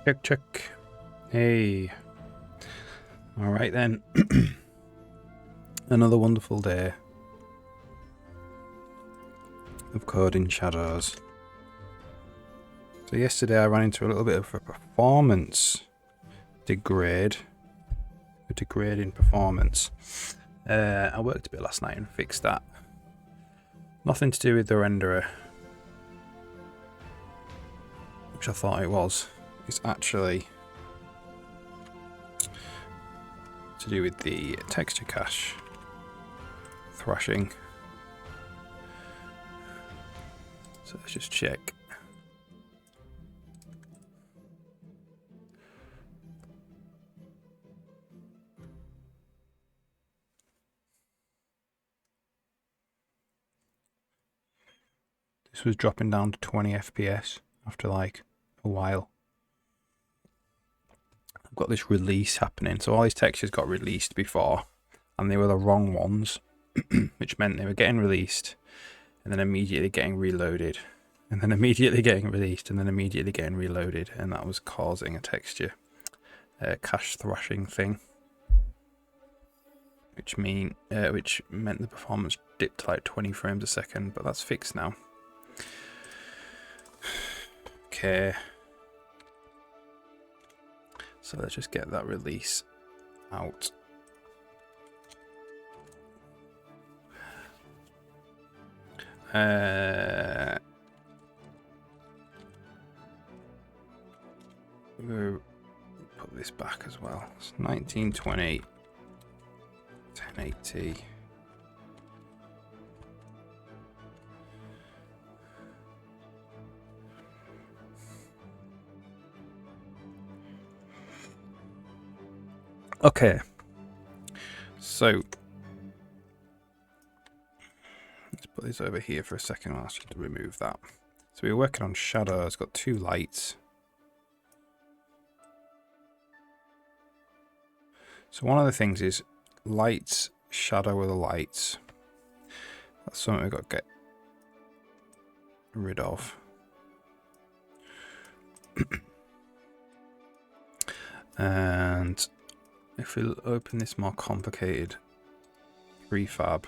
Check, check. Hey. Alright then. Another wonderful day of coding shadows. So yesterday I ran into a little bit of a performance degrade. A degrade in performance. I worked a bit last night and fixed that. Nothing to do with the renderer, which I thought it was. It's actually to do with the texture cache thrashing. So let's just check. This was dropping down to 20 FPS after like a while. I've got this release happening. So all these textures got released before and they were the wrong ones, which meant they were getting released and then immediately getting reloaded and then immediately getting released and then immediately getting reloaded, and that was causing a texture cache thrashing thing, which meant the performance dipped to like 20 frames a second, but that's fixed now. Okay, so let's just get that release out. We'll put this back as well. It's 1920, 1080. Okay, so let's put this over here for a second. I'll ask you to remove that. So we're working on shadow. It's got two lights. So one of the things is lights shadow with the lights. That's something we've got to get rid of. And if we open this more complicated prefab,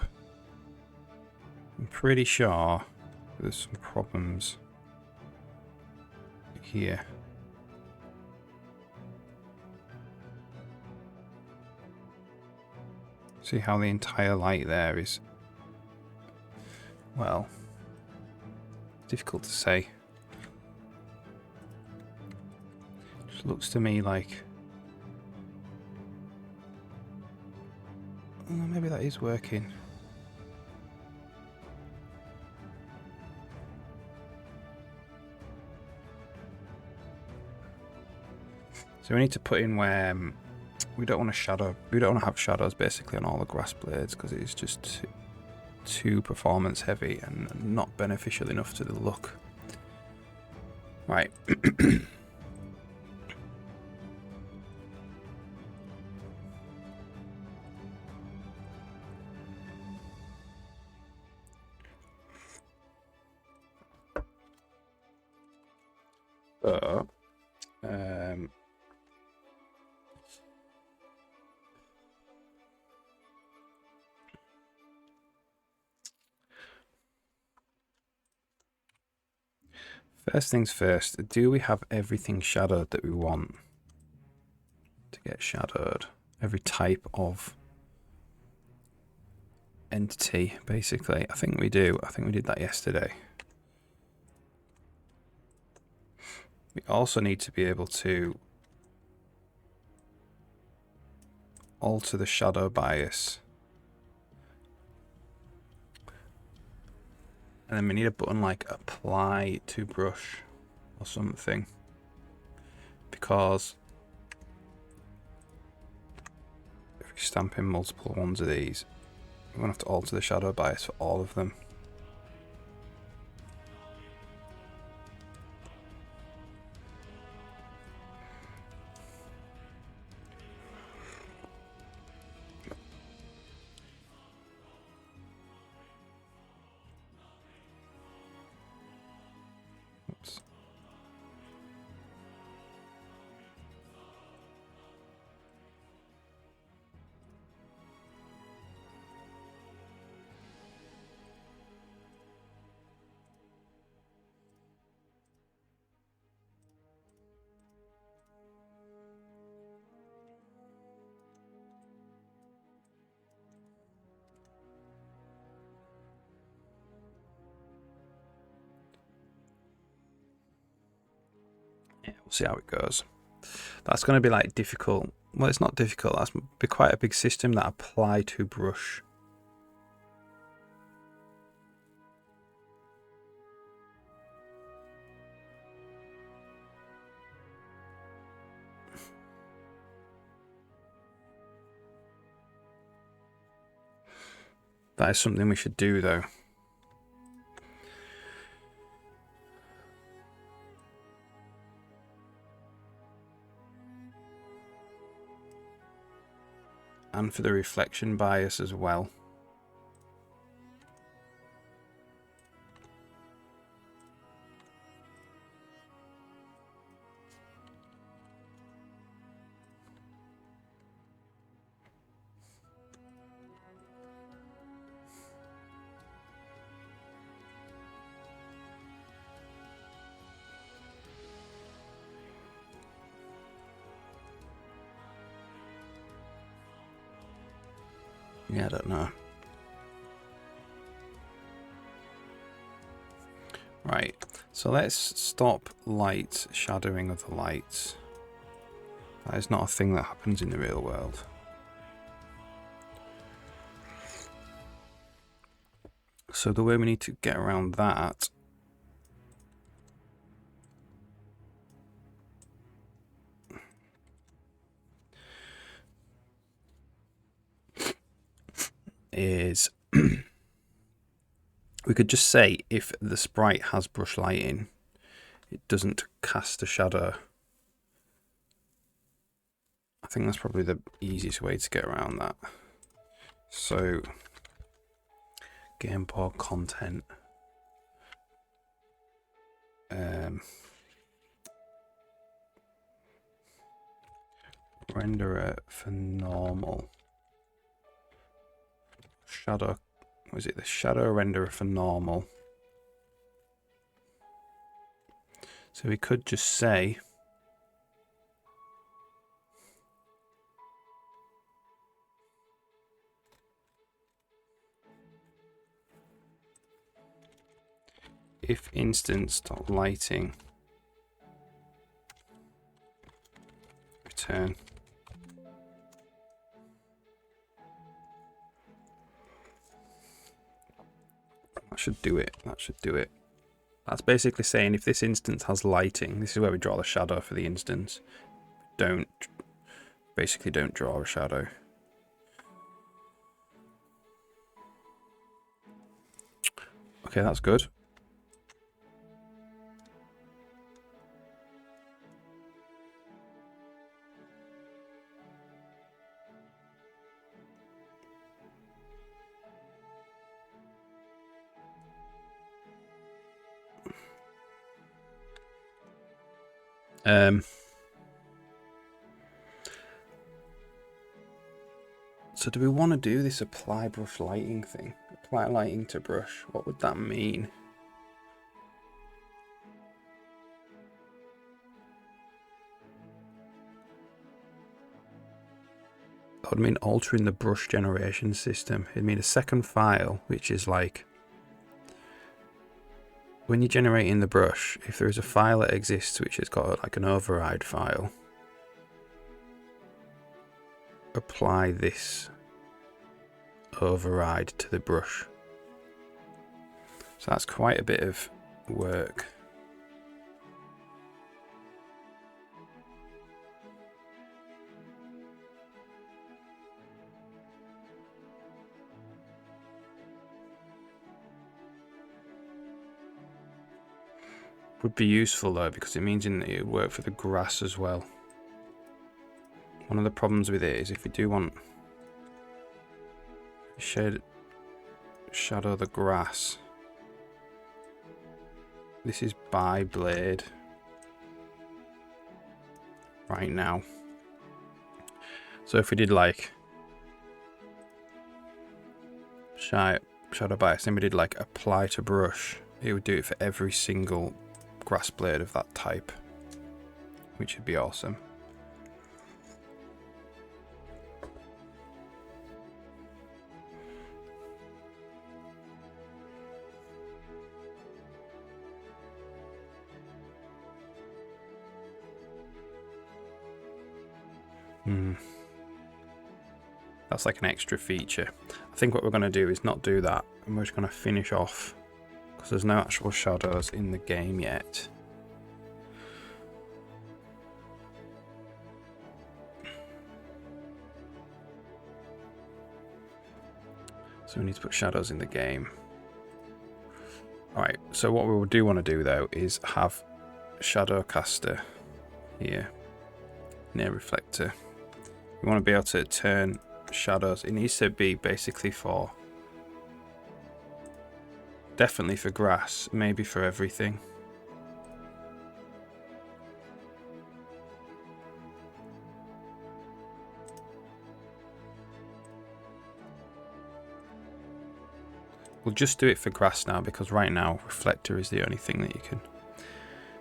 I'm pretty sure there's some problems here. See how the entire light there is, well, difficult to say. Just looks to me like, oh, maybe that is working. So we need to put in where we don't want to have shadows basically on all the grass blades, because it is just too performance heavy and not beneficial enough to the look. Right. So, first things first, do we have everything shadowed that we want to get shadowed? Every type of entity, basically. I think we do. I think we did that yesterday. We also need to be able to alter the shadow bias. And then we need a button like apply to brush or something, because if we stamp in multiple ones of these, we're going to have to alter the shadow bias for all of them. Oops. See how it goes. That's going to be like difficult. Well, it's not difficult. That's be quite a big system, that apply to brush. That is something we should do, though. And for the reflection bias as well. Yeah, I don't know. Right, so let's stop light shadowing other lights. That is not a thing that happens in the real world. So the way we need to get around that is we could just say if the sprite has brush lighting, it doesn't cast a shadow. I think that's probably the easiest way to get around that. So game board content, renderer for normal, shadow, was it the shadow renderer for normal? So we could just say if instance.lighting return that should do it. That should do it. That's basically saying if this instance has lighting, this is where we draw the shadow for the instance. Don't draw a shadow. Okay, that's good. So do we want to do this apply brush lighting thing? Apply lighting to brush. What would that mean? That would mean altering the brush generation system. It'd mean a second file, which is like when you're generating the brush, if there is a file that exists which has got like an override file, apply this override to the brush. So that's quite a bit of work. Would be useful though, because it means it would work for the grass as well. One of the problems with it is if we do want shadow the grass, this is by blade right now. So if we did like shadow bias, then we did like apply to brush, it would do it for every single grass blade of that type, which would be awesome. That's like an extra feature. I think what we're going to do is not do that, and we're just going to finish off, because there's no actual shadows in the game yet. So we need to put shadows in the game. Alright, so what we do want to do though is have shadow caster here near reflector. We want to be able to turn shadows. It needs to be basically for, definitely for grass, maybe for everything. We'll just do it for grass now, because right now reflector is the only thing that you can,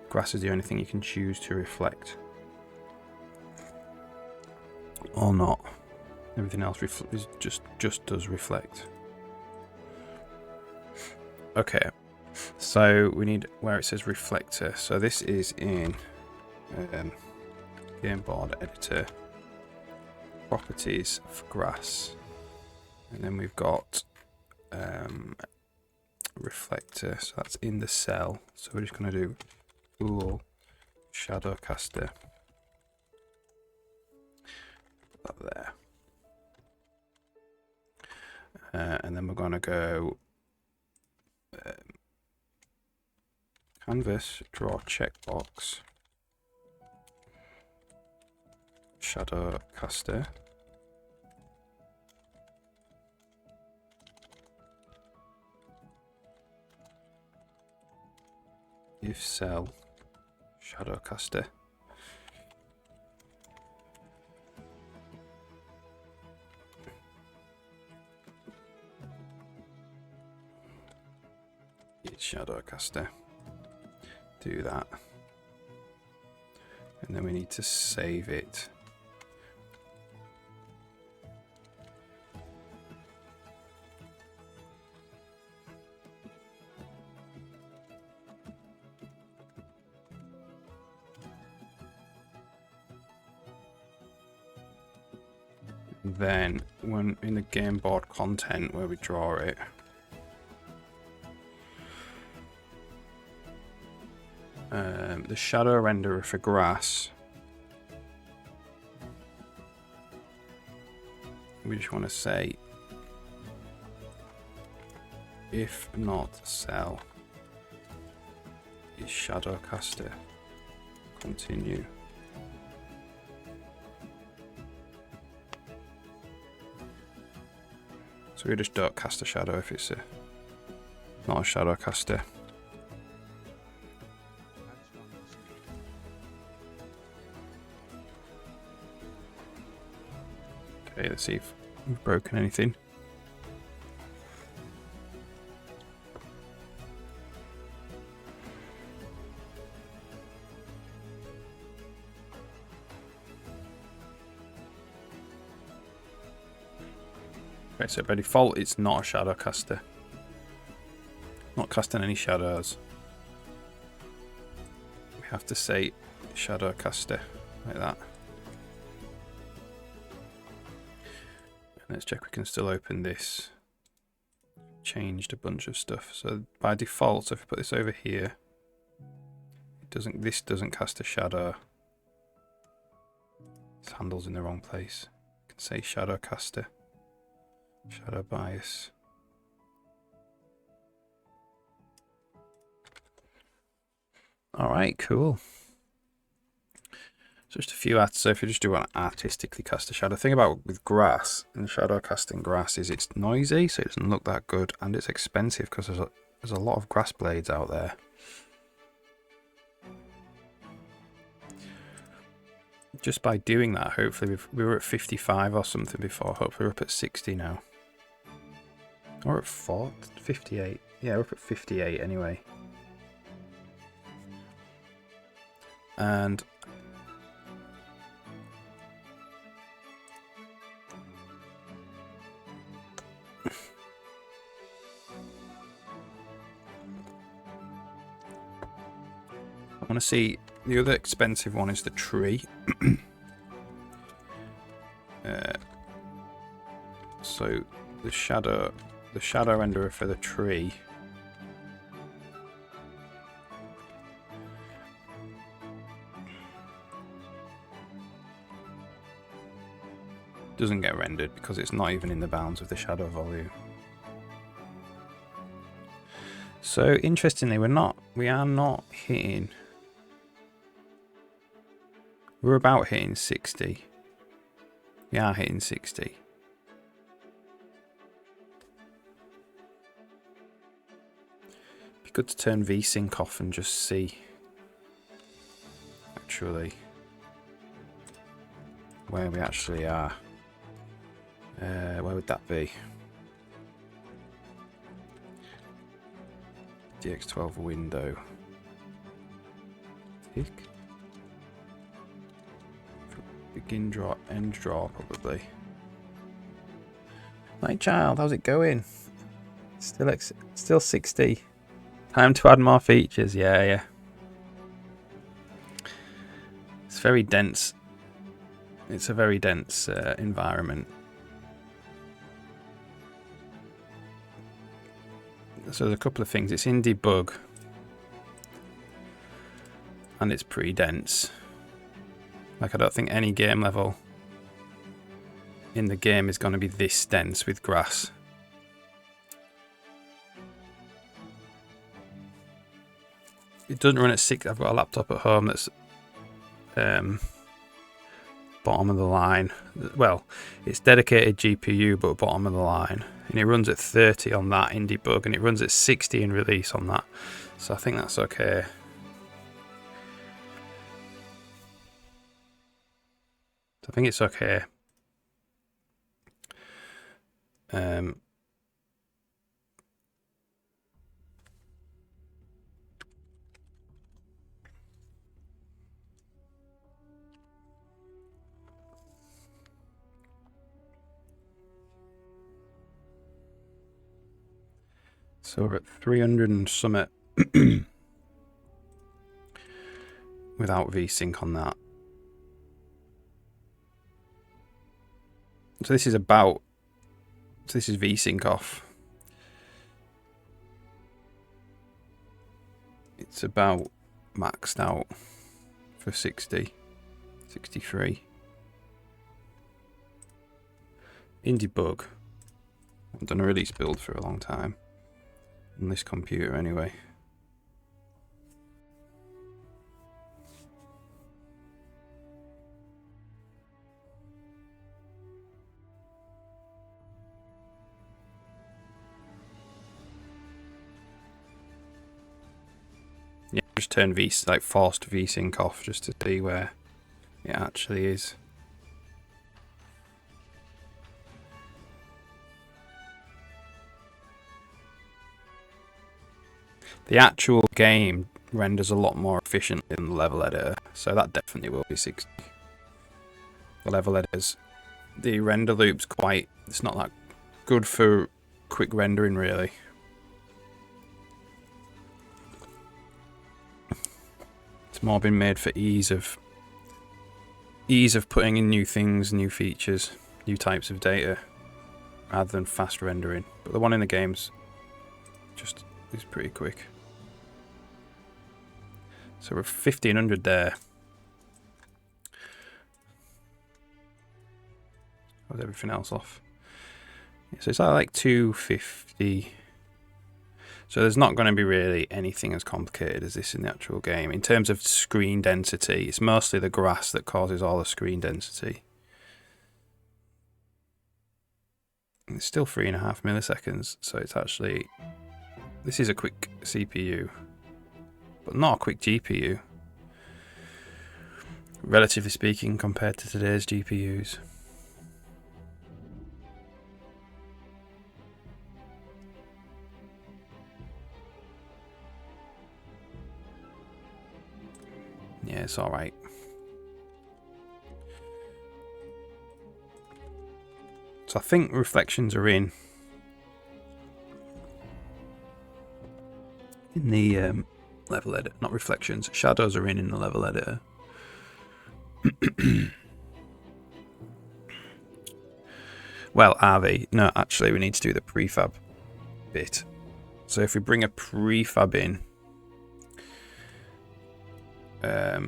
grass is the only thing you can choose to reflect. Or not. Everything else is just does reflect. Okay, so we need where it says reflector. So this is in game board editor, properties for grass, and then we've got reflector. So that's in the cell. So we're just going to do tool shadow caster. Put that there. And then we're going to go canvas, draw checkbox, shadow caster. If cell, shadow caster. Shadow caster. Do that. And then we need to save it. Then when in the game board content where we draw it, the shadow renderer for grass, we just want to say if not cell is shadow caster, continue. So we just don't cast a shadow if it's not a shadow caster. Okay, let's see if we've broken anything. Okay, so by default it's not a shadow caster. Not casting any shadows. We have to say shadow caster like that. Let's check we can still open this. Changed a bunch of stuff. So by default, so if we put this over here, this doesn't cast a shadow. This handle's in the wrong place. You can say shadow caster. Shadow bias. Alright, cool. So just a few so if you just do want to artistically cast a shadow, the thing about with grass and shadow casting grass is it's noisy, so it doesn't look that good, and it's expensive because there's a lot of grass blades out there. Just by doing that, hopefully we were at 55 or something before. Hopefully we're up at 60 now. Or at 58. Yeah, we're up at 58 anyway. And I want to see, the other expensive one is the tree. So the shadow renderer for the tree. Doesn't get rendered because it's not even in the bounds of the shadow volume. So interestingly, we are not hitting. We're about hitting 60. We are hitting 60. Be good to turn VSync off and just see actually where we actually are. Where would that be? DX12 window. Tick. Begin draw, end draw, probably. My child, how's it going? Still 60. Time to add more features. Yeah. It's very dense. It's a very dense environment. So there's a couple of things. It's in debug, and it's pretty dense. Like, I don't think any game level in the game is going to be this dense with grass. It doesn't run at 6. I've got a laptop at home that's bottom of the line. Well, it's dedicated GPU, but bottom of the line. And it runs at 30 on that in debug, and it runs at 60 in release on that. So I think that's okay. I think it's okay. So we're at 300 and summit without VSync on that. So this is VSync off. It's about maxed out for 60, 63. In debug. I've done a release build for a long time. On this computer anyway. Yeah, just turn forced VSync off just to see where it actually is. The actual game renders a lot more efficiently than the level editor, so that definitely will be 60. The level editors, the render loop's it's not that good for quick rendering really. It's more been made for ease of putting in new things, new features, new types of data, rather than fast rendering. But the one in the games just is pretty quick. So we're 1500 there. How's everything else off? So it's like 250. So there's not going to be really anything as complicated as this in the actual game. In terms of screen density, it's mostly the grass that causes all the screen density. And it's still 3.5 milliseconds, so it's actually... This is a quick CPU, but not a quick GPU, relatively speaking, compared to today's GPUs. Yeah, it's alright. So I think reflections are in the level editor. Not reflections, shadows are in the level editor. Well, are they? No, actually, we need to do the prefab bit. So if we bring a prefab in, yeah,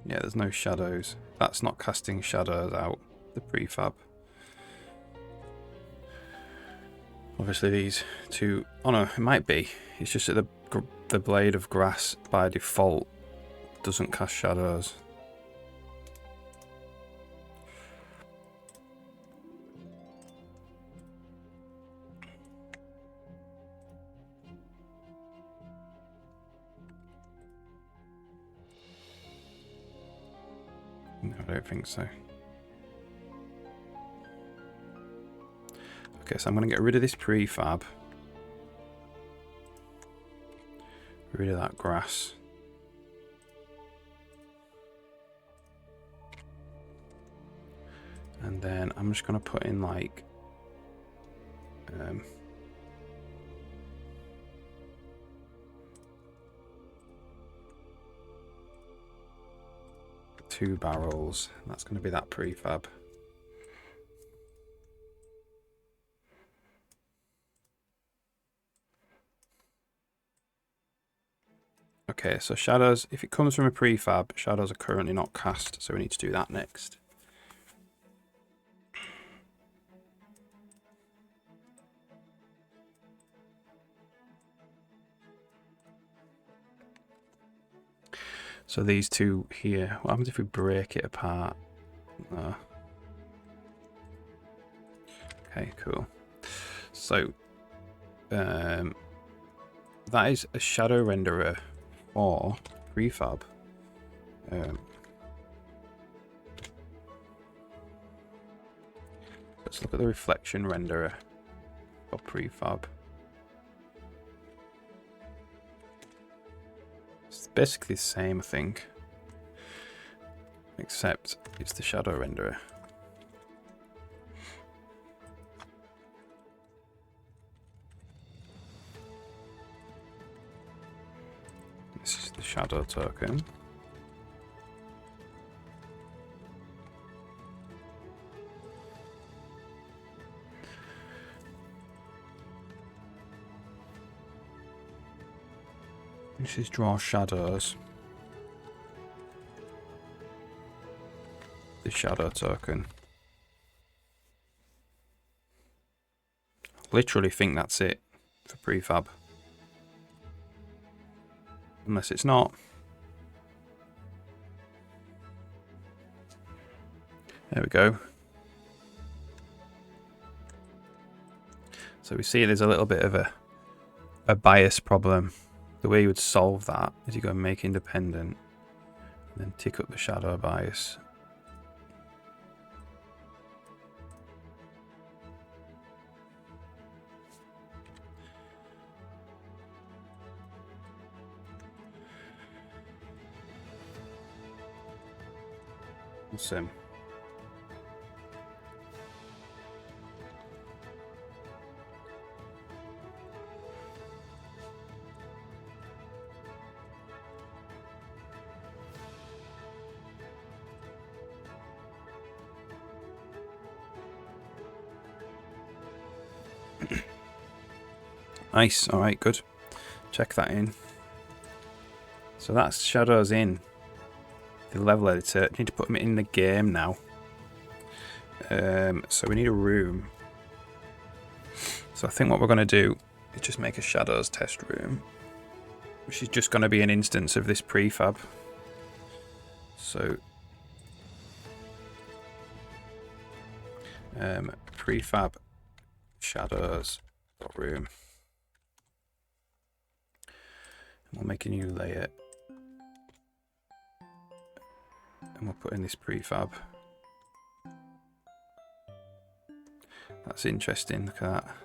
there's no shadows. That's not casting shadows out, the prefab. Obviously these two, oh no, it might be. It's just that the blade of grass by default doesn't cast shadows. No, I don't think so. Okay, so I'm going to get rid of this prefab. Rid of that grass. And then I'm just going to put in like 2 barrels. That's going to be that prefab. Okay, so shadows, if it comes from a prefab, shadows are currently not cast, so we need to do that next. So these two here, what happens if we break it apart? Okay, cool. So, that is a shadow renderer for prefab. Let's look at the reflection renderer for prefab. It's basically the same, I think, except it's the shadow renderer. This is the shadow token. This is draw shadows. The shadow token. Literally think that's it for prefab. Unless it's not. There we go. So we see there's a little bit of a bias problem. The way you would solve that is you go and make independent and then tick up the shadow bias. Awesome. Nice. All right, good. Check that in. So that's shadows in the level editor. I need to put them in the game now. So we need a room. So I think what we're going to do is just make a shadows test room, which is just going to be an instance of this prefab. So prefab shadows room. We'll make a new layer and we'll put in this prefab. That's interesting. Look at that.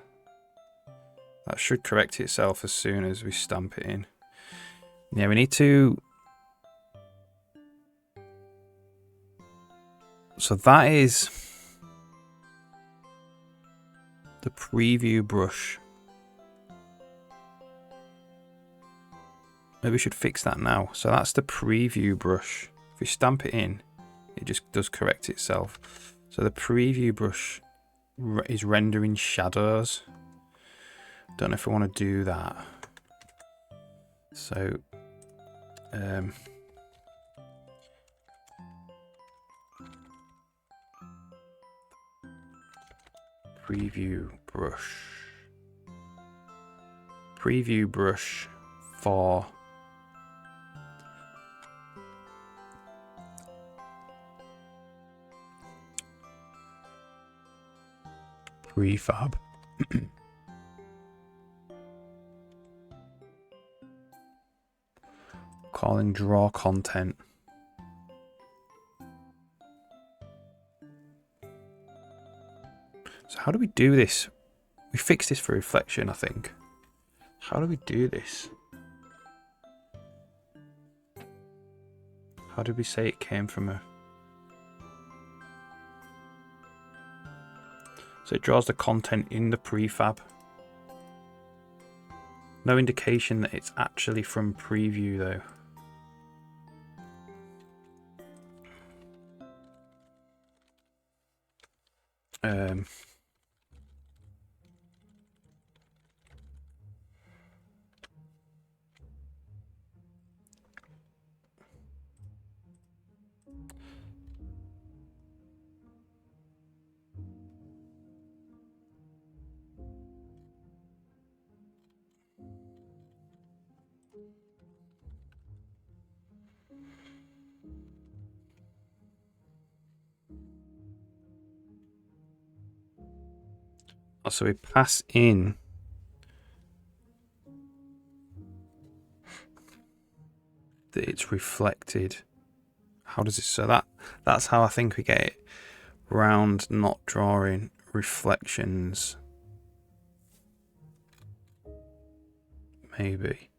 That should correct itself as soon as we stamp it in. Yeah, we need to. So that is the preview brush maybe we should fix that now. So that's the preview brush. If we stamp it in, it just does correct itself. So the preview brush is rendering shadows. Don't know if I want to do that. So preview brush for prefab. Calling draw content. So how do we do this? We fixed this for reflection, I think. How do we do this? How did we say it came from a... So it draws the content in the prefab. No indication that it's actually from preview though. So we pass in that it's reflected. How does it? So that's how I think we get it round, not drawing reflections. Maybe.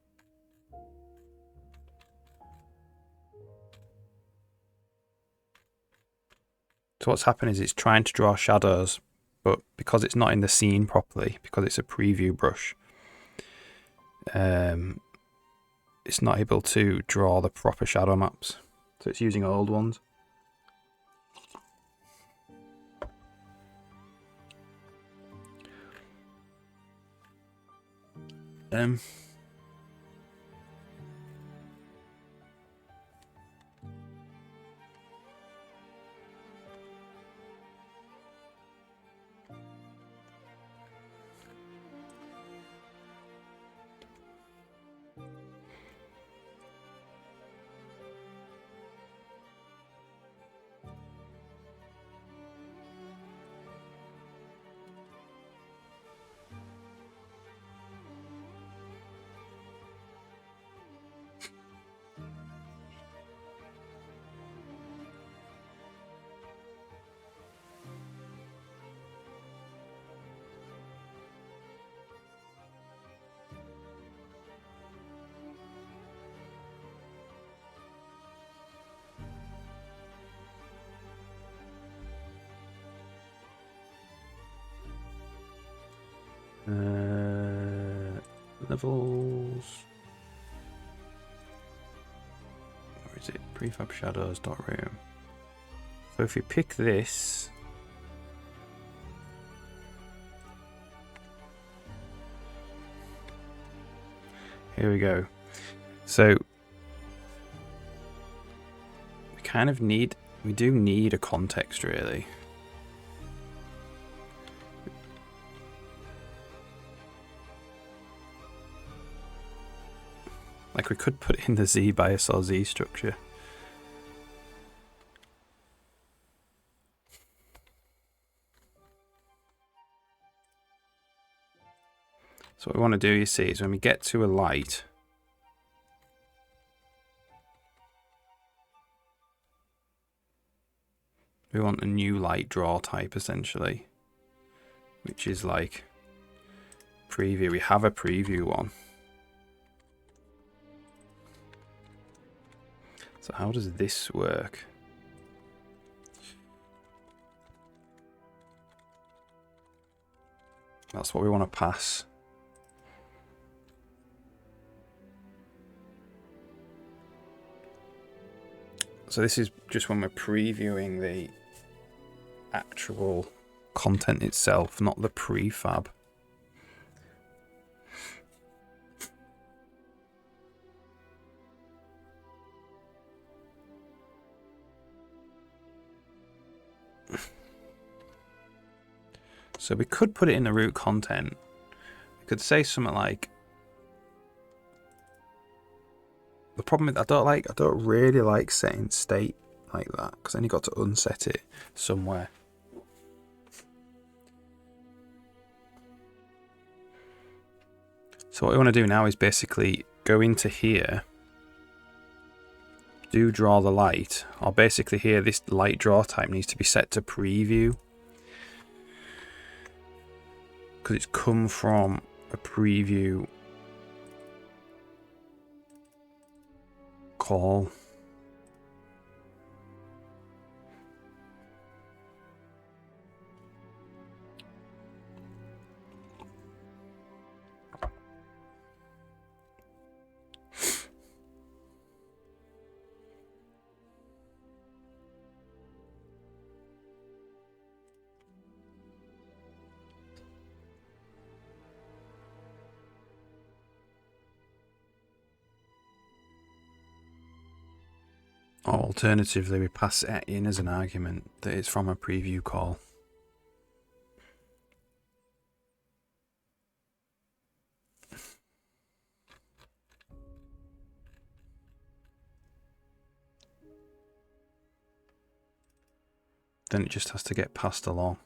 So what's happening is it's trying to draw shadows, but because it's not in the scene properly, because it's a preview brush, it's not able to draw the proper shadow maps. So it's using old ones. Levels. Where is it? Prefab shadows.room. So if we pick this, here we go. So we do need a context really. Like we could put in the Z bias or Z structure. So what we want to do, you see, is when we get to a light, we want a new light draw type essentially, which is like preview. We have a preview one. So how does this work? That's what we want to pass. So this is just when we're previewing the actual content itself, not the prefab. So we could put it in the root content. We could say something like, the problem is I don't really like setting state like that, because then you got to unset it somewhere. So what we want to do now is basically go into here, do draw the light, or basically here this light draw type needs to be set to preview, because it's come from a preview call. Or alternatively, we pass it in as an argument that it's from a preview call. Then it just has to get passed along.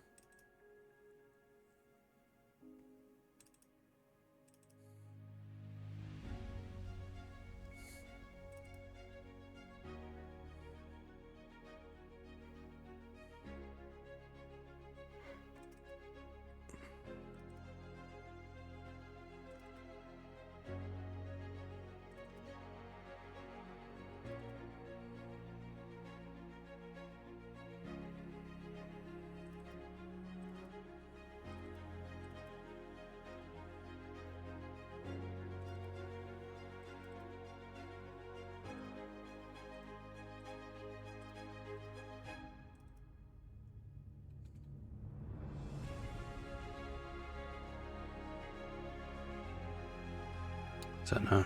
Don't know.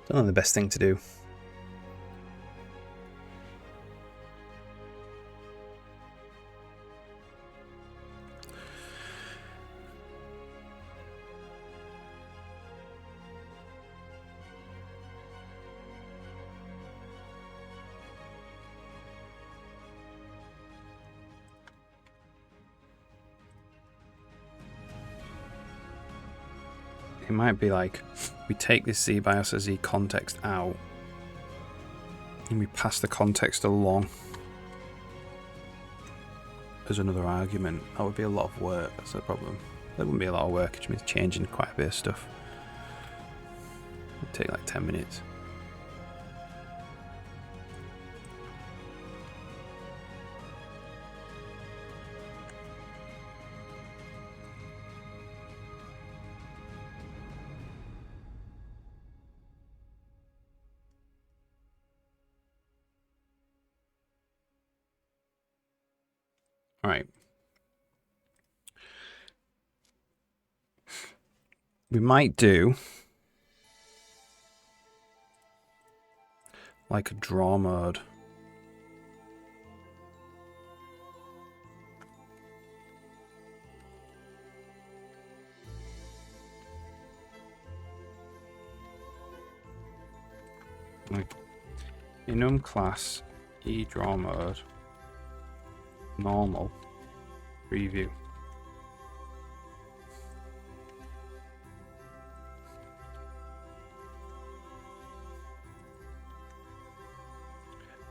Don't know the best thing to do. It might be like, we take this Z BIOS Z context out and we pass the context along as another argument. That would be a lot of work, that's the problem. That wouldn't be a lot of work, it just means changing quite a bit of stuff. It would take like 10 minutes. Alright. We might do like a draw mode. Like enum class e draw mode normal preview.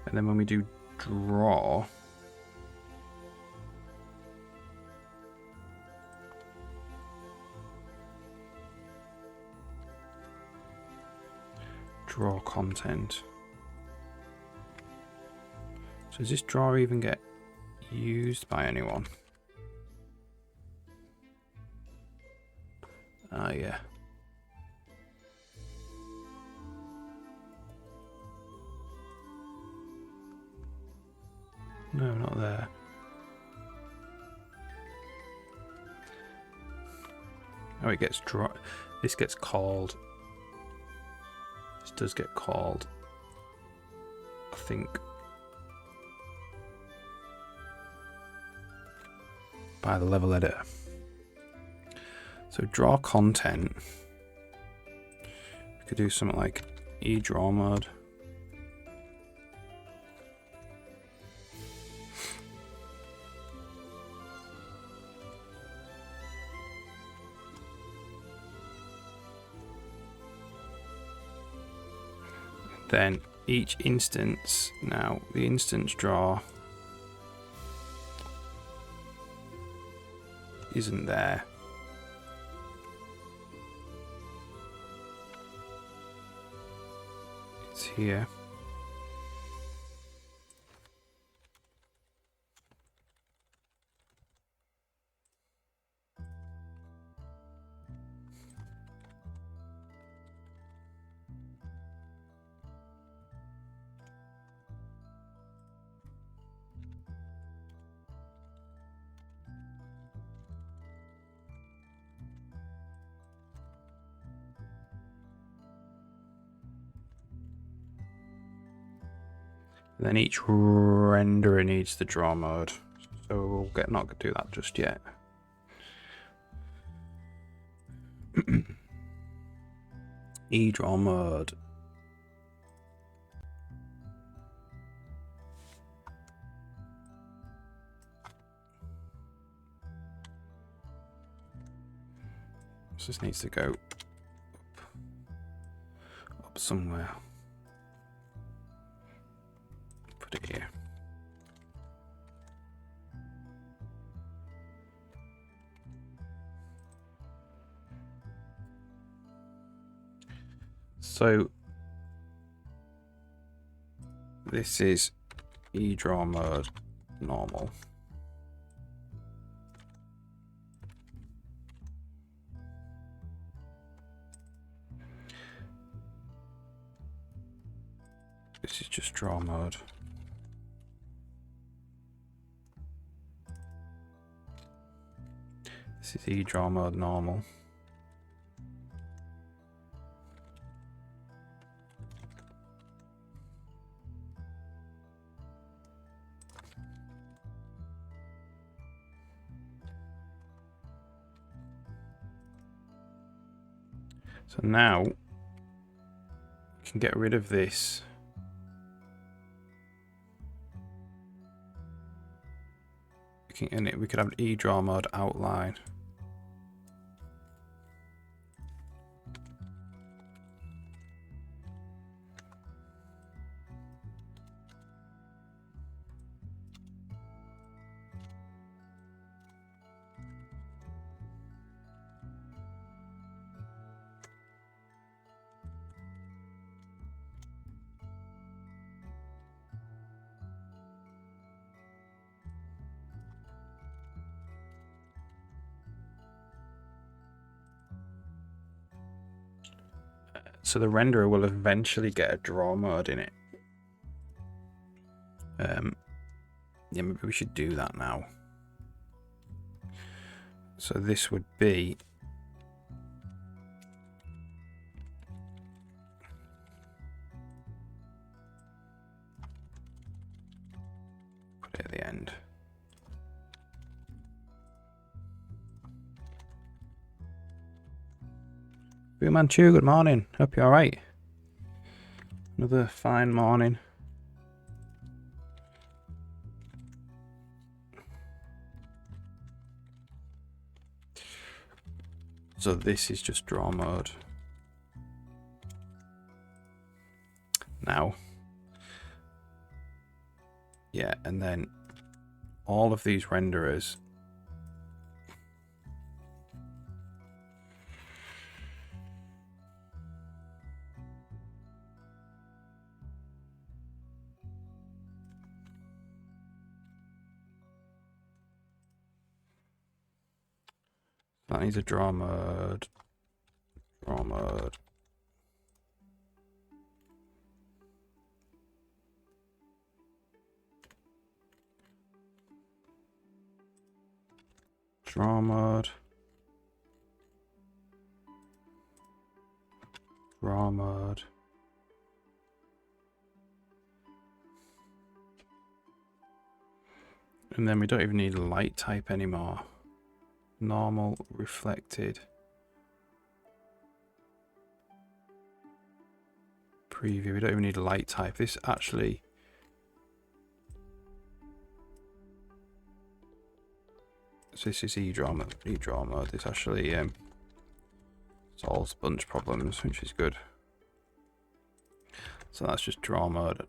And then when we do draw, draw content. So does this draw even get used by anyone? Ah, yeah. No, not there. Oh, it gets drawn. This gets called. This does get called, I think, by the level editor. So draw content. We could do something like eDraw mode. Then each instance, now the instance draw isn't there. It's here. And then each renderer needs the draw mode. So we'll not do that just yet. eDraw mode. So this needs to go up somewhere. Put it here. So this is eDraw mode normal. This is just draw mode. This is eDraw mode normal. So now we can get rid of this. We could have an eDraw mode outline. So the renderer will eventually get a draw mode in it. Yeah, maybe we should do that now. So this would be put it at the end. Fu Manchu, good morning. Hope you're alright. Another fine morning. So this is just draw mode. Now. Yeah, and then all of these renderers that needs a draw mode. Draw mode. Draw mode. Draw mode. And then we don't even need a light type anymore. Normal, reflected. Preview, we don't even need a light type. This actually... So this is eDraw mode. This actually solves a bunch of problems, which is good. So that's just draw mode.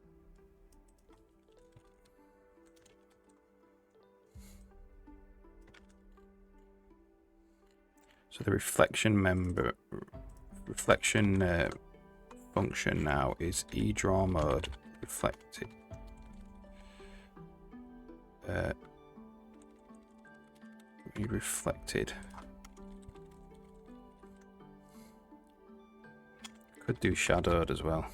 So the reflection function now is eDraw mode reflected. Reflected. Could do shadowed as well.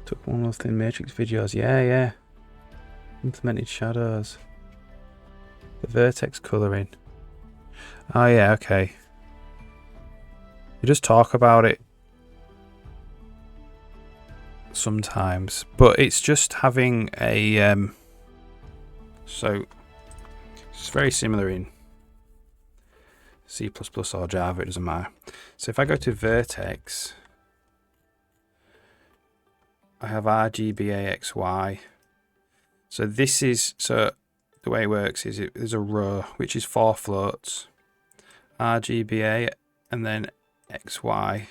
Took one of those thin matrix videos. Yeah. Implemented shadows. The vertex colouring. Oh yeah, okay. You just talk about it sometimes, but it's just having a so it's very similar in C++ or Java, it doesn't matter. So if I go to vertex, I have RGBAXY. So this is, so the way it works is there's a row which is 4 floats, RGBA and then XY.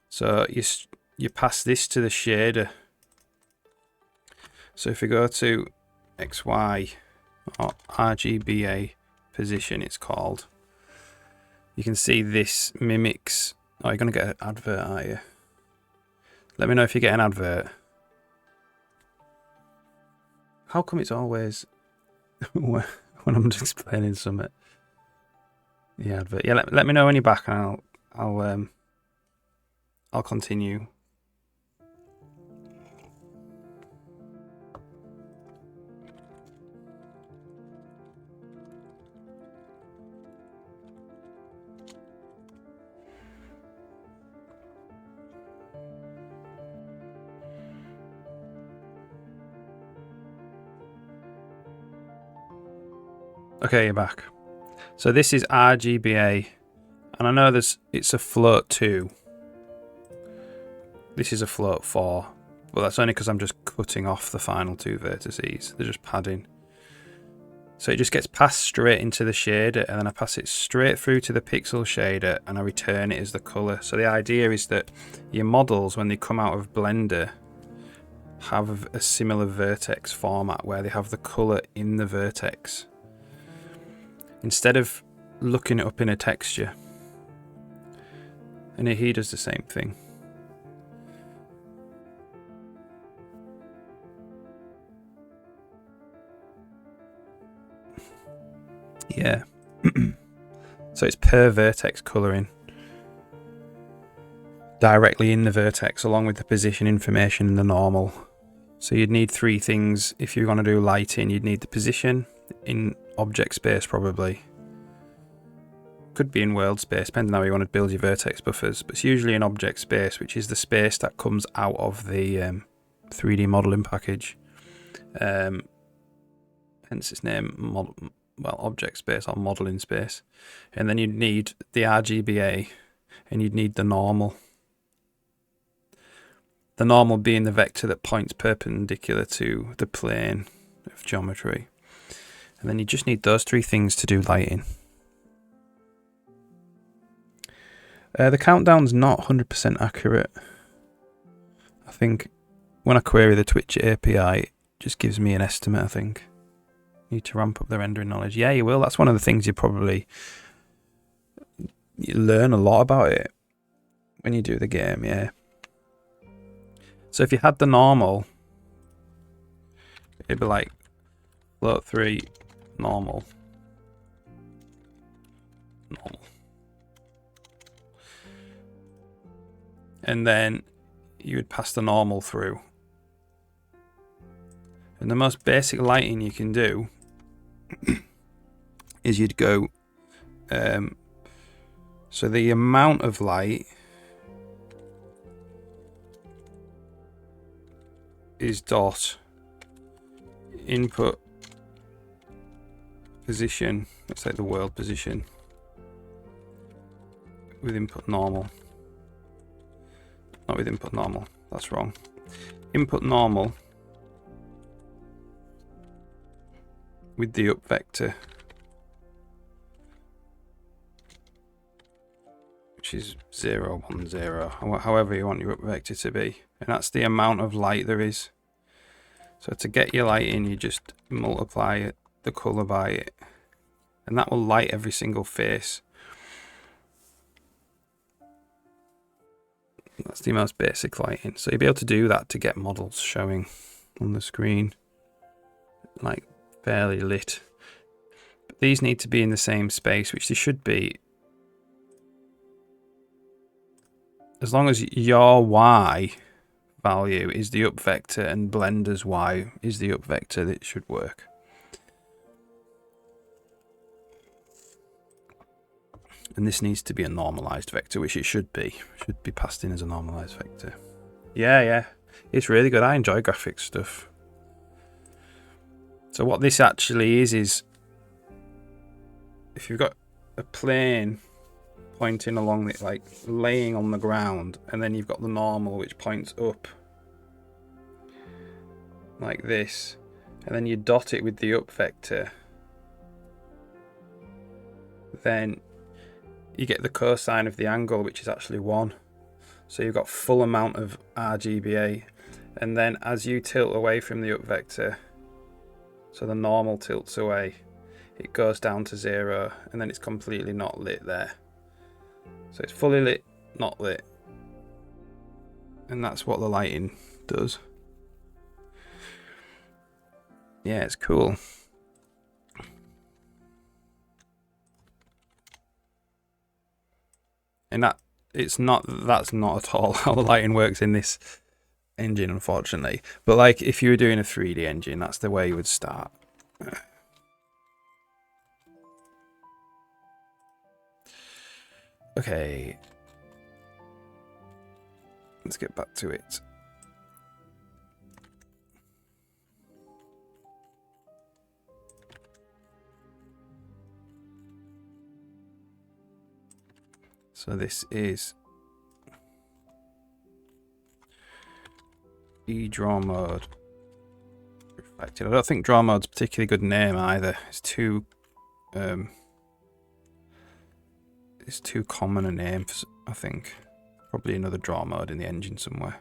So you pass this to the shader. So if we go to XY or RGBA position, it's called, you can see this mimics. Oh, you're gonna get an advert, aren't you? Let me know if you get an advert. How come it's always when I'm just explaining something? The advert. Yeah, let me know when you're back, and I'll continue. Okay, you're back. So this is RGBA, and I know it's a float 2. This is a float 4, but that's only because I'm just cutting off the final 2 vertices. They're just padding. So it just gets passed straight into the shader, and then I pass it straight through to the pixel shader, and I return it as the colour. So the idea is that your models, when they come out of Blender, have a similar vertex format where they have the colour in the vertex, instead of looking it up in a texture. And he does the same thing. Yeah. So it's per vertex colouring directly in the vertex, along with the position information and the normal. So you'd need 3 things if you're going to do lighting. You'd need the position in object space, probably. Could be in world space, depending on how you want to build your vertex buffers. But it's usually in object space, which is the space that comes out of the 3D modeling package. Hence its name, object space or modeling space. And then you'd need the RGBA, and you'd need the normal. The normal being the vector that points perpendicular to the plane of geometry. And then you just need those three things to do lighting. The countdown's not 100% accurate. I think when I query the Twitch API, it just gives me an estimate, I think. Need to ramp up the rendering knowledge. Yeah, you will. That's one of the things you learn a lot about it when you do the game, yeah. So if you had the normal, it'd be like float 3, normal. And then you would pass the normal through. And the most basic lighting you can do is you'd go, so the amount of light is dot input position, let's say the world position, with input normal. Not with input normal, that's wrong. Input normal with the up vector, which is 0, 1, 0, however you want your up vector to be. And that's the amount of light there is. So to get your light in, you just multiply the colour by it. And that will light every single face. That's the most basic lighting. So you'll be able to do that to get models showing on the screen, like fairly lit. But these need to be in the same space, which they should be. As long as your Y value is the up vector and Blender's Y is the up vector, that should work. And this needs to be a normalized vector, which it should be. Should be passed in as a normalized vector. Yeah. It's really good. I enjoy graphics stuff. So what this actually is if you've got a plane pointing along it, like laying on the ground, and then you've got the normal which points up like this, and then you dot it with the up vector, then you get the cosine of the angle, which is actually 1. So you've got full amount of RGBA. And then as you tilt away from the up vector, so the normal tilts away, it goes down to 0, and then it's completely not lit there. So it's fully lit, not lit. And that's what the lighting does. Yeah, it's cool. And that's not at all how the lighting works in this engine, unfortunately. But like if you were doing a 3D engine, that's the way you would start. Okay. Let's get back to it. So this is draw mode reflected. I don't think draw mode's a particularly good name either. It's too common a name, I think. Probably another draw mode in the engine somewhere.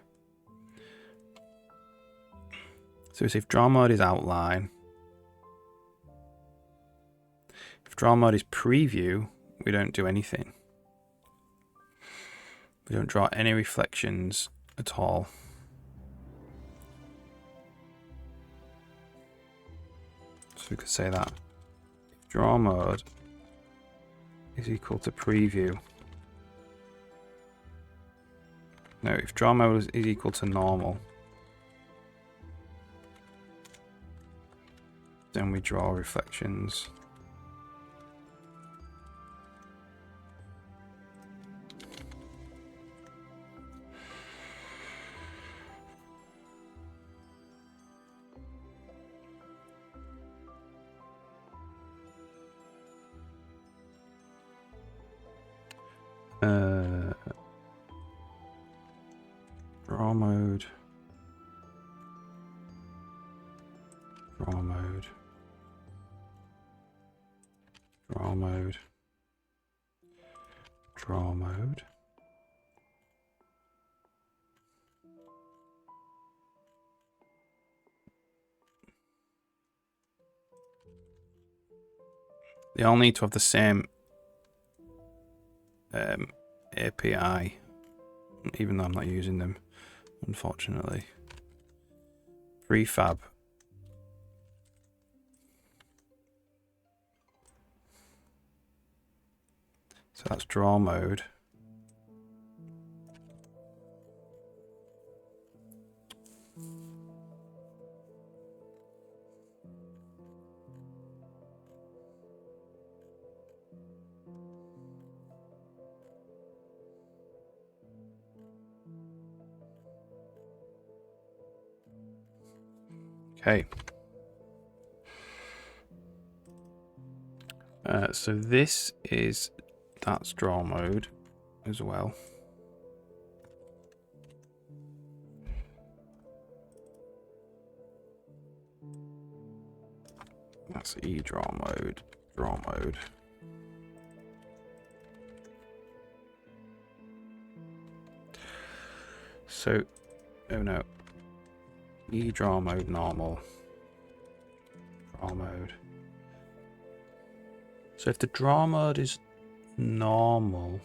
So if draw mode is outline, if draw mode is preview, we don't do anything. We don't draw any reflections at all. So we could say that if draw mode is equal to preview. No, if draw mode is equal to normal, then we draw reflections. Draw mode. Draw mode. Draw mode. Draw mode. They all need to have the same API, even though I'm not using them, unfortunately. Prefab. So that's draw mode. Okay. So that's draw mode as well. That's draw mode, draw mode. So, oh no. Draw mode normal. Draw mode. So if the draw mode is normal,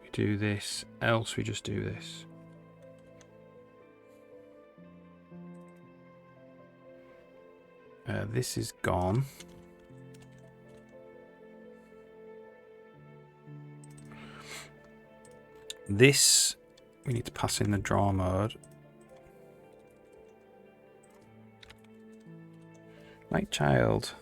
we do this, else we just do this. This is gone. This, we need to pass in the draw mode. Night child.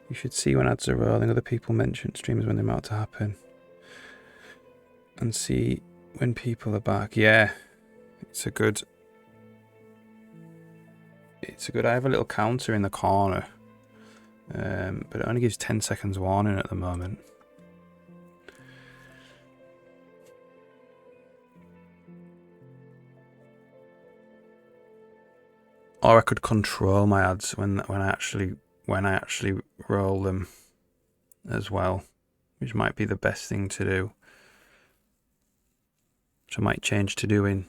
You should see when ads are rolling, other people mention streams when they're about to happen. And see when people are back. Yeah, it's a good... I have a little counter in the corner. But it only gives 10 seconds warning at the moment. Or I could control my ads when I actually roll them as well, which might be the best thing to do. Which I might change to doing.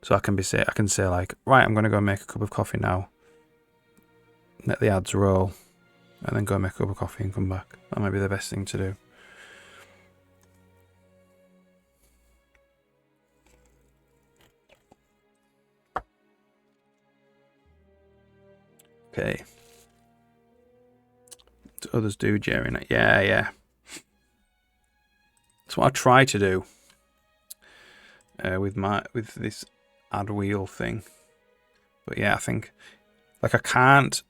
So I can say like, right, I'm gonna go make a cup of coffee now. Let the ads roll, and then go make a cup of coffee and come back. That might be the best thing to do. Okay. What do others do, Jerry? Yeah. That's what I try to do with this ad wheel thing. But yeah, I think like I can't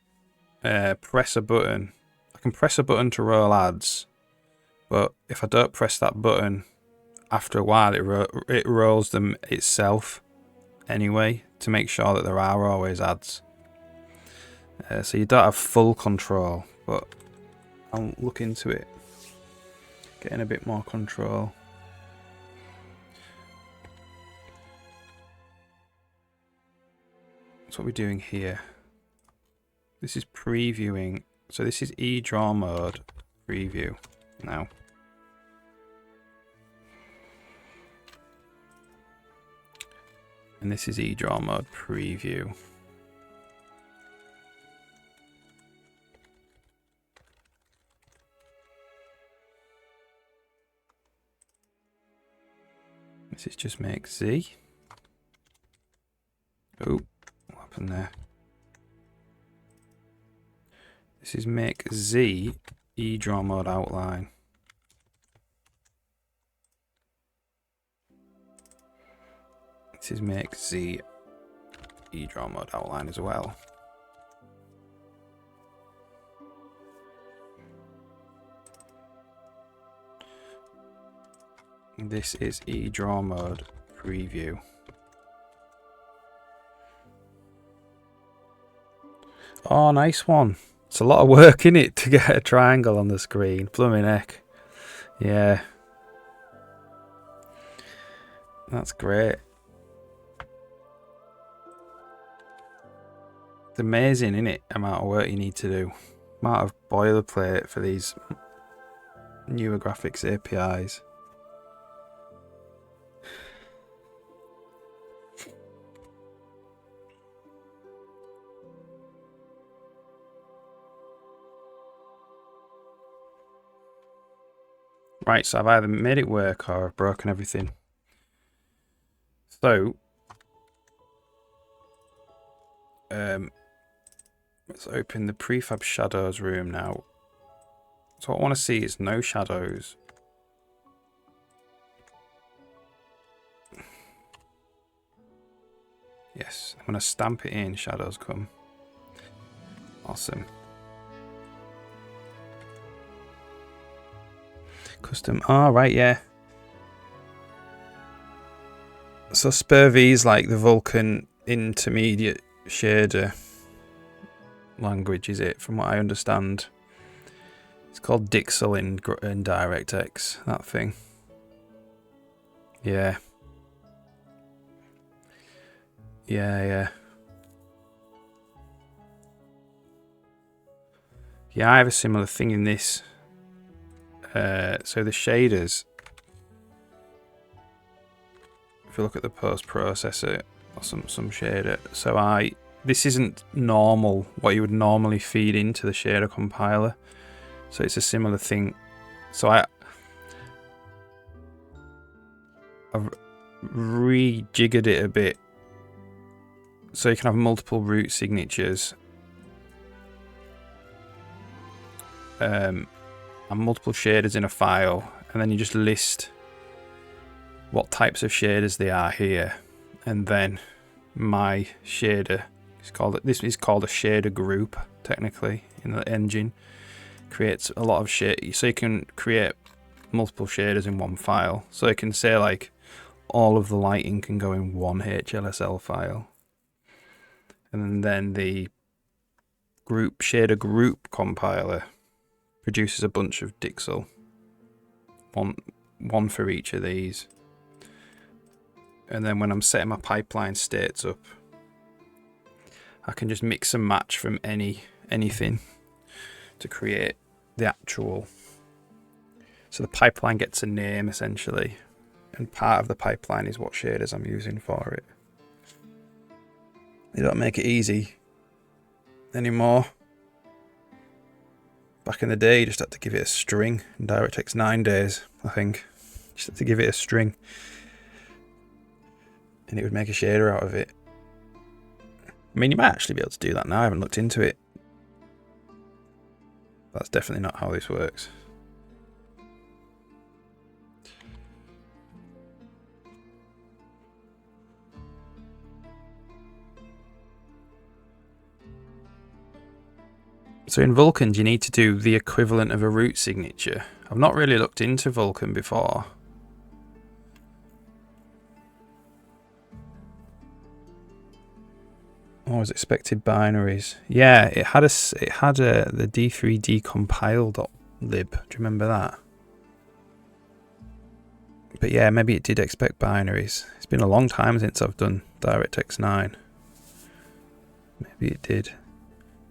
press a button. I can press a button to roll ads, but if I don't press that button, after a while it rolls them itself anyway to make sure that there are always ads. So you don't have full control, but I'll look into it, getting a bit more control. That's what we're doing here. This is previewing. So this is draw mode preview now. And this is draw mode preview. This is just make Z. Oh, what happened there? This is make Z draw mode outline. This is make Z draw mode outline as well. This is draw mode preview. Oh, nice one. It's a lot of work in it to get a triangle on the screen. Blooming heck. Yeah. That's great. It's amazing, isn't it? Amount of work you need to do. Amount of boilerplate for these newer graphics APIs. Right, so I've either made it work or I've broken everything. So, let's open the prefab shadows room now. So what I want to see is no shadows. Yes, I'm going to stamp it in, shadows come. Awesome. Custom, right, yeah. So SPIR-V is like the Vulkan intermediate shader language, is it? From what I understand. It's called Dixel in DirectX, that thing. Yeah. Yeah. Yeah, I have a similar thing in this. So the shaders, if you look at the post processor or some shader, so this isn't normal, what you would normally feed into the shader compiler. So it's a similar thing. So I've rejiggered it a bit so you can have multiple root signatures and multiple shaders in a file, and then you just list what types of shaders they are here, and then my shader is called, this is called a shader group technically in the engine, creates a lot of shade, so you can create multiple shaders in one file. So you can say like all of the lighting can go in one HLSL file, and then the shader group compiler produces a bunch of Dixel, one for each of these. And then when I'm setting my pipeline states up, I can just mix and match from anything to create the actual. So the pipeline gets a name essentially, and part of the pipeline is what shaders I'm using for it. They don't make it easy anymore. Back in the day, you just had to give it a string. In DirectX 9 days, I think. Just had to give it a string, and it would make a shader out of it. I mean, you might actually be able to do that now. I haven't looked into it. That's definitely not how this works. So in Vulkan, you need to do the equivalent of a root signature. I've not really looked into Vulkan before. What was expected binaries? Yeah, it had the d3dcompile.lib. Do you remember that? But yeah, maybe it did expect binaries. It's been a long time since I've done DirectX 9. Maybe it did.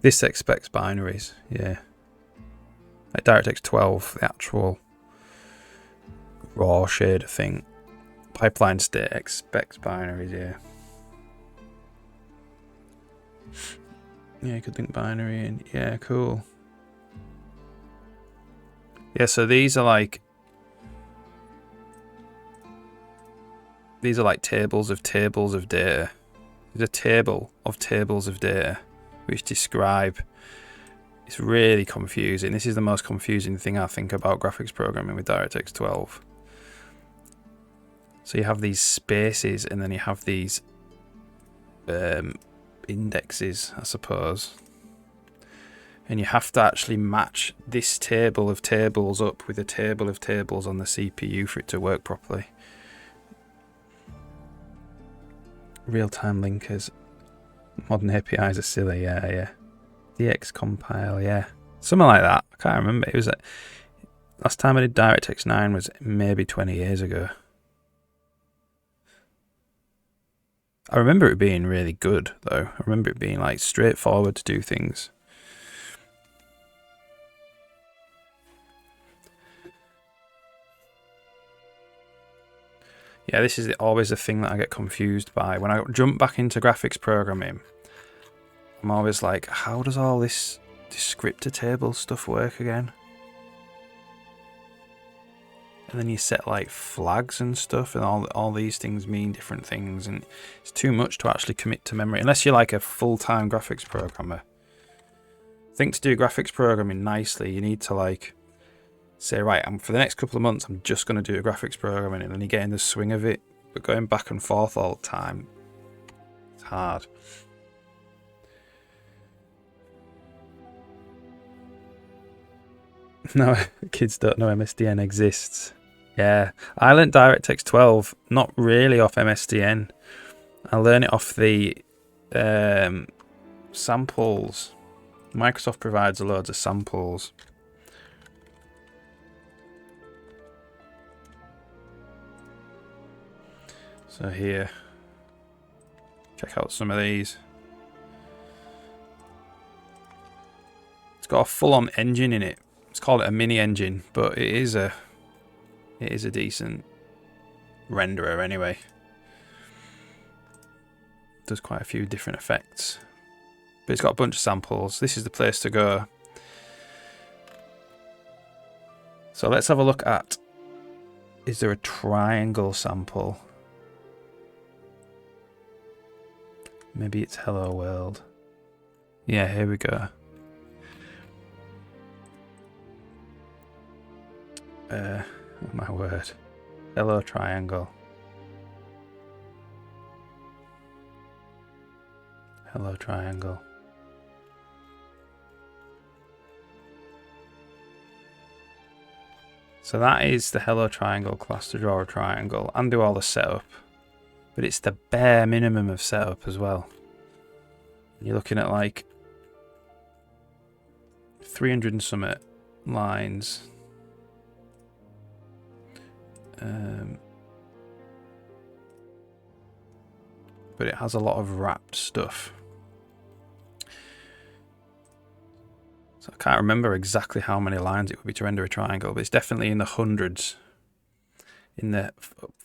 This expects binaries, yeah. Like DirectX 12, the actual raw shader thing. Pipeline state expects binaries, yeah. Yeah, you could link binary in. Yeah, cool. Yeah, so these are like tables of data. There's a table of tables of data which describe. It's really confusing. This is the most confusing thing I think about graphics programming with DirectX 12. So you have these spaces, and then you have these indexes, I suppose. And you have to actually match this table of tables up with a table of tables on the CPU for it to work properly. Real-time linkers. Modern APIs are silly, yeah. DX compile, yeah. Something like that. I can't remember. It was last time I did DirectX 9 was maybe 20 years ago. I remember it being really good, though. I remember it being like straightforward to do things. Yeah, this is always the thing that I get confused by. When I jump back into graphics programming, I'm always like, how does all this descriptor table stuff work again? And then you set like flags and stuff, and all these things mean different things, and it's too much to actually commit to memory unless you're like a full-time graphics programmer. I think to do graphics programming nicely, you need to like say, right, for the next couple of months, I'm just going to do a graphics programming, and then you get in the swing of it. But going back and forth all the time, it's hard. No, kids don't know MSDN exists. Yeah, I learnt DirectX 12 not really off MSDN. I learned it off the samples. Microsoft provides loads of samples. So here, check out some of these. It's got a full-on engine in it. Let's call it a mini engine, but it is a decent renderer anyway. Does quite a few different effects, but it's got a bunch of samples. This is the place to go. So let's have a look at, is there a triangle sample? Maybe it's Hello World. Yeah, here we go. Oh my word. Hello Triangle. Hello Triangle. So that is the Hello Triangle class to draw a triangle and do all the setup. But it's the bare minimum of setup as well. You're looking at like 300 and some lines. But it has a lot of wrapped stuff. So I can't remember exactly how many lines it would be to render a triangle, but it's definitely in the hundreds. In the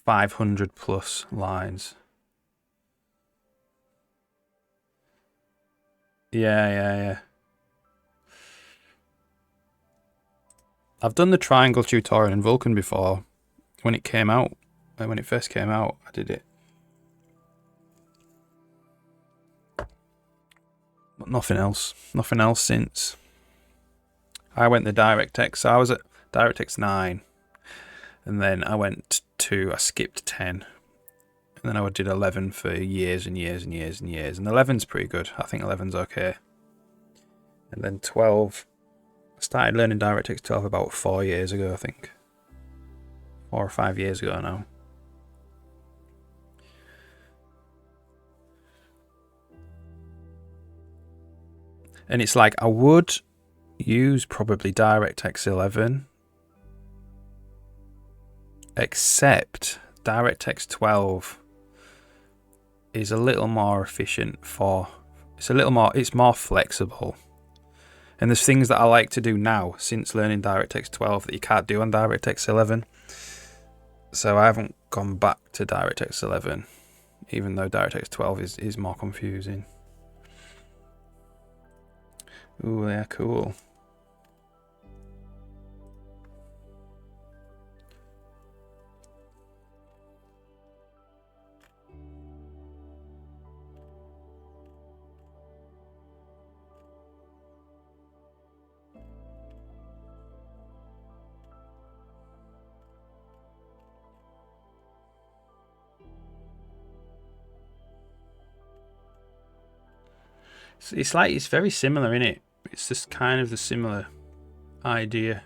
500 plus lines. Yeah. I've done the triangle tutorial in Vulkan before. When it came out, when it first came out, I did it. But nothing else since. I went the DirectX. I was at DirectX 9. And then I skipped 10. And then I did 11 for years and years and years and years. And 11's pretty good. I think 11's okay. And then 12. I started learning DirectX 12 about 4 years ago, I think. 4 or 5 years ago now. And it's like, I would use probably DirectX 11. Except DirectX 12 is a little more efficient it's more flexible. And there's things that I like to do now since learning DirectX 12 that you can't do on DirectX 11. So I haven't gone back to DirectX 11, even though DirectX 12 is more confusing. Ooh, they're cool. It's very similar, isn't it? It's just kind of the similar idea.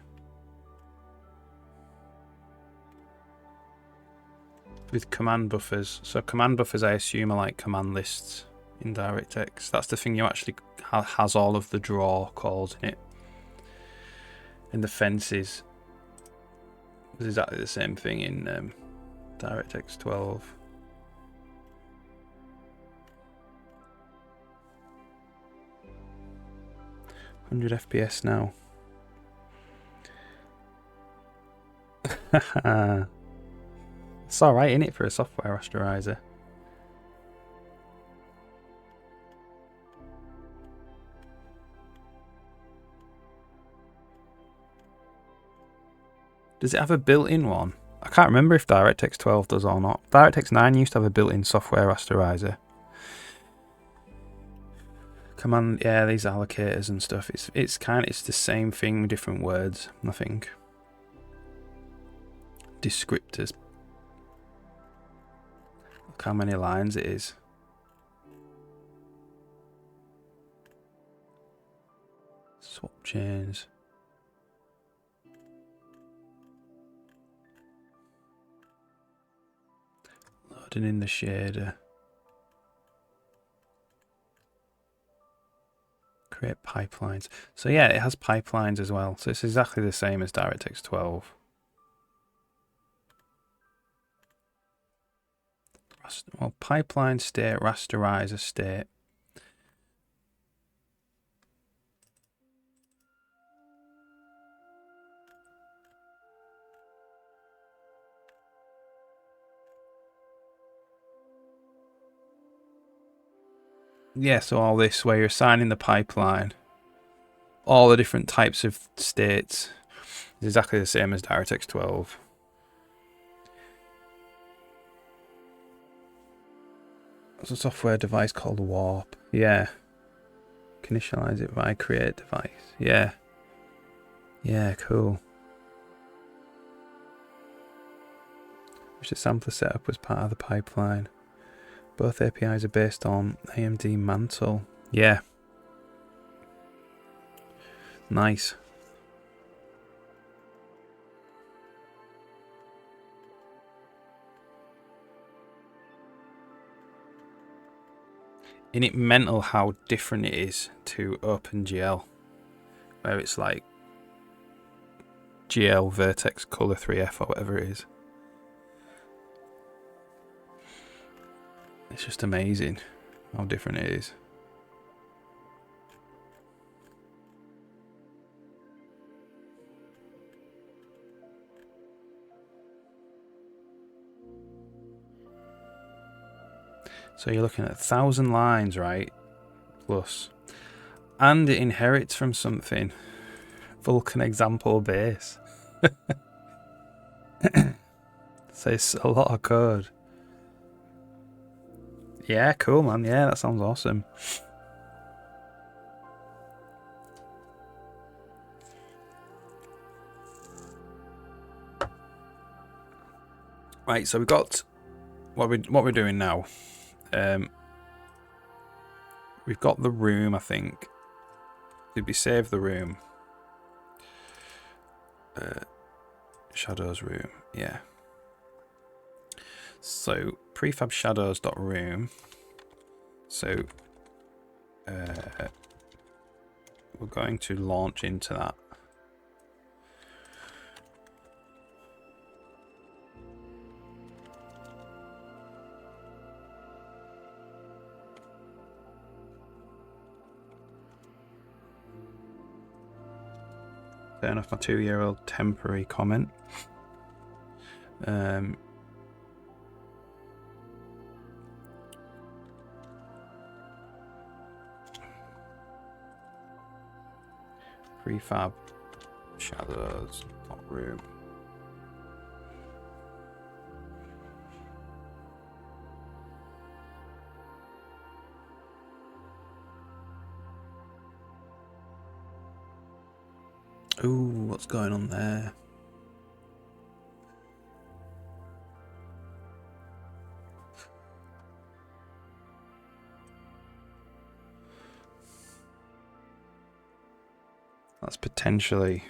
With command buffers. So command buffers, I assume, are like command lists in DirectX. That's the thing you actually has all of the draw calls in it. And the fences was exactly the same thing in DirectX 12. FPS now. It's alright, isn't it, for a software rasterizer? Does it have a built-in one? I can't remember if DirectX 12 does or not. DirectX 9 used to have a built-in software rasterizer. Command, yeah, these allocators and stuff. It's the same thing with different words, I think. Descriptors. Look how many lines it is. Swap chains. Loading in the shader. Create pipelines. So yeah, it has pipelines as well. So it's exactly the same as DirectX 12. Well, pipeline state, rasterizer state. Yeah, so all this where you're assigning the pipeline, all the different types of states is exactly the same as DirectX 12. There's a software device called Warp. Yeah. Can initialize it via create device. Yeah. Yeah, cool. Which the sampler setup was part of the pipeline. Both APIs are based on AMD Mantle. Yeah. Nice. Isn't it mental how different it is to OpenGL? Where it's like GL Vertex Color 3F or whatever it is. It's just amazing how different it is. So you're looking at 1,000 lines, right? Plus. And it inherits from something. Vulkan example base. So it's a lot of code. Yeah, cool, man. Yeah, that sounds awesome. Right, so we've got what we're doing now. We've got the room, I think. Did we save the room? Shadows room, yeah. So prefab shadows.room. So we're going to launch into that. Turn off my 2-year-old temporary comment. Prefab shadows.room. Ooh, what's going on there? That's potentially...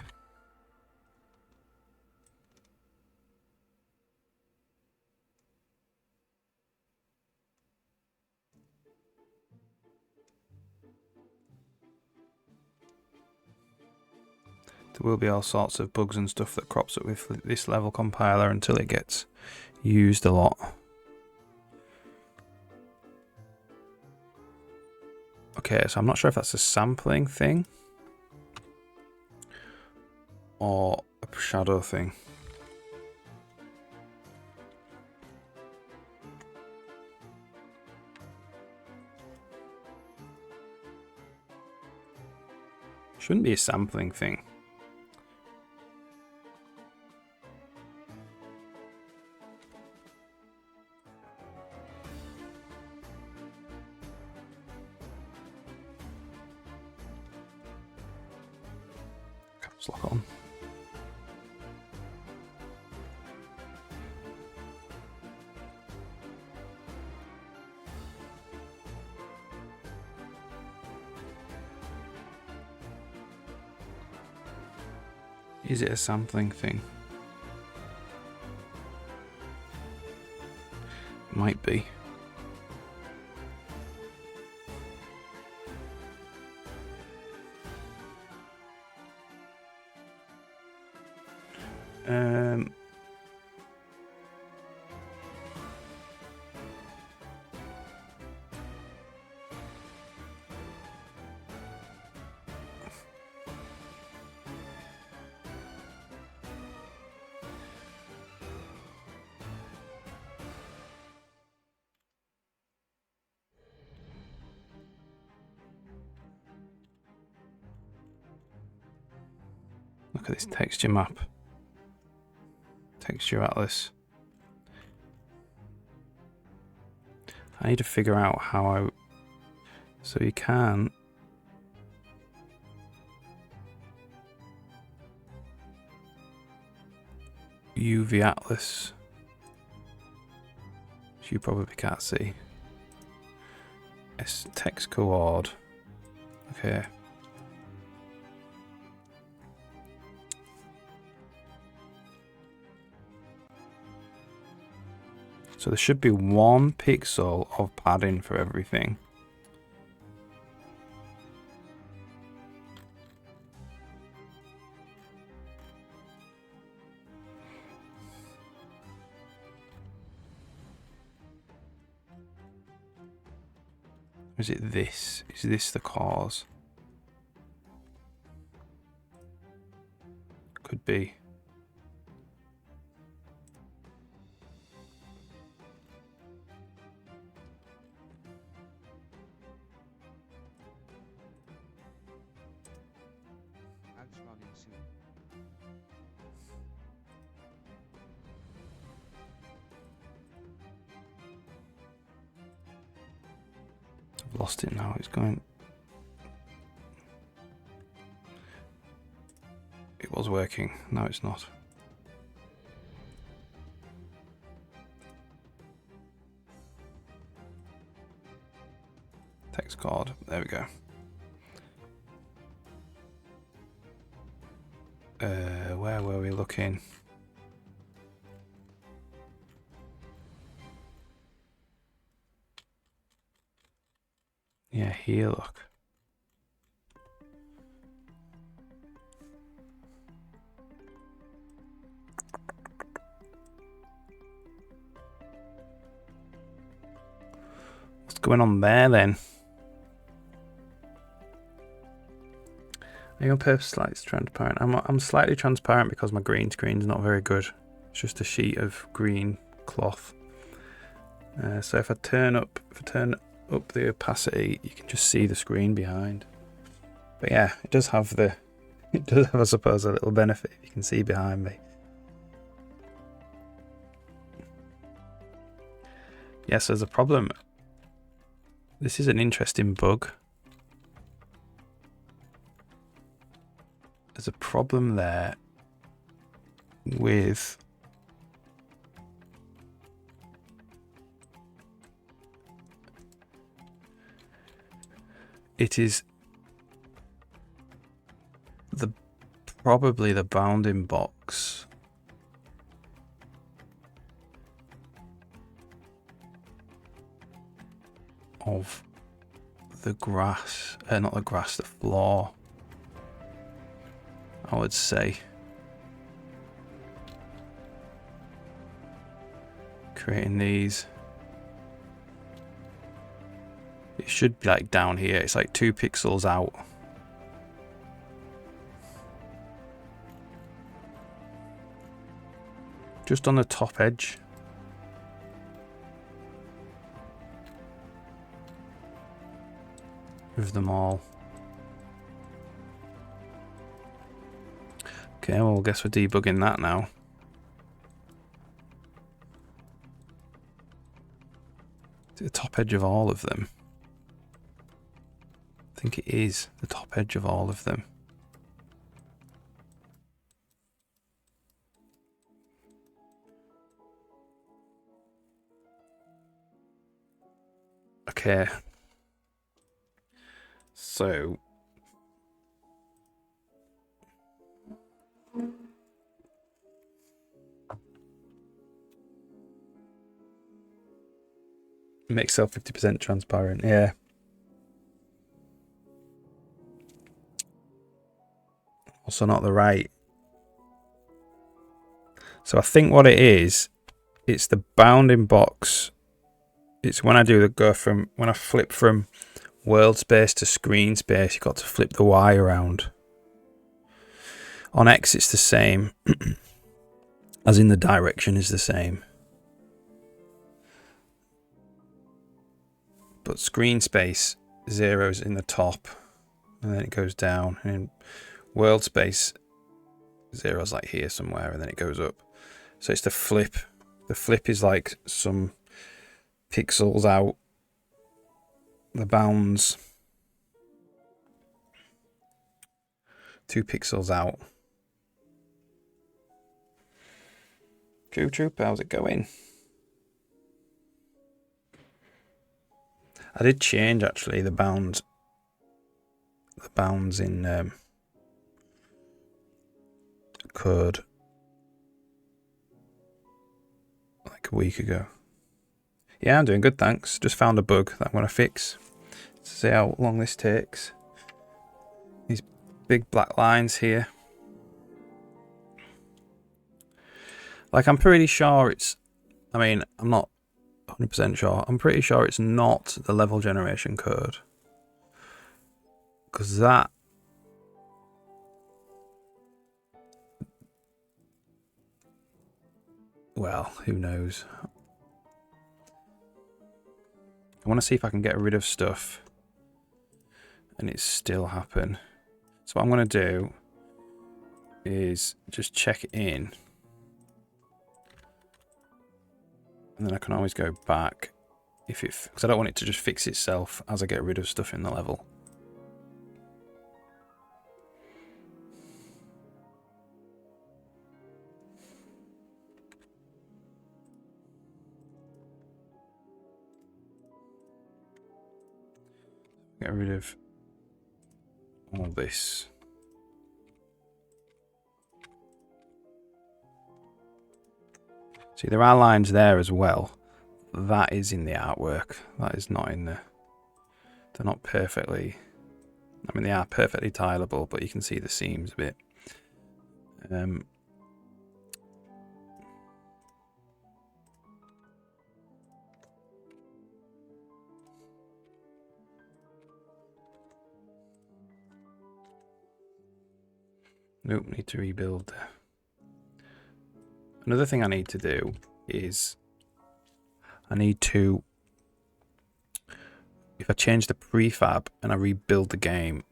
There will be all sorts of bugs and stuff that crops up with this level compiler until it gets used a lot. Okay, so I'm not sure if that's a sampling thing or a shadow thing. Shouldn't be a sampling thing. Caps lock on. Is it a sampling thing? Might be. Look at this texture map. Texture atlas. I need to figure out how I... So you can... UV atlas. Which you probably can't see. S text coord. Okay. So there should be 1 pixel of padding for everything. Or is it this? Is this the cause? Could be. I've lost it now. It's going. It was working. No, it's not. Text card. There we go. Where were we looking? Yeah, here, look. What's going on there then? Are you on purpose slightly transparent? I'm slightly transparent because my green screen's not very good. It's just a sheet of green cloth. So if I turn up the opacity, you can just see the screen behind. But yeah, it does have, I suppose, a little benefit if you can see behind me. Yes, there's a problem. This is an interesting bug. There's a problem there with it is probably the bounding box of the grass, not the grass, the floor. I would say. Creating these. It should be like down here. It's like 2 pixels out. Just on the top edge. Of them all. Okay, well, I guess we're debugging that now. The top edge of all of them. I think it is the top edge of all of them. Okay. So make cell 50% transparent, yeah. Also not the right. So I think what it is, it's the bounding box. It's when I do the when I flip from world space to screen space, you've got to flip the Y around. On X it's the same, as in the direction is the same. But screen space, 0's in the top, and then it goes down. And world space, 0's like here somewhere, and then it goes up. So it's the flip. The flip is like some pixels out. The bounds, 2 pixels out. True Trooper, how's it going? I did change actually the bounds in code like a week ago. Yeah, I'm doing good, thanks. Just found a bug that I'm going to fix. To see how long this takes. These big black lines here. Like, I'm pretty sure it's... I mean, I'm not 100% sure. I'm pretty sure it's not the level generation code. Because that... Well, who knows? I want to see if I can get rid of stuff and it still happen. So what I'm going to do is just check it in. And then I can always go back if it, because I don't want it to just fix itself as I get rid of stuff in the level. Get rid of all this. See, there are lines there as well. That is in the artwork. That is not in the... They're not perfectly... I mean, they are perfectly tileable, but you can see the seams a bit. Nope, need to rebuild. Another thing I need to do is I need to, if I change the prefab and I rebuild the game,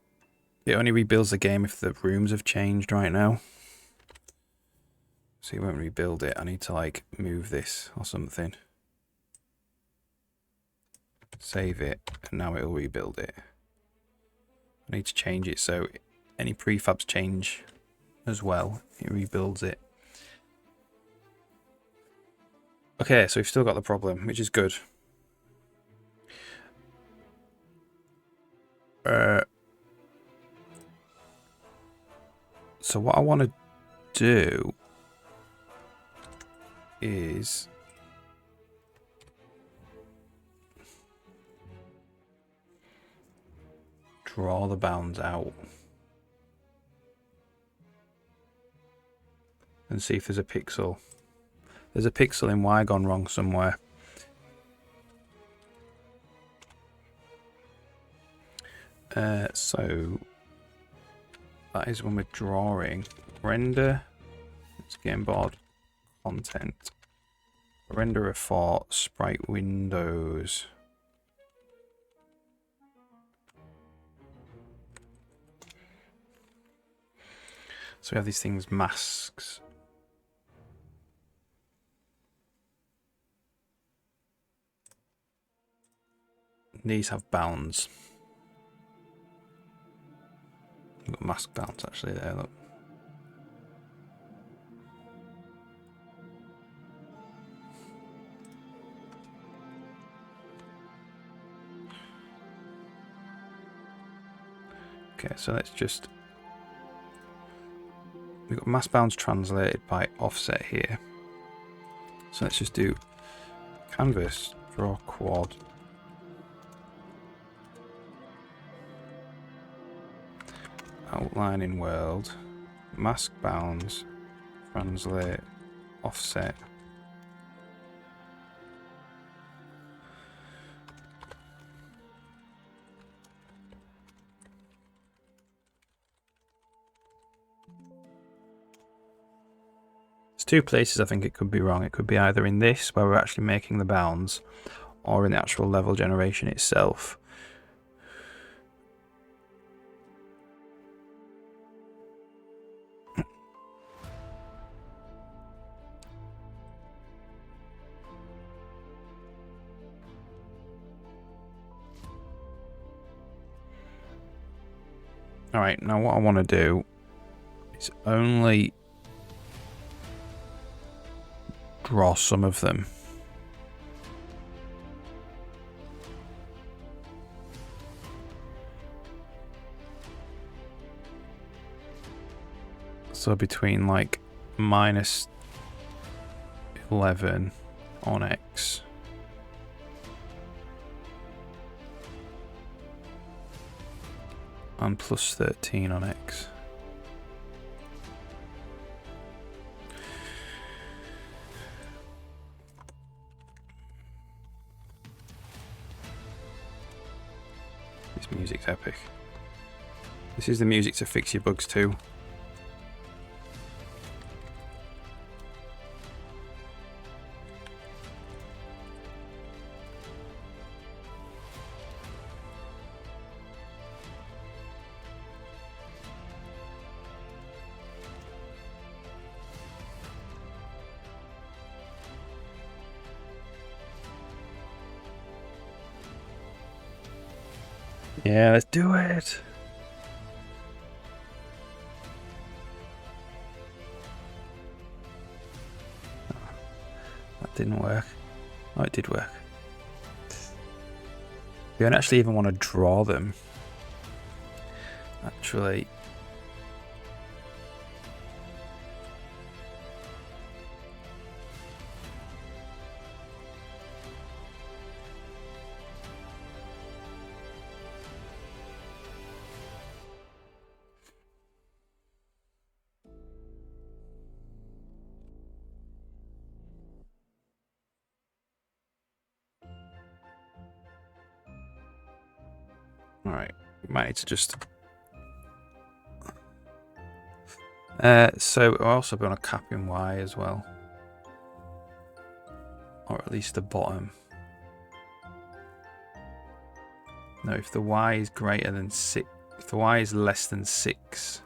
it only rebuilds the game if the rooms have changed right now. So it won't rebuild it. I need to like move this or something. Save it, and now it'll rebuild it. I need to change it so any prefabs change as well. It rebuilds it. Okay, so we've still got the problem, which is good. So what I want to do is draw the bounds out. and see if there's a pixel. There's a pixel in Y gone wrong somewhere. So that is when we're drawing. Render. It's game board content. Renderer for sprite windows. So we have these things, masks. These have bounds. We've got mask bounds actually there, look. Okay, so let's just... We've got mask bounds translated by offset here. So let's just do canvas, draw quad. Outline in world, mask bounds, translate, offset. There's two places I think it could be wrong. It could be either in this, where we're actually making the bounds, or in the actual level generation itself. Alright, now what I want to do is only draw some of them. So between like -11 on X. And +13 on X. This music's epic. This is the music to fix your bugs too. Yeah, let's do it. That didn't work. Oh, it did work. We don't actually even want to draw them. Actually. Alright, we might need to just... so we're also going to cap in Y as well. Or at least the bottom. No, if the Y is greater than 6... If the Y is less than 6...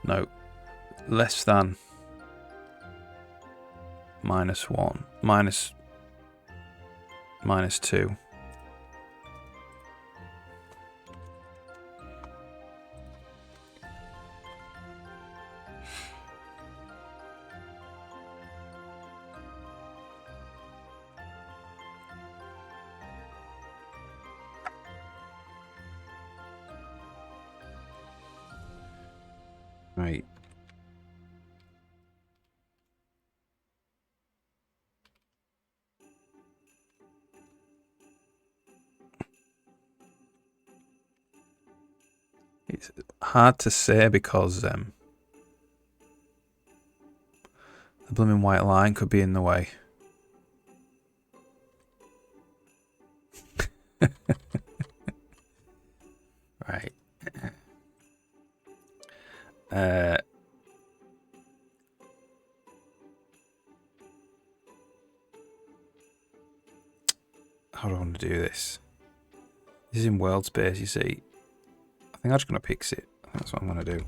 No, less than -1, -2. Right. It's hard to say because the blooming white line could be in the way. Right. How do I want to do this? This is in world space, you see. I think I'm just going to pix it. That's what I'm going to do.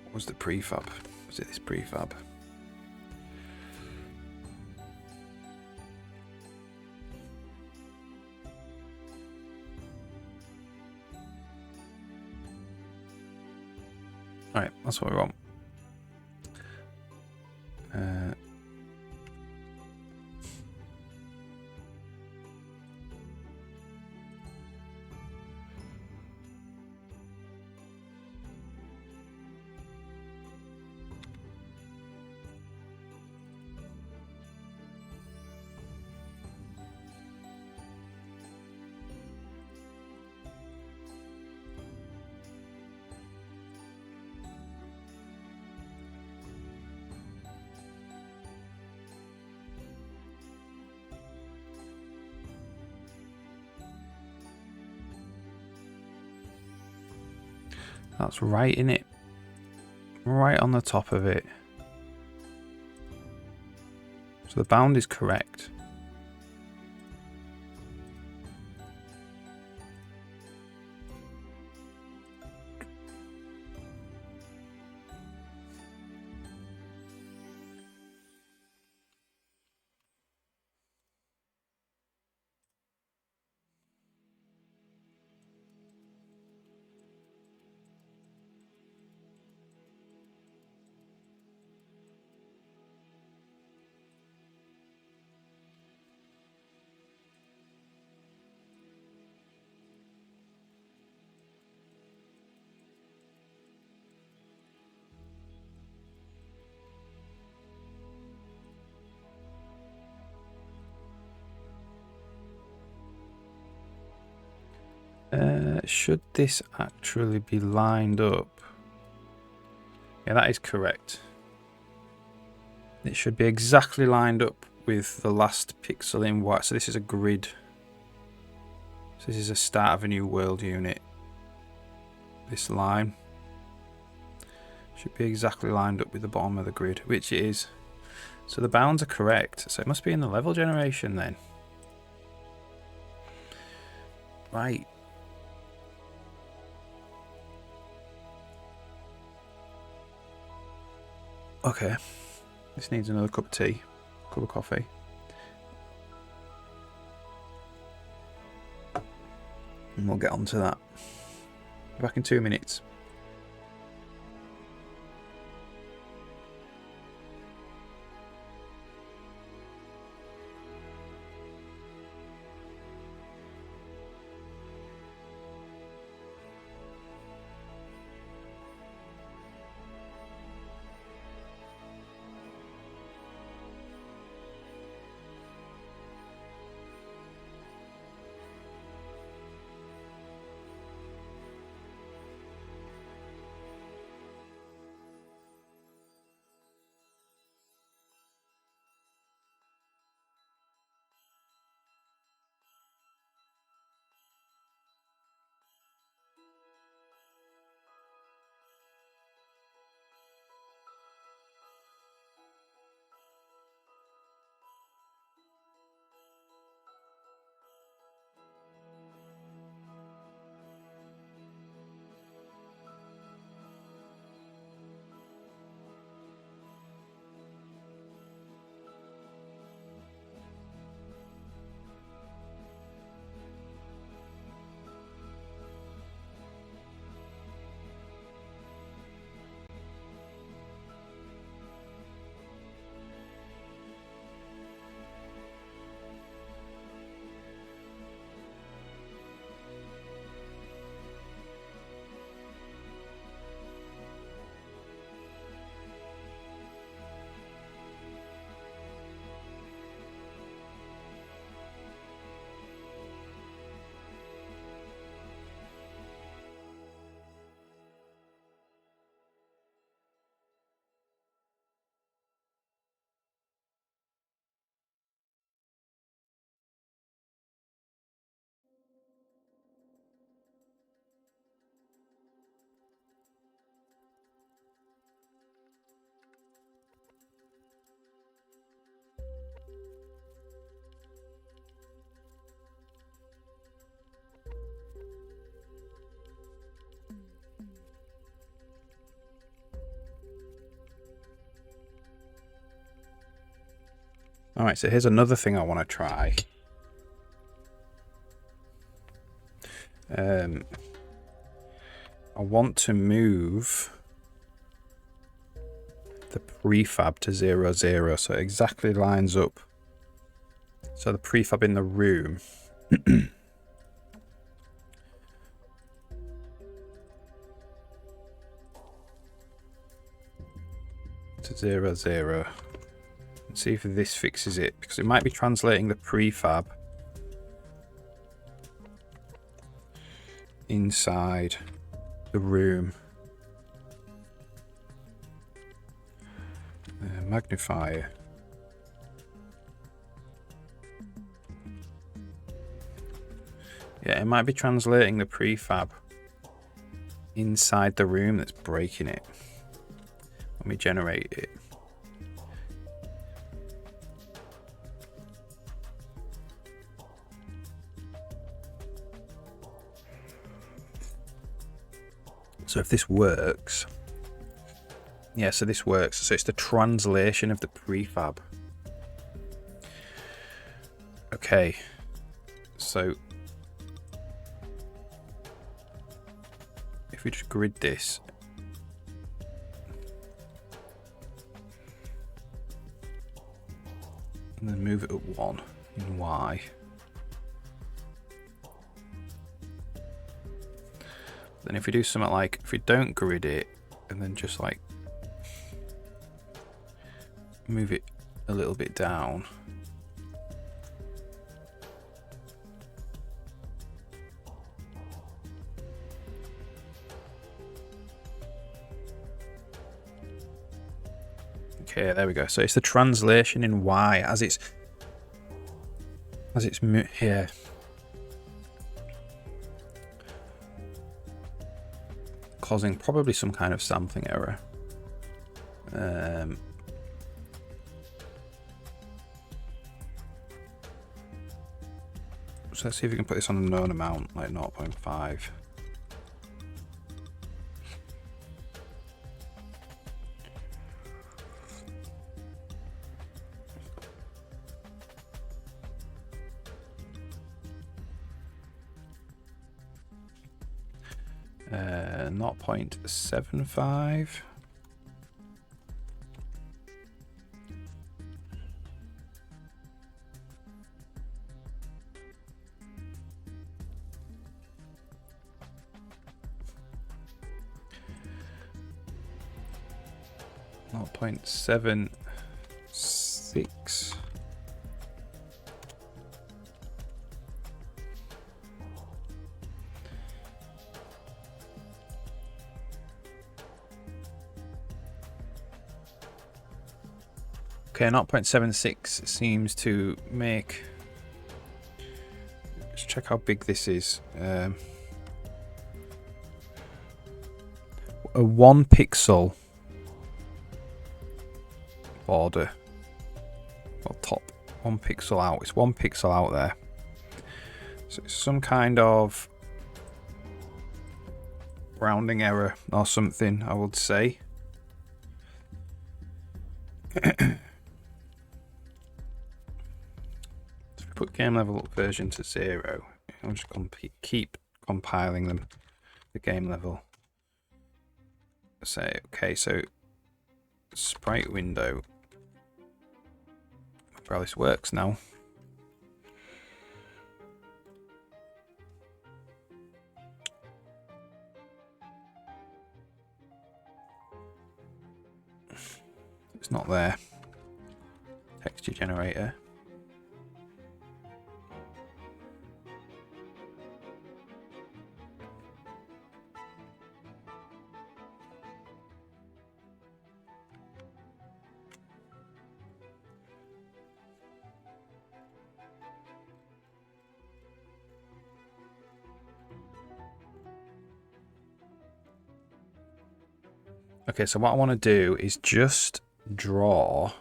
What was the prefab? Was it this prefab? Alright, that's what we want. That's right in it. Right on the top of it. So the bound is correct. Should this actually be lined up? Yeah, that is correct. It should be exactly lined up with the last pixel in white. So this is a grid. So this is a start of a new world unit. This line should be exactly lined up with the bottom of the grid, which it is. So the bounds are correct. So it must be in the level generation then. Right. Okay. This needs another cup of tea. Cup of coffee. And we'll get on to that. Back in 2 minutes. All right, so here's another thing I want to try. I want to move the prefab to 0, 0, so it exactly lines up. So the prefab in the room to 0, 0. Let's see if this fixes it, because it might be translating the prefab inside the room. Magnifier. Yeah, it might be translating the prefab inside the room that's breaking it when we generate it. So if this works, yeah, so this works. So it's the translation of the prefab. Okay, so if we just grid this, and then move it up 1 in Y. Then if we do something like, if we don't grid it, and then just like move it a little bit down. Okay, there we go. So it's the translation in Y as it's here. Causing probably some kind of sampling error. So let's see if we can put this on a known amount, like 0.5. Uh, 0.75. Not 0.76. Okay, 0.76 seems to make. Let's check how big this is. A 1 pixel border, or top 1 pixel out. It's 1 pixel out there. So it's some kind of rounding error or something, I would say. Put game level version to 0. I'll just keep compiling them. The game level. Say okay, so sprite window. How this works now. It's not there. Texture generator. Okay, so what I want to do is just draw. I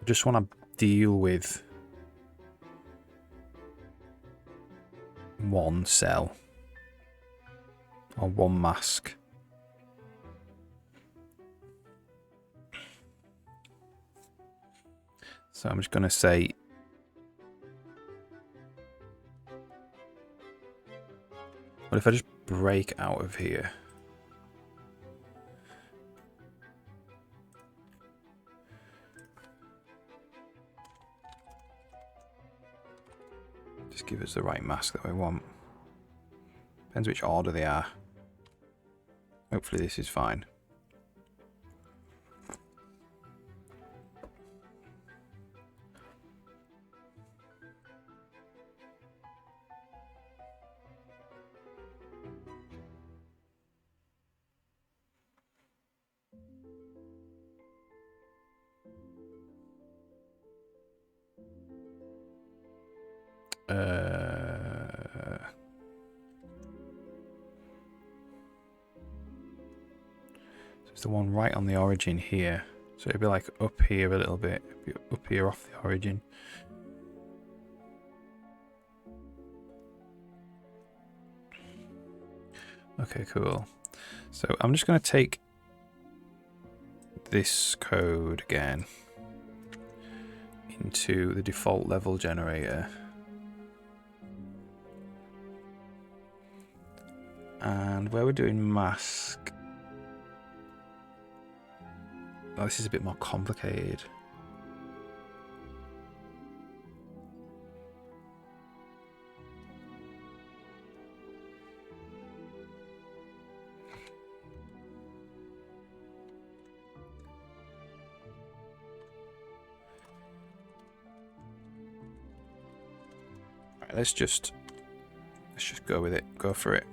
just want to deal with one cell or one mask. So I'm just going to say what if I just break out of here? Just give us the right mask that we want. Depends which order they are. Hopefully this is fine. It's the one right on the origin here. So it'd be like up here a little bit. It'd be up here off the origin. Okay, cool. So I'm just going to take this code again into the default level generator. And where we're doing mask, oh, this is a bit more complicated. All right, let's just go with it. Go for it.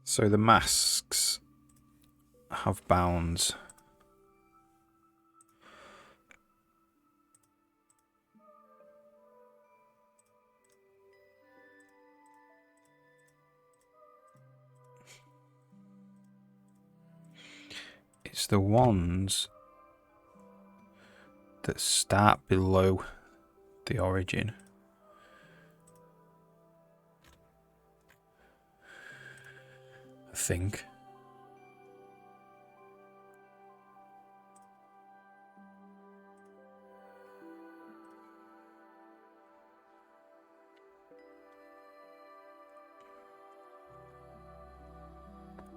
So the masks have bounds. It's the ones that start below the origin. I think.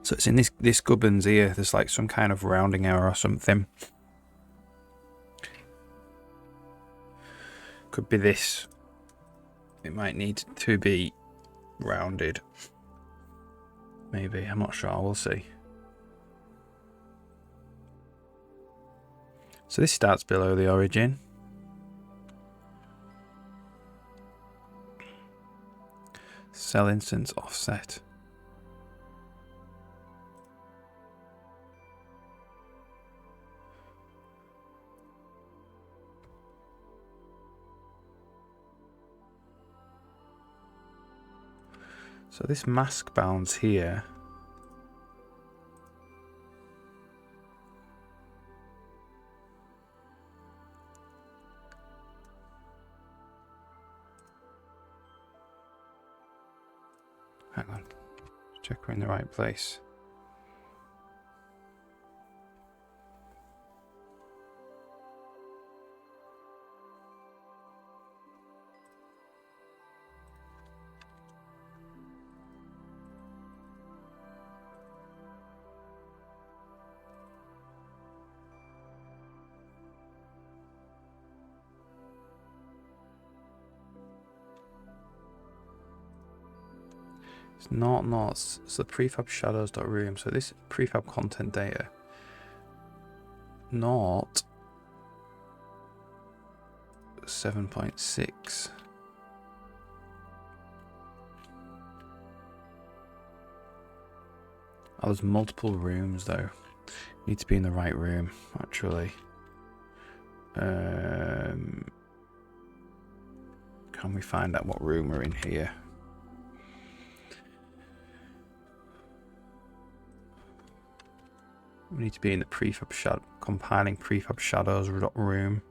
So it's in this gubbins here. There's like some kind of rounding error or something. Could be this. It might need to be rounded. Maybe, I'm not sure, we'll see. So this starts below the origin. Cell instance offset. So this mask bounds here. Hang on. Check we're in the right place. It's not, it's the prefab shadows.room. So this prefab content data, not 7.6. Oh, there's multiple rooms though. Need to be in the right room, actually. Can we find out what room we're in here? We need to be in the prefab shadow, compiling prefab shadows room.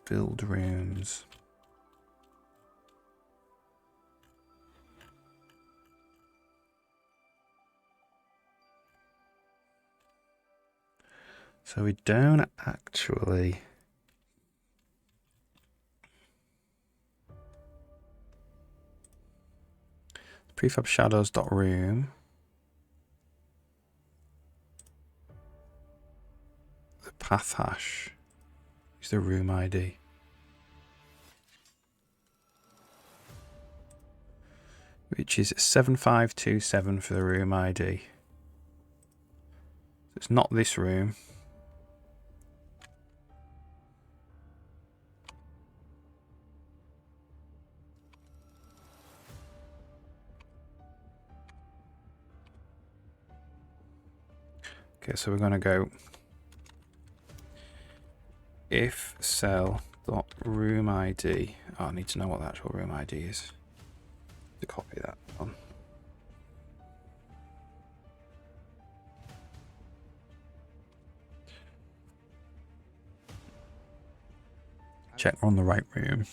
Build rooms. So we don't actually prefab shadows.room. The path hash is the room ID. Which is 7527 for the room ID. It's not this room. Okay, so we're going to go if cell dot room ID. Oh, I need to know what the actual room ID is to copy that on. Check we're on the right room.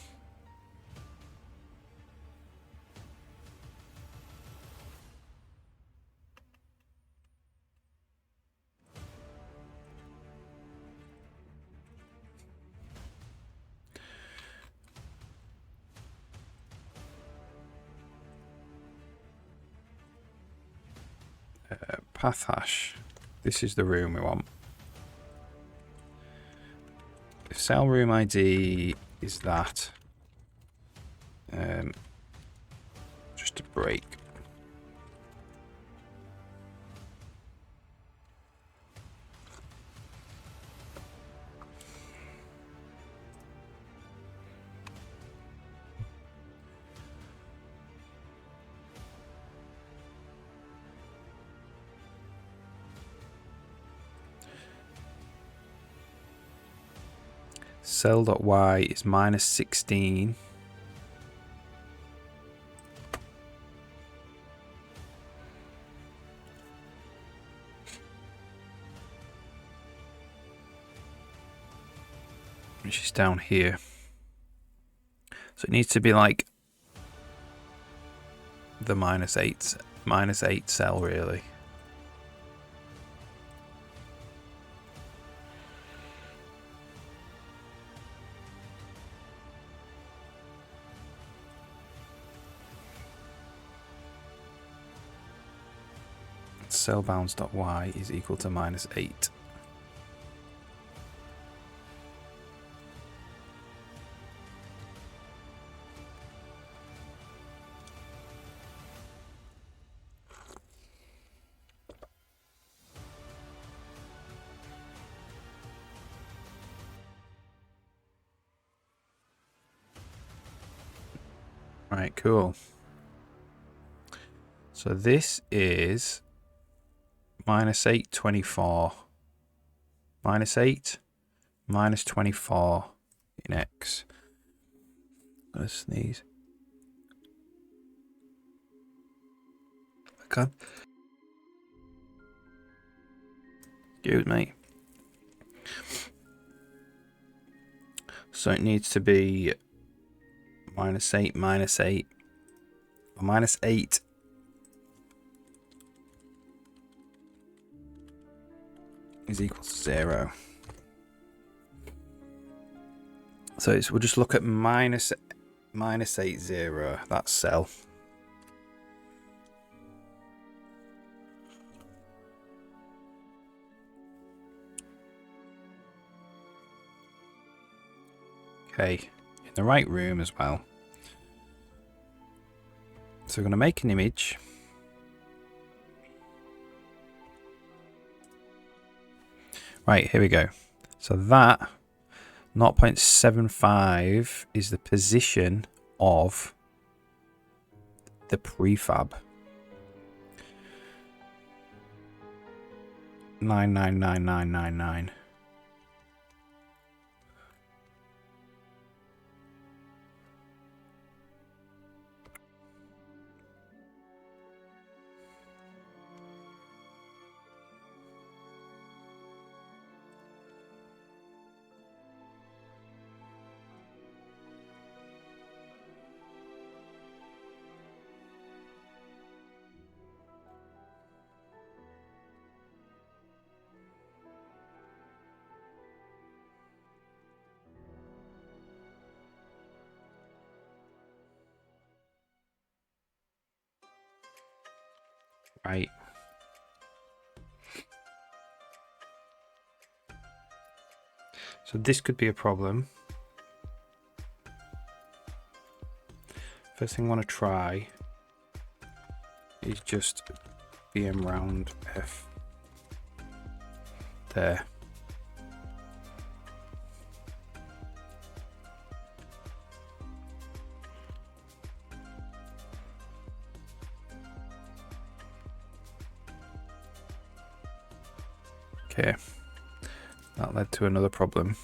Path hash. This is the room we want. If cell room ID is that, just a break. Cell.y is -16. Which is down here. So it needs to be like the -8 cell really. Cell bounds.y is equal to -8. Right, cool. So this is -8, 24. -8, -24 in X. I'm gonna sneeze. I can't. Excuse me. So it needs to be -8, -8, or -8. Is equal to 0. So we'll just look at -80, that's cell. Okay, in the right room as well. So we're going to make an image. Right, here we go. So that 0.75 is the position of the prefab. 999999. right. So this could be a problem. First thing I want to try is just BM round F there. Okay, that led to another problem.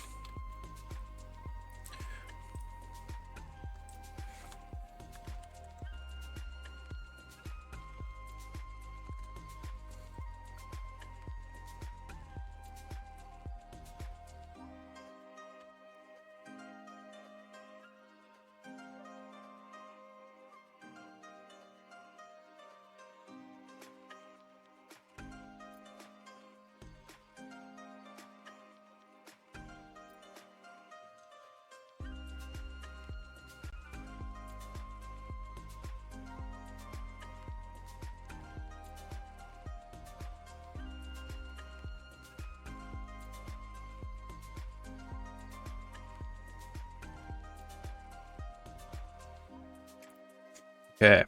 Okay,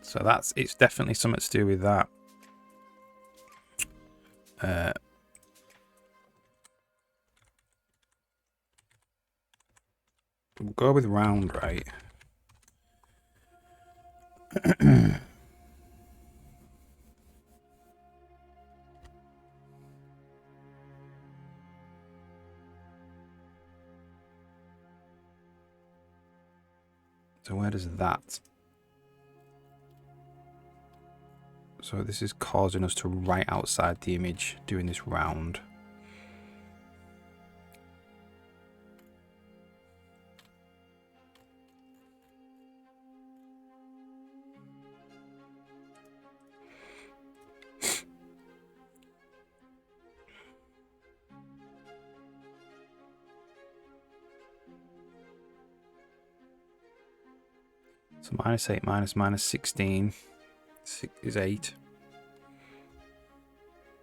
so it's definitely something to do with that. We'll go with round, right? So where does that? So this is causing us to right outside the image doing this round. So -8 minus -16 is 8.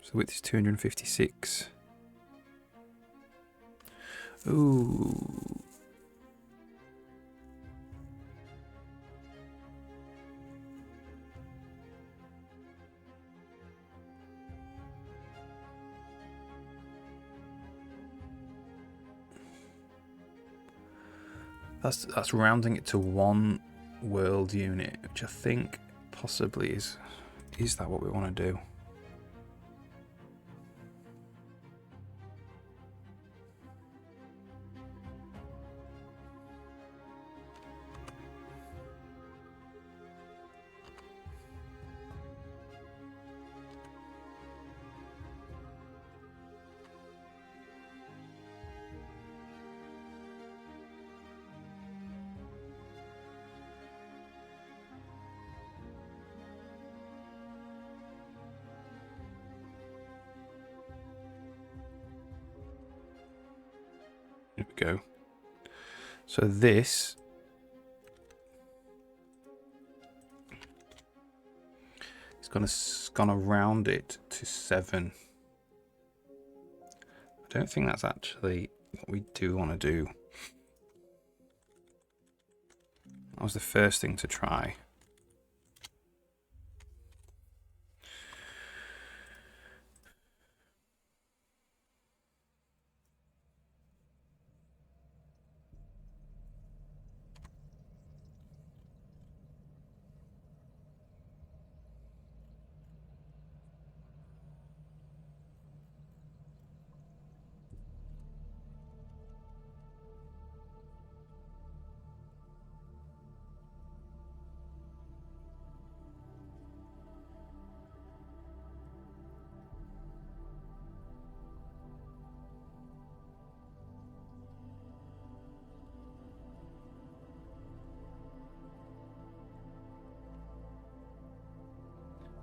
So the width is 256. Ooh. That's rounding it to 1 world unit, which I think possibly is that what we want to do? Here we go. So this is gonna round it to 7. I don't think that's actually what we do want to do. That was the first thing to try.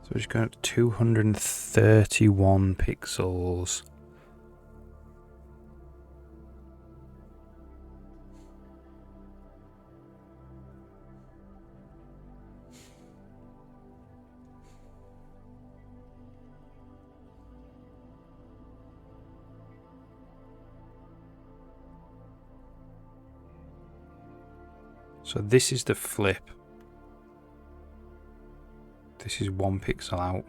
So we're just going up to 231 pixels. So this is the flip. This is 1 pixel out.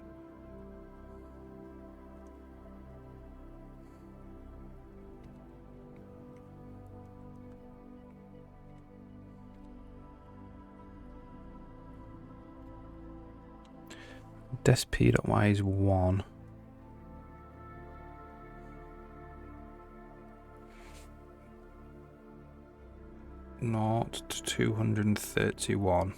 Desc.y is 1. Not to 231.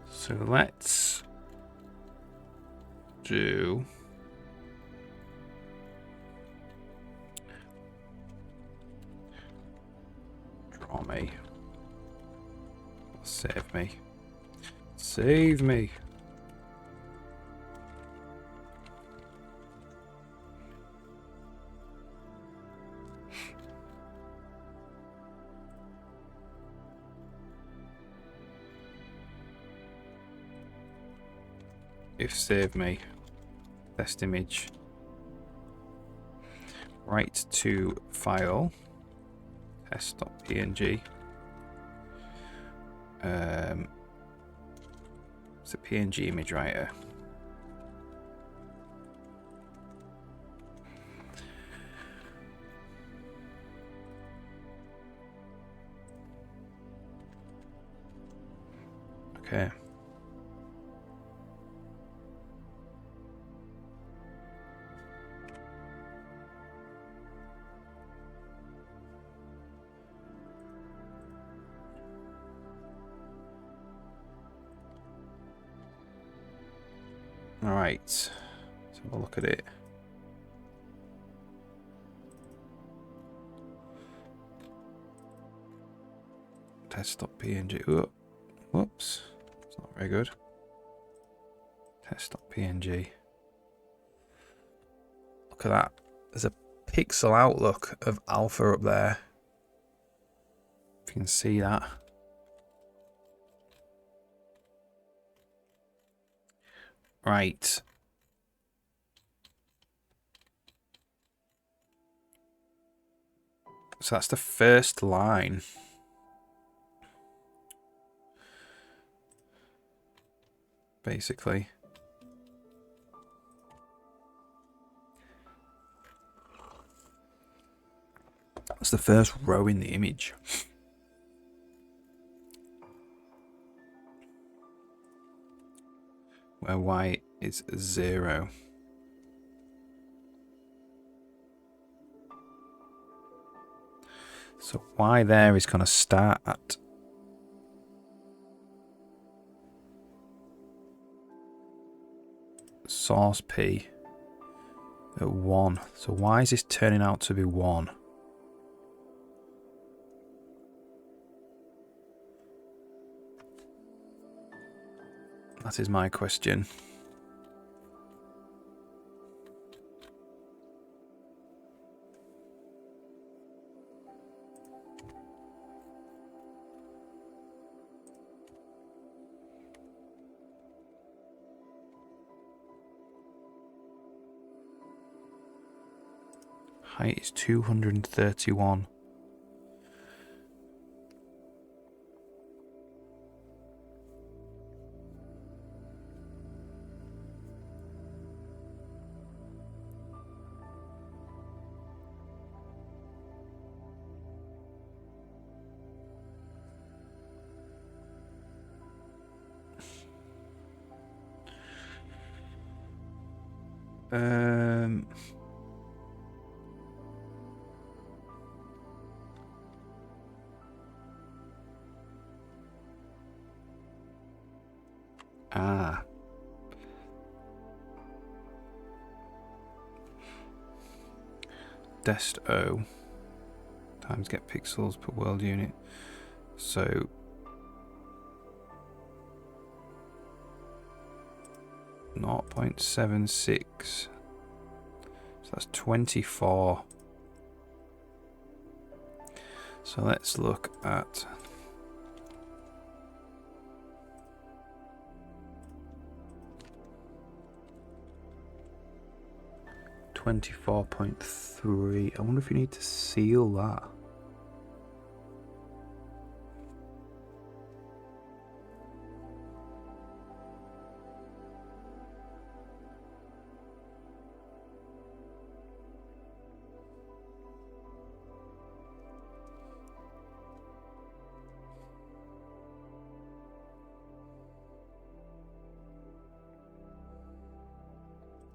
So let's do draw me. Save me. Save me. If save me, test image, write to file, test.png. It's a PNG image writer. Okay. Alright, let's have a look at it. Test.png. Whoops, it's not very good. Test.png. Look at that. There's a pixel outlook of alpha up there. If you can see that. Right. So that's the first line. Basically. That's the first row in the image. Where y is 0. So y there is going to start at source p at 1. So why is this turning out to be 1? That is my question. Height is 231. Dest O times get pixels per world unit. So .76. So that's 24. So let's look at 24.3. I wonder if you need to seal that.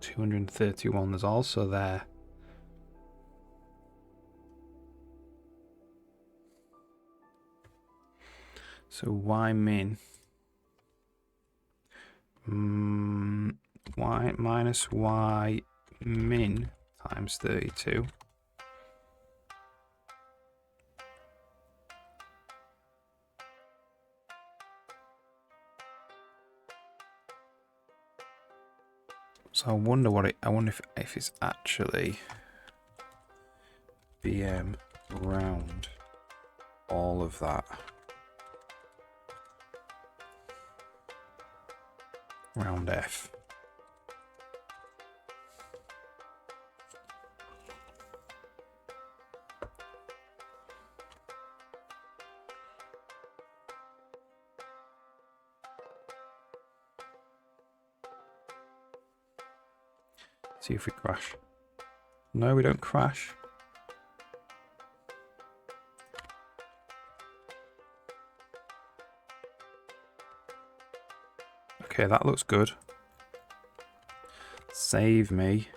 $231, there's also there. So y min, y minus y min times 32. So I wonder what it. I wonder if it's actually BM round all of that. Round F. See if we crash. No, we don't crash. Okay, that looks good. Save me.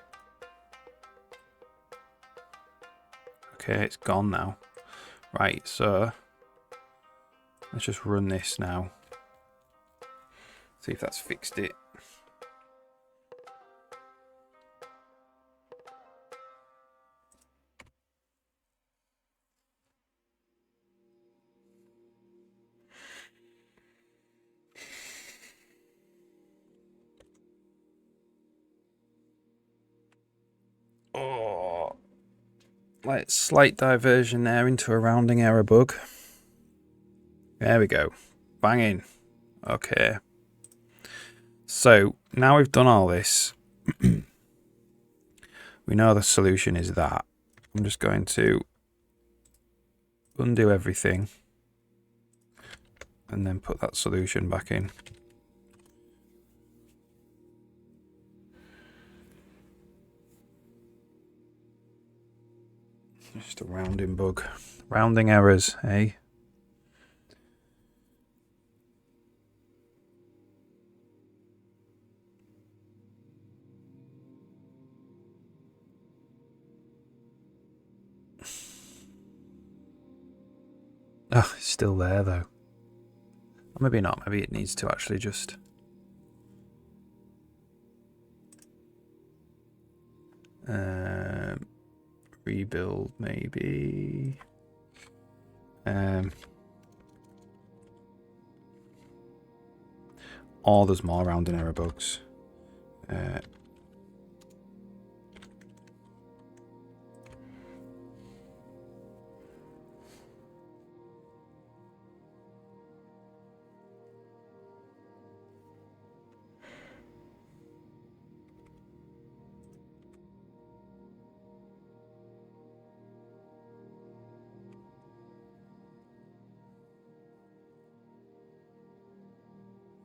Okay, it's gone now. Right, so let's just run this now. See if that's fixed it. Oh, like slight diversion there into a rounding error bug. There we go. Banging. Okay. So now we've done all this, we know the solution is that. I'm just going to undo everything and then put that solution back in. Just a rounding bug. Rounding errors, eh? Oh, it's still there though. Or maybe not, maybe it needs to actually just... rebuild maybe. Or there's more rounding error bugs.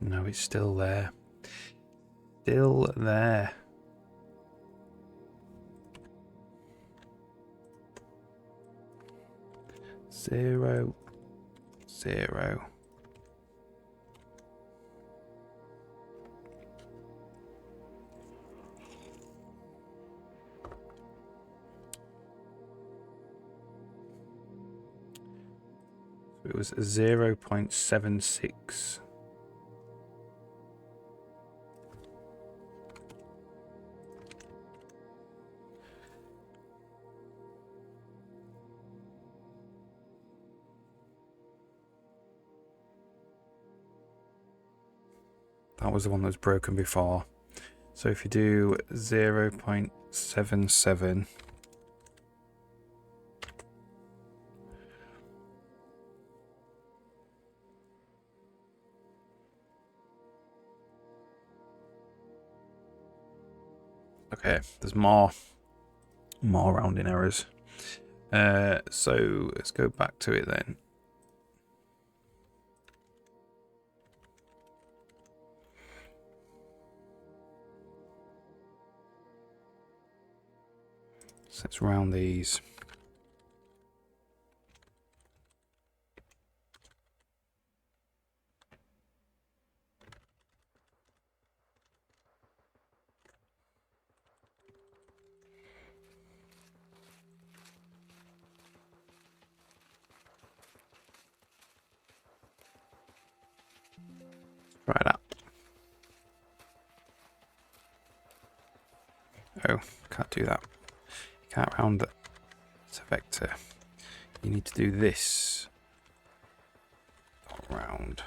No, it's still there. Still there. Zero, zero. It was 0.76. That was the one that was broken before. So if you do 0.77, okay, there's more rounding errors. So let's go back to it then. So let's round these. Try that. Oh, can't do that. You can't round it. It's a vector. You need to do this. Not round.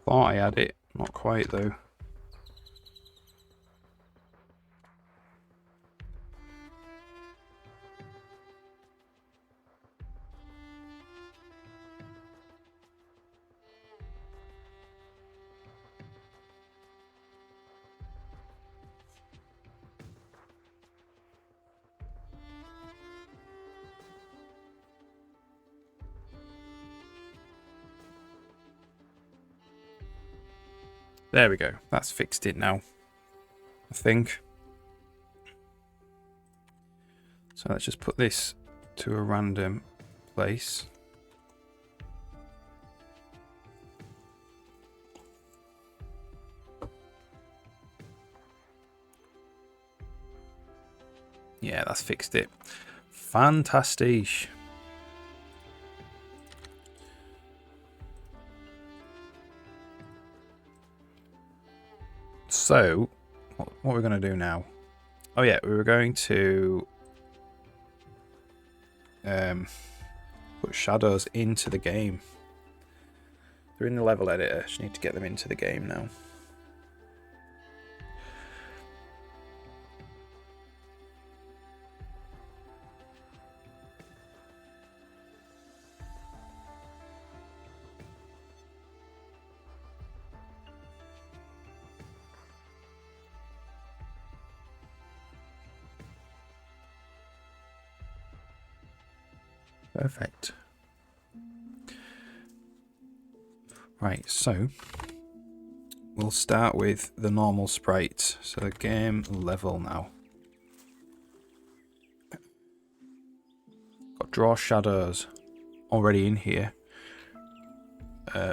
Thought I had it. Not quite though. There we go. That's fixed it now, I think. So let's just put this to a random place. Yeah, that's fixed it. Fantastic. So, what we're going to do now? Oh yeah, we were going to put shadows into the game. They're in the level editor. Just need to get them into the game now. Perfect. Right, so we'll start with the normal sprites. So the game level now. Got draw shadows already in here,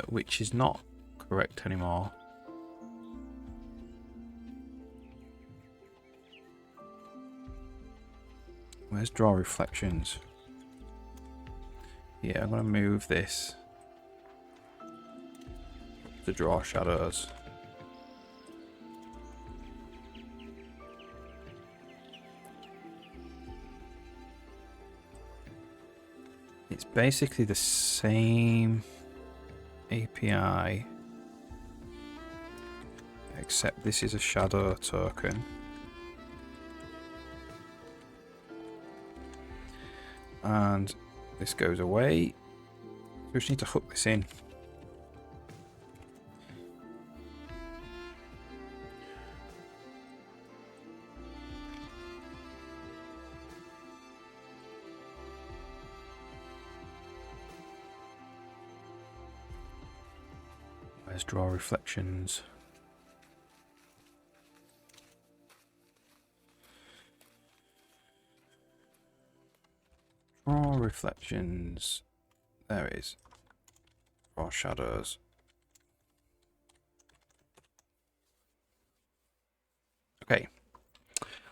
which is not correct anymore. Where's draw reflections? Yeah, I'm going to move this to draw shadows. It's basically the same API, except this is a shadow token. And this goes away. We just need to hook this in. Where's draw reflections? Draw reflections. There it is. Draw shadows. Okay.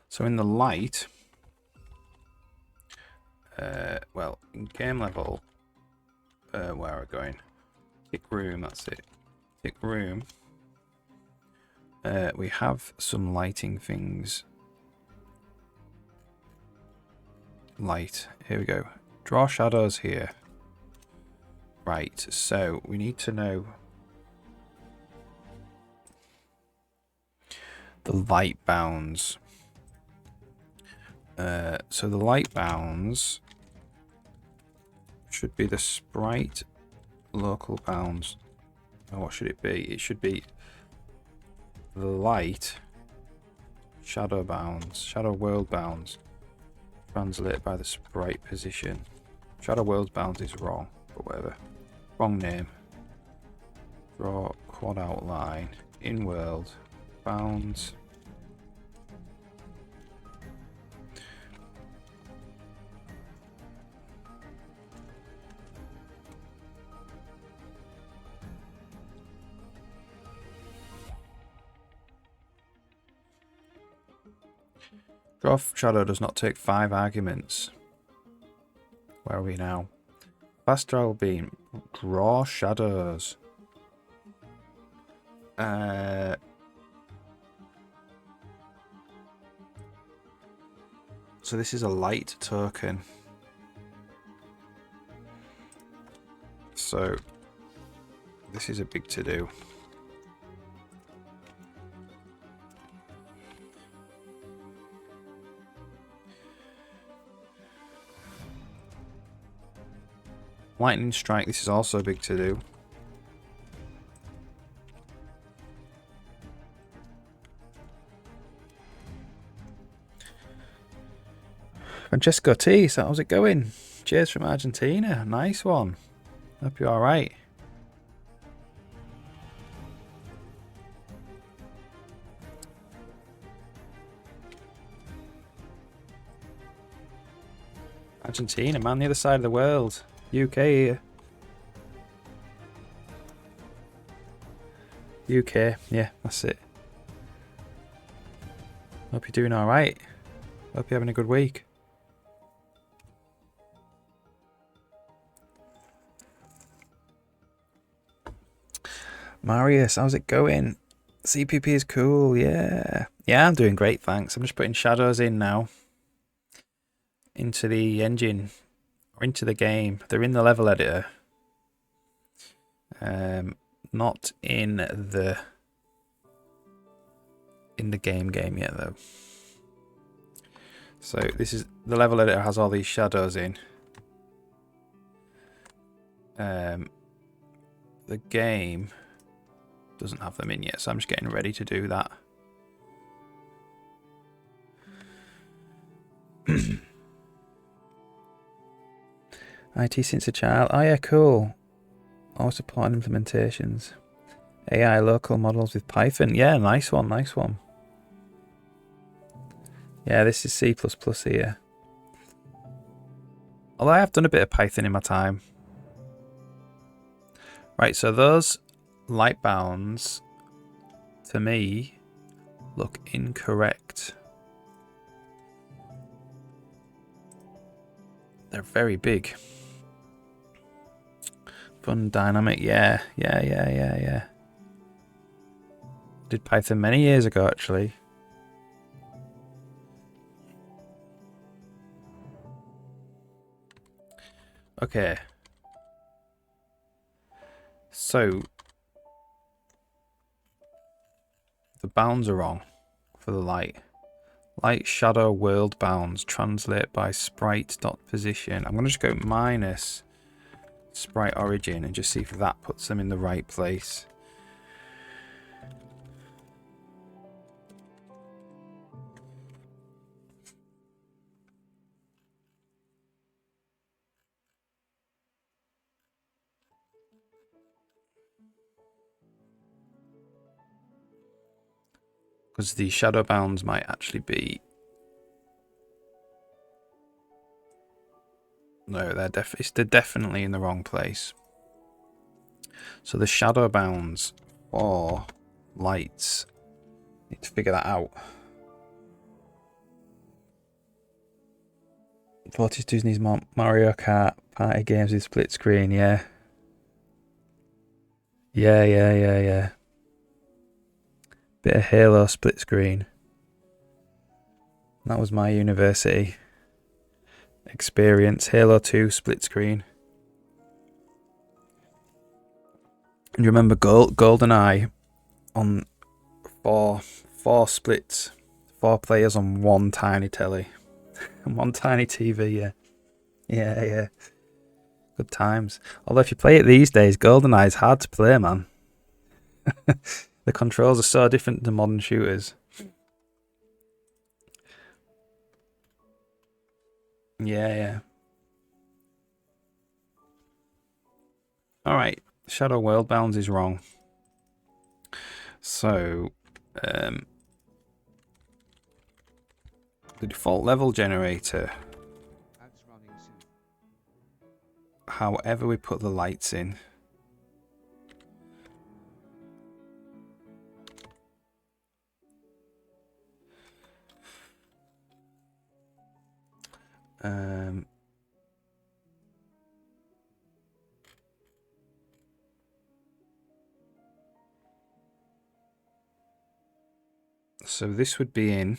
So in the light, well, in game level, where are we going? Tick room, that's it. Tick room. We have some lighting things light. Here we go. Draw shadows here. Right, so we need to know the light bounds. So the light bounds should be the sprite local bounds. Oh, what should it be? It should be the light shadow bounds, shadow world bounds, translated by the sprite position. Shadow world bounds is wrong, but whatever. Wrong name. Draw quad outline, in world, bounds. Draw shadow does not take 5 arguments. Where are we now? Fast travel beam. Draw shadows. So this is a light token. So this is a big to do. Lightning strike, this is also big to do. Francesco T, so how's it going? Cheers from Argentina, nice one. Hope you're alright. Argentina, man, the other side of the world. UK here. UK, yeah, that's it. Hope you're doing alright. Hope you're having a good week. Marius, how's it going? CPP is cool, yeah. Yeah, I'm doing great, thanks. I'm just putting shadows in now. Into the engine. Or into the game. They're in the level editor. Not in the game yet though. So this is the level editor has all these shadows in. The game doesn't have them in yet, so I'm just getting ready to do that. IT since a child. Oh yeah, cool. Always supporting implementations. AI local models with Python. Yeah, nice one, nice one. Yeah, this is C++ here. Although I have done a bit of Python in my time. Right, so those light bounds, to me, look incorrect. They're very big. Fun dynamic, yeah. Did Python many years ago, actually. Okay. So the bounds are wrong for the light. Light shadow world bounds translate by sprite.position. I'm going to just go minus sprite origin and just see if that puts them in the right place. Because the shadow bounds might actually be... No, they're definitely in the wrong place. So the shadow bounds for lights, need to figure that out. 42 needs more Mario Kart party games with split screen, yeah. Yeah. Bit of Halo split screen. That was my university experience. Halo 2 split screen. And you remember GoldenEye on four splits, 4 players on one tiny telly, and one tiny TV. Yeah. Good times. Although if you play it these days, GoldenEye is hard to play, man. The controls are so different to modern shooters. Yeah. Alright, Shadow Worldbounds is wrong. So, the default level generator, however we put the lights in, so this would be in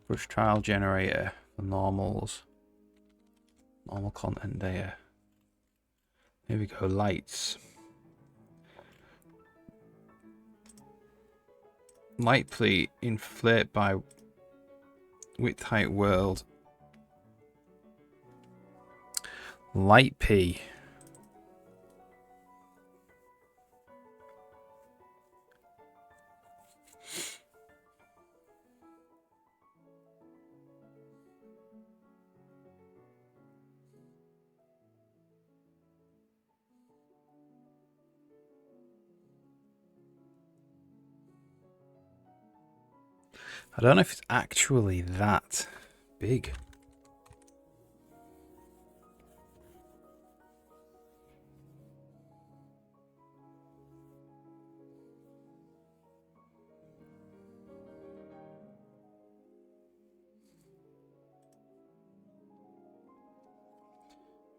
brush trial generator for normals, normal content data. Here we go, lights. Lightly inflate by width height world. Light P. I don't know if it's actually that big.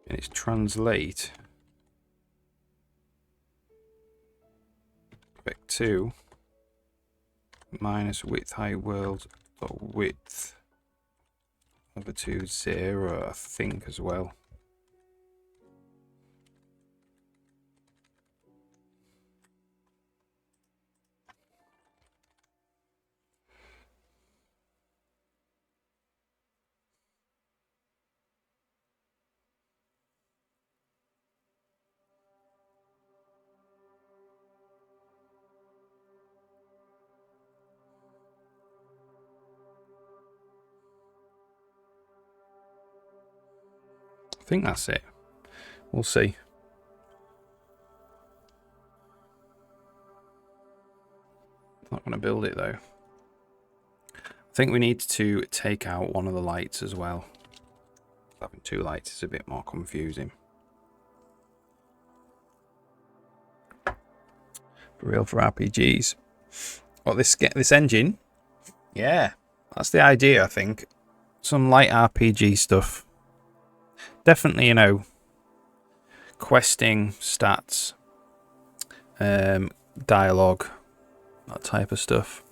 And it's translate vec 2 minus width height world dot width over 2 0, I think, as well. I think that's it. We'll see. Not going to build it though. I think we need to take out one of the lights as well. Having 2 lights is a bit more confusing. For real, for RPGs. Well, this engine, yeah, that's the idea. I think some light RPG stuff. Definitely, you know, questing, stats, dialogue, that type of stuff.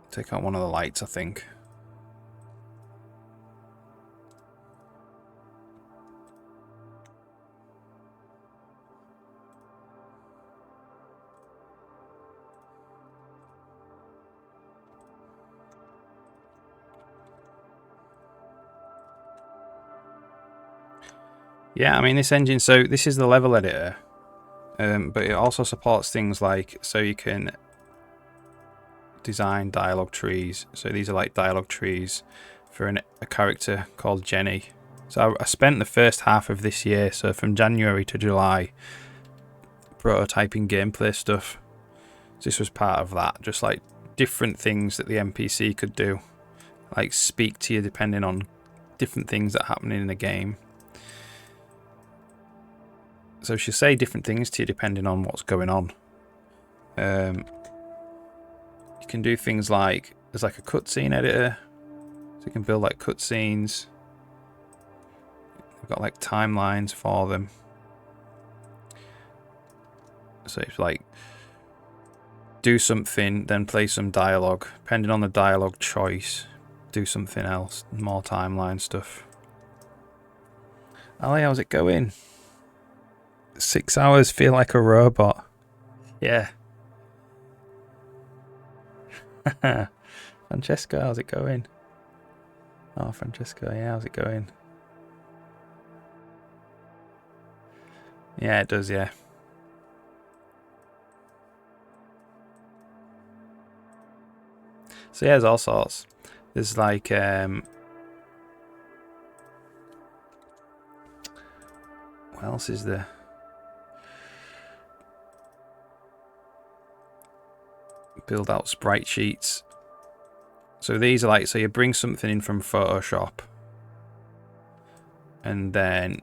Take out one of the lights, I think. Yeah, I mean, this engine, so this is the level editor, but it also supports things like, so you can design dialogue trees. So these are like dialogue trees for a character called Jenny. So I spent the first half of this year, so from January to July, prototyping gameplay stuff. So this was part of that, just like different things that the NPC could do, like speak to you depending on different things that happen in the game. So she'll say different things to you depending on what's going on. You can do things like, there's like a cutscene editor, so you can build like cutscenes. We've got like timelines for them. So it's like do something, then play some dialogue. Depending on the dialogue choice, do something else, more timeline stuff. Ali, how's it going? 6 hours feel like a robot. Yeah. Francesco, how's it going? Oh, Francesco, yeah, how's it going? Yeah, it does, yeah. So yeah, there's all sorts. There's like what else is there? Build out sprite sheets. So these are like, so you bring something in from Photoshop and then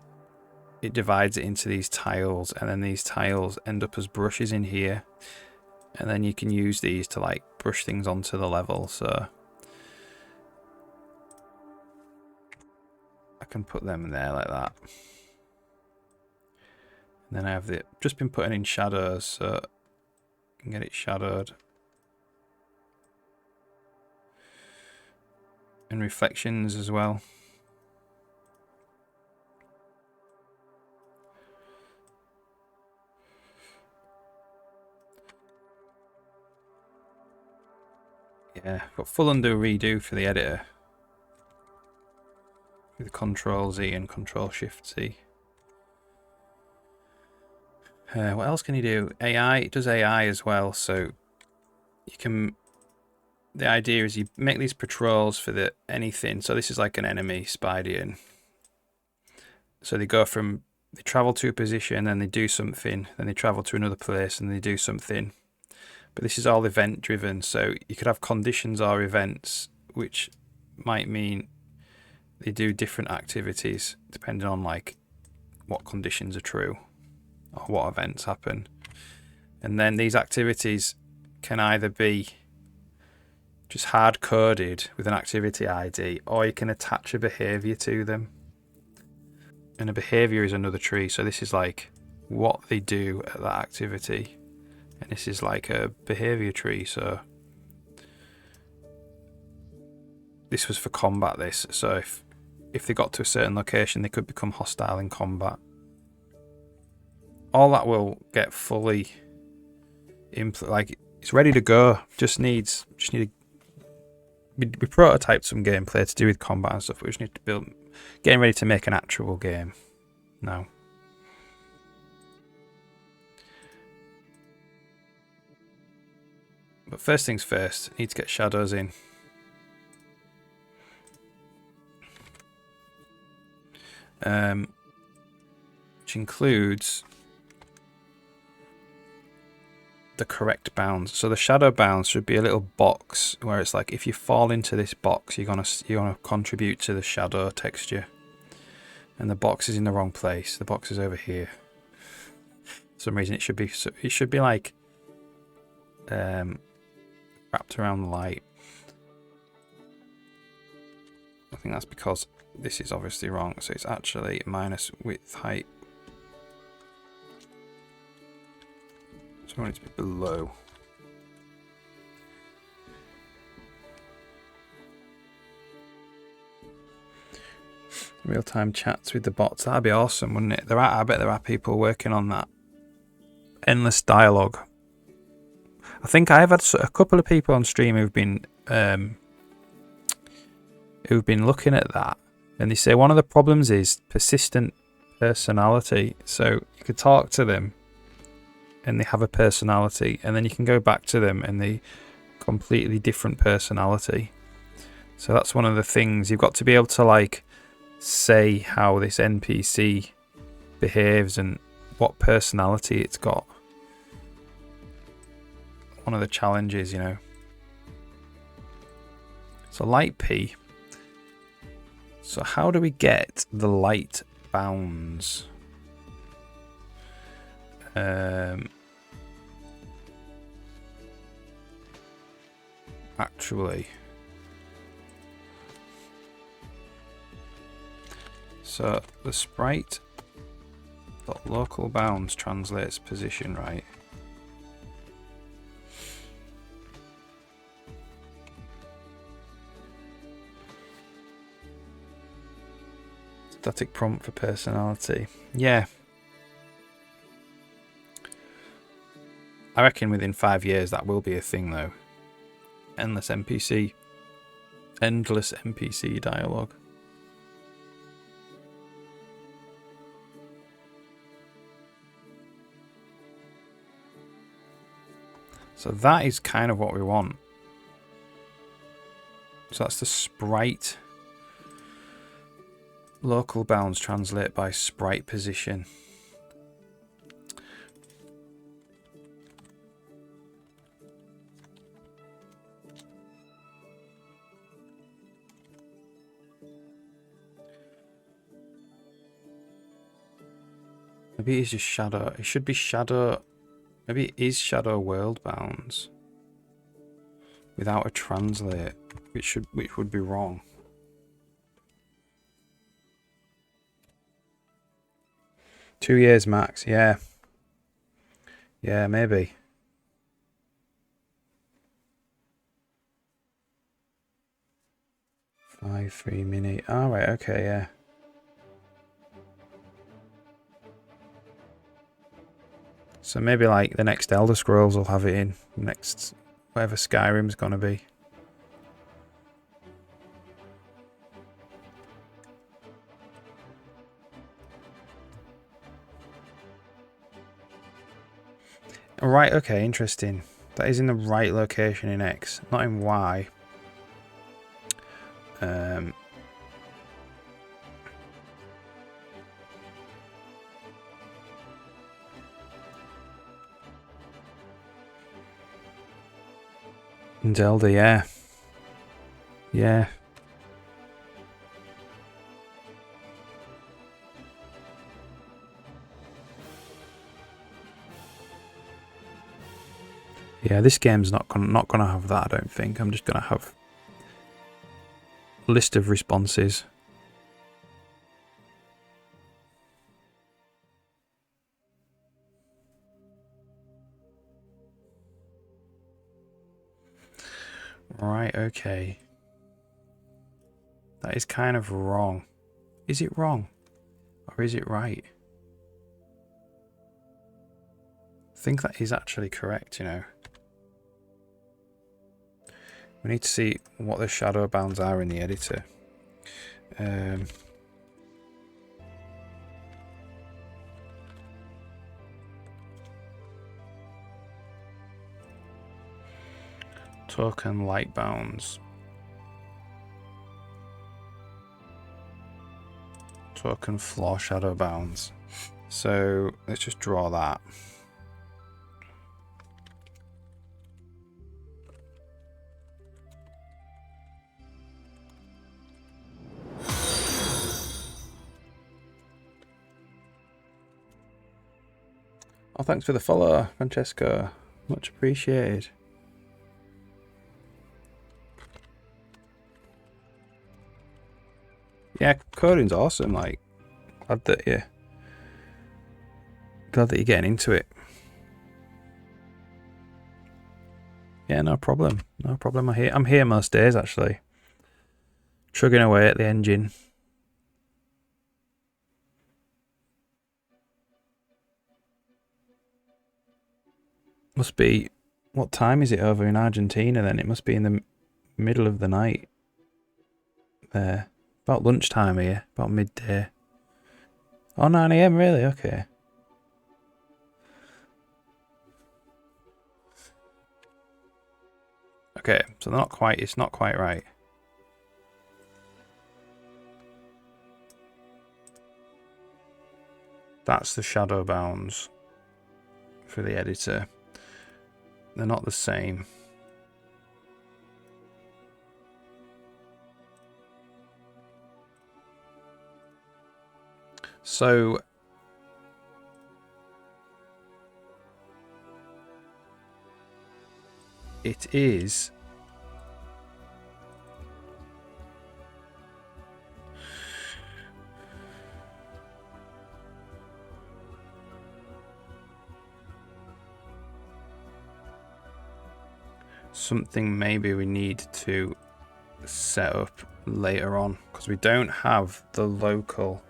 it divides it into these tiles, and then these tiles end up as brushes in here, and then you can use these to like brush things onto the level. So I can put them in there like that. And then I have just been putting in shadows, so I can get it shadowed. And reflections as well. Yeah, got full undo redo for the editor. With Control Z and Control Shift Z. What else can you do? AI, it does AI as well, so you can. The idea is you make these patrols for anything. So this is like an enemy Spidey, so they travel to a position, then they do something, then they travel to another place and they do something. But this is all event driven, so you could have conditions or events, which might mean they do different activities depending on like what conditions are true or what events happen. And then these activities can either be just hard coded with an activity ID, or you can attach a behavior to them. And a behavior is another tree, so this is like what they do at that activity, and this is like a behavior tree. So this was for combat, this. So if they got to a certain location, they could become hostile in combat. All that will get fully like it's ready to go. Just need to we prototyped some gameplay to do with combat and stuff, but we just need to getting ready to make an actual game now. But first things first, I need to get shadows in. Which includes the correct bounds. So the shadow bounds should be a little box where it's like if you fall into this box, you're gonna contribute to the shadow texture. And the box is in the wrong place. The box is over here. For some reason it should be like wrapped around the light. I think that's because this is obviously wrong. So it's actually minus width height. So I want it to be below. Real-time chats with the bots. That'd be awesome, wouldn't it? I bet there are people working on that. Endless dialogue. I think I've had a couple of people on stream who've been looking at that, and they say one of the problems is persistent personality. So you could talk to them and they have a personality, and then you can go back to them and they completely different personality. So that's one of the things. You've got to be able to like say how this NPC behaves and what personality it's got. One of the challenges, you know. So light P. So how do we get the light bounds? Actually, so the sprite dot local bounds translates position, right? Static prompt for personality. Yeah. I reckon within 5 years that will be a thing though. Endless NPC dialogue. So that is kind of what we want. So that's the sprite. Local bounds translate by sprite position. Maybe it's just shadow. It should be shadow. Maybe it is shadow world bounds without a translate, which would be wrong. Two years max, yeah. Yeah, maybe. 5.3 mini. Oh, right, okay, yeah. So maybe like the next Elder Scrolls will have it in. Next, whatever Skyrim's gonna be. Right, okay, interesting. That is in the right location in X, not in Y. In Zelda, yeah. Yeah. Yeah, this game's not gonna have that, I don't think. I'm just gonna have a list of responses. Right, okay. That is kind of wrong. Is it wrong? Or is it right? I think that is actually correct, you know. We need to see what the shadow bounds are in the editor. Token light bounds. Token floor shadow bounds. So let's just draw that. Oh, thanks for the follow, Francesco. Much appreciated. Yeah, coding's awesome. Like, glad that you're getting into it. Yeah, no problem. No problem. I'm here most days actually. Chugging away at the engine. Must be, what time is it over in Argentina then? It must be in the middle of the night there. About lunchtime here, about midday. Oh, 9 AM, really? Okay. Okay, so it's not quite right. That's the shadow bounds for the editor. They're not the same. So it is something maybe we need to set up later on, because we don't have the local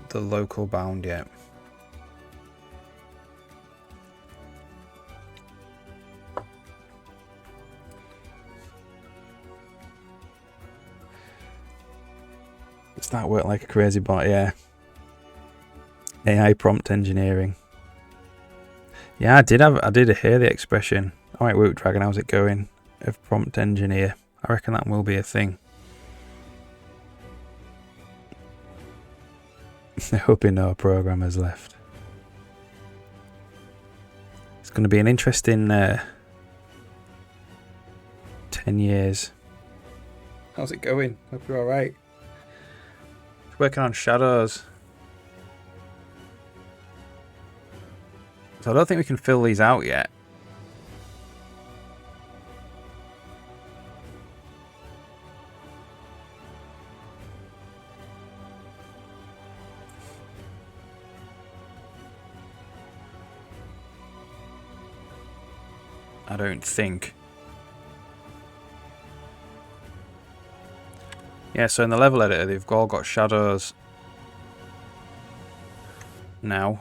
the local bound yet. It's not work like a crazy bot, yeah. AI prompt engineering. Yeah, I did hear the expression. Alright, Woot Dragon, how's it going? Of prompt engineer. I reckon that will be a thing. There will be no programmers left. It's going to be an interesting 10 years. How's it going? Hope you're alright. Working on shadows. So I don't think we can fill these out yet. I don't think. Yeah, so in the level editor, they've all got shadows now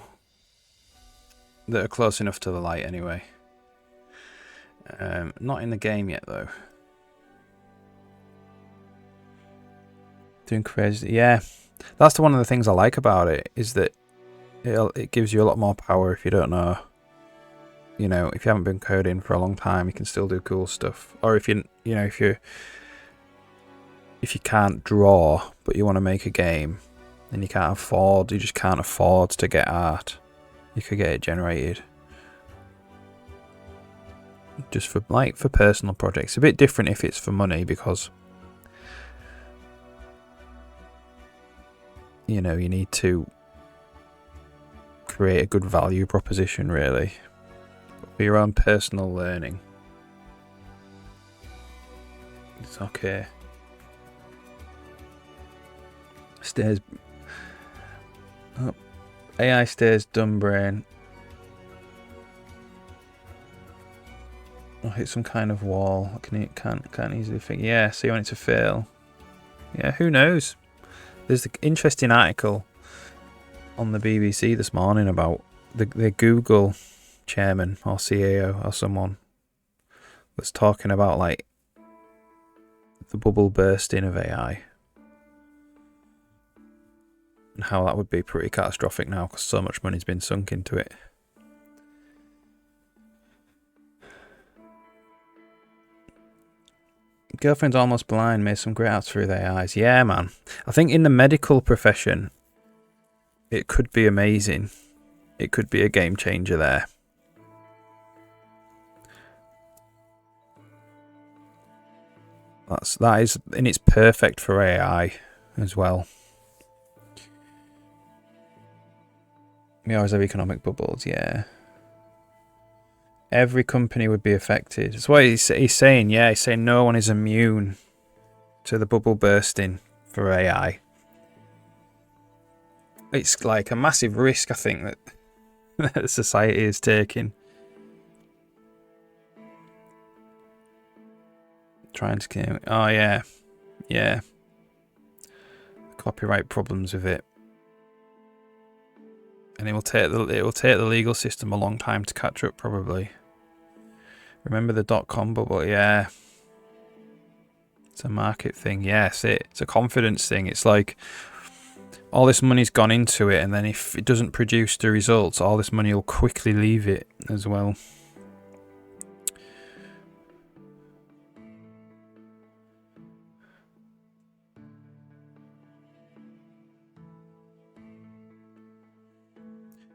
that are close enough to the light anyway. Not in the game yet, though. Doing crazy. Yeah, that's one of the things I like about it, is that it gives you a lot more power if you don't know. You know, if you haven't been coding for a long time, you can still do cool stuff. Or if if you can't draw but you want to make a game, and you just can't afford to get art, you could get it generated. Just for personal projects. A bit different if it's for money, because you need to create a good value proposition, really. For your own personal learning, it's okay. Stays. Oh, AI stays dumb brain. I'll hit some kind of wall. Can't easily think. Yeah, so you want it to fail. Yeah, who knows? There's an interesting article on the BBC this morning about the Google chairman or CEO or someone that's talking about like the bubble bursting of AI and how that would be pretty catastrophic now because so much money's been sunk into it. Girlfriend's almost blind, made some great arts through their eyes. Yeah, man. I think in the medical profession, it could be amazing. It could be a game changer there. That is, and it's perfect for AI as well. We always have economic bubbles, yeah. Every company would be affected. That's what he's saying, yeah. He's saying no one is immune to the bubble bursting for AI. It's like a massive risk, I think, that society is taking. Trying to... Oh, yeah. Yeah. Copyright problems with it. And it will take the legal system a long time to catch up, probably. Remember the .com bubble? Yeah. It's a market thing. Yes, it's a confidence thing. It's like all this money's gone into it, and then if it doesn't produce the results, all this money will quickly leave it as well.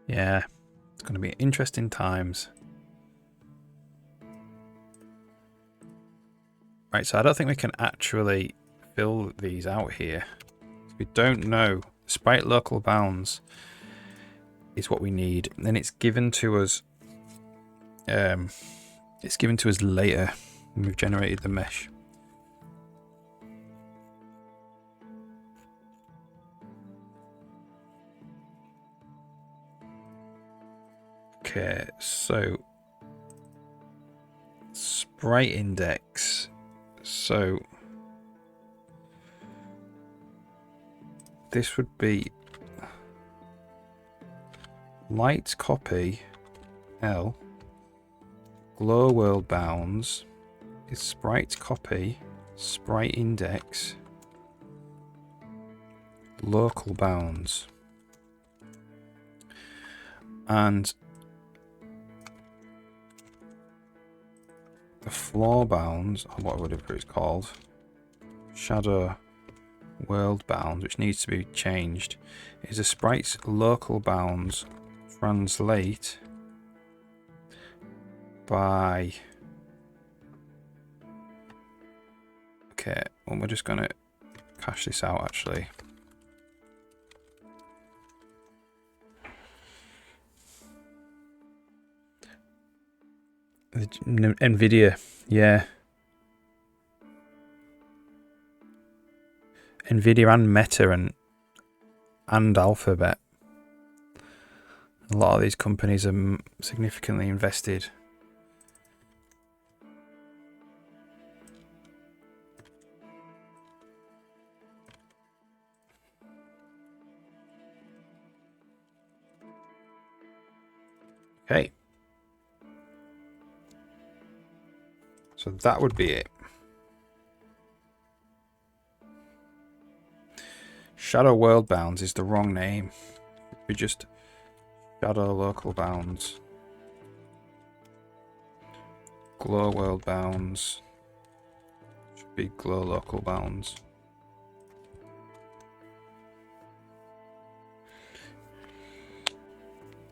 Yeah, it's going to be interesting times. Right, so I don't think we can actually fill these out here. We don't know. Sprite local bounds is what we need, and it's given to us. It's given to us later when we've generated the mesh. Okay, so sprite index. So this would be light copy L. Glow world bounds is sprite copy, sprite index, local bounds, and the floor bounds, or whatever it's called, shadow world bounds, which needs to be changed, is a sprite's local bounds translate by, okay, well, we're just going to cache this out actually. NVIDIA, yeah. NVIDIA and Meta and Alphabet. A lot of these companies are significantly invested. Okay. So that would be it. Shadow world bounds is the wrong name. We just shadow local bounds. Glow world bounds should be glow local bounds.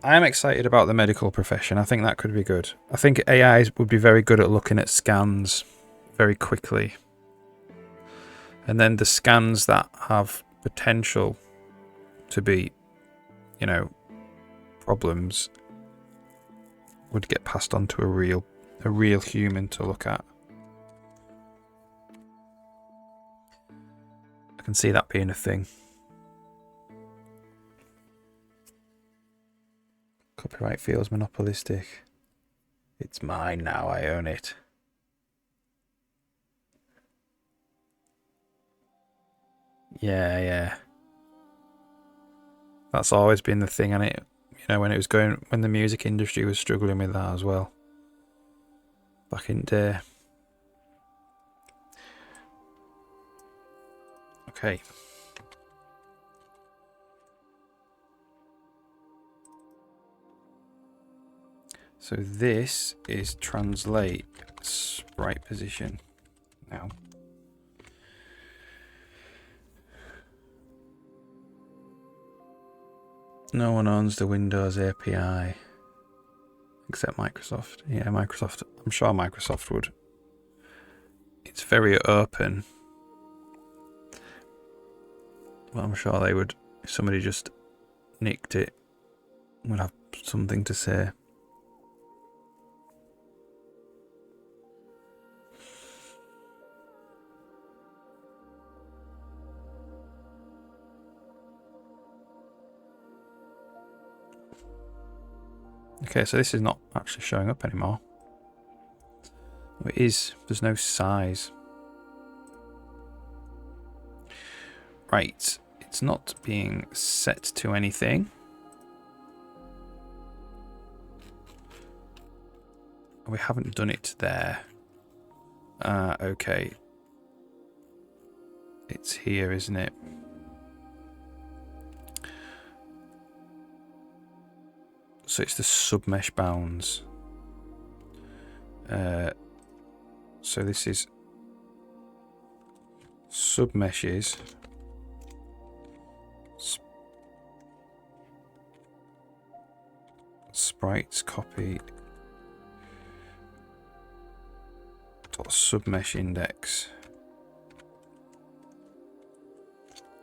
I am excited about the medical profession. I think that could be good. I think AI would be very good at looking at scans very quickly. And then the scans that have potential to be, you know, problems would get passed on to a real human to look at. I can see that being a thing. Copyright feels monopolistic. It's mine now, I own it. Yeah. That's always been the thing, and it, you know, when the music industry was struggling with that as well. Back in the day. Okay. So this is translate sprite position now. No one owns the Windows API except Microsoft. Yeah, Microsoft. I'm sure Microsoft would. It's very open. Well, I'm sure they would. If somebody just nicked it, would have something to say. Okay, so this is not actually showing up anymore. It is. There's no size. Right. It's not being set to anything. We haven't done it there. Okay. It's here, isn't it? So it's the submesh bounds. So this is submeshes. Sprites copy dot submesh index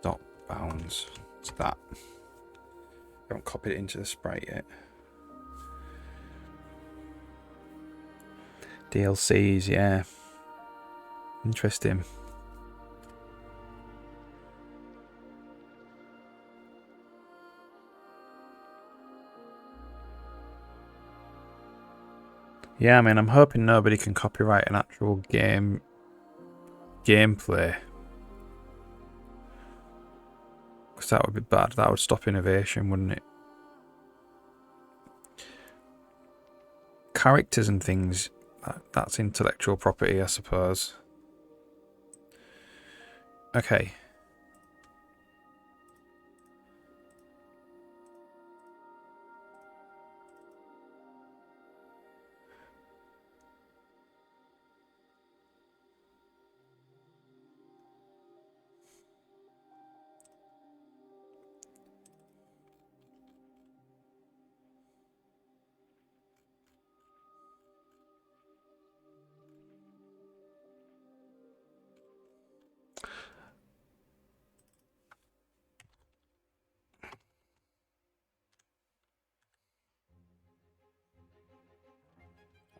dot bounds. It's that. I haven't copied it into the sprite yet. DLCs, yeah. Interesting. Yeah, I mean, I'm hoping nobody can copyright an actual gameplay. Because that would be bad. That would stop innovation, wouldn't it? Characters and things, that's intellectual property, I suppose. Okay.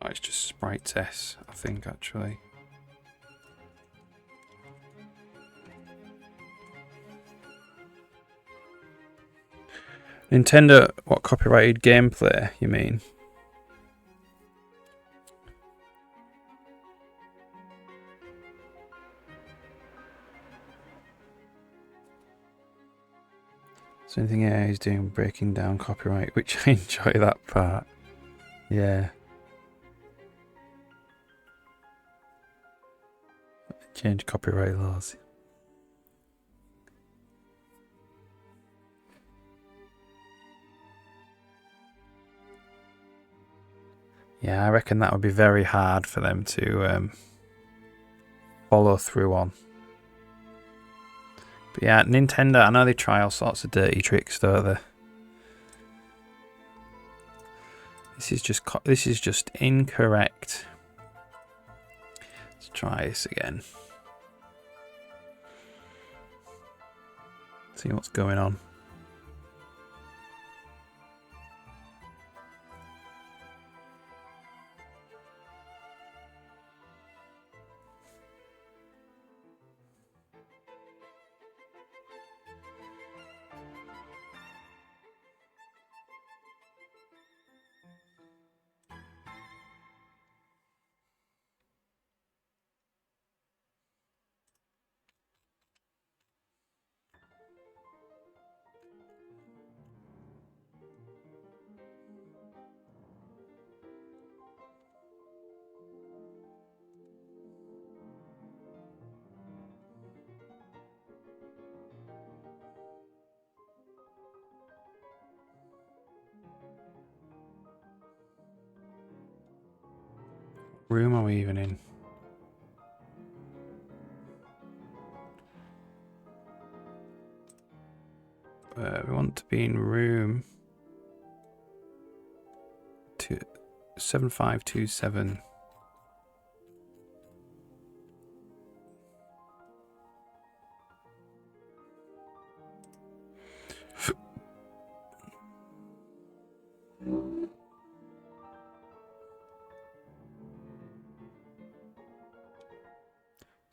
Oh, it's just Sprites S, I think, actually. Nintendo, what, copyrighted gameplay, you mean? So anything AI is doing, breaking down copyright, which I enjoy that part. Yeah. Change copyright laws. Yeah, I reckon that would be very hard for them to follow through on. But yeah, Nintendo, I know they try all sorts of dirty tricks, don't they? This is just incorrect. Let's try this again. See what's going on. Room are we even in? We want to be in room 7527.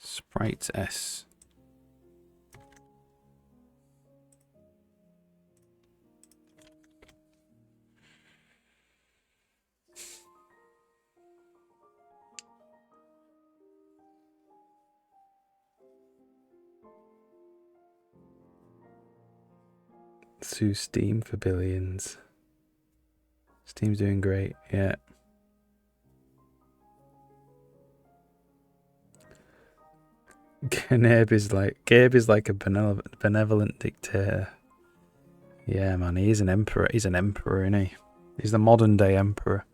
Sprites S. Sue Steam for billions. Steam's doing great, yeah. Gabe is like a benevolent dictator. Yeah, man, he's an emperor. He's an emperor, isn't he? He's the modern day emperor.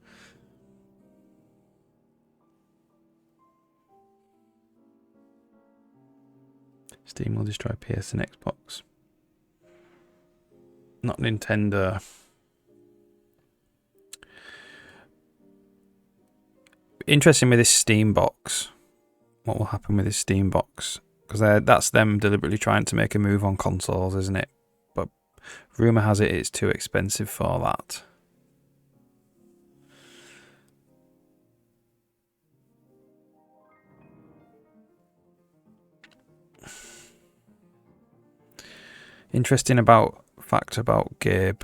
Steam will destroy PS and Xbox. Not Nintendo. Interesting with this Steam box. What will happen with this Steam box? Because that's them deliberately trying to make a move on consoles, isn't it? But rumour has it it's too expensive for that. Interesting fact about Gabe.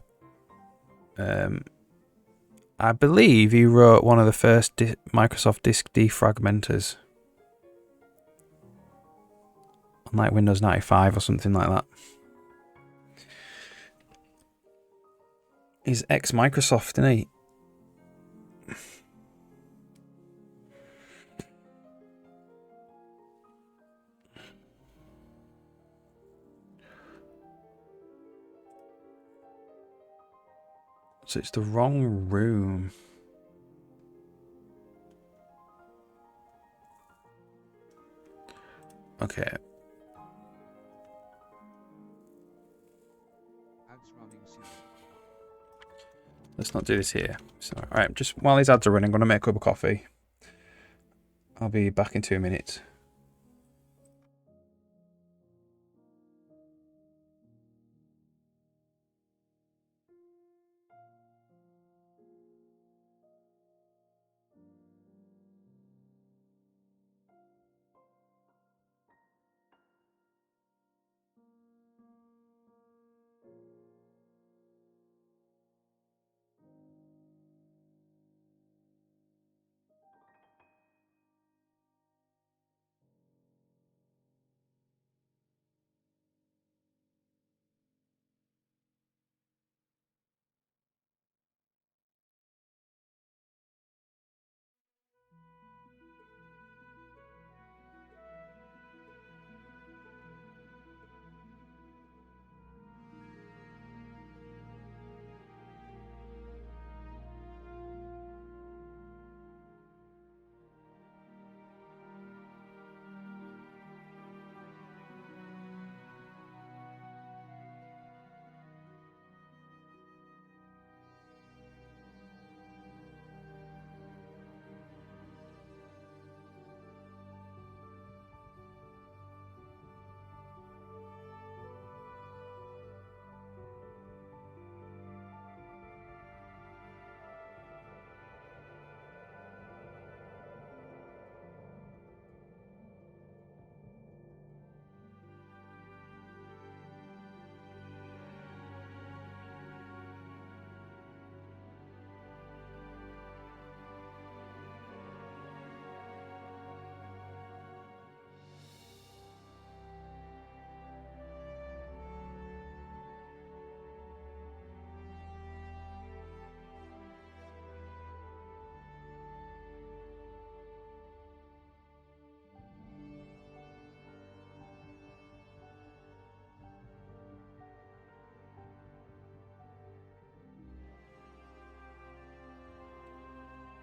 I believe he wrote one of the first Microsoft disk defragmenters on like Windows 95 or something like that. He's ex-Microsoft, isn't he? So it's the wrong room. Okay. Let's not do this here. So, alright, just while these ads are running, I'm going to make a cup of coffee. I'll be back in 2 minutes.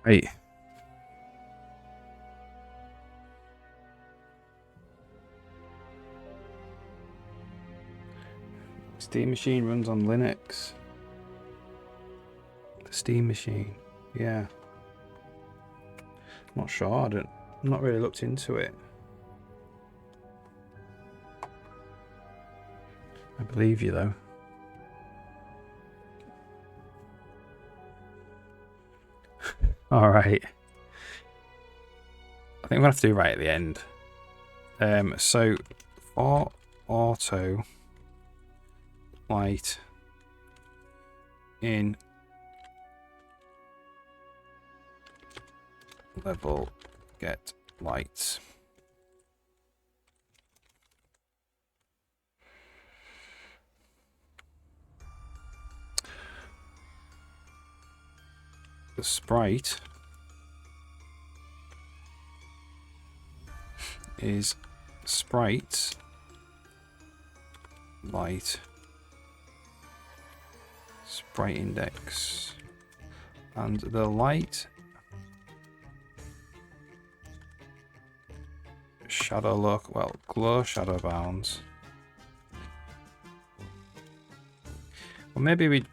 Right. Steam Machine runs on Linux. The Steam Machine, yeah. I'm not sure. I'm not really looked into it. I believe you though. All right. I think we're gonna have to do right at the end. So for auto light in level get lights. The sprite is sprite light sprite index, and the light shadow look, well, glow shadow bounds. Well, maybe we're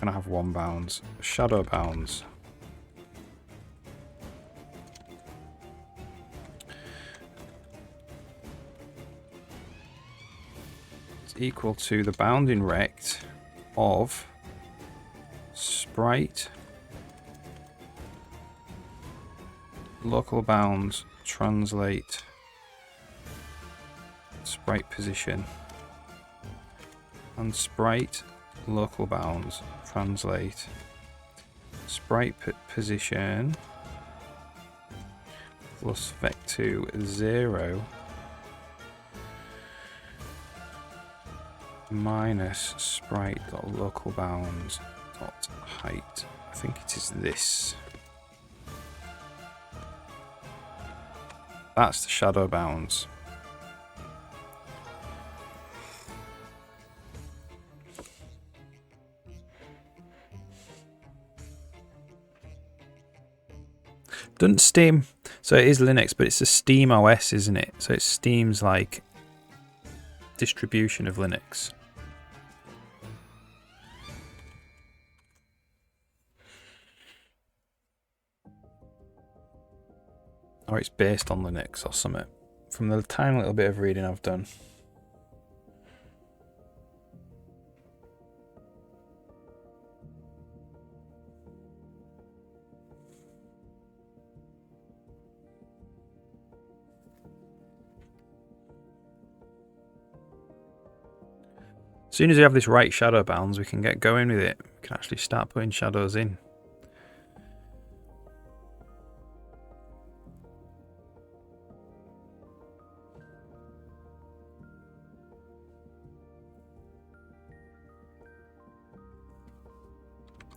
gonna have one bounds, shadow bounds. It's equal to the bounding rect of sprite local bounds translate sprite position and sprite local bounds translate sprite position plus vec2 0 minus sprite local bounds not height. I think it is this. That's the shadow bounds. Doesn't Steam, so it is Linux, but it's a Steam OS, isn't it? So it's Steam's like distribution of Linux. Or it's based on Linux or something. From the tiny little bit of reading I've done. As soon as we have this right shadow bounds, we can get going with it. We can actually start putting shadows in.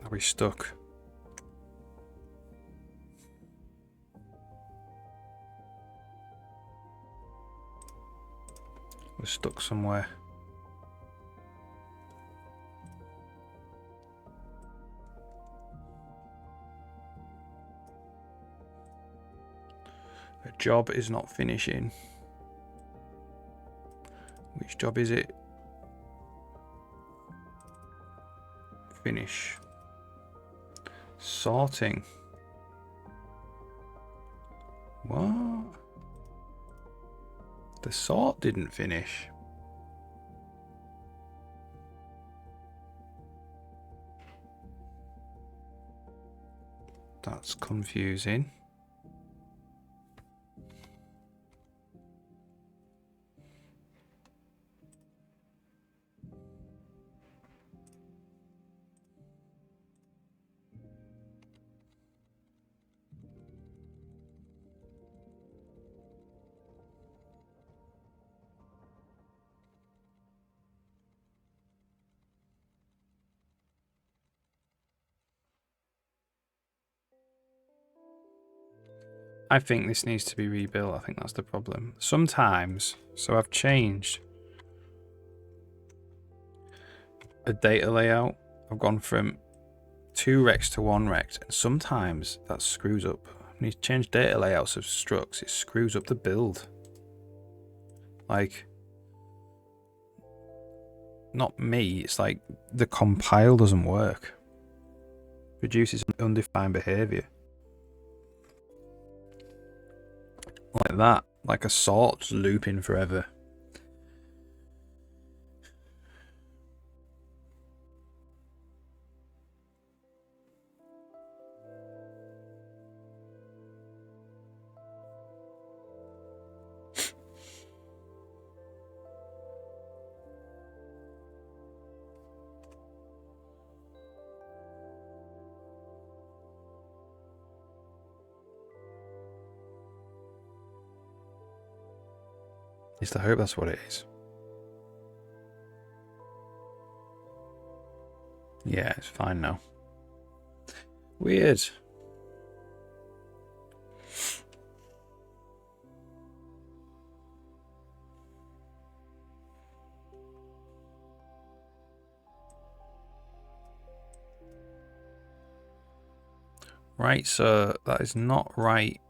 Are we stuck? We're stuck somewhere. A job is not finishing. Which job is it? Finish. Sorting. What? The sort didn't finish. That's confusing. I think this needs to be rebuilt. I think that's the problem. Sometimes, so I've changed a data layout. I've gone from 2 recs to 1 rect, and sometimes that screws up. When you change data layouts of structs, it screws up the build. Like, not me, it's like the compile doesn't work. Produces undefined behavior. Like that, like a sort just looping forever. At least I hope that's what it is. Yeah, it's fine now. Weird. Right, so that is not right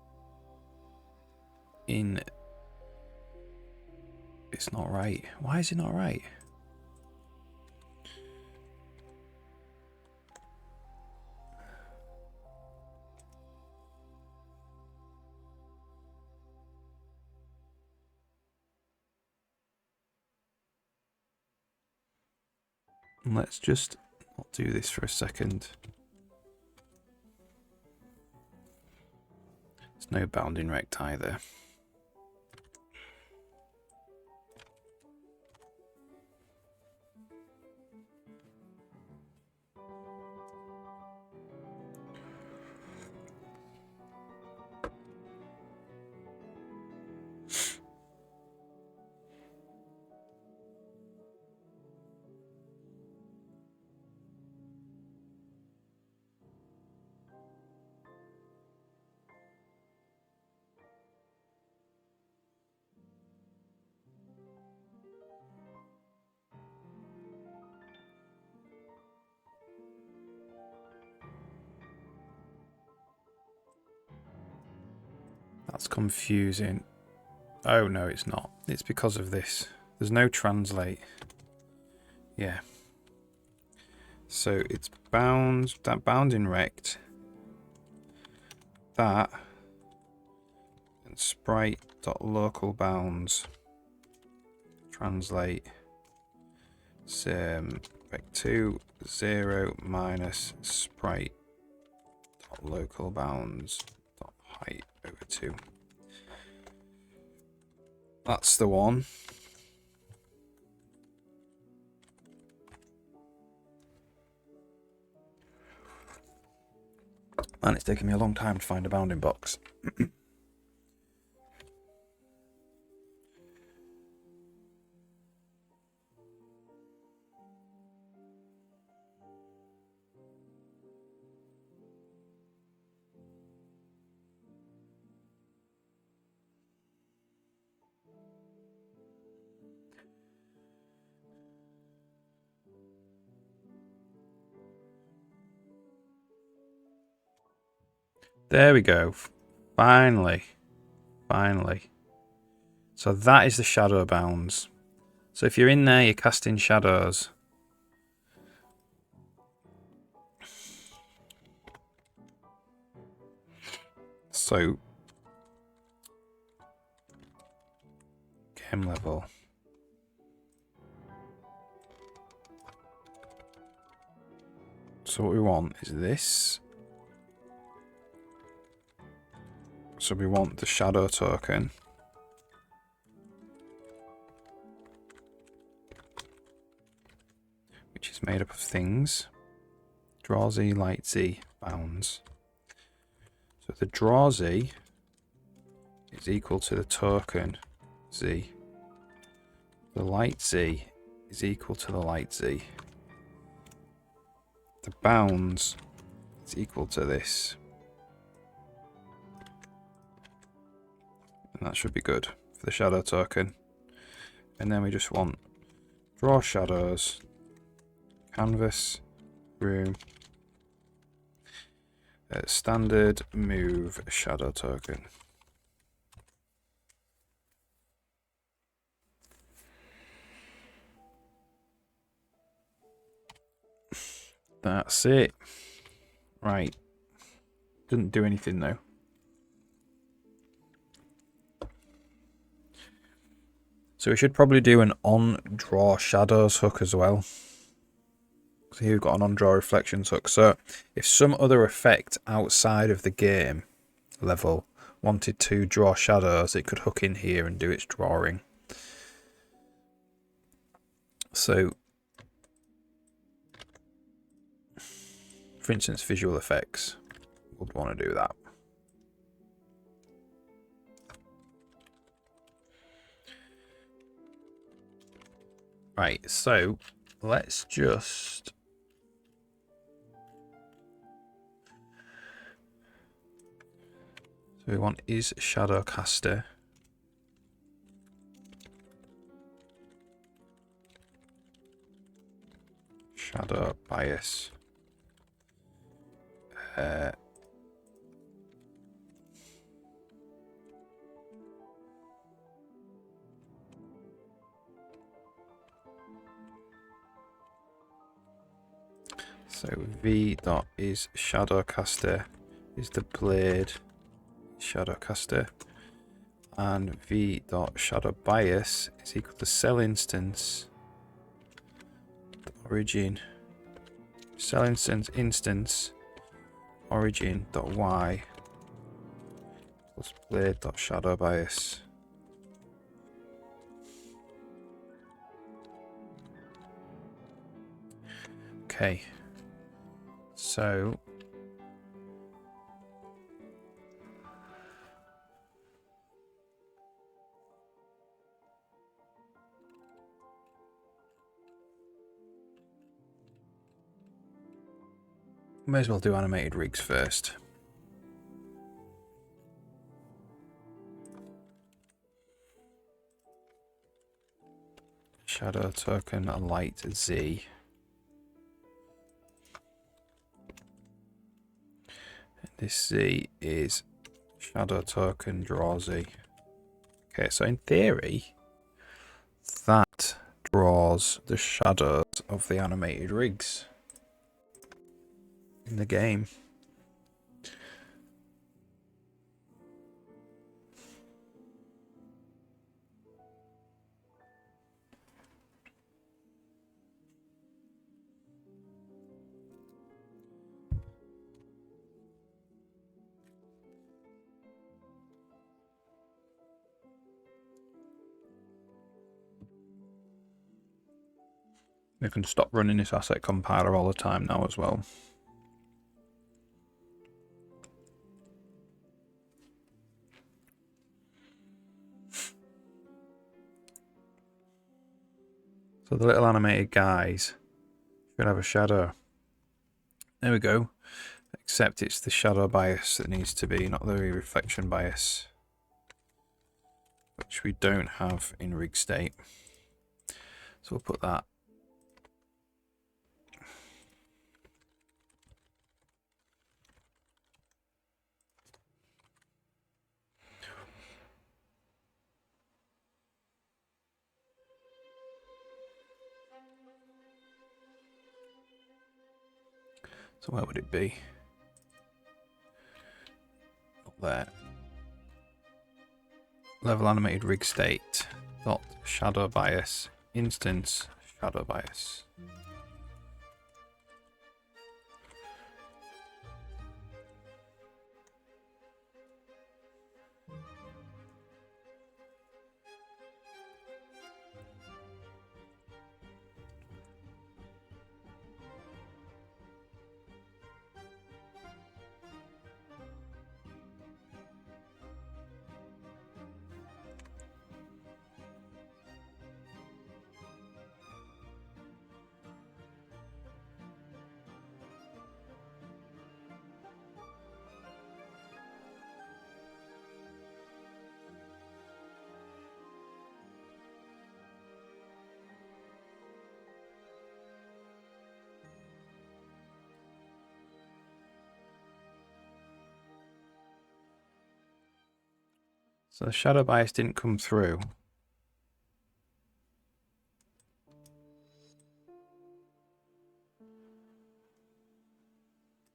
in... It's not right. Why is it not right? Let's just not do this for a second. There's no bounding rect either. That's confusing. Oh no, it's not. It's because of this. There's no translate. Yeah. So it's bound, that bounding rect, that, and sprite.local bounds translate rect2 0 minus sprite.local bounds height over 2. That's the one. And it's taken me a long time to find a bounding box. There we go. Finally. Finally. So that is the shadow bounds. So if you're in there, you're casting shadows. So chem level. So what we want is this. So we want the shadow token. Which is made up of things. Draw Z, light Z, bounds. So the draw Z is equal to the token Z. The light Z is equal to the light Z. The bounds is equal to this. And that should be good for the shadow token. And then we just want draw shadows, canvas, room, standard move shadow token. That's it. Right. Didn't do anything though. So we should probably do an on draw shadows hook as well. So here we've got an on draw reflections hook. So if some other effect outside of the game level wanted to draw shadows, it could hook in here and do its drawing. So for instance, visual effects would want to do that. Right, so let's just so we want is shadow caster. Shadow bias. So v dot is shadow caster is the blade shadow caster, and v dot shadow bias is equal to cell instance origin cell instance origin dot y plus blade dot shadow bias. Okay, so may as well do animated rigs first. Shadow token light Z. And this Z is Shadow token, draw Z. Okay, so in theory, that draws the shadows of the animated rigs in the game. We can stop running this asset compiler all the time now as well. So the little animated guys should have a shadow. There we go. Except it's the shadow bias that needs to be, not the reflection bias, which we don't have in rig state. So we'll put that. So where would it be? Up there. Level animated rig state dot shadow bias instance shadow bias. So the shadow bias didn't come through.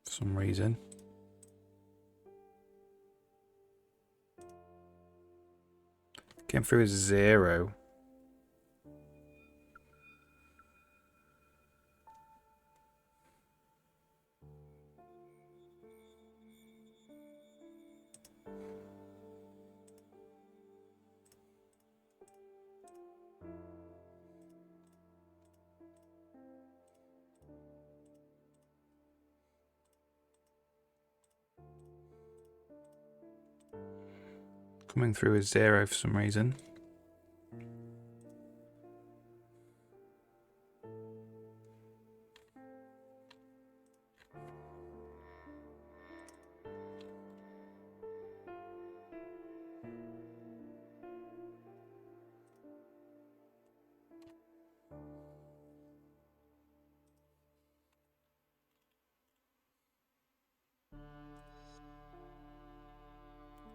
For some reason. Came through as 0. Coming through as 0 for some reason.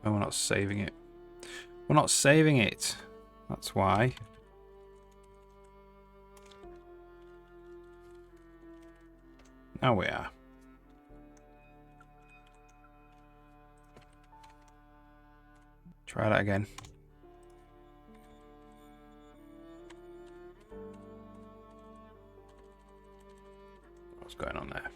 Oh, we're not saving it. We're not saving it. That's why. Now we are. Try that again. What's going on there?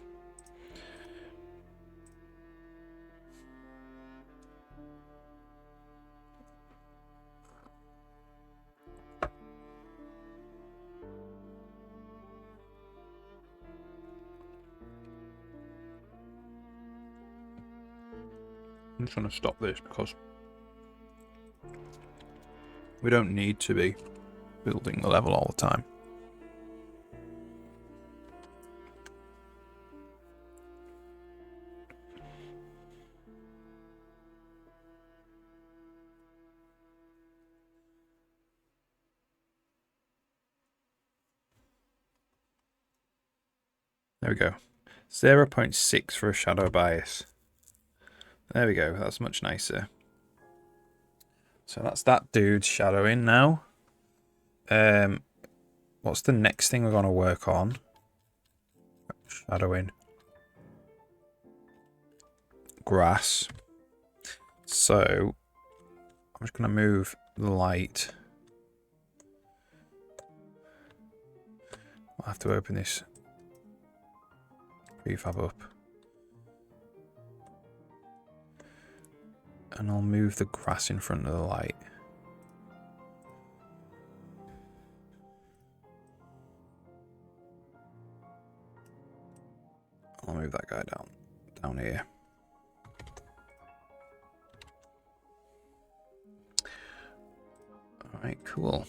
I'm just going to stop this because we don't need to be building the level all the time. There we go. 0.6 for a shadow bias. There we go. That's much nicer. So that's that dude's shadowing now. What's the next thing we're going to work on? Shadowing. Grass. So I'm just going to move the light. I'll have to open this prefab up. And I'll move the grass in front of the light. I'll move that guy down here. Alright, cool.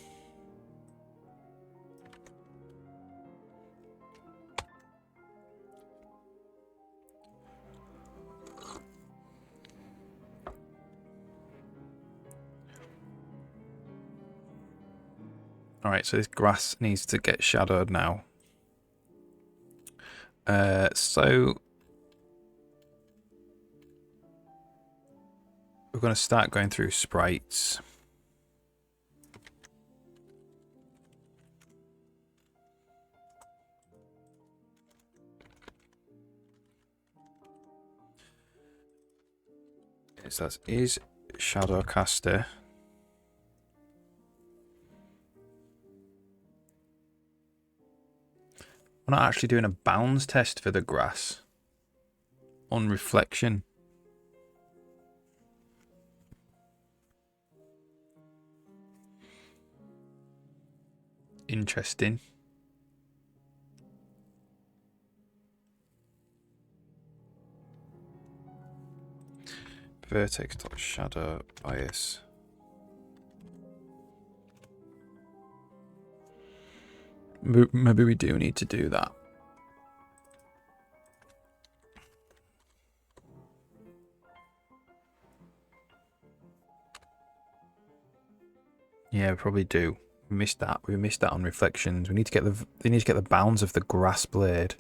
Alright, so this grass needs to get shadowed now. So we're going to start going through sprites. So that is Shadowcaster. We're not actually doing a bounds test for the grass on reflection. Interesting. Vertex.shadow bias. Maybe we do need to do that. Yeah, we probably do. We missed that. We missed that on reflections. We need to get the. They need to get the bounds of the grass blade.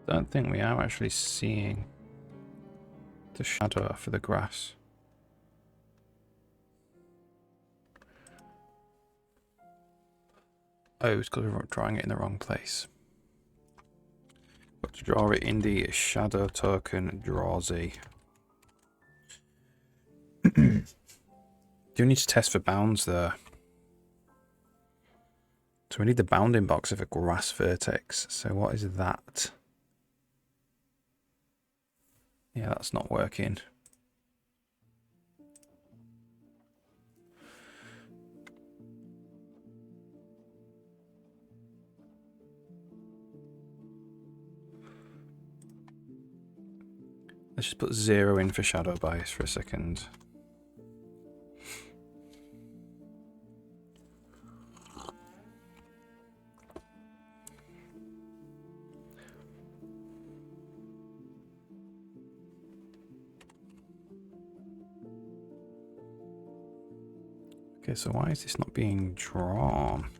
Don't think we are actually seeing the shadow for the grass. Oh, it's because we're drawing it in the wrong place. Got to draw it in the shadow token draw Z. Do need to test for bounds there. So we need the bounding box of a grass vertex. So what is that? Yeah, that's not working. Let's just put 0 in for shadow bias for a second. Okay, so why is this not being drawn?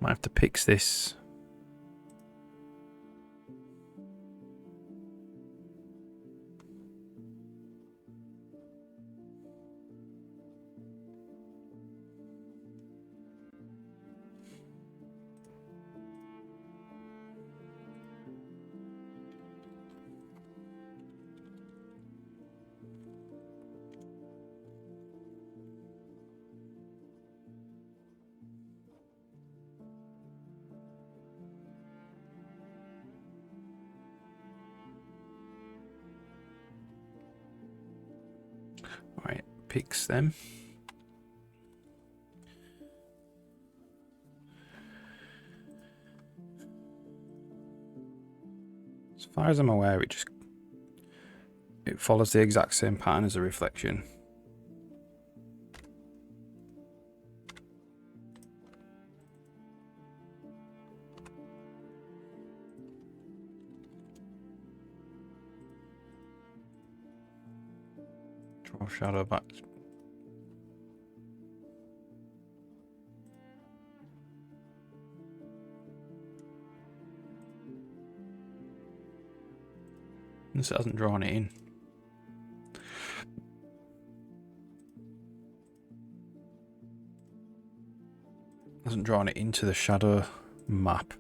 Might have to fix this. picks them. As far as I'm aware, it follows the exact same pattern as a reflection. Draw shadow back. This hasn't drawn it in. Hasn't drawn it into the shadow map.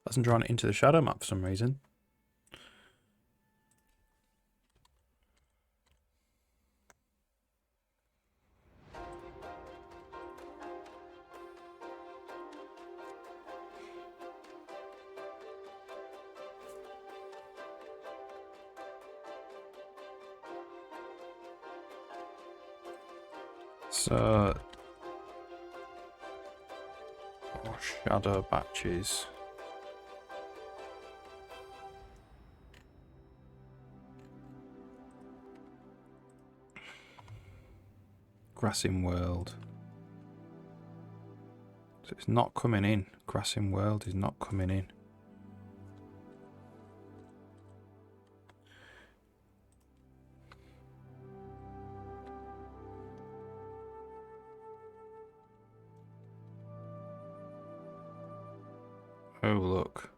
Hasn't drawn it into the shadow map for some reason. So, shadow batches. Grassing World. So it's not coming in. Grassing World is not coming in. Oh, look.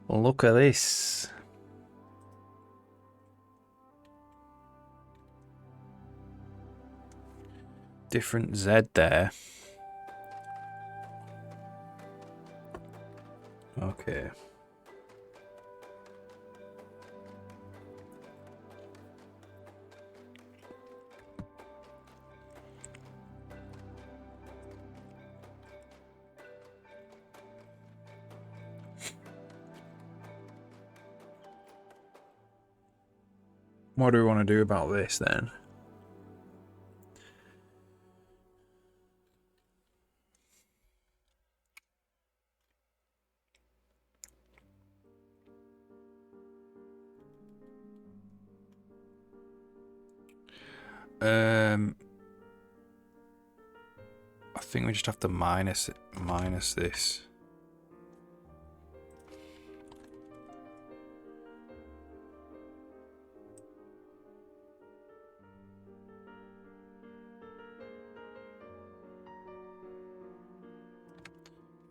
Look at this. Different Z there. Okay. What do we want to do about this then? I think we just have to minus this.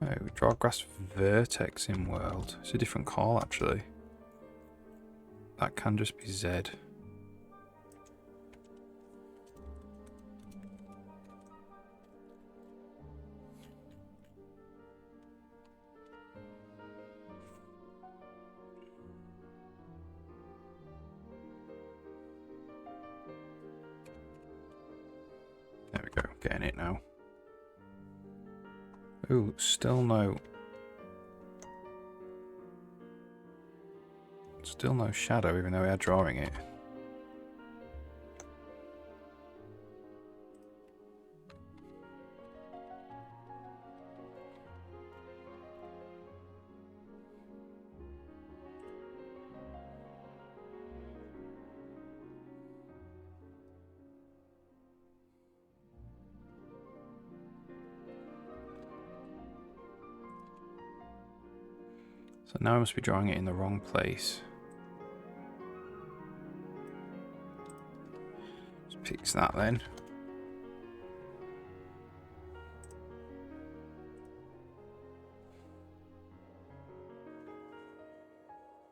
Oh, we draw grass vertex in world. It's a different call actually. That can just be Z. There we go, getting it now. Ooh, still no shadow, even though we are drawing it. So now I must be drawing it in the wrong place. Just fix that then.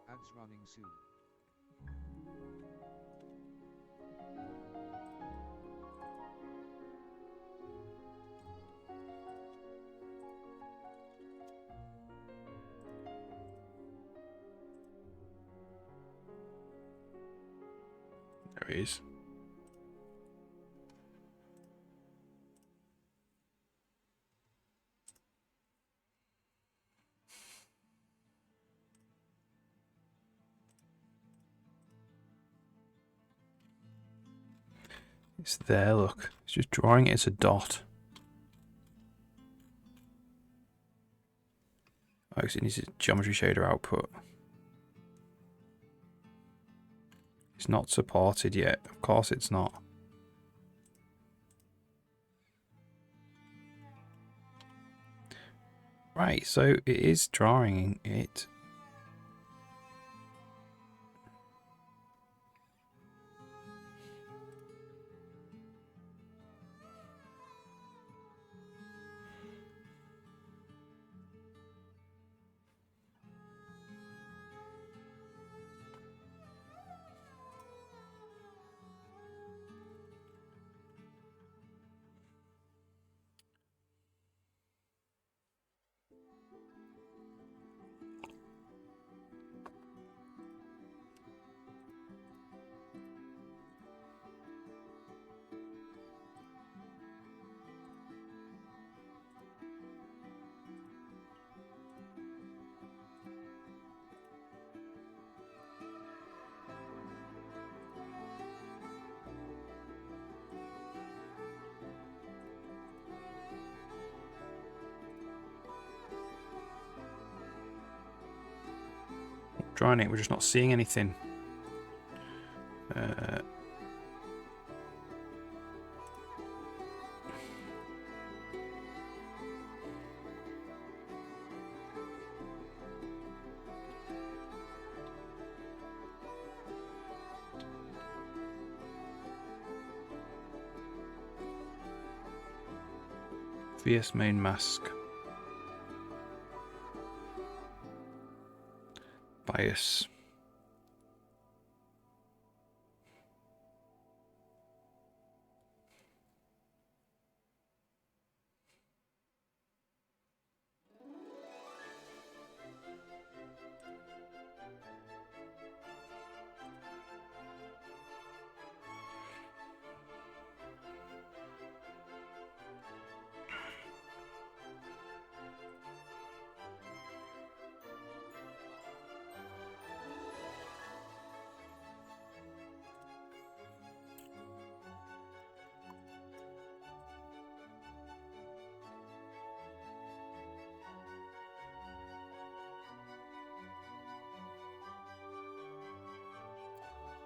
Ads running soon. There he is. It's there, look. It's just drawing it as a dot. Oh, it needs a geometry shader output. It's not supported yet. Of course it's not. Right, so it is drawing it. Drawing it, we're just not seeing anything. VS main mask. Bias.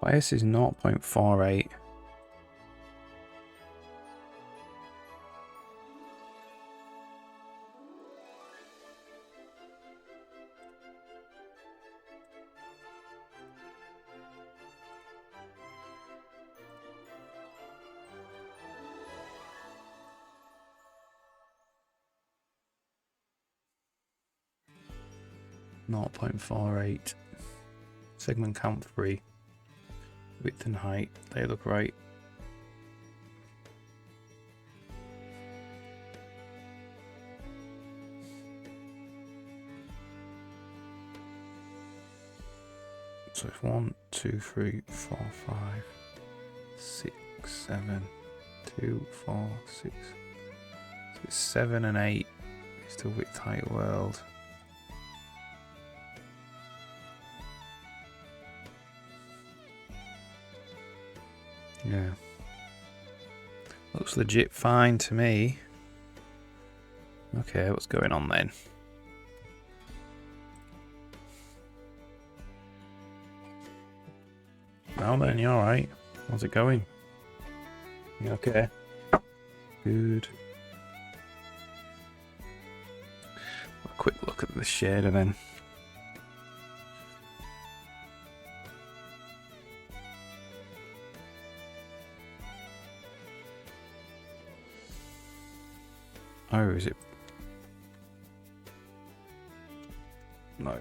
Bias is 0.48. Segment count 3. Width and height, they look right. So it's 1, 2, 3, 4, 5, 6, 7, 2, 4, 6. So it's 7 and 8 is the width height world. Yeah. Looks legit fine to me. Okay, what's going on then? Now then, you alright? How's it going? You okay? Good. A quick look at the shader then. Oh, is it? No.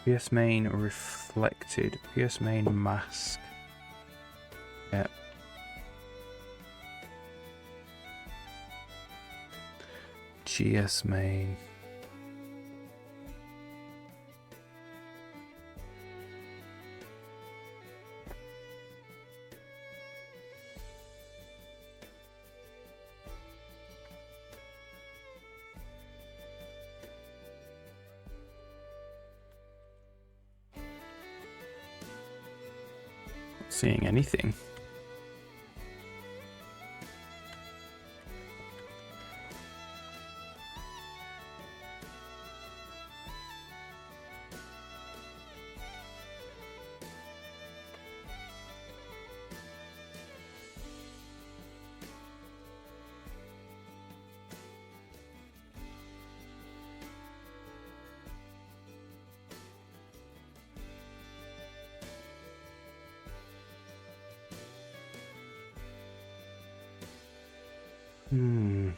PS main reflected. PS main mask. Yeah. GS main. Not seeing anything. Hmm.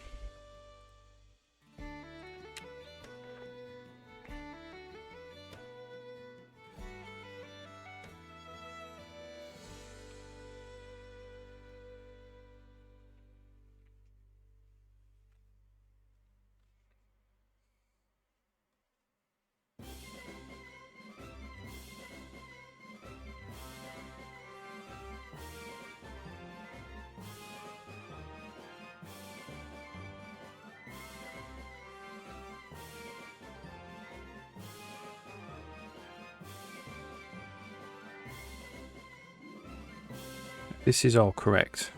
This is all correct.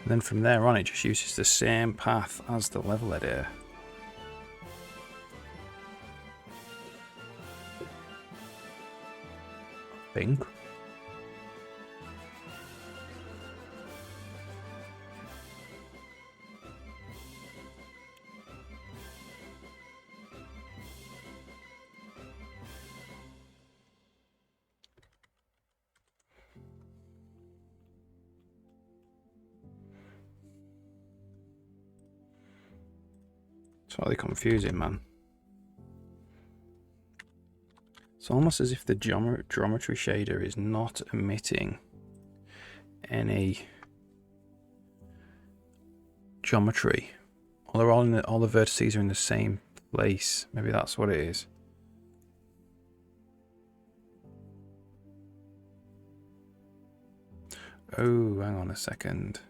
And then from there on, it just uses the same path as the level editor. I think. It's really confusing, man. It's almost as if the geometry shader is not emitting any geometry. Well, they're all the vertices are in the same place. Maybe that's what it is. Oh, hang on a second.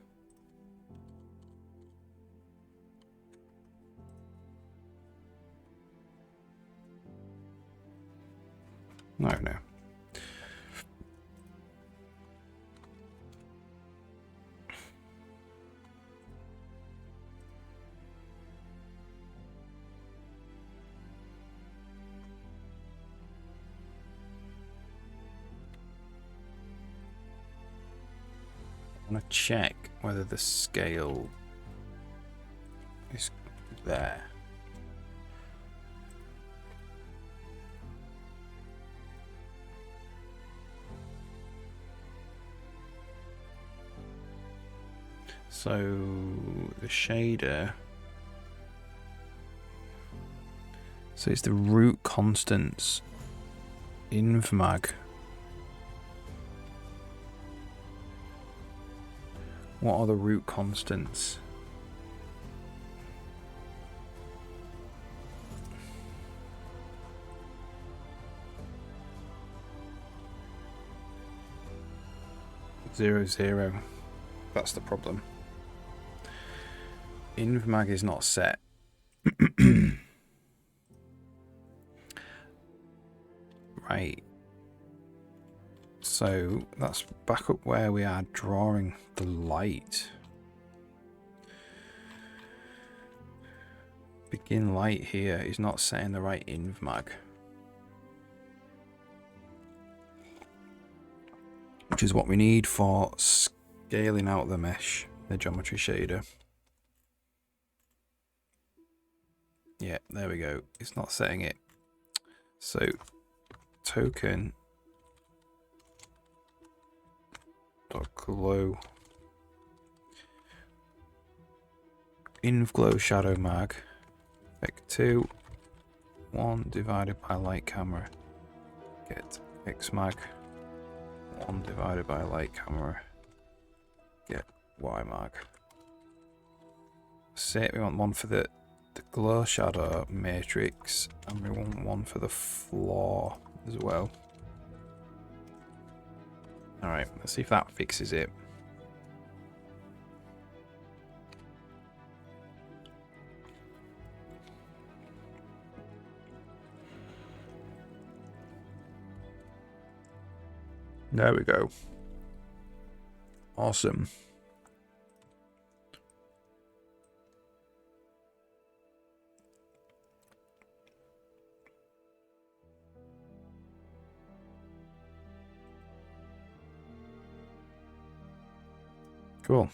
No. I want to check whether the scale is there. So the shader, so it's the root constants invmag. What are the root constants? Zero, zero. That's the problem. Invmag is not set. Right. So that's back up where we are drawing the light. Begin light here is not setting the right invmag, which is what we need for scaling out the mesh, the geometry shader. Yeah, there we go. It's not setting it. So token dot glow inv glow shadow mag vec2 1 divided by light camera. Get Xmag. 1 divided by light camera. Get Ymag. Say we want one for the glow shadow matrix, and we want one for the floor as well. Alright, let's see if that fixes it. There we go. Awesome. Cool.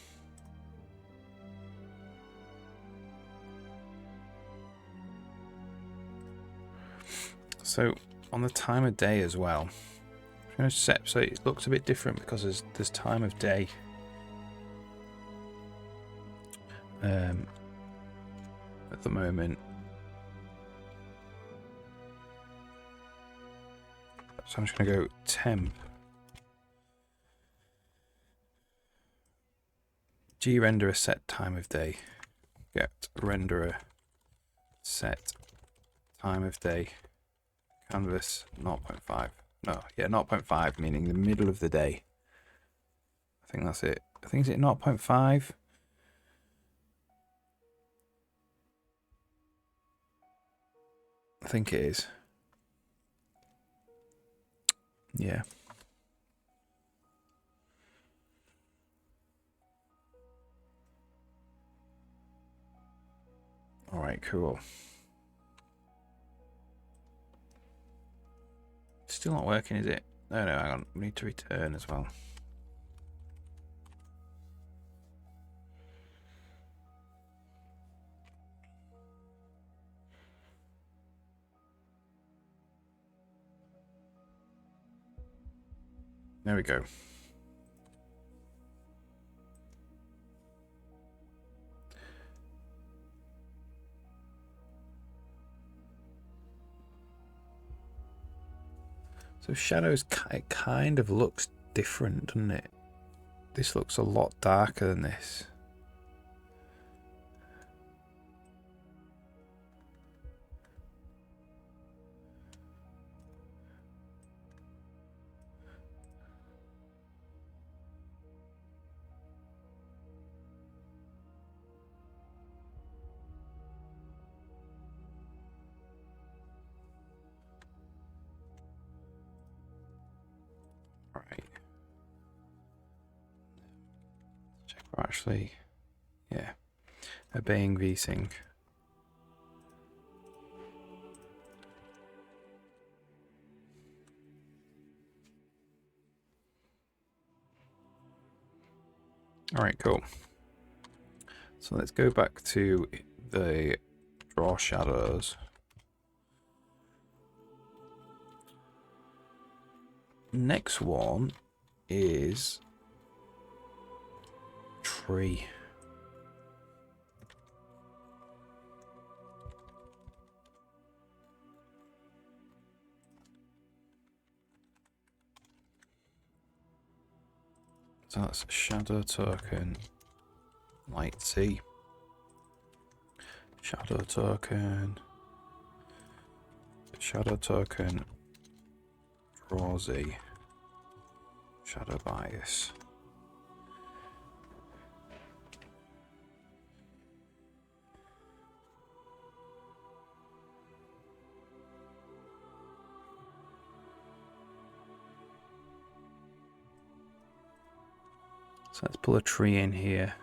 So on the time of day as well, I'm going to set so it looks a bit different because there's time of day. At the moment. So I'm just going to go temp. G-renderer set time of day. Get renderer set time of day. Canvas 0.5. No, yeah, 0.5 meaning the middle of the day. I think that's it. I think is it 0.5? I think it is. Yeah. All right, cool. Still not working, is it? No, hang on. We need to return as well. There we go. So shadows, it kind of looks different, doesn't it? This looks a lot darker than this. Right. Check we're actually, yeah, obeying VSync. All right, cool. So let's go back to the draw shadows. Next one is tree. So that's shadow token, light Z, shadow token, draw Z, shadow bias. So let's pull a tree in here.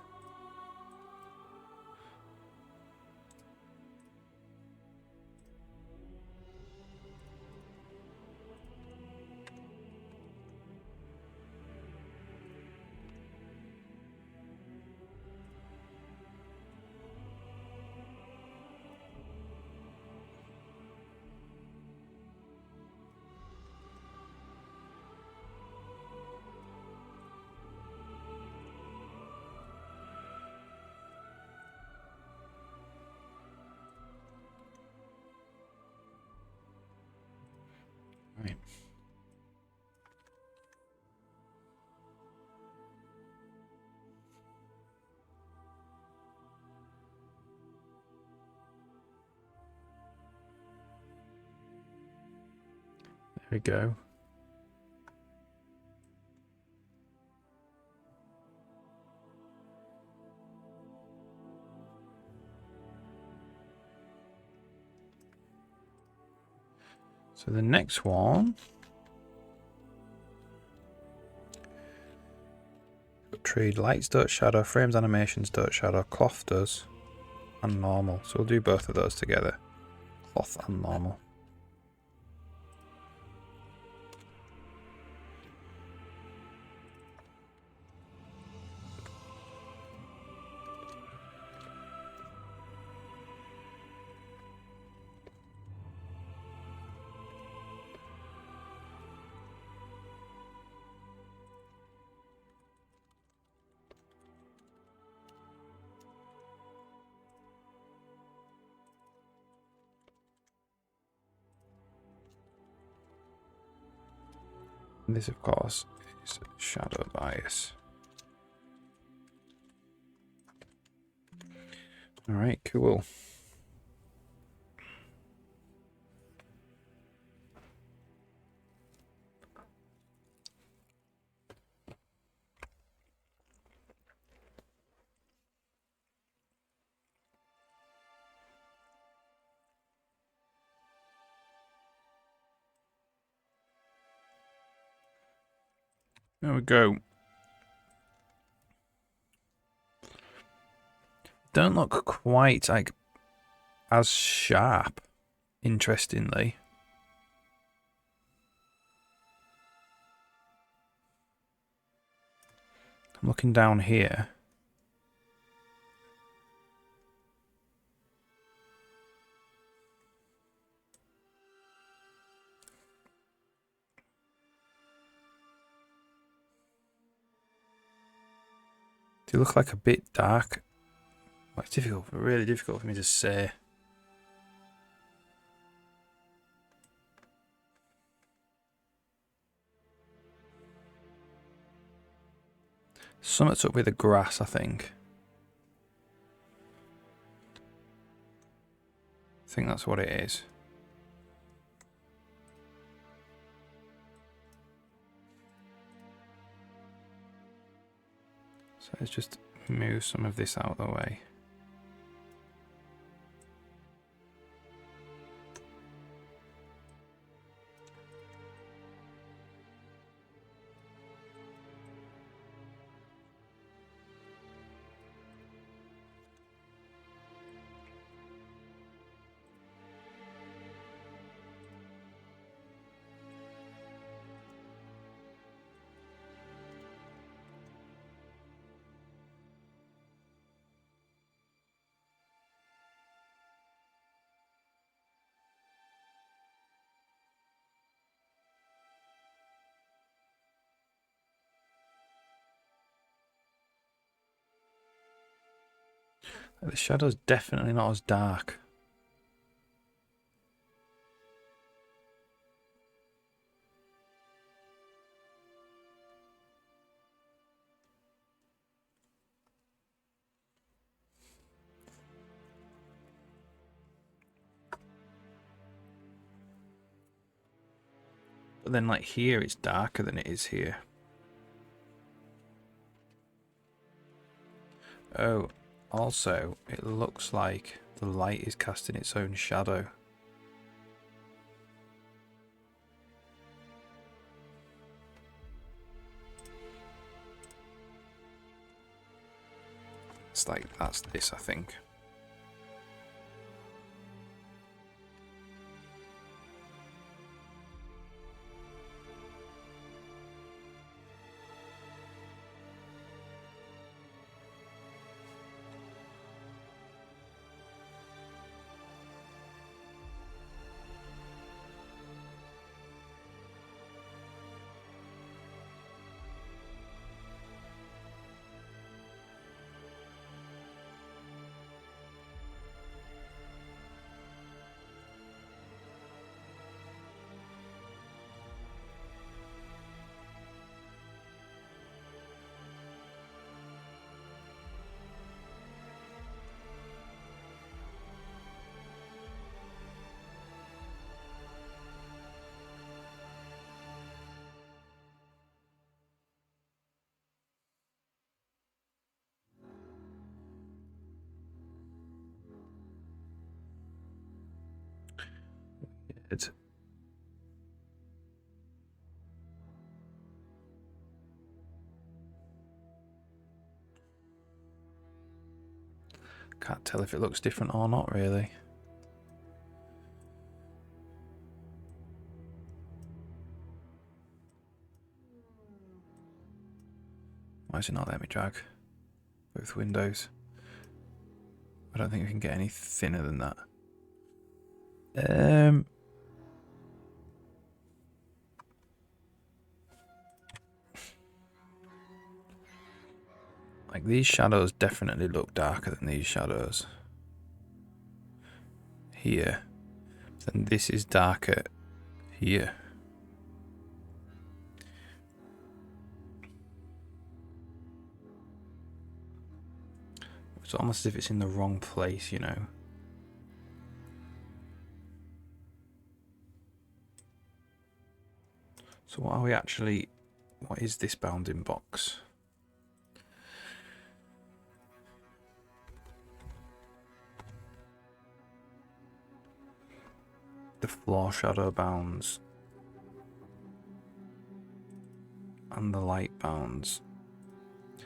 we go. So the next one, tree lights dirt shadow, frames animations dirt shadow, cloth does, and normal. So we'll do both of those together, cloth and normal. This, of course, is shadow bias. Alright, cool. There we go. Don't look quite like as sharp, interestingly. I'm looking down here. They look like a bit dark. Well, it's difficult, really difficult for me to say. Something's up with the grass, I think. I think that's what it is. So let's just move some of this out of the way. The shadow's definitely not as dark. But then like here it's darker than it is here. Oh, also it looks like the light is casting its own shadow. It's like that's this, I think. It's can't tell if it looks different or not, really. Why is it not letting me drag both windows? I don't think we can get any thinner than that. Like these shadows definitely look darker than these shadows here. Then this is darker here. It's almost as if it's in the wrong place, you know. So what are we actually... What is this bounding box? The floor shadow bounds. And the light bounds.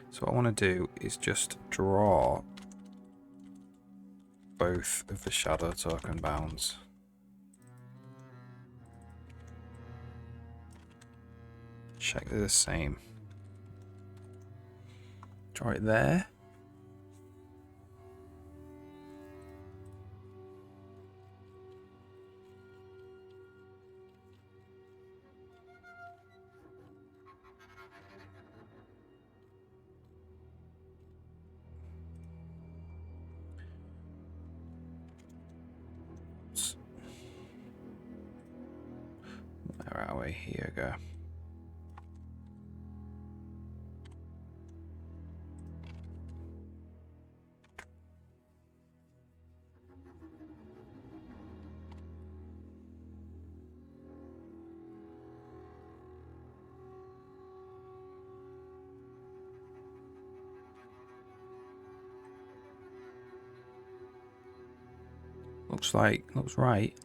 So what I want to do is just draw both of the shadow token bounds. Check they're the same. Draw it there. Where are we? Here we go. Looks right.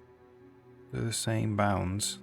They're the same bounds.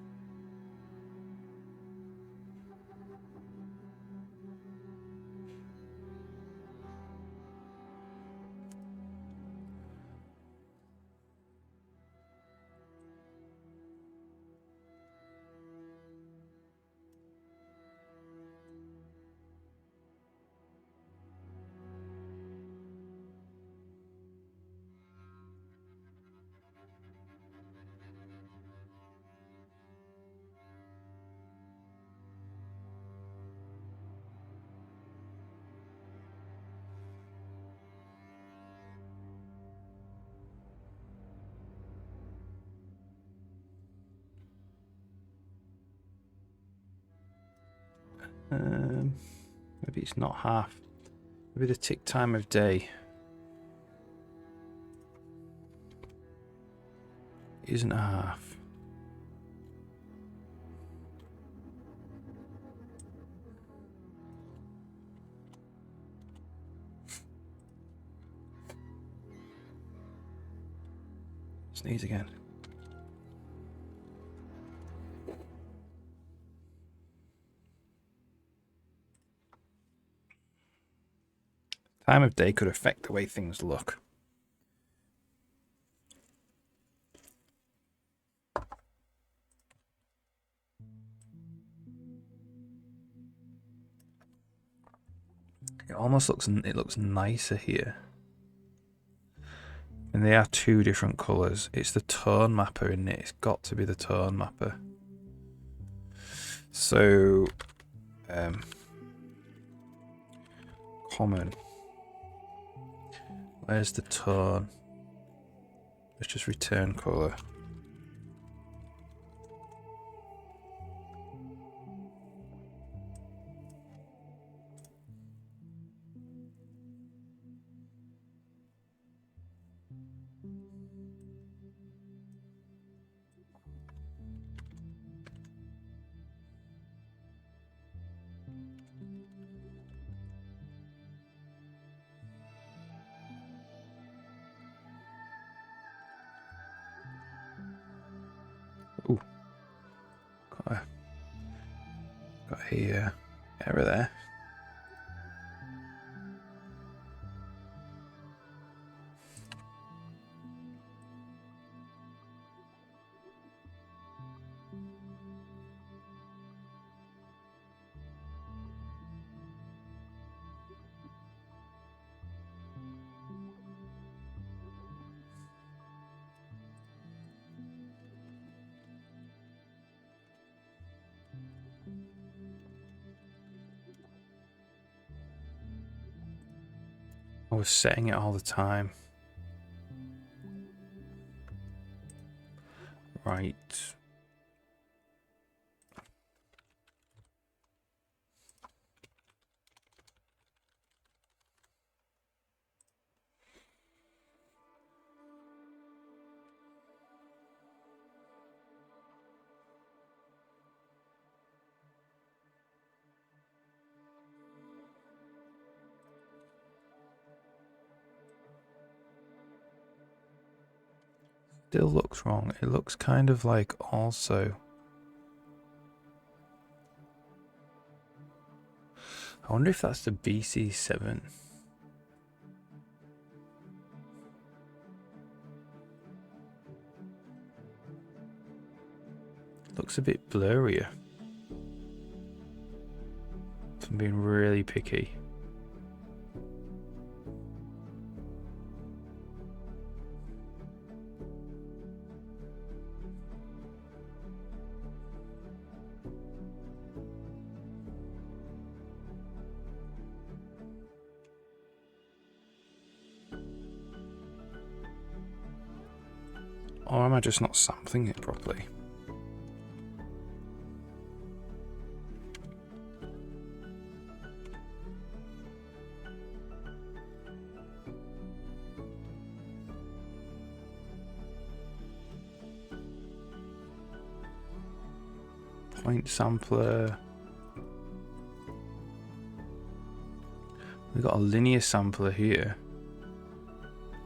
Maybe it's not half. Maybe the tick time of day isn't a half. Sneeze again. Time of day could affect the way things look. It almost looks nicer here. And they are two different colours. It's the tone mapper, isn't it? It's got to be the tone mapper. So common. Where's the tone? Let's just return colour. Got a error there. I was setting it all the time. Right. Still looks wrong. It looks kind of like also. I wonder if that's the BC7. Looks a bit blurrier. If I'm being really picky. Or am I just not sampling it properly? Point sampler. We've got a linear sampler here.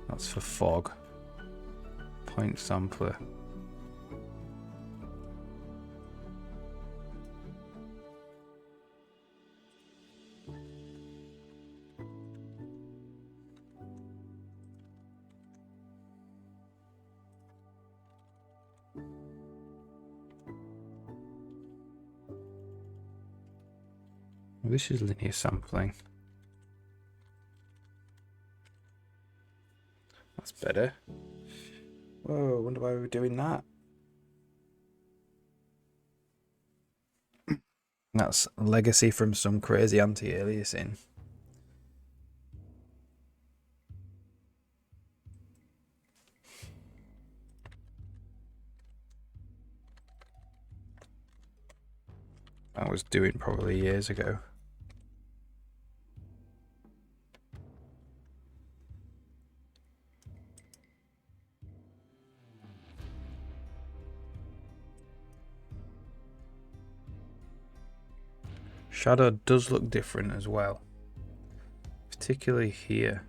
That's for fog. Point sampler. Well, this is linear sampling. That's better. Whoa, I wonder why we were doing that. That's legacy from some crazy anti-aliasing. I was doing probably years ago. Shadow does look different as well, particularly here.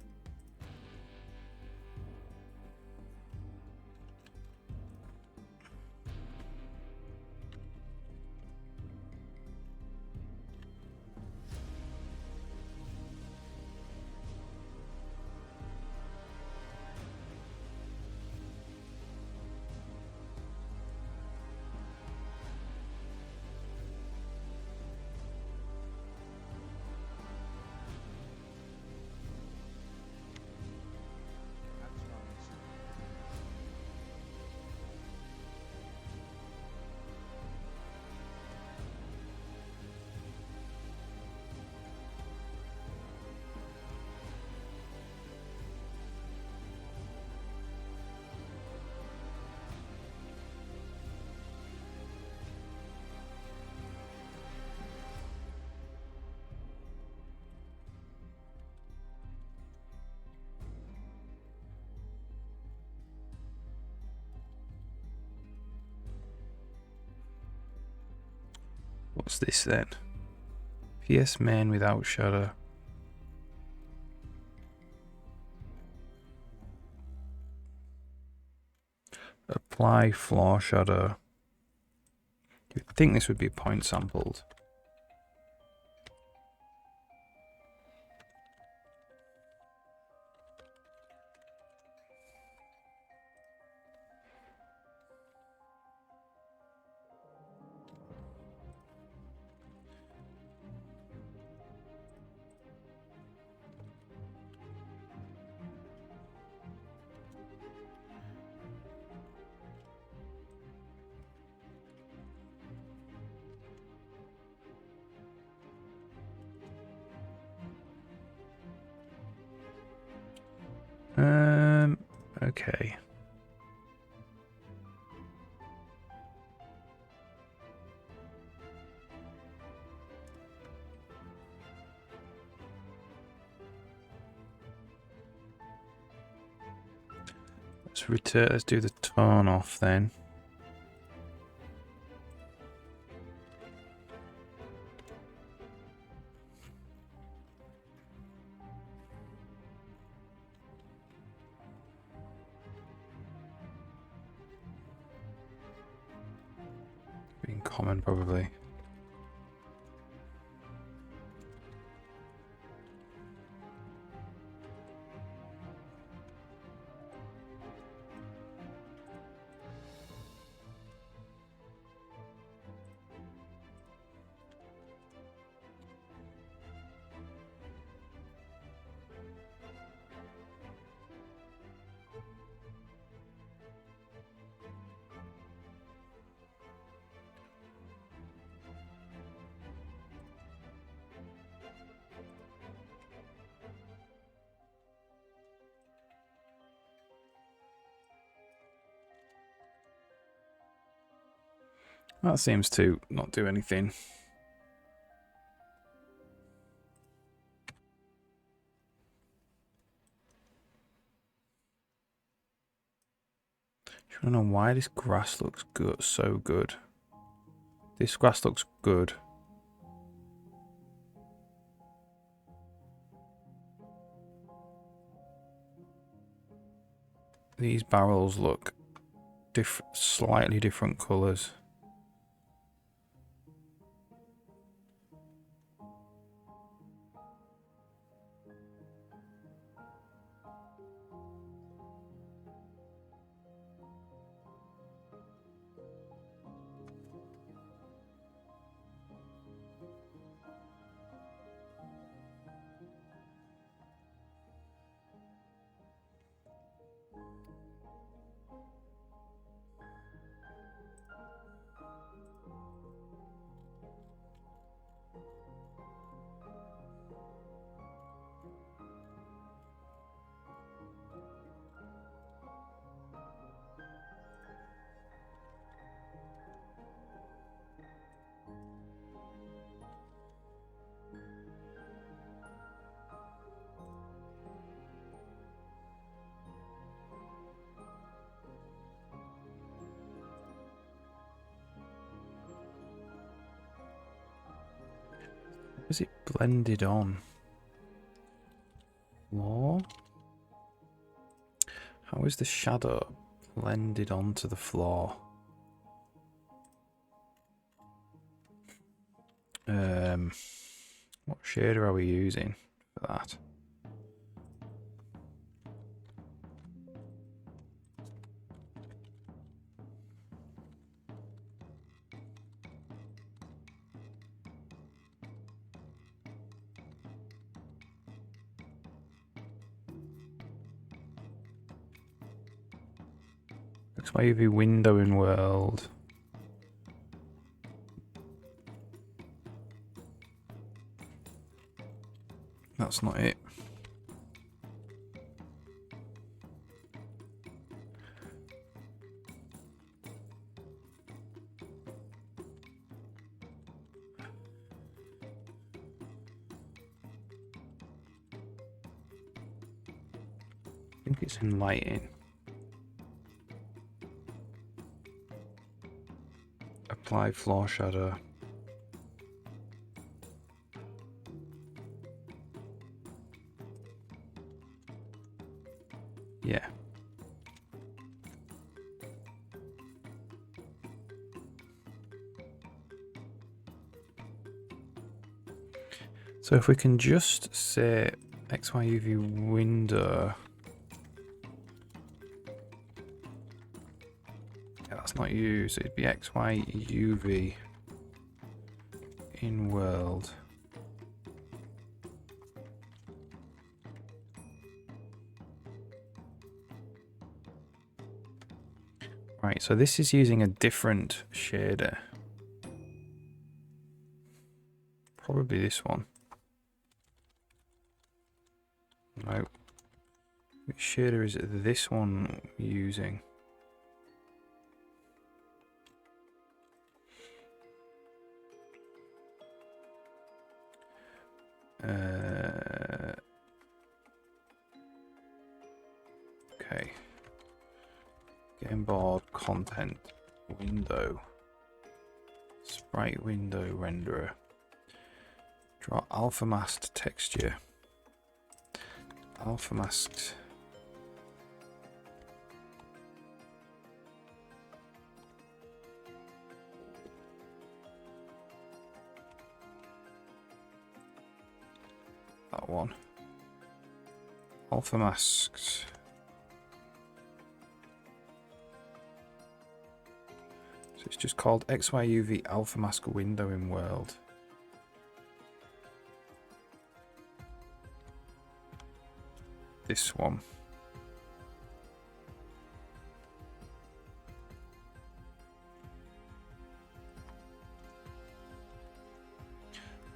What's this then? PS main without shadow. Apply floor shadow. You'd think this would be point sampled. Okay. Let's do the tone off then. Being common probably. That seems to not do anything. I don't know why this grass looks good, so good. This grass looks good. These barrels look slightly different colours. Is it blended on? Floor? How is the shadow blended onto the floor? What shader are we using for that? Looks wavy window in world. That's not it. I think it's in lighting. Apply floor shadow. Yeah. So if we can just say XYUV window. Yeah, that's not used. It'd be XYUV in world. Right, so this is using a different shader. Probably this one. No. Which shader is this one using? Okay. Game board content window. Sprite window renderer. Draw alpha masked texture. Alpha masked. That one. Alpha masked. So it's just called XYUV alpha mask window in world. This one.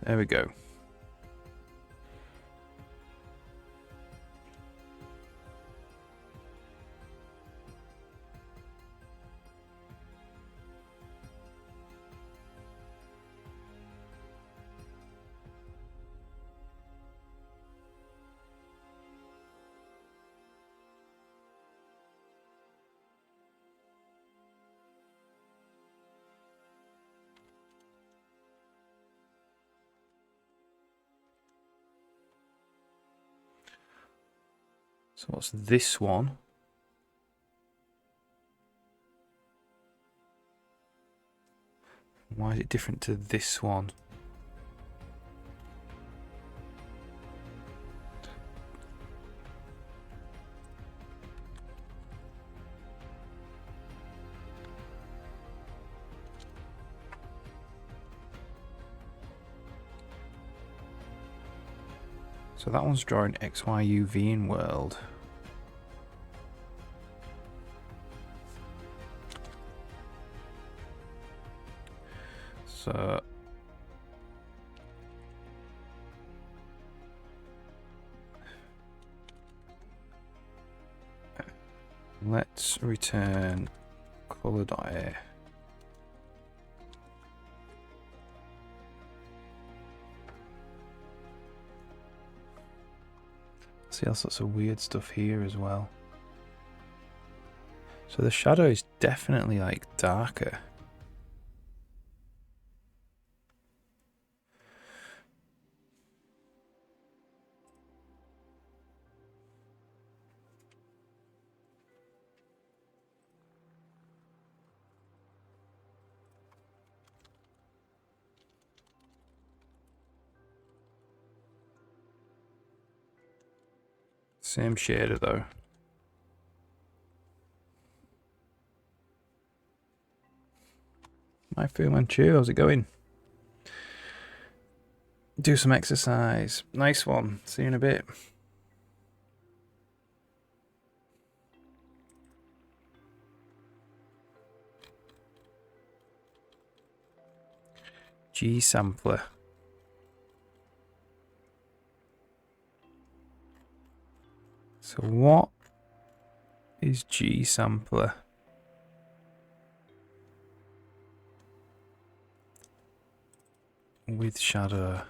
There we go. So what's this one? Why is it different to this one? So that one's drawing XYUV in world. So let's return color.a. See all sorts of weird stuff here as well. So the shadow is definitely like darker. Same shader though. Hi Fu Manchu, how's it going? Do some exercise. Nice one. See you in a bit. G sampler. So what is G sampler? With shadow.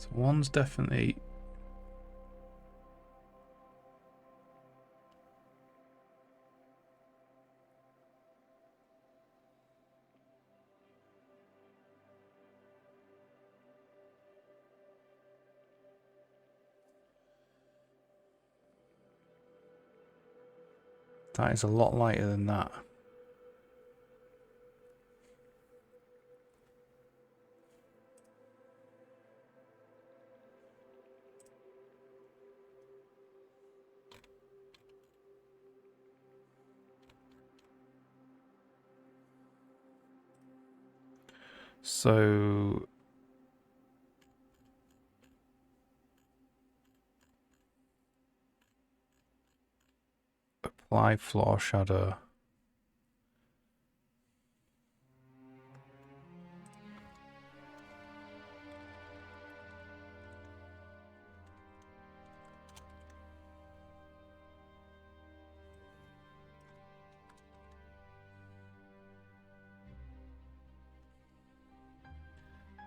So one's definitely... That is a lot lighter than that. So apply floor shadow.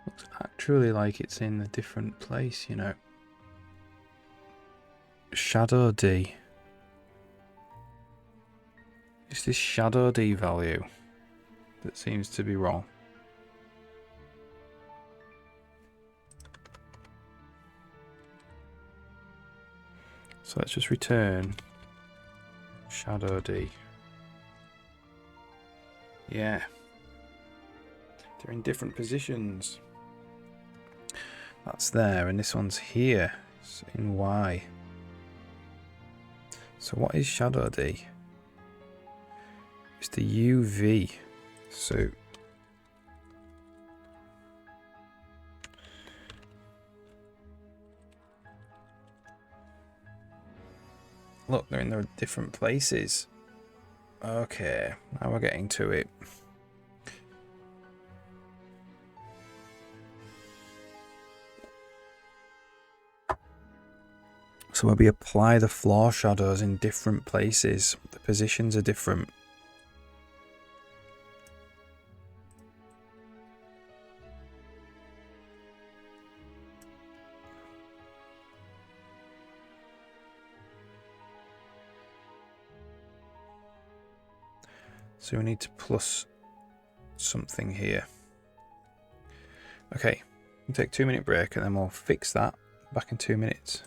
Looks actually like it's in a different place, you know. Shadow D. It's this shadow D value that seems to be wrong. So let's just return shadow D. Yeah. They're in different positions. That's there, and this one's here. It's in Y. So what is shadow D? It's the UV. So look, they're in the different places. Okay, now we're getting to it. So when we apply the floor shadows in different places, the positions are different. So we need to plus something here. Okay, we'll take a 2-minute break and then we'll fix that. Back in 2 minutes.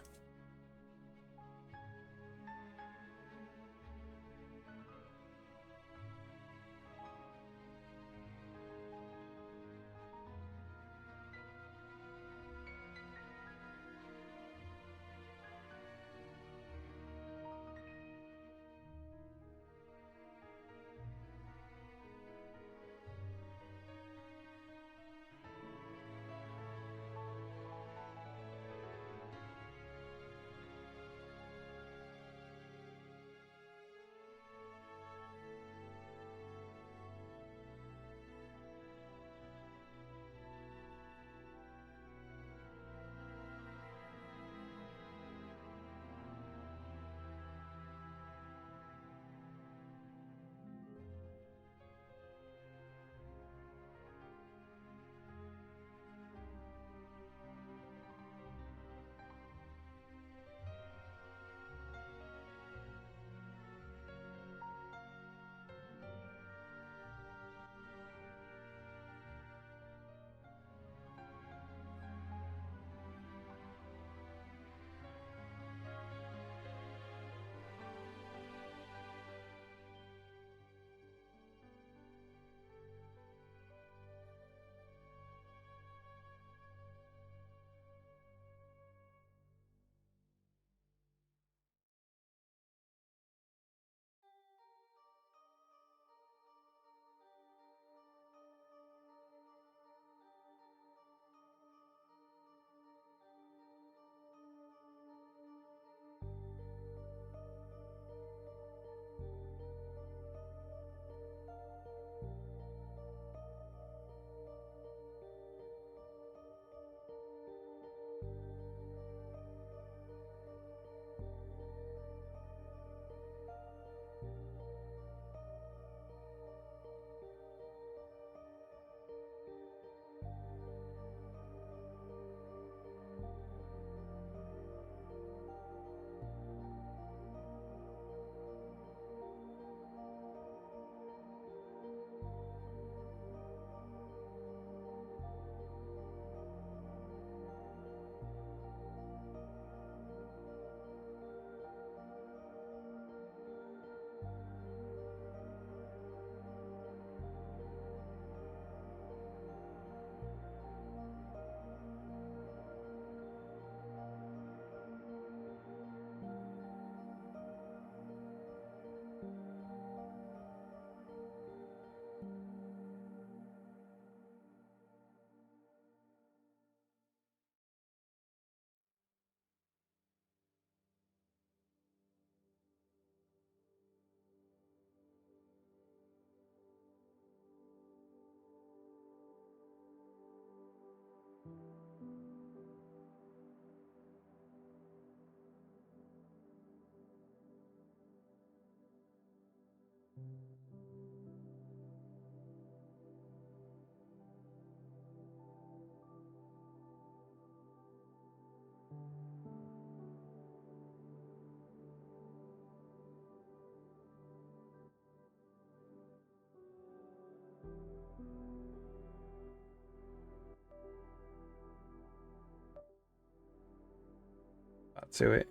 to it.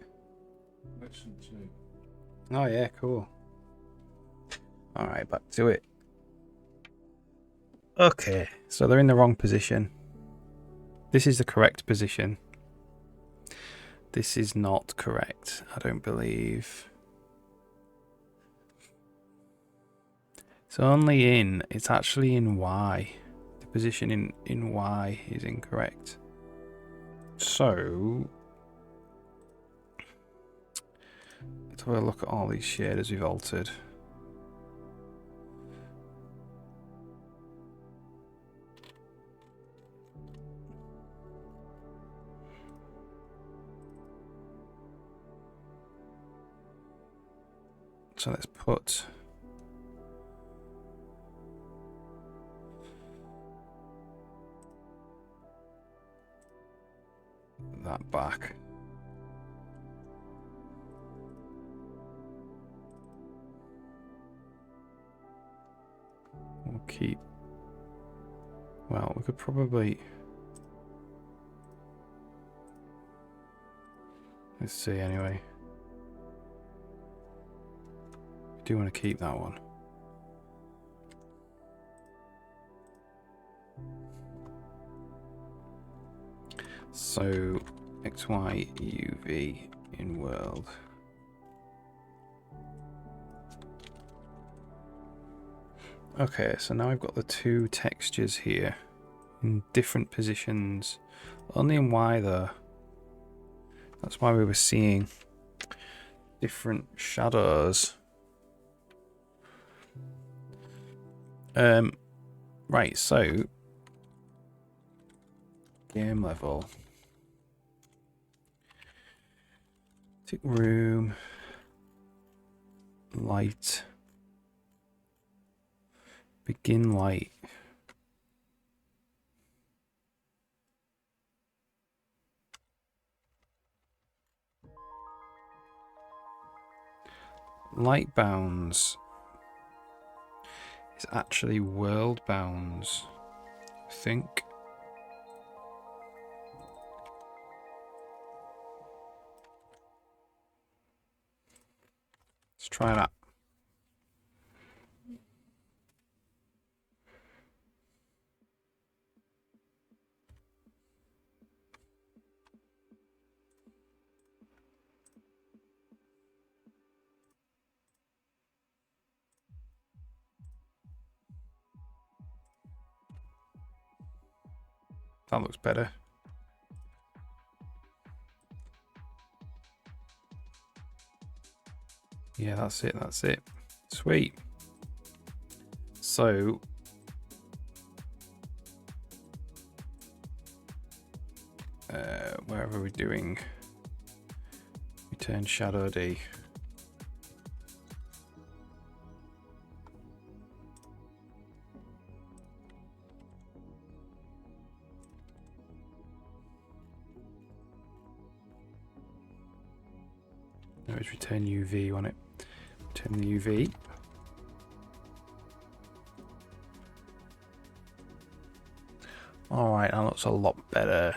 Excellent too. Oh yeah, cool. Alright, back to it. Okay, so they're in the wrong position. This is the correct position. This is not correct, I don't believe. It's only in, it's actually in Y. The position in Y is incorrect. So, let's have a look at all these shaders we've altered. So let's put that back. We'll keep, well, we could probably, let's see anyway. I do want to keep that one. So XY UV in world. Okay, so now I've got the two textures here in different positions. Only in Y though. That's why we were seeing different shadows. Right, so game level. Tick room. Light. Begin light. Light bounds is actually world bounds, I think. Let's try that. That looks better. Yeah, that's it, that's it. Sweet. So, wherever we're doing, return shadow D. No, it's return UV on it. Return the UV. Alright, that looks a lot better.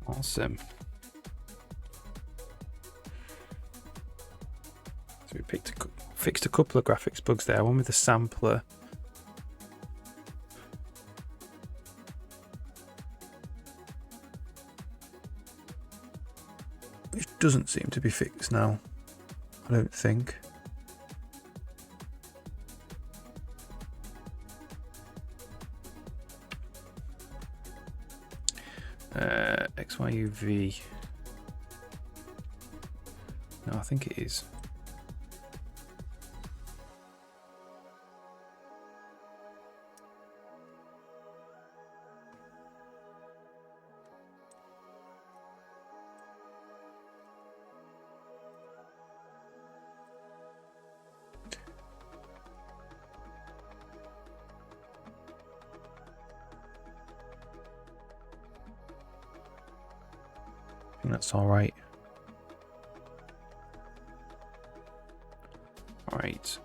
Awesome. So we fixed a couple of graphics bugs there. One with the sampler. Which doesn't seem to be fixed now. I don't think. XYUV. No, I think it is. That's alright. Alright.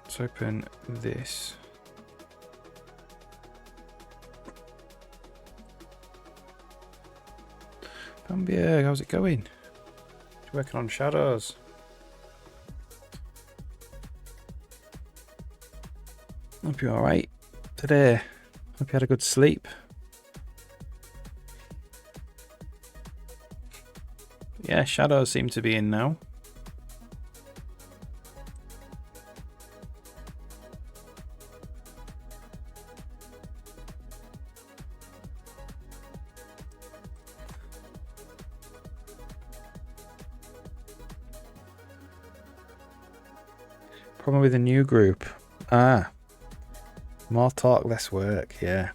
Let's open this. Bamberg, how's it going? Working on shadows. Hope you're alright today. Hope you had a good sleep. Yeah, shadows seem to be in now. Problem with the new group. Ah. More talk, less work, yeah.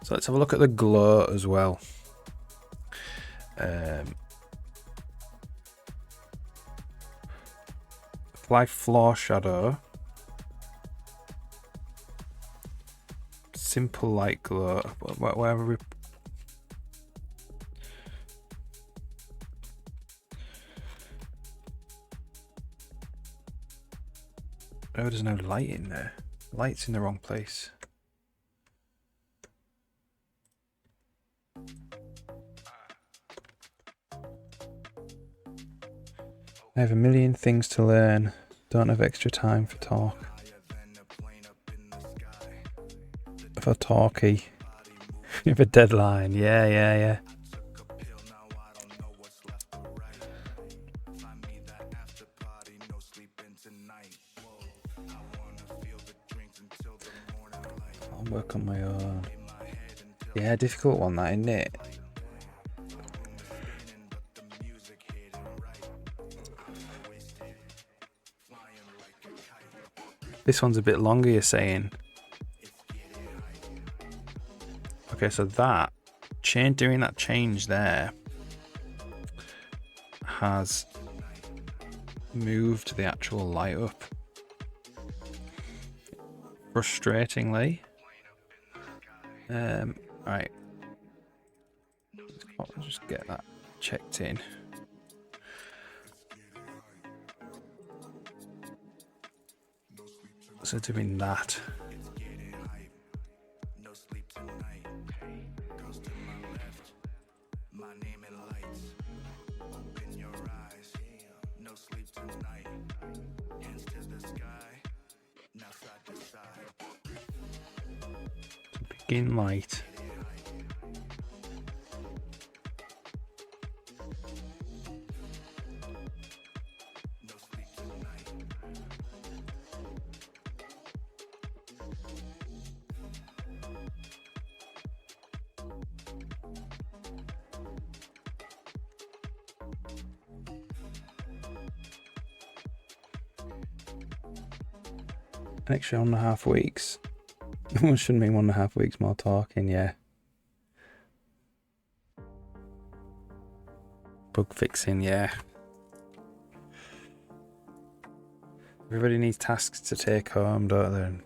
So let's have a look at the glow as well. Apply floor shadow. Simple light glow. Whatever we... Oh, there's no light in there. Light's in the wrong place. I have a million things to learn. Don't have extra time for talk. For talky. You have a deadline. Yeah. I'll work on my own. Yeah, difficult one that, isn't it? This one's a bit longer, you're saying. Okay, so that doing that change there has moved the actual light up. Frustratingly. Right. Let's just get that checked in. So doing that. Begin light. An extra 1.5 weeks. Shouldn't mean 1.5 weeks more talking, yeah. Bug fixing, yeah. Everybody needs tasks to take home, don't they? And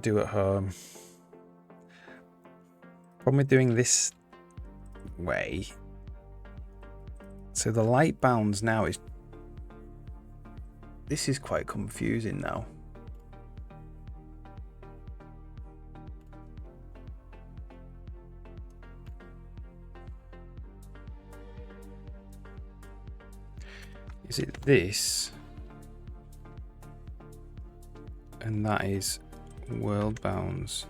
do at home. Problem with doing this way. So the light bounds now is... This is quite confusing now. Is it this? And that is world bounds.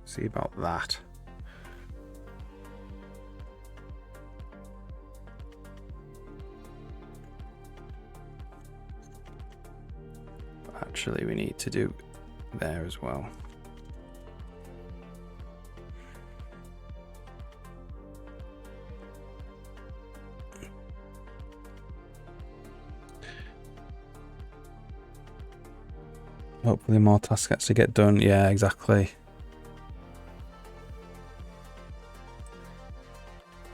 See about that. Actually, we need to do there as well. Hopefully more tasks actually get done. Yeah, exactly.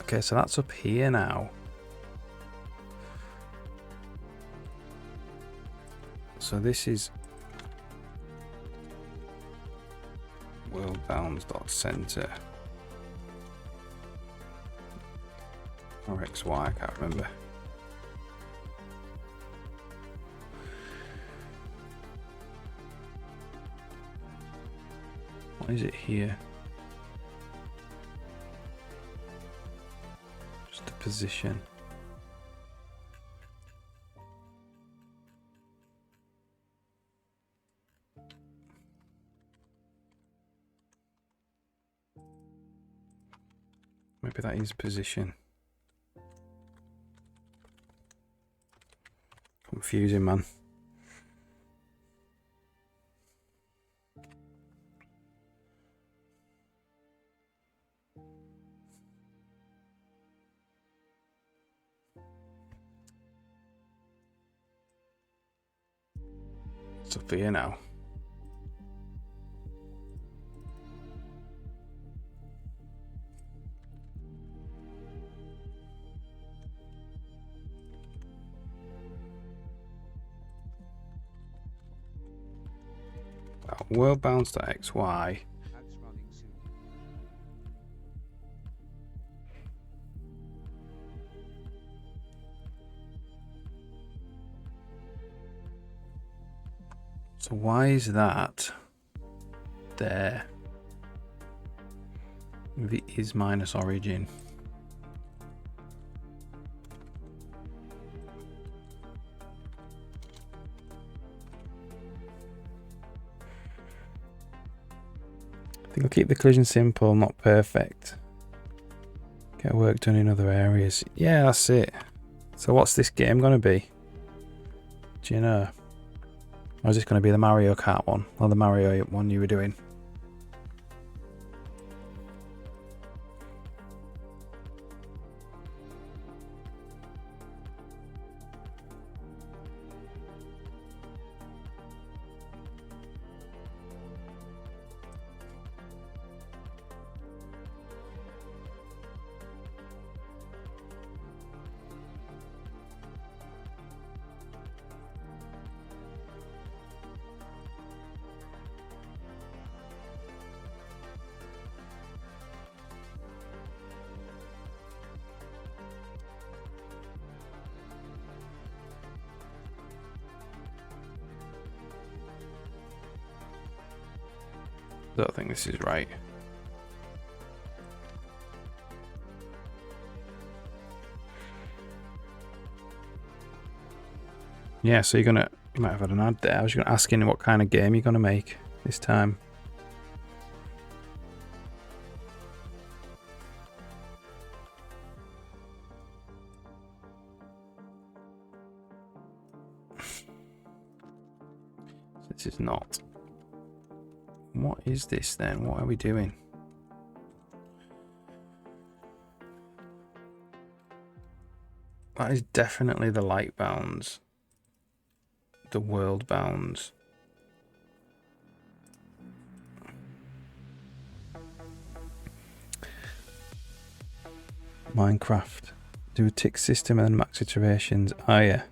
Okay, so that's up here now. So this is world bounds dot center or XY, I can't remember. What is it here? Just a position. Maybe that is position. Confusing, man. It's up here now. World bounds to XY. Ads running soon. So why is that there? V is minus origin. I think I'll keep the collision simple, not perfect. Get work done in other areas. Yeah, that's it. So what's this game going to be? Do you know? Or is this going to be the Mario Kart one? Or the Mario one you were doing? Don't think this is right. Yeah, so you might have had an ad there. I was going to ask you what kind of game you're gonna make this time. This is not. What is this then? What are we doing? That is definitely the light bounds. The world bounds. Minecraft. Do a tick system and then max iterations. Oh yeah.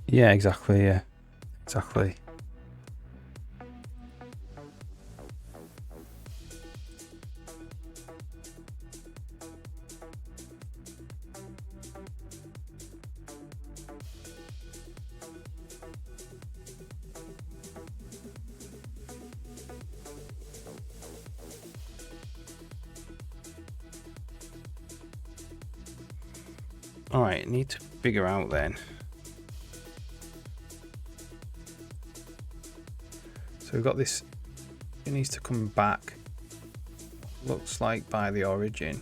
Yeah, exactly, yeah. Exactly. Alright, need to figure out then. So we've got this, it needs to come back, looks like by the origin.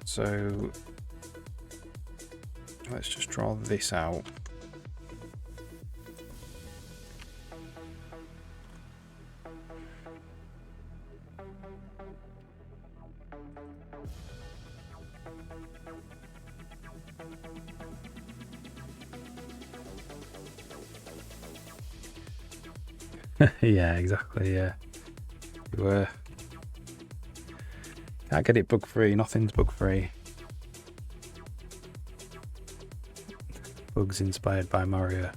So let's just draw this out. Yeah, exactly, yeah. You were. Can't get it bug free. Nothing's bug free. Bugs inspired by Mario.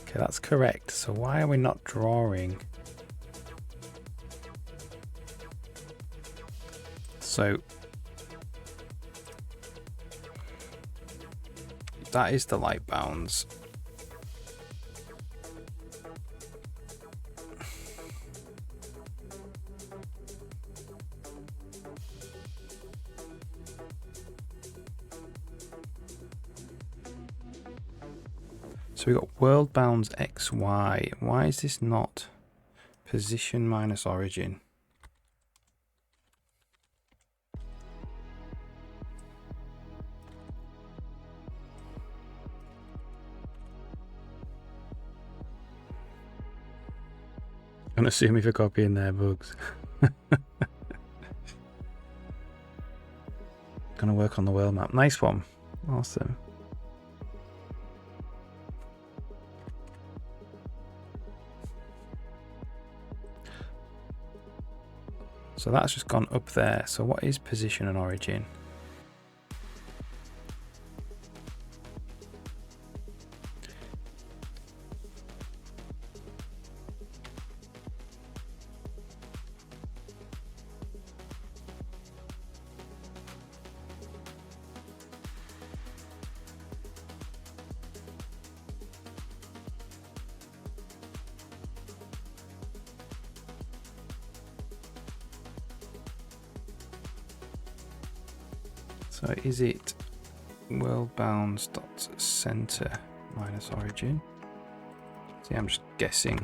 Okay, that's correct. So why are we not drawing? So that is the light bounds. So we got world bounds XY. Why is this not position minus origin? I'm assuming for copying their bugs. Gonna work on the world map. Nice one. Awesome. So that's just gone up there. So what is position and origin? So is it world bounds dot center minus origin? See, I'm just guessing.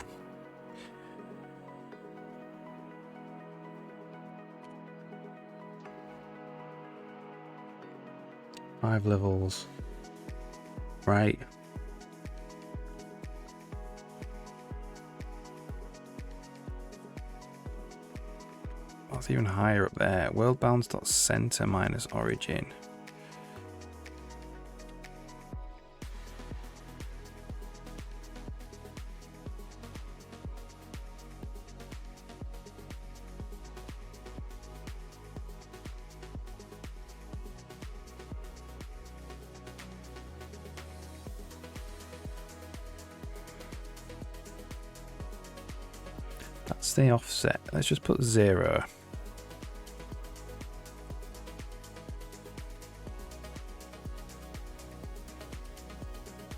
Five levels. Right. That's even higher up there. World bounds dot center minus origin. That's the offset. Let's just put 0.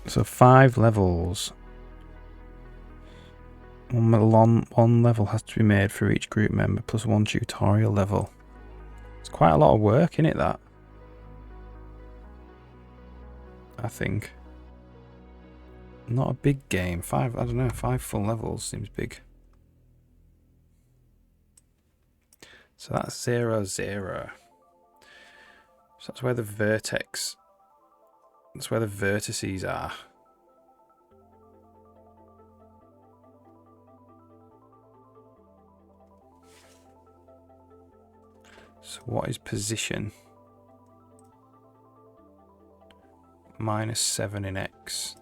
So 5 levels. One level has to be made for each group member plus 1 tutorial level. It's quite a lot of work, isn't it, that? I think. Not a big game. 5, I don't know, 5 full levels seems big. So that's 0, 0. So that's where the vertex. That's where the vertices are. So what is position? Minus 7 in X.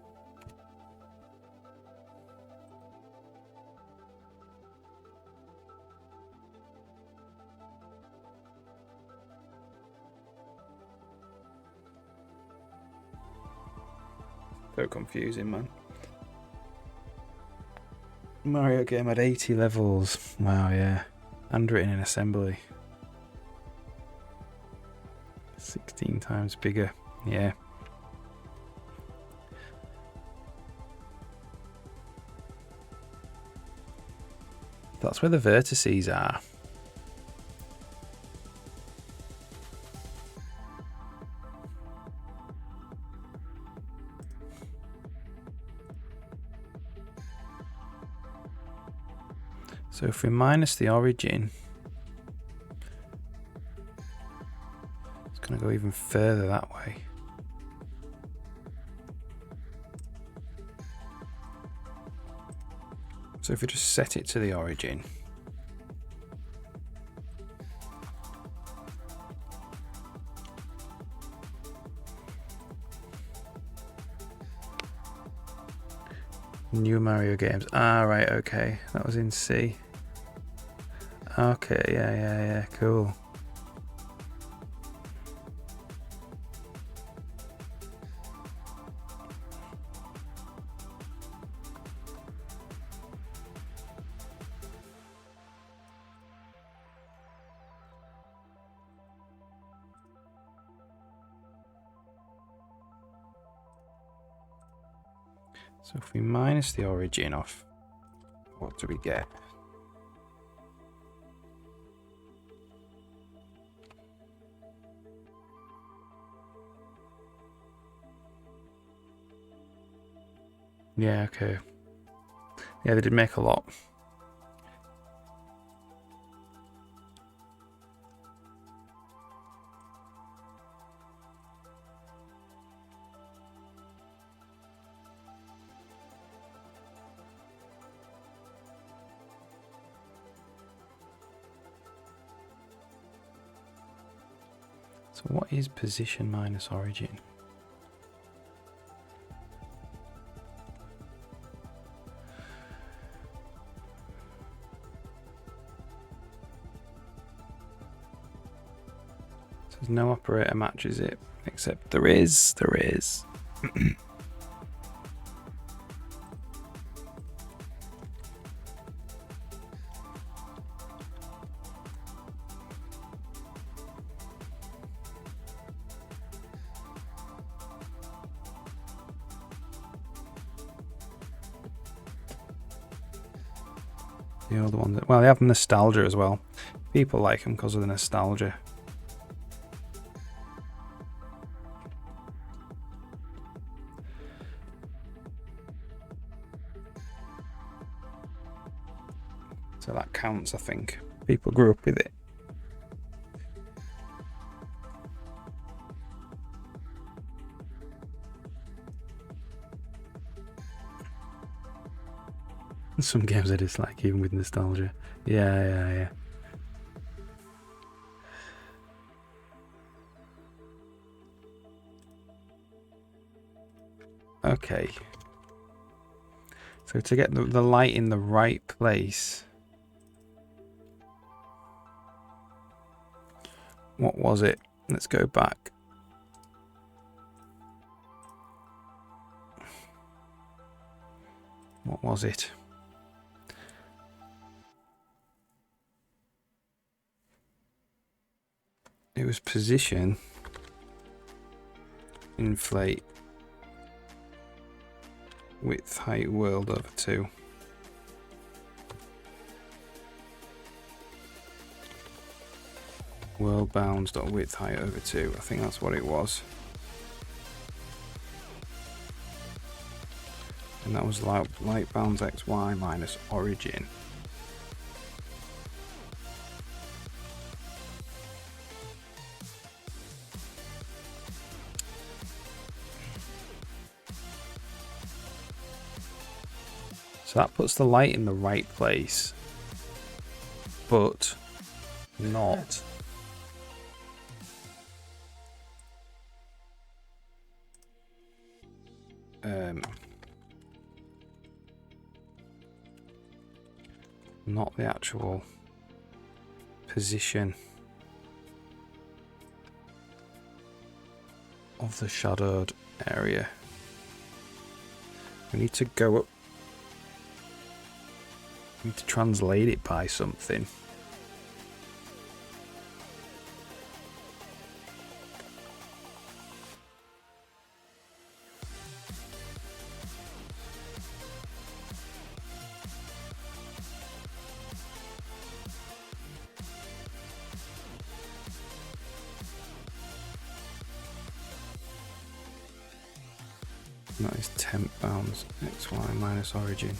So confusing, man. Mario game had 80 levels. Wow, yeah. Handwritten in assembly. 16 times bigger. Yeah. That's where the vertices are. So if we minus the origin, it's going to go even further that way. So if we just set it to the origin, new Mario games. Ah, right, okay. That was in C. Okay, yeah, cool. So if we minus the origin off, what do we get? Yeah, okay. Yeah, they did make a lot. So what is position minus origin? There's no operator matches it, except there is. The other one that, well, they have nostalgia as well. People like them because of the nostalgia. So that counts, I think. People grew up with it. Some games I dislike, even with nostalgia. Yeah. Okay. So to get the light in the right place, what was it? Let's go back. What was it? It was position, inflate, width, height, world over 2. World bounds dot width height over 2. I think that's what it was. And that was light bounds xy minus origin. So that puts the light in the right place, but not not the actual position of the shadowed area. We need to go up. We need to translate it by something. That is temp bounds xy minus origin.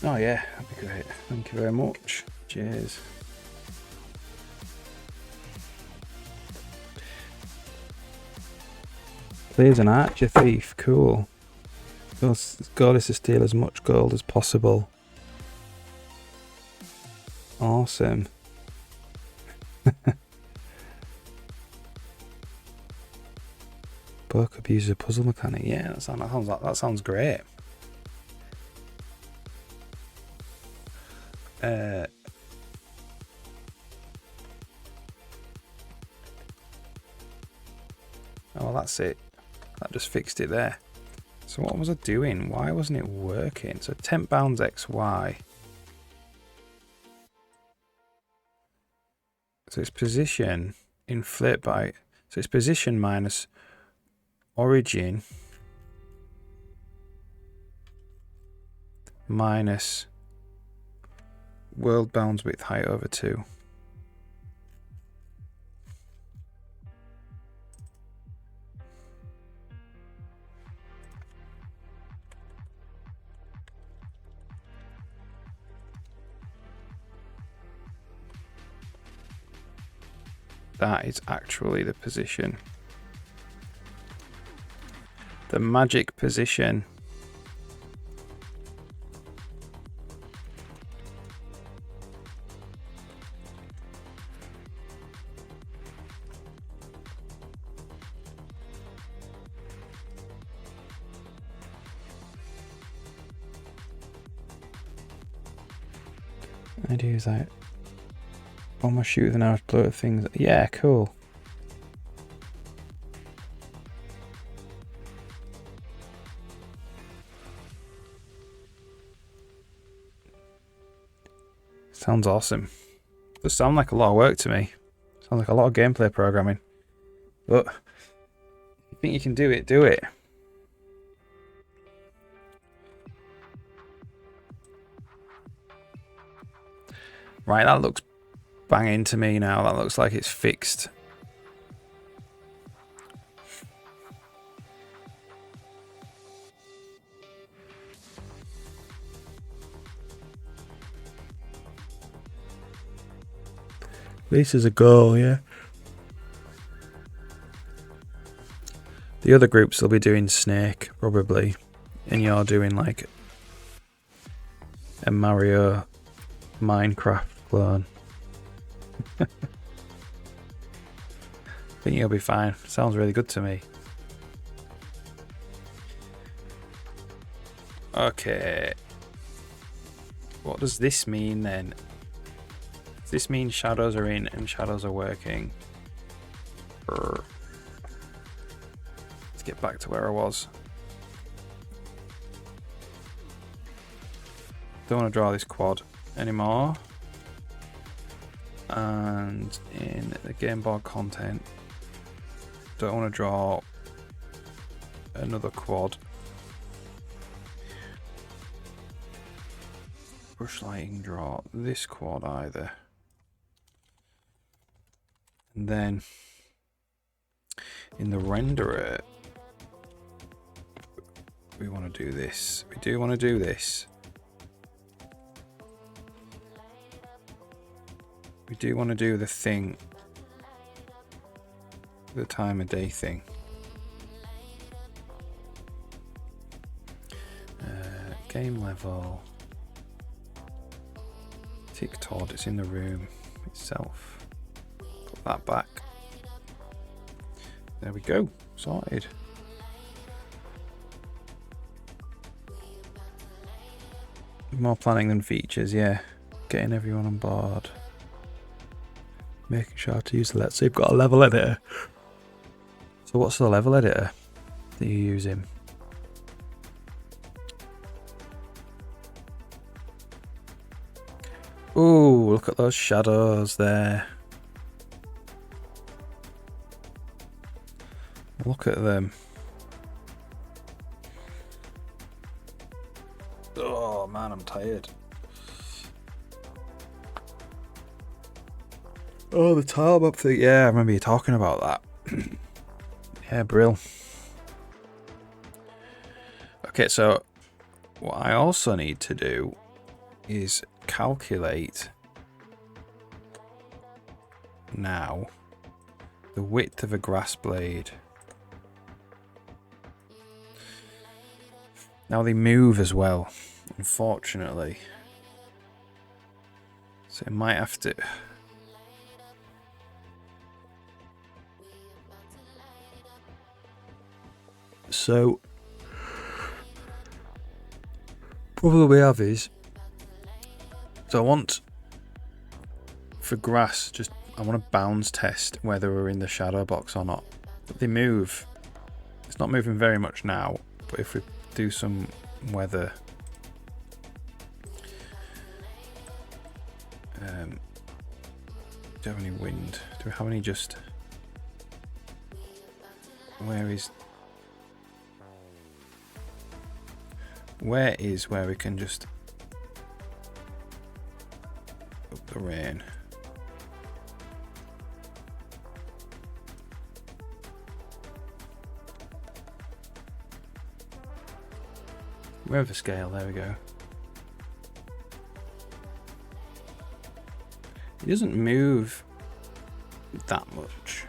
Oh yeah, that'd be great. Thank you very much. Cheers. There's an archer thief. Cool. Goal is to steal as much gold as possible. Awesome. book abuses a puzzle mechanic. Yeah, that sounds great. Oh, well, that's it. That just fixed it there. So what was I doing? Why wasn't it working? So temp bounds XY. So its position inflate by, so its position minus origin minus world bounds width height over 2. That is actually the position. The magic position. Idea is that almost shoot with an arrow to blow at things. Yeah, cool. Sounds awesome. Does sound like a lot of work to me. Sounds like a lot of gameplay programming. But if you think you can do it, do it. Right, that looks banging to me now. That looks like it's fixed. This is a goal, yeah. The other groups will be doing Snake, probably. And you're doing like a Mario Minecraft clone. I think you'll be fine. Sounds really good to me. Okay. What does this mean then? Does this mean shadows are in and shadows are working? Let's get back to where I was. Don't want to draw this quad anymore. And in the game board content, don't want to draw another quad. Brush lighting, draw this quad either. And then in the renderer, we want to do this. We do want to do this. We do want to do the thing, the time of day thing. Game level. Tick Todd, it's in the room itself. Put that back. There we go, sorted. More planning than features, yeah. Getting everyone on board. Making sure to use the let's say you've got a level editor. So what's the level editor that you're using? Ooh, look at those shadows there. Look at them. Oh man, I'm tired. Oh, the tile map thing. Yeah, I remember you talking about that. Yeah, brill. Okay, so what I also need to do is calculate now the width of a grass blade. Now they move as well, unfortunately. So it might have to... So problem we have is, so I want for grass, just I want to bounds test whether we're in the shadow box or not. But they move. It's not moving very much now, but if we do some weather, do we have any wind? Do we have any just? Where is where we can just up the rain? Weather scale, there we go. It doesn't move that much.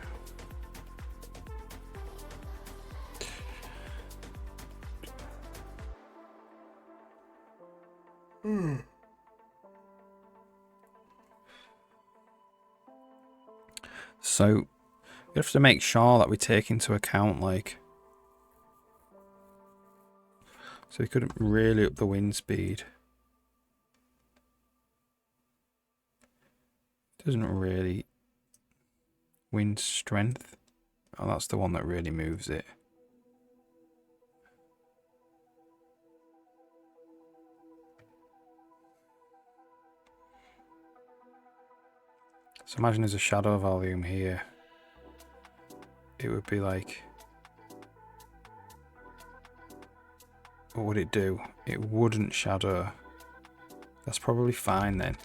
So we have to make sure that we take into account, like, so we couldn't really up the wind speed. Doesn't really. Wind strength. Oh, that's the one that really moves it. So imagine there's a shadow volume here. It would be like, what would it do? It wouldn't shadow. That's probably fine then.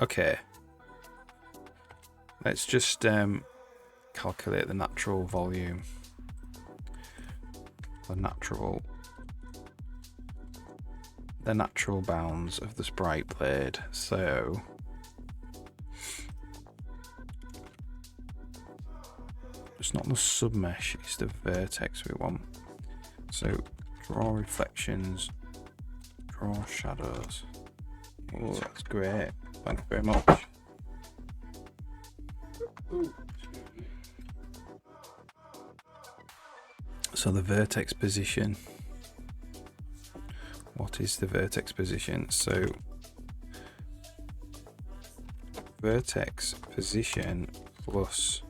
Okay. Let's just calculate the natural volume. The natural bounds of the sprite blade. So it's not the submesh, it's the vertex we want. So draw reflections, draw shadows. Oh, that's great. Thank you very much. So the vertex position. What is the vertex position? So vertex position plus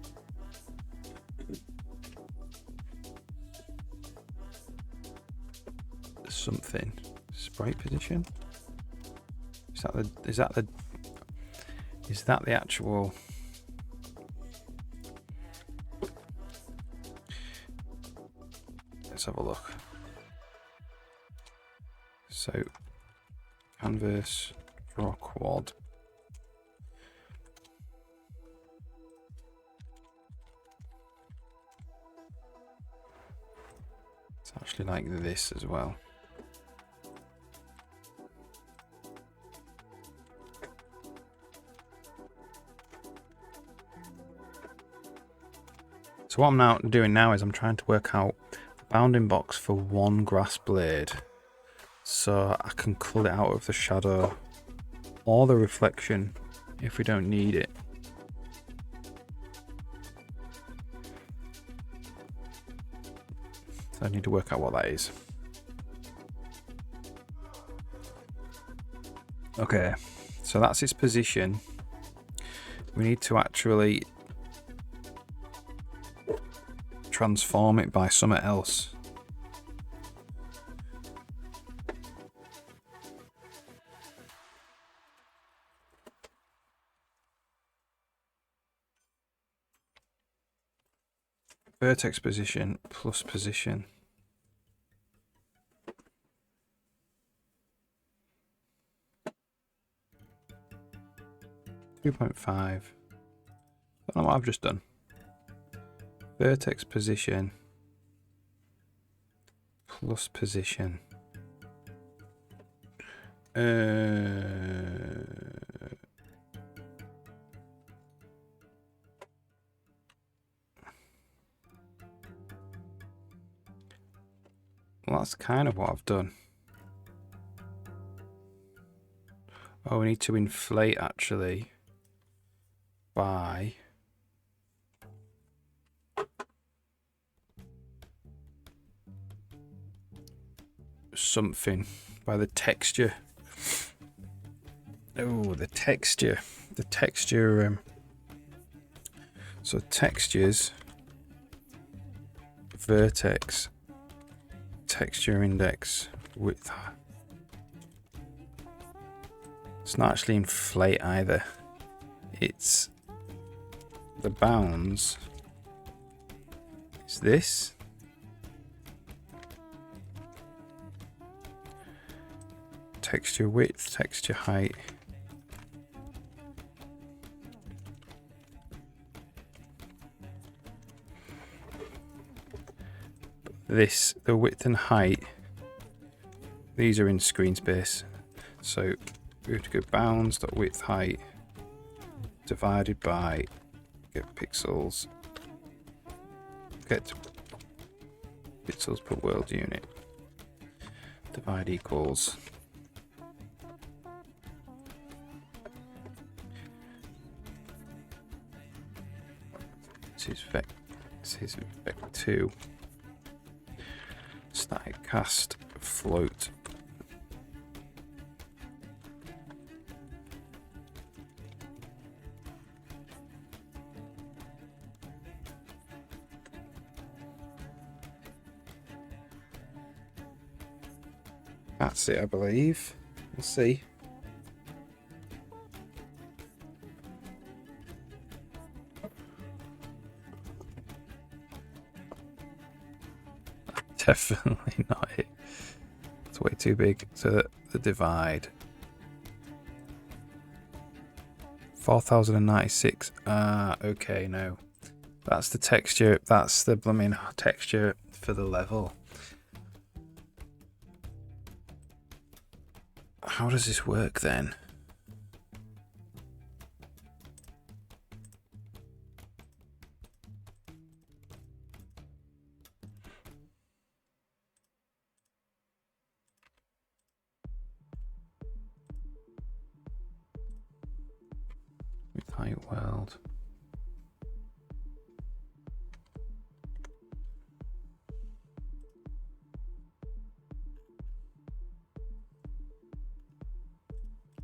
something. Sprite position? Is that the actual? Let's have a look. So canvas, draw quad. It's actually like this as well. So what I'm now doing is I'm trying to work out the bounding box for one grass blade, so I can cull it out of the shadow or the reflection if we don't need it. So I need to work out what that is. Okay, so that's its position. We need to actually transform it by something else. Vertex position plus position. .5. I don't know what I've just done. Vertex position plus position. Well, that's kind of what I've done. Oh, we need to inflate actually by something by the texture. Oh, the texture. The texture. So textures, vertex, texture index, width. It's not actually inflate either. It's the bounds. It's this. Texture width, texture height. This, the width and height, these are in screen space. So we have to go bounds.width height divided by get pixels, get pixels per world unit, divide equals. This is vec2. Static cast float. That's it, I believe. We'll see. Definitely not it. It's way too big. So the divide. 4096. Ah, okay, no. That's the texture. That's the blooming texture for the level. How does this work then? With height world.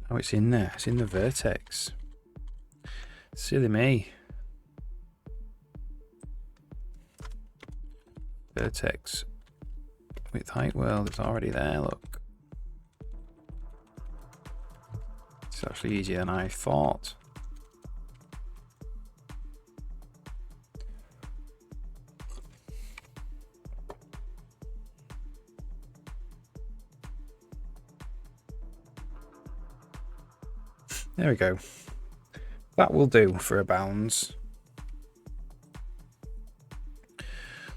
Oh, it's in there. It's in the vertex. Silly me. Vertex. With height world, it's already there, look. It's actually easier than I thought. There we go. That will do for a bounds.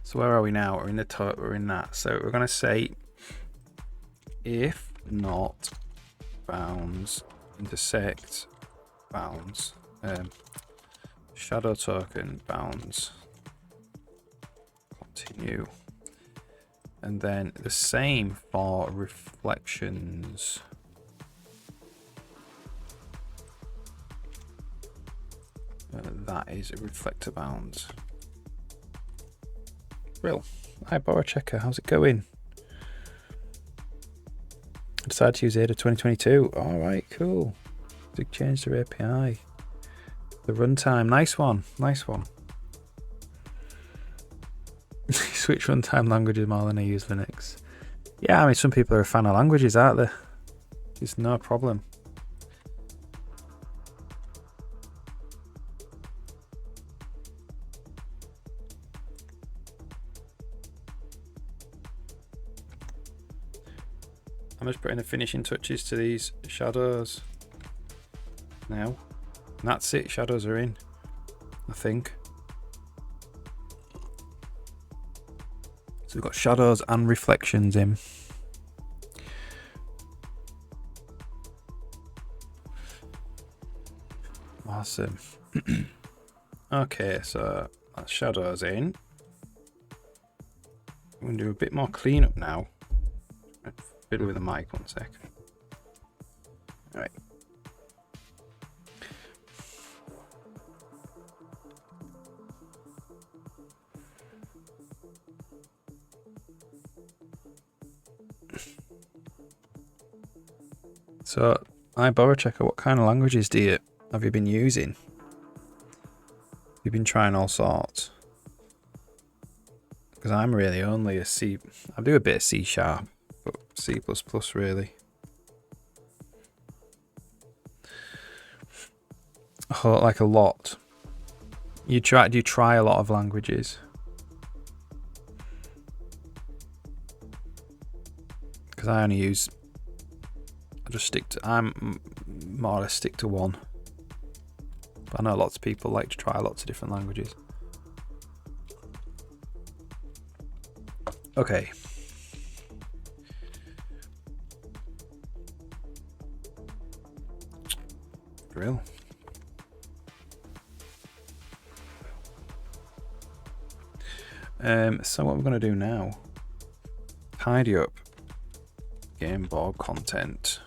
So where are we now? We're in the we're in that. So we're going to say if not bounds intersect bounds, shadow token bounds continue, and then the same for reflections. That is a reflector bounds. Real. Hi, Bora Checker. How's it going? I decided to use Ada 2022. All right, cool. Big change to API. The runtime. Nice one. Nice one. Switch runtime languages more than I use Linux. Yeah, I mean, some people are a fan of languages, aren't they? It's no problem. I'm just putting the finishing touches to these shadows now. And that's it, shadows are in, I think. So we've got shadows and reflections in. Awesome. Okay, so that's shadows in. I'm going to do a bit more cleanup now. Fiddle with the mic 1 sec. All right. So, iBorrowchecker, what kind of languages have you been using? You've been trying all sorts. Because I'm really only a C. I do a bit of C#, but C++ really. Like a lot. Do you try a lot of languages? Because I more or less stick to one. But I know lots of people like to try lots of different languages. Okay. Drill. So what we're going to do now, tidy up game board content.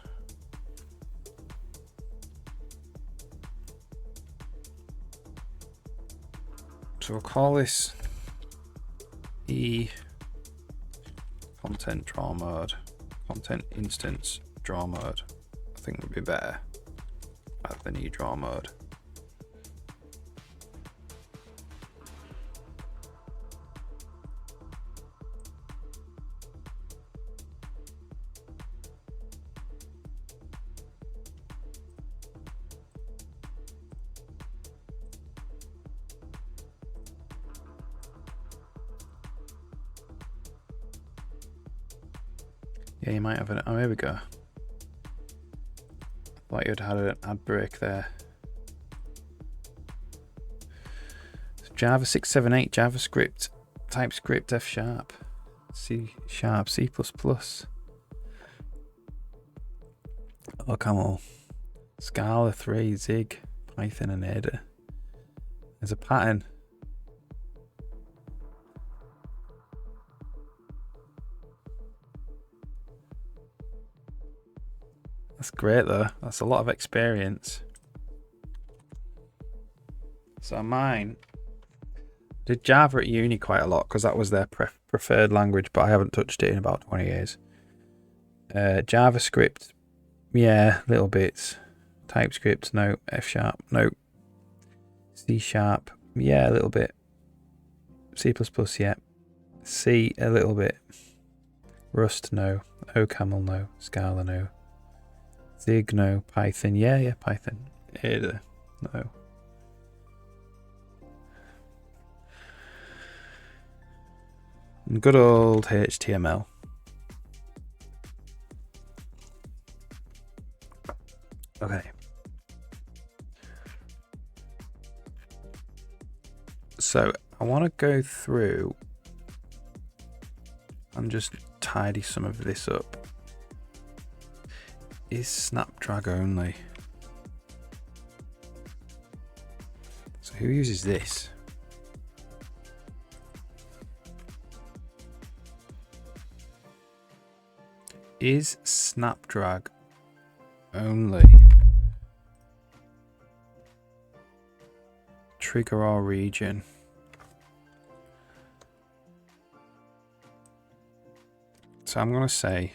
So we'll call this E content draw mode, content instance draw mode. I think would be better rather than E draw mode. Yeah, you might have an. Oh, here we go. Thought you'd had an ad break there. Java 678, JavaScript, TypeScript, F#, C#, C++. Oh, Camel, Scala 3, Zig, Python, and Ada. There's a pattern. That's great though. That's a lot of experience. So mine did Java at uni quite a lot because that was their preferred language, but I haven't touched it in about 20 years. JavaScript, yeah, little bits. TypeScript, no. F#, no. C#, yeah, a little bit. C++, yeah. C, a little bit. Rust, no. OCaml, no. Scala, no. Zig, no. Python, yeah, Python. Ada, no. And good old HTML. Okay. So I want to go through and just tidy some of this up. Is Snapdrag only? So who uses this? Is Snapdrag only? Trigger or region? So I'm going to say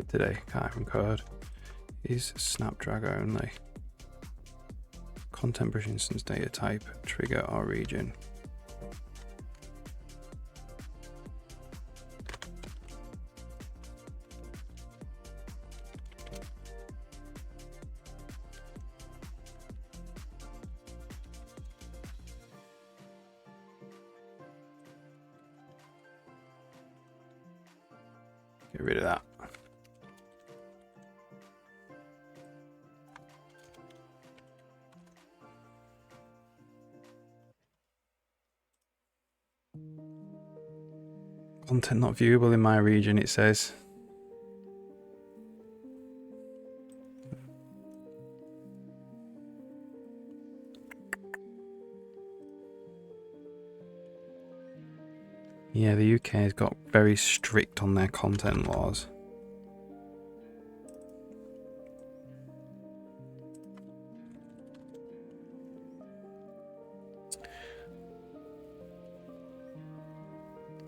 today, Kyron code is Snapdrag only. Content bridge instance data type, trigger or region. Get rid of that. Content not viewable in my region, it says. Yeah, the UK has got very strict on their content laws.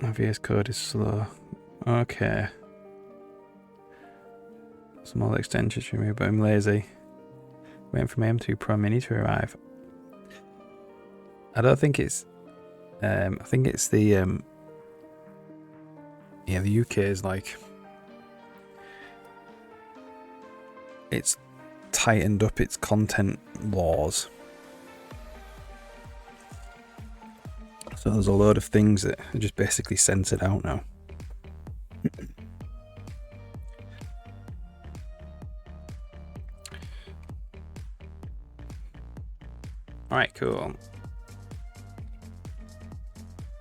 My VS Code is slow. Okay. Small extensions removed, but I'm lazy. Waiting for my M2 Pro Mini to arrive. I don't think it's... I think it's the... yeah, the UK is like... It's tightened up its content laws. So there's a load of things that are just basically censored out now. Alright, cool.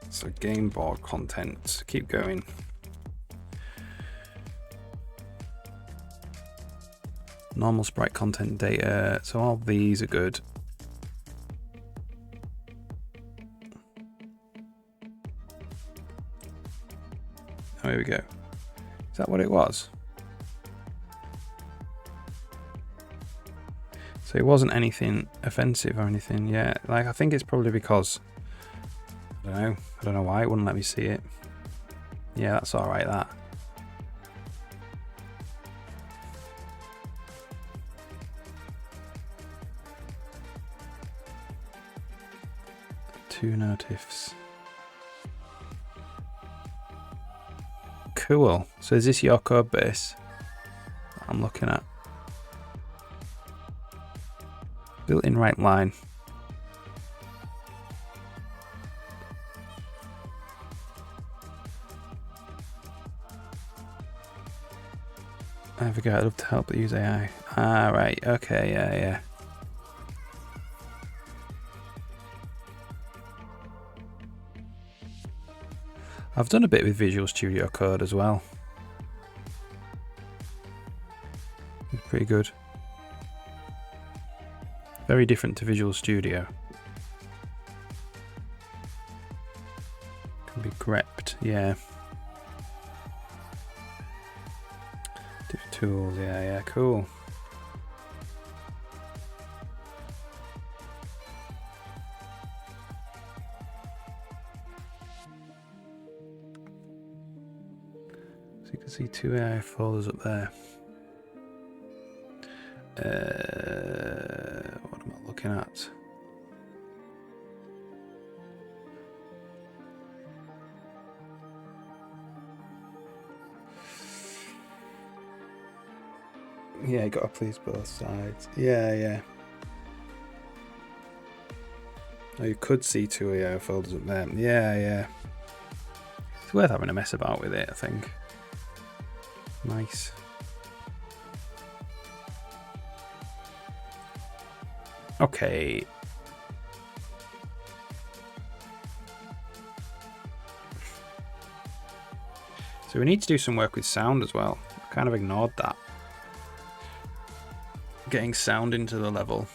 So game board content, keep going. Normal sprite content data, so all these are good. Oh, here we go. Is that what it was? So it wasn't anything offensive or anything, yeah. Like, I think it's probably because, I don't know why it wouldn't let me see it. Yeah, that's alright, that. Two notifs. Cool. So is this your code base that I'm looking at? Built-in right line. I forgot I'd love to help use AI. Ah, right. Okay, yeah. I've done a bit with Visual Studio Code as well. It's pretty good. Very different to Visual Studio. Can be grepped, yeah. Diff tools, yeah, cool. So you can see two AI folders up there. What am I looking at? Yeah, you gotta please both sides. Yeah. Oh, you could see two AI folders up there. Yeah. It's worth having a mess about with it, I think. Nice. Okay. So we need to do some work with sound as well. I kind of ignored that. Getting sound into the level.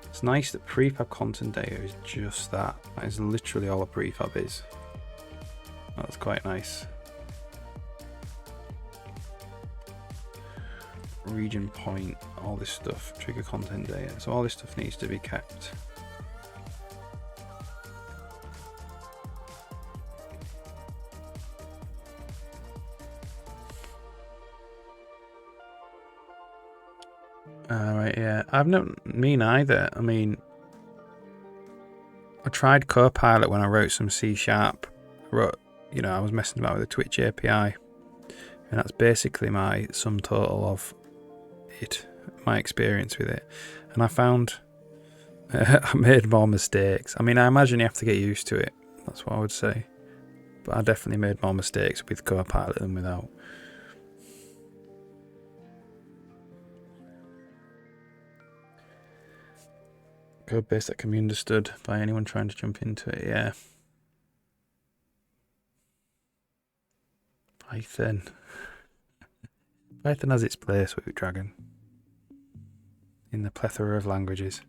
It's nice that prefab content data is just that. That is literally all a prefab is. That's quite nice. Region point, all this stuff, trigger content data. So all this stuff needs to be kept. Right, yeah. I've not, me neither. I mean, I tried Copilot when I wrote some C#. I was messing about with the Twitch API. And that's basically my sum total of it, my experience with it. And I found I made more mistakes. I mean, I imagine you have to get used to it. That's what I would say. But I definitely made more mistakes with Copilot than without. code base that can be understood by anyone trying to jump into it. Yeah. Python. Python has its place with Dragon in the plethora of languages.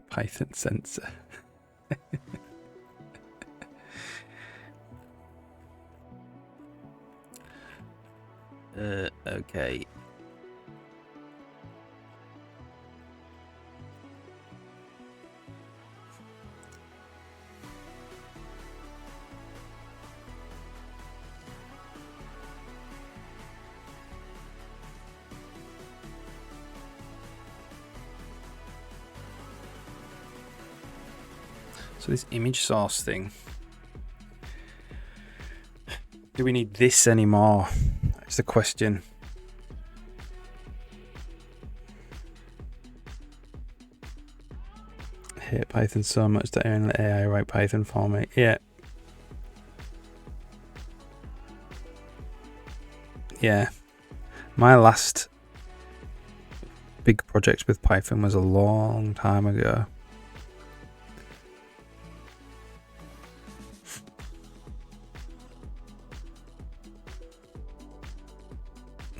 Python sensor. Okay. So this image source thing, do we need this anymore? That's the question. I hate Python so much that I only let AI write Python for me. Yeah. Yeah. My last big project with Python was a long time ago.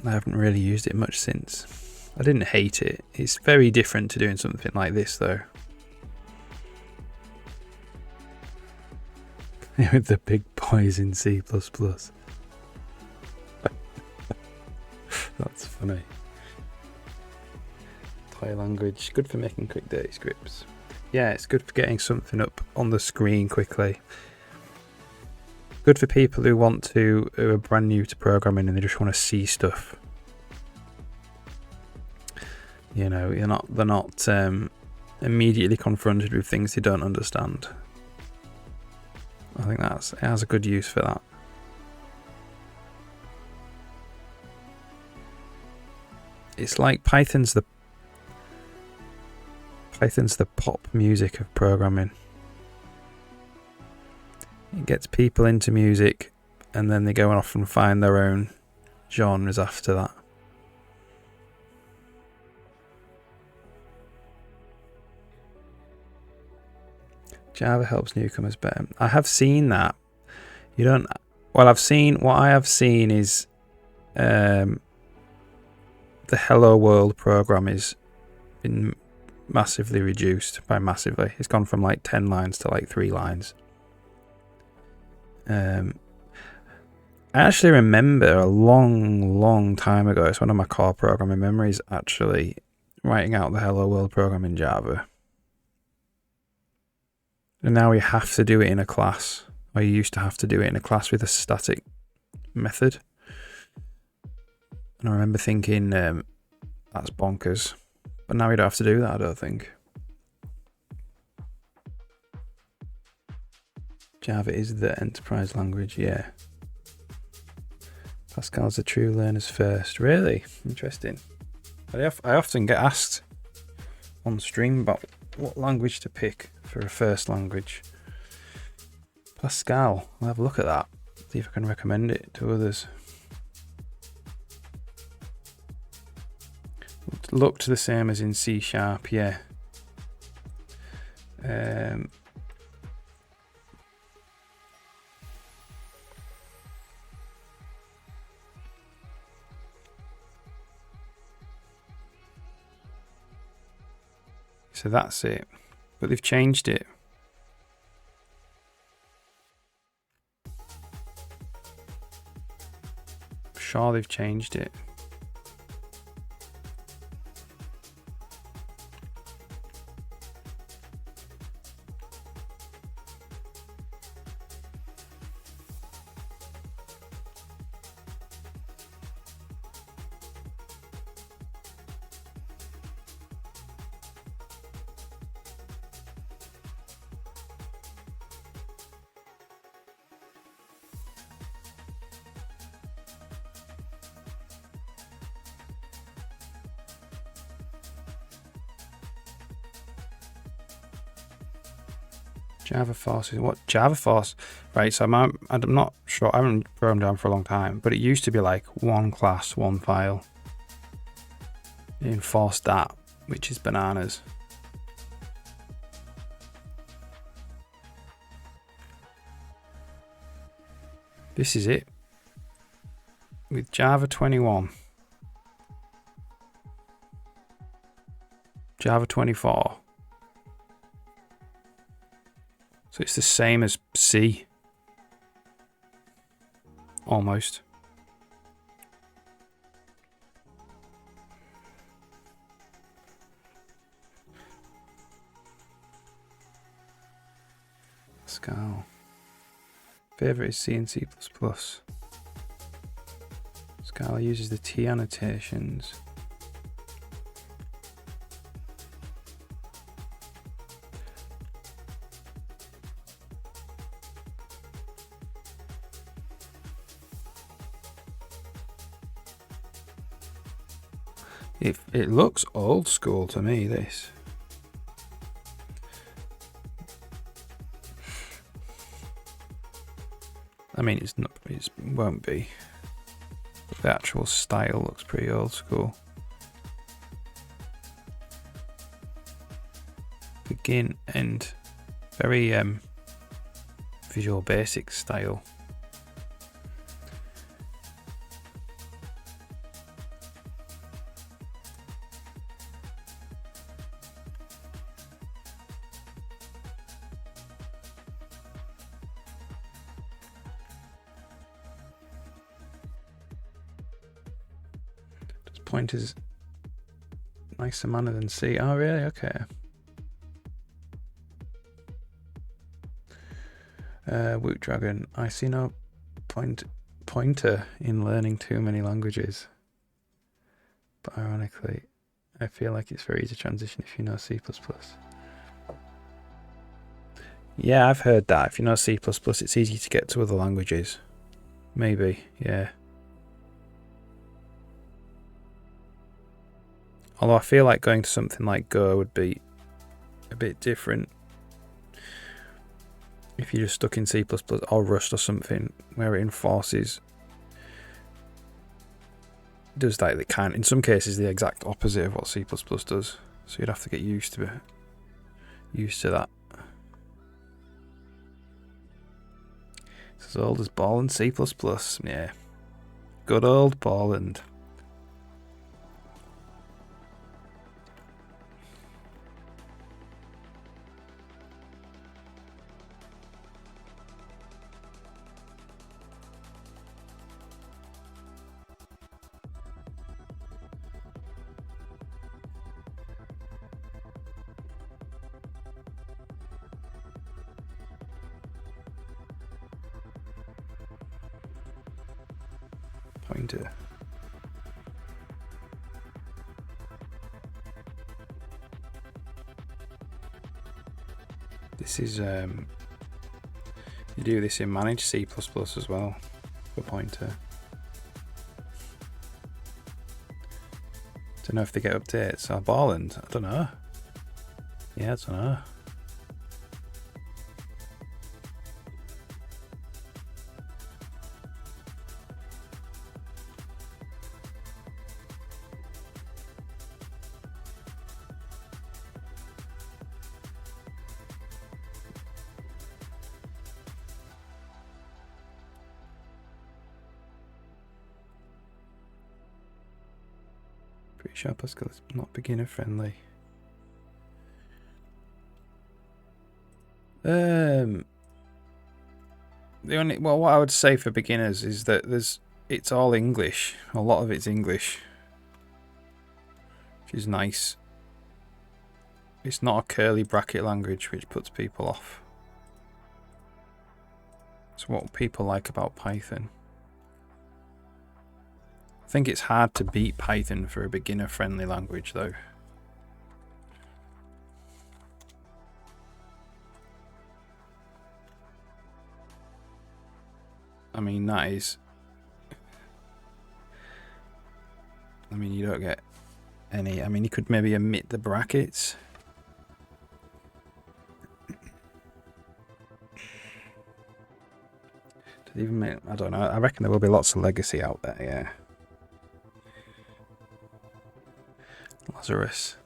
I haven't really used it much since. I didn't hate it. It's very different to doing something like this though. With the big boys in C++. That's funny. Toy language, good for making quick dirty scripts. Yeah, it's good for getting something up on the screen quickly. Good for people who are brand new to programming and they just want to see stuff. You know, they're not immediately confronted with things they don't understand. I think it has a good use for that. It's like Python's the pop music of programming. It gets people into music and then they go off and find their own genres after that. Java helps newcomers better. I have seen that. What I have seen is the Hello World program is been massively reduced by massively. It's gone from like 10 lines to like 3 lines. I actually remember a long time ago, it's one of my core programming memories, actually writing out the Hello World program in Java. And now you have to do it in a class, or you used to have to do it in a class with a static method. And I remember thinking, that's bonkers. But now you don't have to do that, I don't think. Java is the enterprise language, yeah. Pascal's the true learner's first. Really? Interesting. I often get asked on stream about what language to pick for a first language. Pascal, I'll have a look at that. See if I can recommend it to others. It looked the same as in C#, yeah. So that's it. But they've changed it. I'm sure they've changed it. Java Force is what? Java Force, right? So I'm not I haven't programmed Java for a long time, but it used to be like one class, one file. It enforced that, which is bananas. This is it. With Java 21. Java 24. So it's the same as C. Almost. Pascal. Favorite is C and C++. Scala uses the T annotations. It looks old school to me, this. I mean, it won't be. The actual style looks pretty old school. Begin and very Visual Basic style. Pointers nicer manner than C. Oh, really? Okay. Woot Dragon. I see no pointer in learning too many languages. But ironically, I feel like it's very easy to transition if you know C++. Yeah, I've heard that. If you know C++, it's easy to get to other languages. Maybe, yeah. Although I feel like going to something like Go would be a bit different if you're just stuck in C++ or Rust or something where it enforces, does like the kind, in some cases the exact opposite of what C++ does. So you'd have to get used to that. It's as old as Ball and C++. Yeah, good old Borland. Pointer. This is you do this in Manage C++ as well for pointer. Don't know if they get updates. Borland, I don't know. Yeah, I don't know. Pretty sure Pascal is not beginner friendly. The only, well, what I would say for beginners is that it's all English. A lot of it's English, which is nice. It's not a curly bracket language, which puts people off. It's what people like about Python. I think it's hard to beat Python for a beginner-friendly language, though. I mean, that is... I mean, you don't get any... I mean, you could maybe omit the brackets. Even make, I don't know. I reckon there will be lots of legacy out there. Yeah. Lazarus.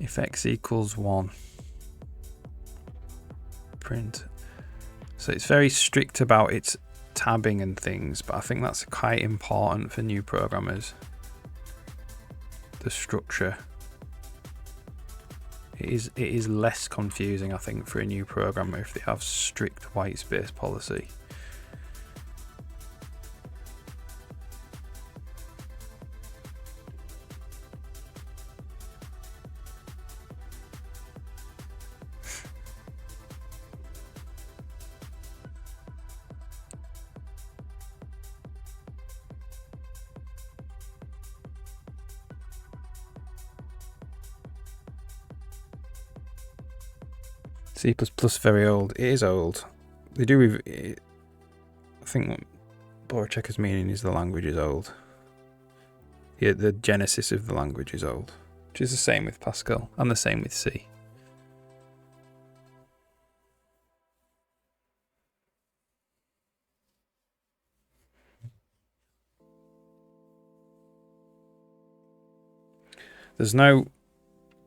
If x equals 1, print. So it's very strict about its tabbing and things, but I think that's quite important for new programmers. The structure. It is less confusing, I think, for a new programmer if they have strict white space policy. C++ very old. It is old. They do. I think what Boracheka's meaning is the language is old. Yeah, the genesis of the language is old, which is the same with Pascal and the same with C.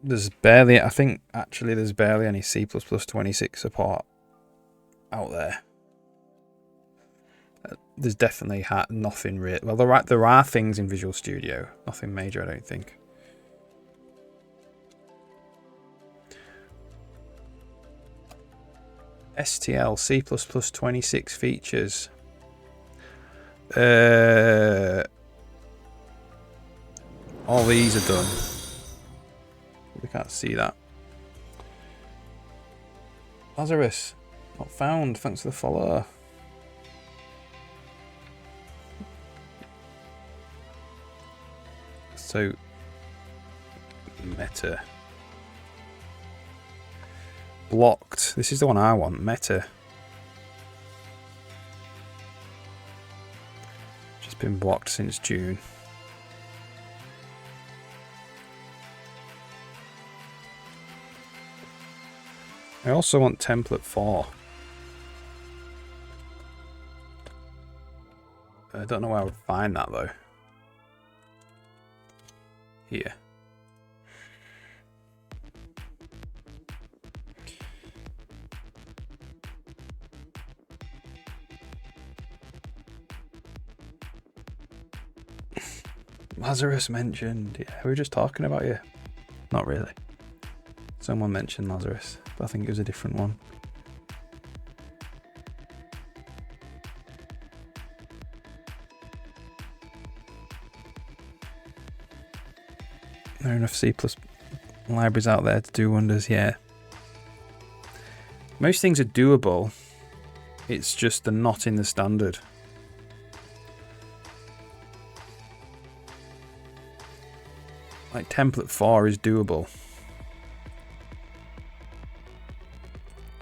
There's barely, I think actually there's barely any C++26 support out there. There's definitely nothing real. Well, there are things in Visual Studio, nothing major, I don't think. STL C++26 features. All these are done. We can't see that. Lazarus, not found. Thanks for the follow. So, meta. Blocked. This is the one I want. Meta. Just been blocked since June. I also want template 4. I don't know where I would find that though. Here. Lazarus mentioned. Yeah, we were just talking about you. Not really. Someone mentioned Lazarus, but I think it was a different one. There are enough C+ libraries out there to do wonders, yeah. Most things are doable, it's just they're not in the standard. Like template 4 is doable.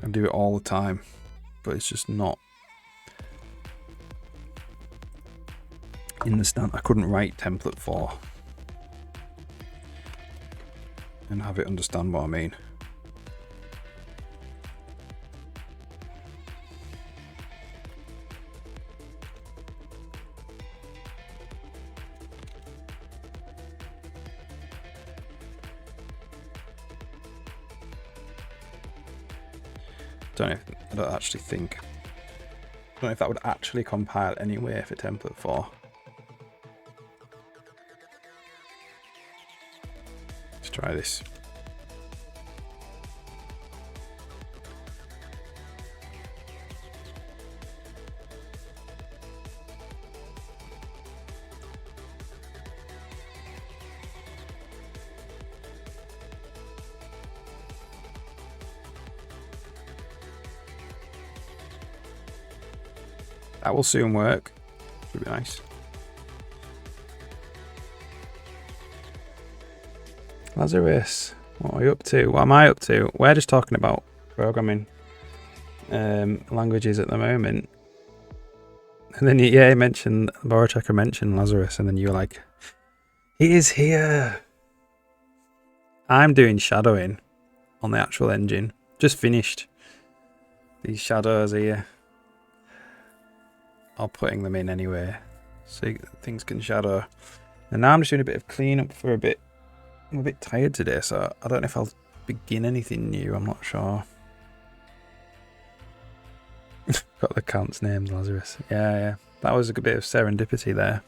I do it all the time, but it's just not in the stand. I couldn't write template 4 and have it understand what I mean. I don't actually think. I don't know if that would actually compile anyway for template 4. Let's try this. That will soon work. Should be nice. Lazarus, what are you up to? What am I up to? We're just talking about programming. languages at the moment. And then he mentioned, Borochecker mentioned Lazarus, and then you were like, he is here. I'm doing shadowing on the actual engine. Just finished these shadows here. I'm putting them in anyway, so things can shadow. And now I'm just doing a bit of cleanup for a bit. I'm a bit tired today, so I don't know if I'll begin anything new. I'm not sure. Got the count's name, Lazarus. Yeah. That was a good bit of serendipity there.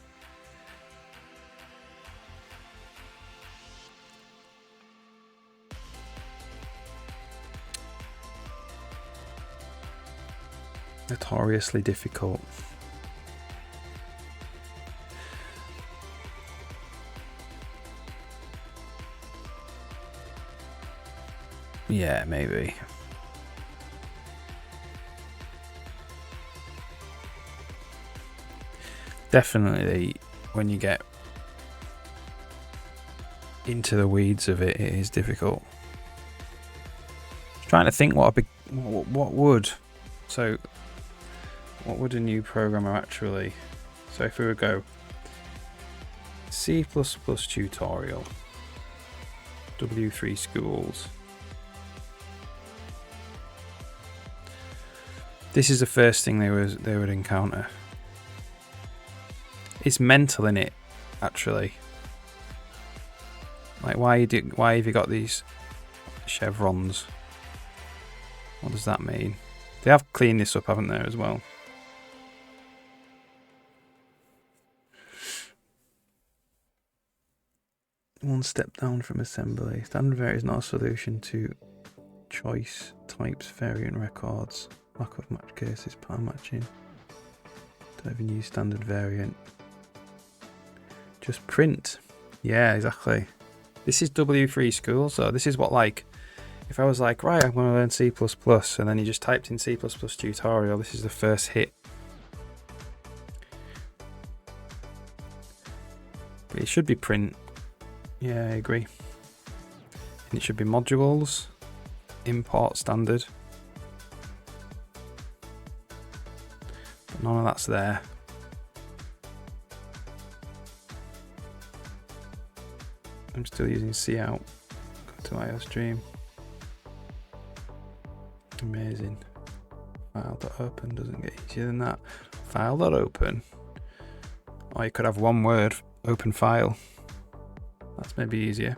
Notoriously difficult. Yeah, maybe. Definitely, when you get into the weeds of it, it is difficult. Trying to think what would a new programmer actually? So if we would go C++ tutorial, W3 schools. This is the first thing they would encounter. It's mental, in it, actually. Like, why have you got these chevrons? What does that mean? They have cleaned this up, haven't they, as well? One step down from assembly. Standard variant is not a solution to choice types, variant records, lack of match cases, pattern matching. Don't even use standard variant. Just print. Yeah, exactly. This is W3 School, so this is what, like, if I was like, right, I'm going to learn C++, and then you just typed in C++ tutorial, this is the first hit. But it should be print. Yeah, I agree. And it should be modules, import standard. But none of that's there. I'm still using cout. Go to IOStream. Amazing. File.open doesn't get easier than that. File.open. Or you could have one word, open file. That's maybe easier.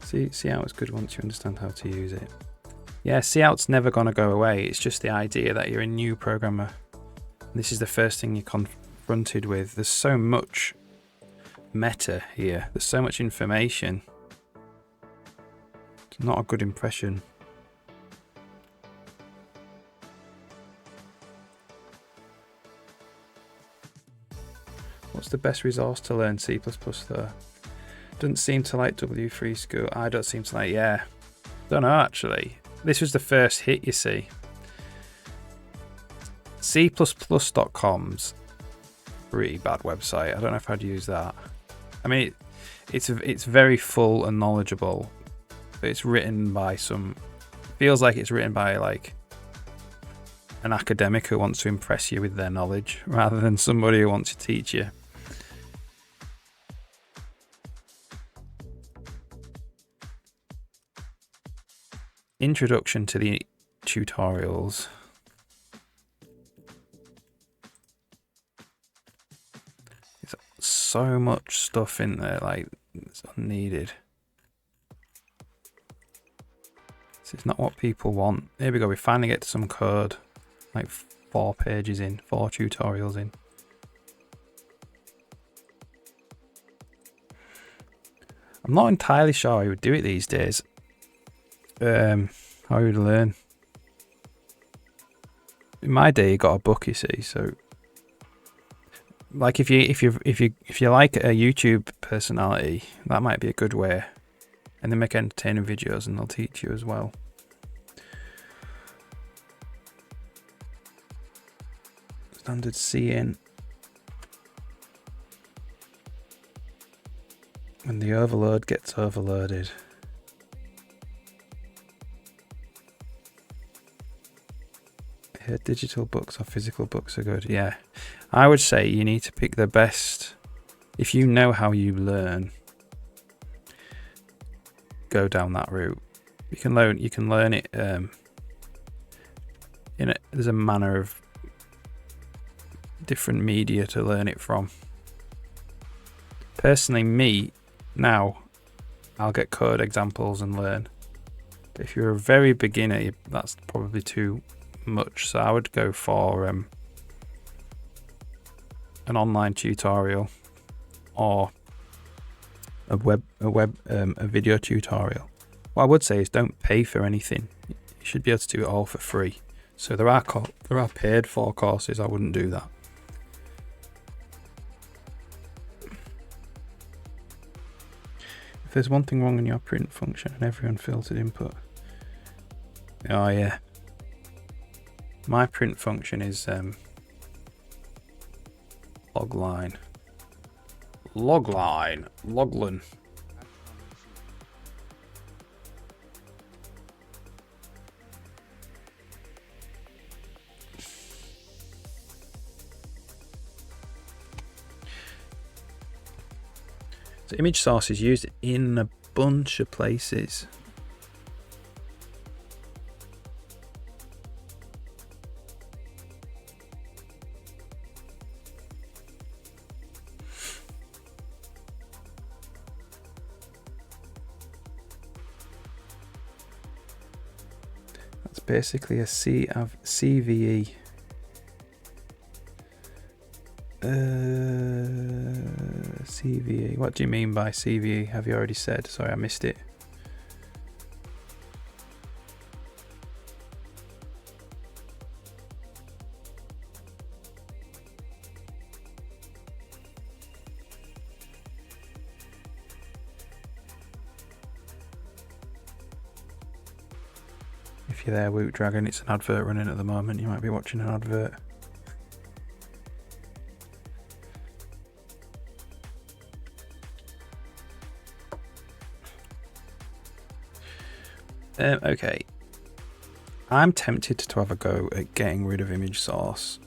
Cout is good once you understand how to use it. Yeah, cout's never going to go away. It's just the idea that you're a new programmer. This is the first thing you're confronted with. There's so much meta here. There's so much information. It's not a good impression. What's the best resource to learn C++ though? Doesn't seem to like W3 School. I don't seem to like, yeah. Don't know actually. This was the first hit, you see. C++.com's pretty bad website. I don't know if I'd use that. I mean, it's very full and knowledgeable, but it's written by feels like it's written by like an academic who wants to impress you with their knowledge rather than somebody who wants to teach you. Introduction to the tutorials. There's so much stuff in there, like it's unneeded. This is not what people want. Here we go, we finally get to some code. Like 4 pages in, 4 tutorials in. I'm not entirely sure how you would do it these days. How you would learn. In my day, you got a book, you see. So, like, if you like a YouTube personality, that might be a good way. And they make entertaining videos, and they'll teach you as well. Standard CN. When the overload gets overloaded. Here, digital books or physical books are good. Yeah, I would say you need to pick the best. If you know how you learn, go down that route. You can learn it. There's a manner of different media to learn it from. Personally, now I'll get code examples and learn. But if you're a very beginner, that's probably too much. So I would go for an online tutorial or a video tutorial. What I would say is don't pay for anything. You should be able to do it all for free. So there are paid for courses. I wouldn't do that. If there's one thing wrong in your print function and every unfiltered input. Oh yeah. My print function is logline. Logline. Logline. So image source is used in a bunch of places. That's basically a CVE. CVE. What do you mean by CVE? Have you already said? Sorry, I missed it. If you're there, Woot Dragon, it's an advert running at the moment. You might be watching an advert. Okay, I'm tempted to have a go at getting rid of image source.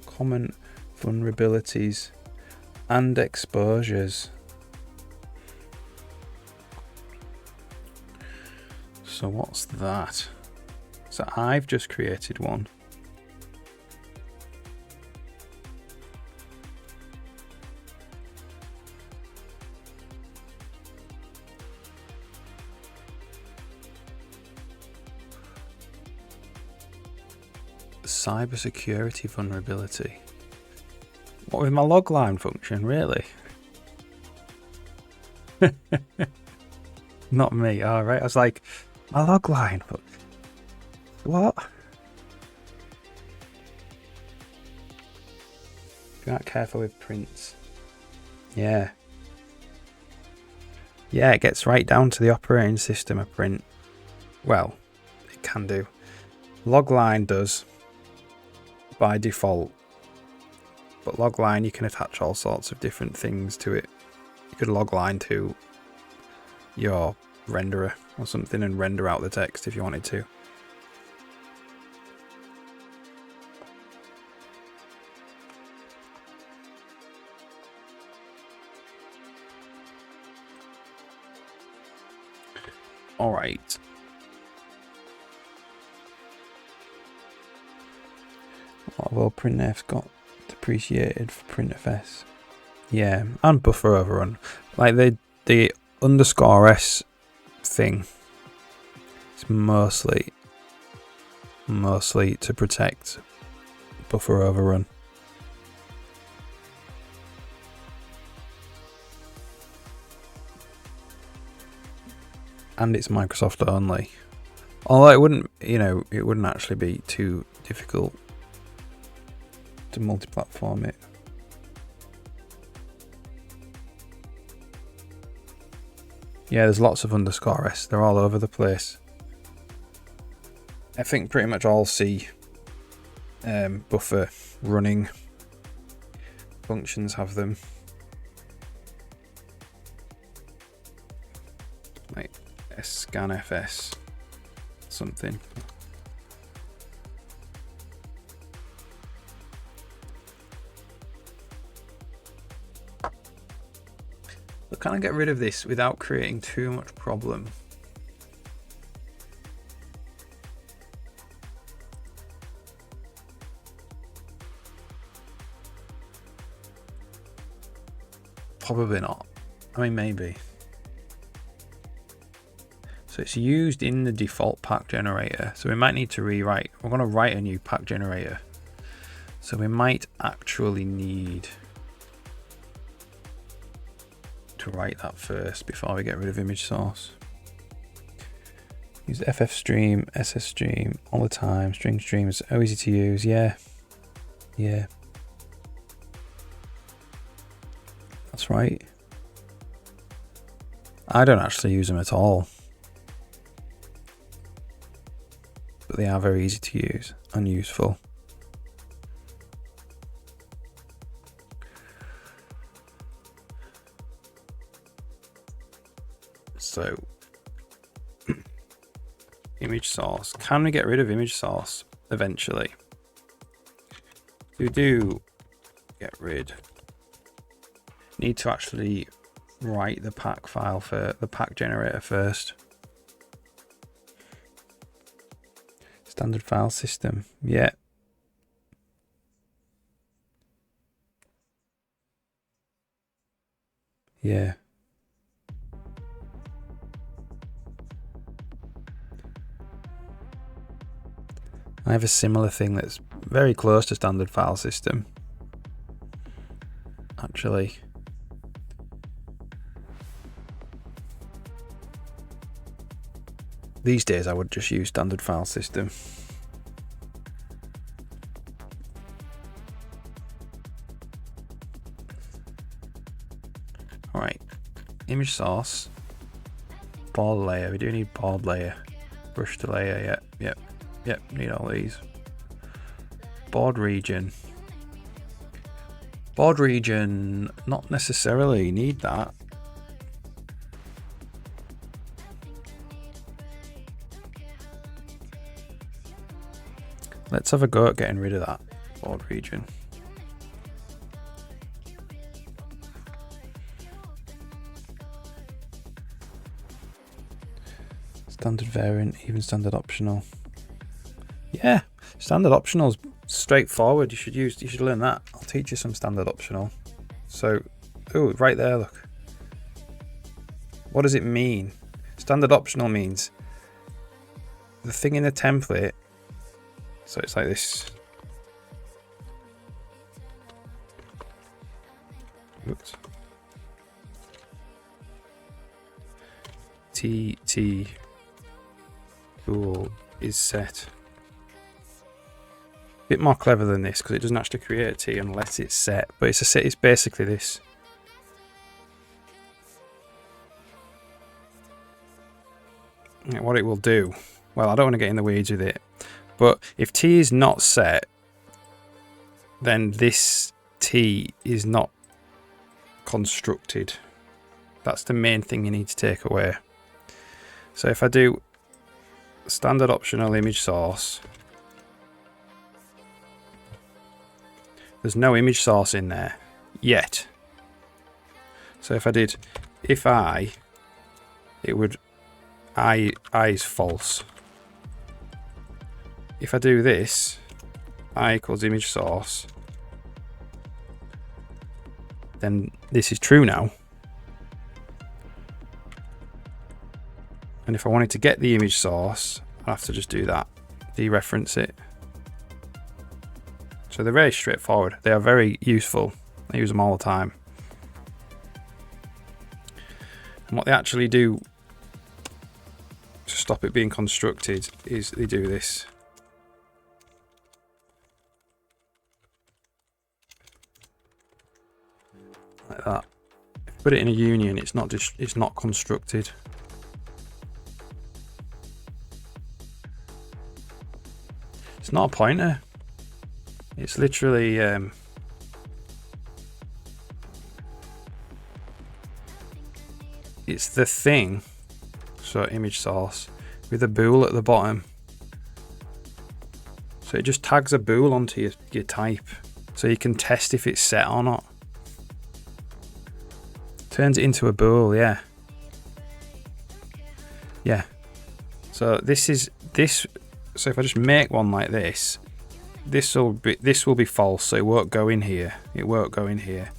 Common vulnerabilities and exposures. So what's that? So I've just created one. Cybersecurity vulnerability. What with my logline function, really? Not me. All right. I was like, my logline. What? If you're not careful with prints. Yeah. Yeah, it gets right down to the operating system of print. Well, it can do. Logline does by default, but logline you can attach all sorts of different things to it. You could logline to your renderer or something and render out the text if you wanted to. All right. Oh, well, printf's got depreciated for printfs. Yeah, and buffer overrun. Like the underscore s thing. It's mostly to protect buffer overrun. And it's Microsoft only. Although it wouldn't actually be too difficult to multi-platform it. Yeah, there's lots of underscore s. They're all over the place. I think pretty much all C buffer running functions have them. Like scanfs something. But can I get rid of this without creating too much problem? Probably not. I mean, maybe. So it's used in the default pack generator. So we might need to rewrite. We're going to write a new pack generator. So we might actually need to write that first before we get rid of image source. Use ffstream, ssstream all the time. String streams, oh, easy to use. Yeah. That's right. I don't actually use them at all. But they are very easy to use and useful. So, image source. Can we get rid of image source eventually? We do get rid. Need to actually write the pack file for the pack generator first. Standard file system. Yeah. Yeah. I have a similar thing that's very close to standard file system. Actually. These days I would just use standard file system. Alright, image source, board layer, we do need board layer, brush to layer, yep, need all these. Board region, not necessarily need that. Let's have a go at getting rid of that board region. Standard variant, even standard optional. Yeah, standard optional is straightforward. You should learn that. I'll teach you some standard optional. So, oh, right there, look. What does it mean? Standard optional means the thing in the template. So it's like this. Oops. TT bool is set. A bit more clever than this because it doesn't actually create a T unless it's set, but it's a set. It's basically this. And what it will do. Well, I don't want to get in the weeds with it. But if T is not set, then this T is not constructed. That's the main thing you need to take away. So if I do standard optional image source, there's no image source in there yet. So if I did if I, it would I is false. If I do this, I equals image source, then this is true now. And if I wanted to get the image source, I have to just do that, dereference it. So they're very straightforward. They are very useful. I use them all the time. And what they actually do to stop it being constructed is they do this. Like that. If you put it in a union, it's not constructed. It's not a pointer. It's literally it's the thing. So image source with a bool at the bottom. So it just tags a bool onto your type, so you can test if it's set or not. Turns it into a bool, yeah. Yeah. So this is this. So if I just make one like this, this will be false. So it won't go in here. It won't go in here.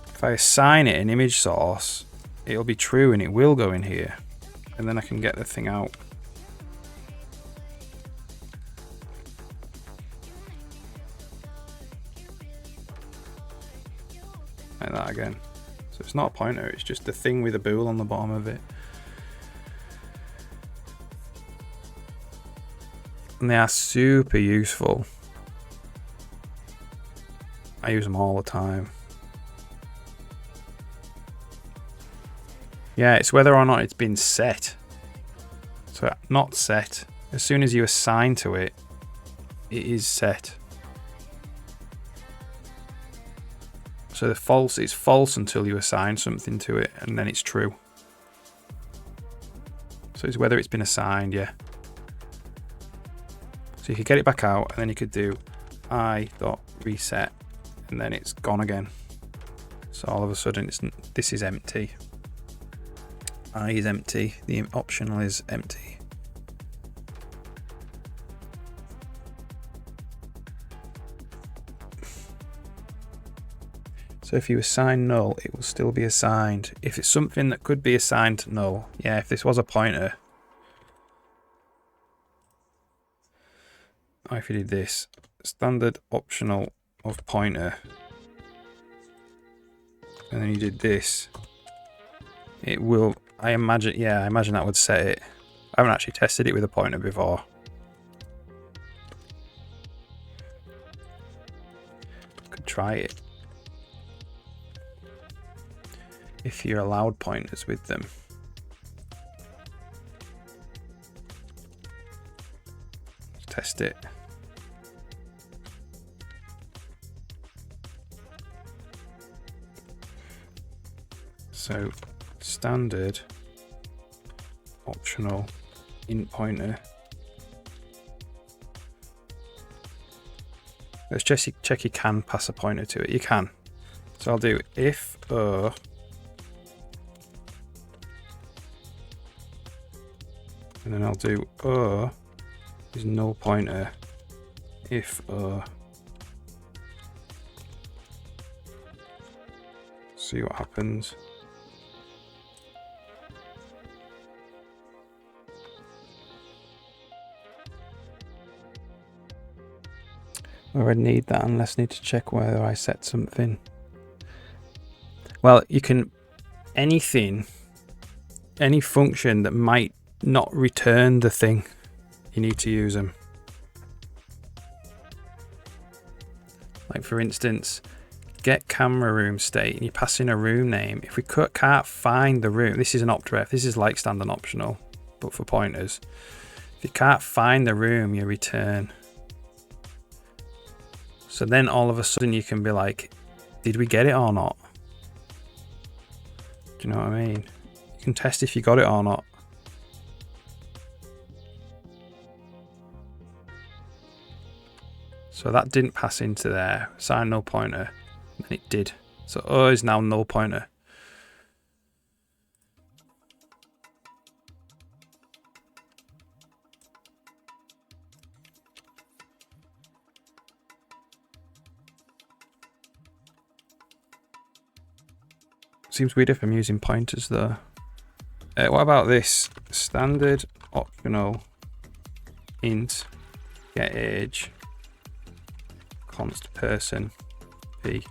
If I assign it an image source, it'll be true and it will go in here, and then I can get the thing out. Like that again. So it's not a pointer, it's just the thing with a bool on the bottom of it. And they are super useful. I use them all the time. Yeah, it's whether or not it's been set. So not set. As soon as you assign to it, it is set. So the false is false until you assign something to it, and then it's true. So it's whether it's been assigned, yeah. So you could get it back out, and then you could do i.reset, and then it's gone again. So all of a sudden this is empty. I is empty, the optional is empty. So if you assign null, it will still be assigned. If it's something that could be assigned to null, yeah, if this was a pointer, or if you did this, standard optional of pointer, and then you did this, it will, I imagine that would set it. I haven't actually tested it with a pointer before. Could try it. If you're allowed pointers with them. Let's test it. So standard optional int pointer. Let's check you can pass a pointer to it. You can. So I'll do if and then I'll do is null pointer if see what happens. Where I need that unless I need to check whether I set something. Well, you can any function that might not return the thing, you need to use them. Like for instance, get camera room state, and you pass in a room name. If we can't find the room, this is an optref, this is like standard optional, but for pointers. If you can't find the room, you return. So then all of a sudden you can be like, did we get it or not? Do you know what I mean? You can test if you got it or not. So that didn't pass into there. Assign null pointer. And it did. So is now null pointer. Seems weird if I'm using pointers though. What about this? Standard optional int get age const person p.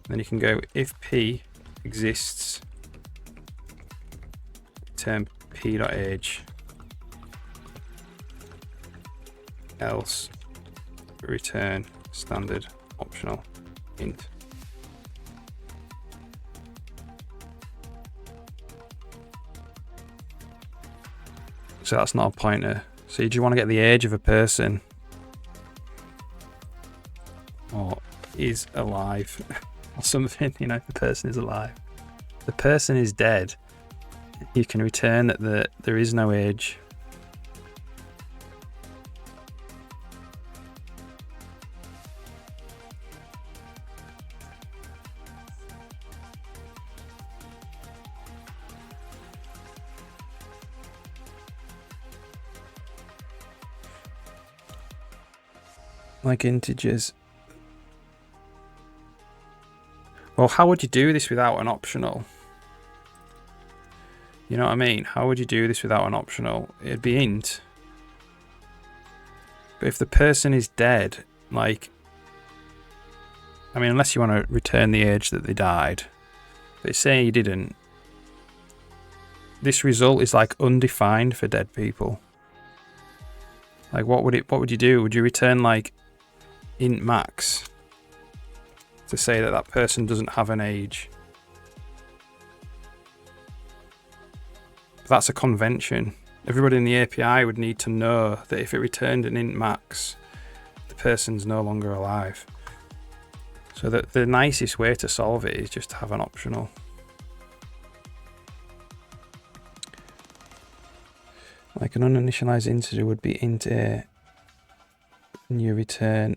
Then you can go if p exists, return p.age, else return standard optional int. So that's not a pointer. So do you want to get the age of a person? is alive or something, you know, if the person is alive. If the person is dead, you can return that there is no age. Like integers. Well, how would you do this without an optional? You know what I mean? How would you do this without an optional? It'd be int. But if the person is dead, like, I mean, unless you want to return the age that they died, but say you didn't, this result is like undefined for dead people. Like, what would you do? Would you return like int max to say that that person doesn't have an age? That's a convention. Everybody in the API would need to know that if it returned an int max, the person's no longer alive. So that the nicest way to solve it is just to have an optional. Like an uninitialized integer would be int a, and you return,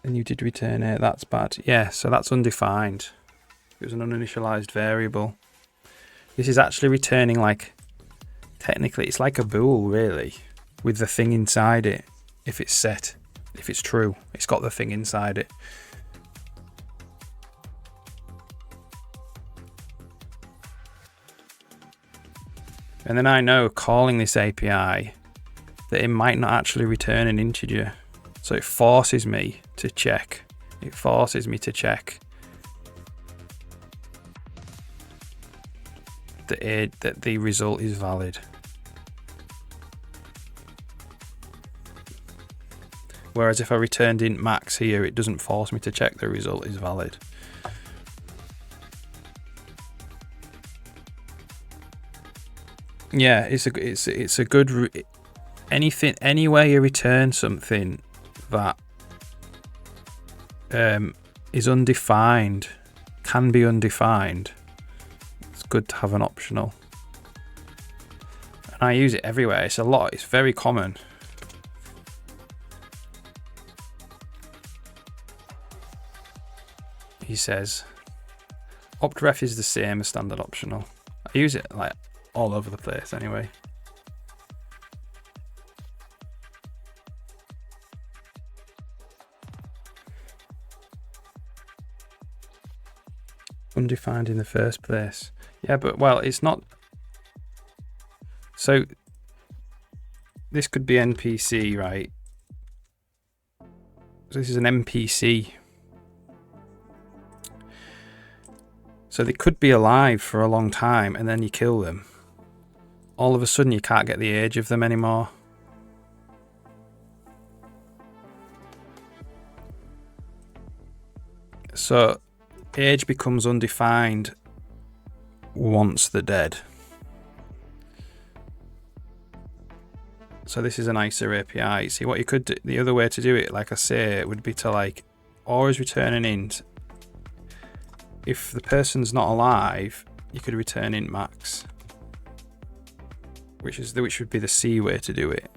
and you did return a. That's bad. Yeah, so that's undefined. It was an uninitialized variable. This is actually returning, like, technically it's like a bool really, with the thing inside it. If it's set, if it's true, it's got the thing inside it. And then I know, calling this API, that it might not actually return an integer. So it forces me to check. It forces me to check that the result is valid. Whereas if I returned int max here, it doesn't force me to check the result is valid. Yeah, it's a good any way you return something that is undefined, can be undefined. It's good to have an optional, and I use it everywhere. It's a lot. It's very common. He says, optref is the same as standard optional. I use it like all over the place anyway. Undefined in the first place. Yeah, but well, it's not. So this could be NPC, right? So this is an NPC. So they could be alive for a long time and then you kill them. All of a sudden you can't get the age of them anymore. So age becomes undefined once they're dead. So this is a nicer API. See what you could do, the other way to do it, like I say, would be to like always return an int. If the person's not alive, you could return int max, which would be the C way to do it.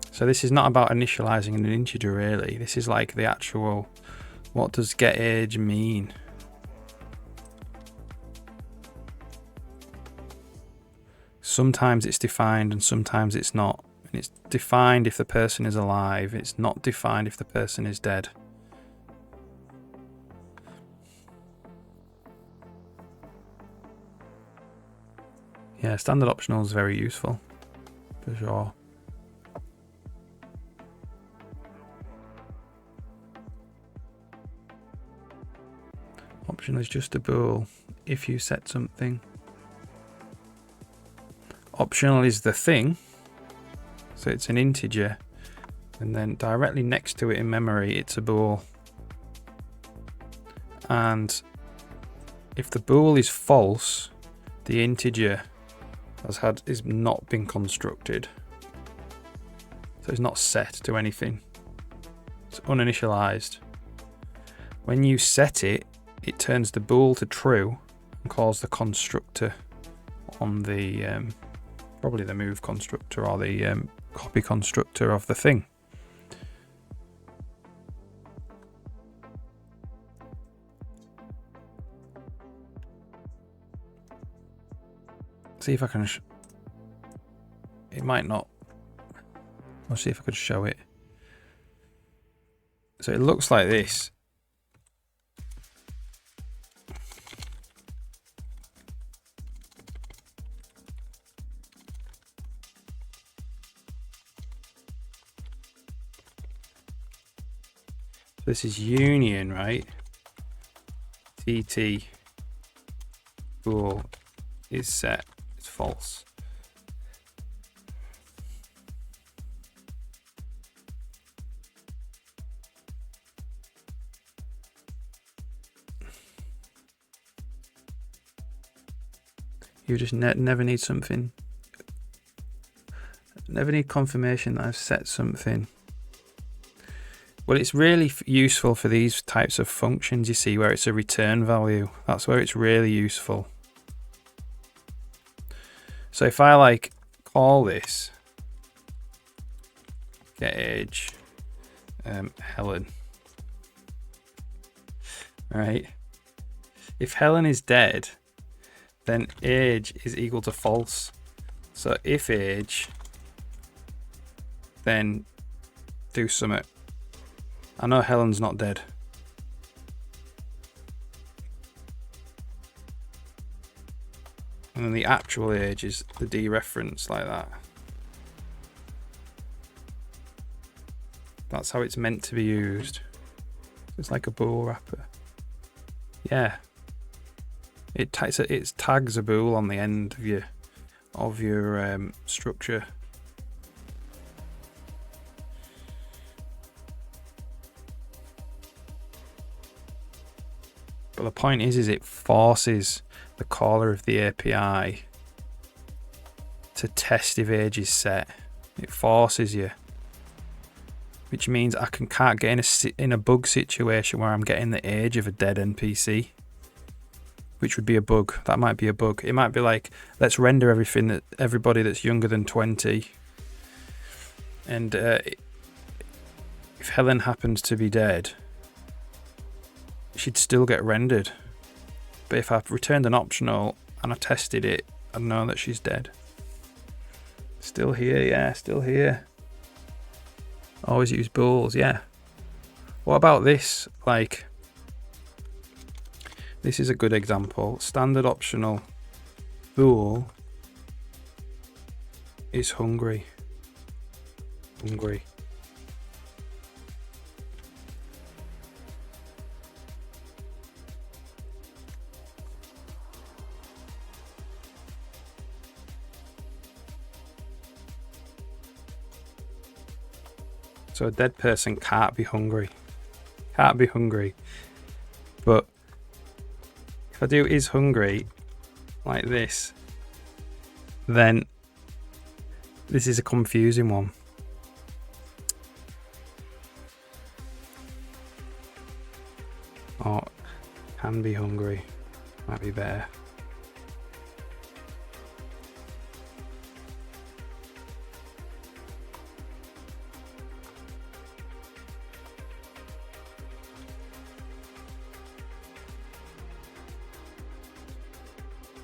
So this is not about initializing an integer really. This is like the actual, what does getAge mean? Sometimes it's defined and sometimes it's not. And it's defined if the person is alive. It's not defined if the person is dead. Yeah, standard optional is very useful, for sure. Optional is just a bool if you set something. Optional is the thing, so it's an integer, and then directly next to it in memory it's a bool. And if the bool is false, the integer is not been constructed. So it's not set to anything. It's uninitialized. When you set it, it turns the bool to true and calls the constructor on the probably the move constructor or the copy constructor of the thing. See if I can. It might not. I'll see if I could show it. So it looks like this. This is union, right? TT bool is set. It's false. You just never need something. Never need confirmation that I've set something. Well, it's really useful for these types of functions, you see, where it's a return value. That's where it's really useful. So if I like call this get age Helen, right? If Helen is dead, then age is equal to false. So if age, then do something. I know Helen's not dead. And then the actual age is the dereference like that. That's how it's meant to be used. It's like a bool wrapper. Yeah. It tags a bool on the end of your structure. But the point is it forces the caller of the API to test if age is set. It forces you, which means I can't get in a bug situation where I'm getting the age of a dead NPC, which would be a bug. That might be a bug. It might be like, let's render everybody that's younger than 20, and if Helen happens to be dead, she'd still get rendered. But if I've returned an optional and I tested it, I know that she's dead. Still here, yeah, still here. Always use bools, yeah. What about this? Like, this is a good example. Standard optional bool is hungry. Hungry. So a dead person can't be hungry. Can't be hungry. But if I do is hungry like this, then this is a confusing one. Or can be hungry. Might be better.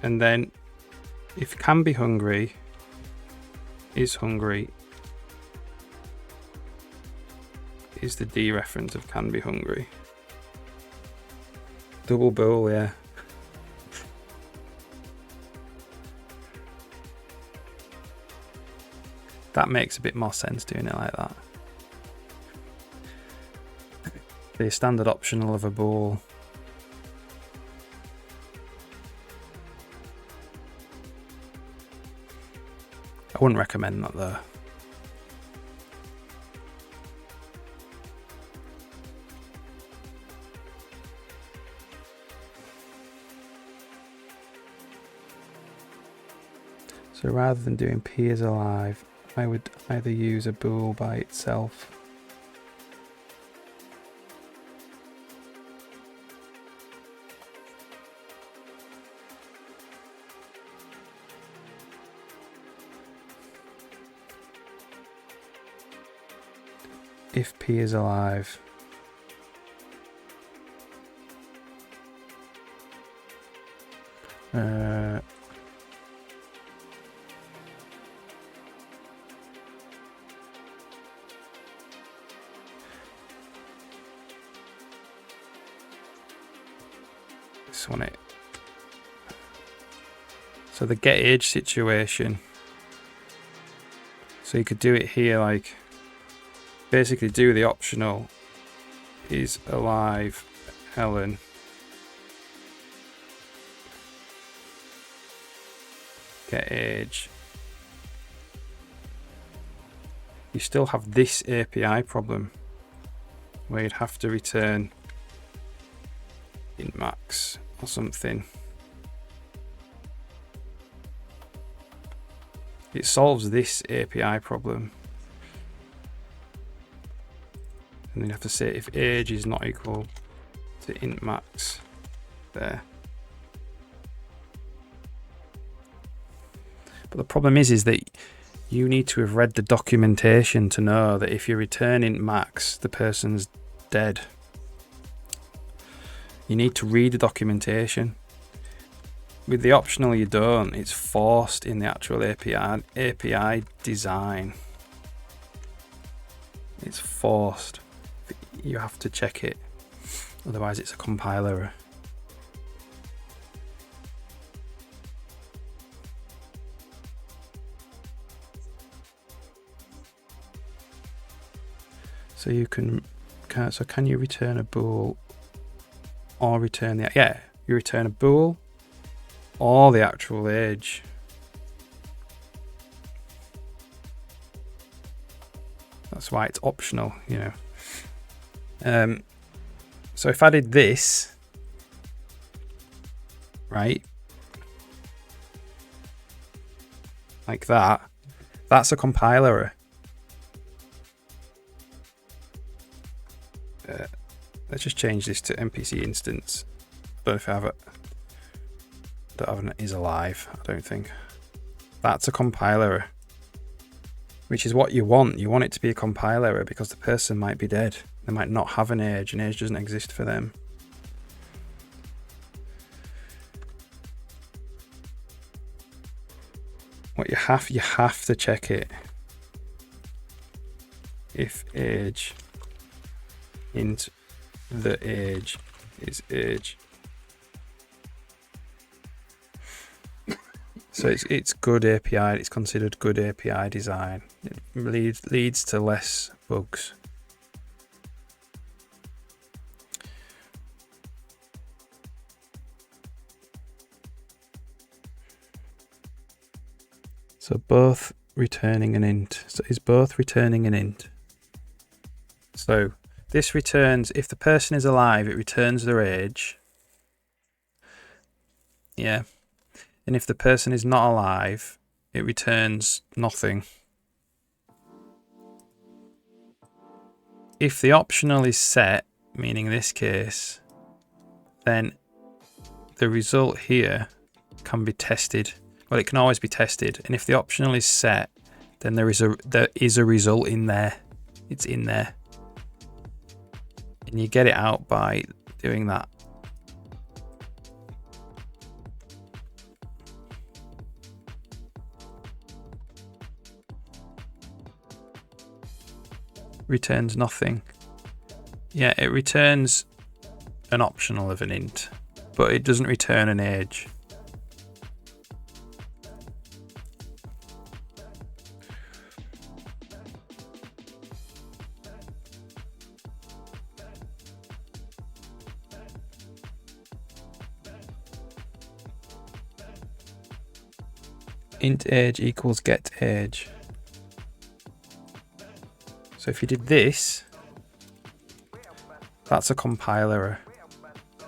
And then if can be hungry, is hungry, is the dereference of can be hungry. Double bool, yeah. That makes a bit more sense doing it like that. The standard optional of a bool. I wouldn't recommend that though. So rather than doing P is alive, I would either use a bool by itself. If P is alive, this one it. So the get age situation. So you could do it here, like basically do the optional is alive Helen. Get age. You still have this API problem where you'd have to return int max or something. It solves this API problem. And then you have to say if age is not equal to int max there. But the problem is that you need to have read the documentation to know that if you return int max, the person's dead. You need to read the documentation. With the optional you don't, it's forced in the actual API design. It's forced. You have to check it, otherwise it's a compiler error. So you can you return a bool or return the, yeah, you return a bool or the actual age. That's why it's optional, you know. So if I did this, right, like that, that's a compiler error. Let's just change this to NPC instance. Don't know if I have it. Don't have an is alive, I don't think. That's a compiler error, which is what you want. You want it to be a compiler error because the person might be dead. They might not have an age, and age doesn't exist for them. What you have to check it. If age int the age is age. So it's good API. It's considered good API design. It leads to less bugs. So both returning an int. So is both returning an int. So this returns, if the person is alive, it returns their age. Yeah. And if the person is not alive, it returns nothing. If the optional is set, meaning this case, then the result here can be tested. Well, it can always be tested. And if the optional is set, then there is a result in there. It's in there. And you get it out by doing that. Returns nothing. Yeah, it returns an optional of an int, but it doesn't return an age. Int age equals get age. So if you did this, that's a compiler error.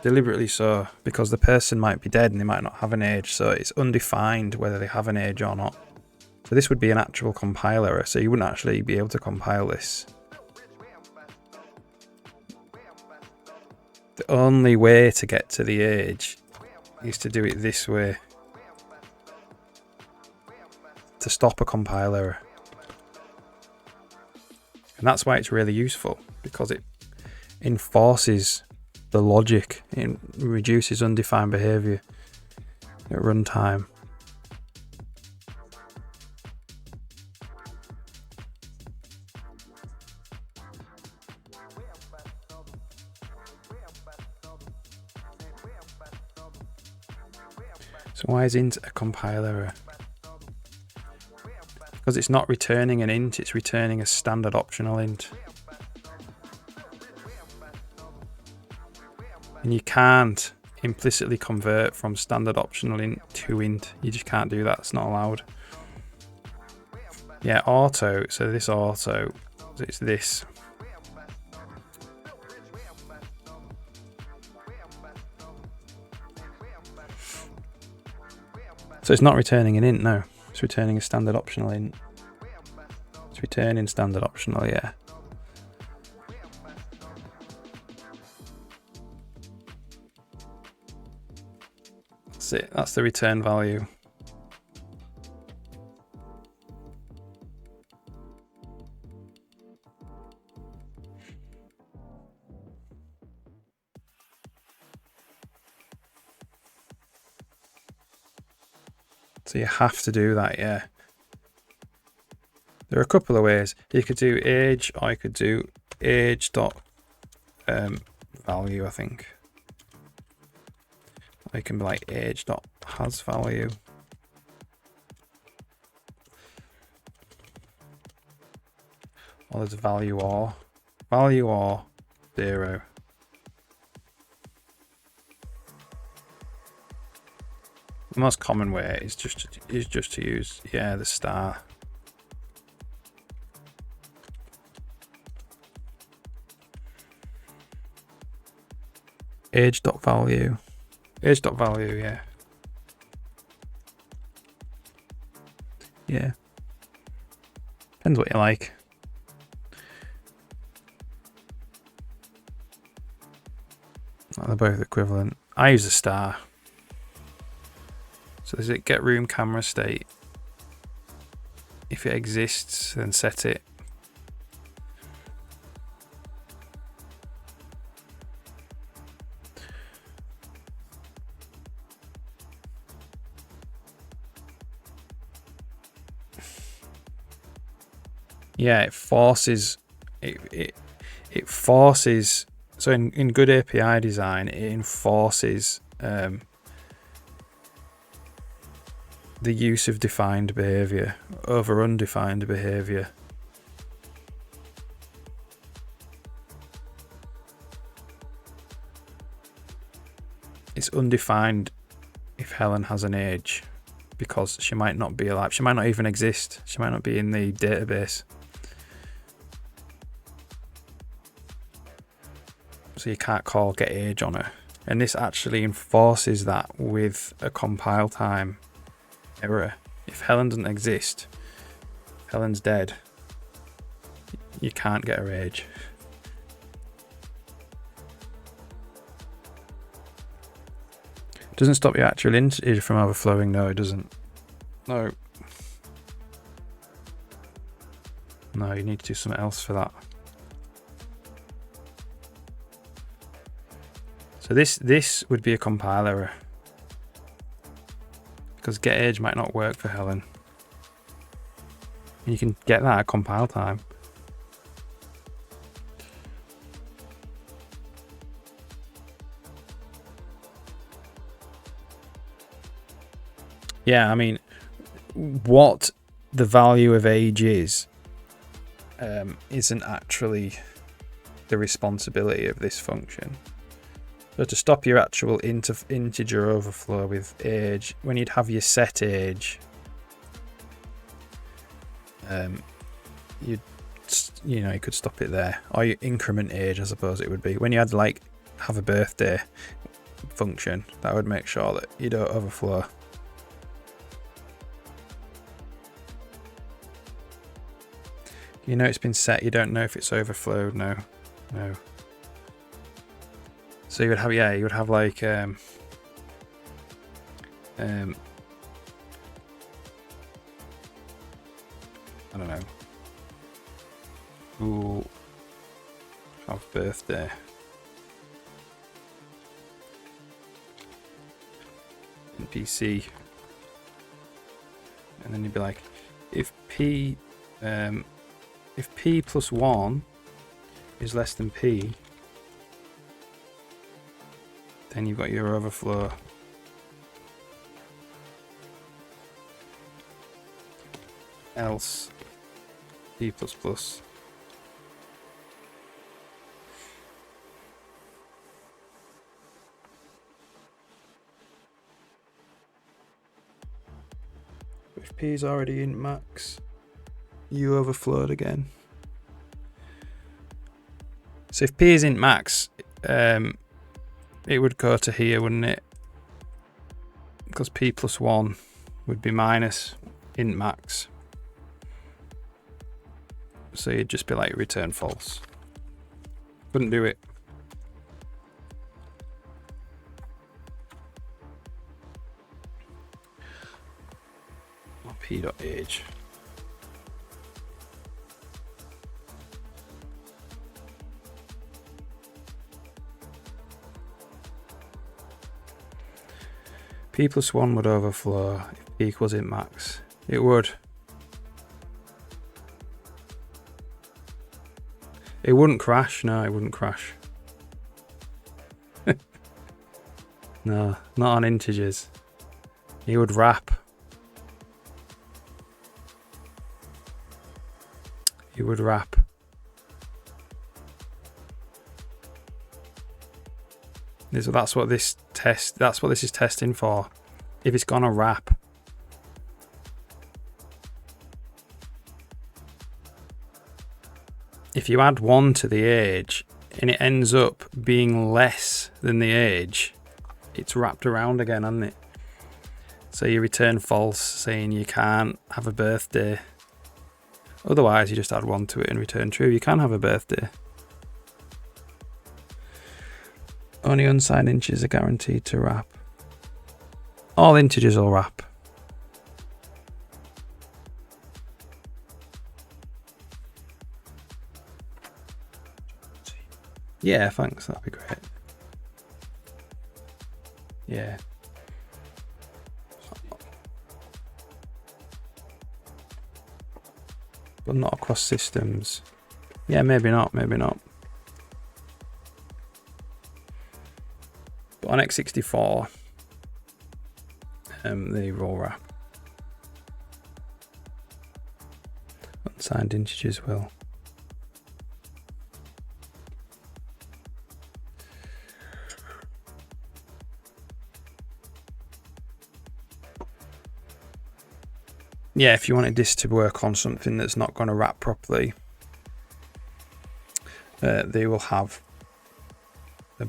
Deliberately so, because the person might be dead and they might not have an age, so it's undefined whether they have an age or not. So this would be an actual compile error, so you wouldn't actually be able to compile this. The only way to get to the age is to do it this way, to stop a compile error. And that's why it's really useful, because it enforces the logic, it reduces undefined behavior at runtime. So why is int a compile error? Because it's not returning an int, it's returning a standard optional int. And you can't implicitly convert from standard optional int to int. You just can't do that, it's not allowed. Yeah, auto, so this auto, it's this. So it's not returning an int, no. It's returning a standard optional int. It's returning standard optional, yeah. That's it, that's the return value. So you have to do that, yeah. There are a couple of ways. You could do age, or you could do age dot value, I think. Or you can be like age dot has value. Or there's value or 0. The most common way is just to use, yeah, the star. Age.value. Age.value, yeah. Yeah. Depends what you like. Oh, they're both equivalent. I use a star. So does it get room camera state? If it exists, then set it. Yeah, it forces it forces, so in good API design, it enforces the use of defined behavior over undefined behavior. It's undefined if Helen has an age, because she might not be alive. She might not even exist. She might not be in the database. So you can't call get age on her. And this actually enforces that with a compile time error. If Helen doesn't exist, Helen's dead, you can't get her age. Doesn't stop your actual integer from overflowing. No, it doesn't. No, you need to do something else for that. So this would be a compile error, because get age might not work for Helen. And you can get that at compile time. Yeah, I mean, what the value of age is isn't actually the responsibility of this function. So to stop your actual integer overflow with age, when you'd have your set age, you could stop it there, or your increment age, I suppose it would be. When you had like have a birthday function, that would make sure that you don't overflow. You know it's been set, you don't know if it's overflowed, no. No. So you would have, yeah, you would have like, I don't know. Ooh. Have birthday. NPC. And then you'd be like, if P plus 1 is less than P, then you've got your overflow. Else P plus plus. If P is already in max, you overflowed again. So if P is in max, it would go to here, wouldn't it? Because P plus 1 would be minus int max. So you'd just be like return false. Couldn't do it. P.age. P plus 1 would overflow if P equals int max. It would. It wouldn't crash. No, it wouldn't crash. No, not on integers. It would wrap. It would wrap. That's what this is testing for. If it's gonna wrap. If you add 1 to the age and it ends up being less than the age, it's wrapped around again, hasn't it? So you return false, saying you can't have a birthday. Otherwise, you just add 1 to it and return true. You can have a birthday. Only unsigned integers are guaranteed to wrap. All integers will wrap. Yeah, thanks. That'd be great. Yeah. But not across systems. Yeah, maybe not, maybe not. But on x64, they will wrap. Unsigned integers will. Yeah, if you wanted this to work on something that's not going to wrap properly, they will have a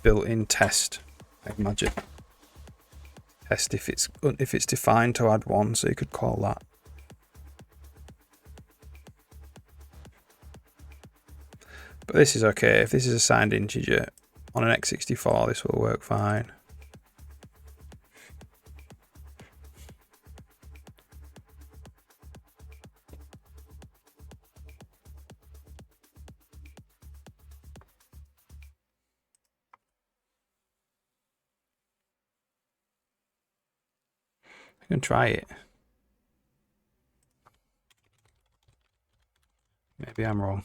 built-in test, I imagine. Test if it's defined to add 1, so you could call that. But this is okay. If this is a signed integer on an x64, this will work fine. I can try it. Maybe I'm wrong.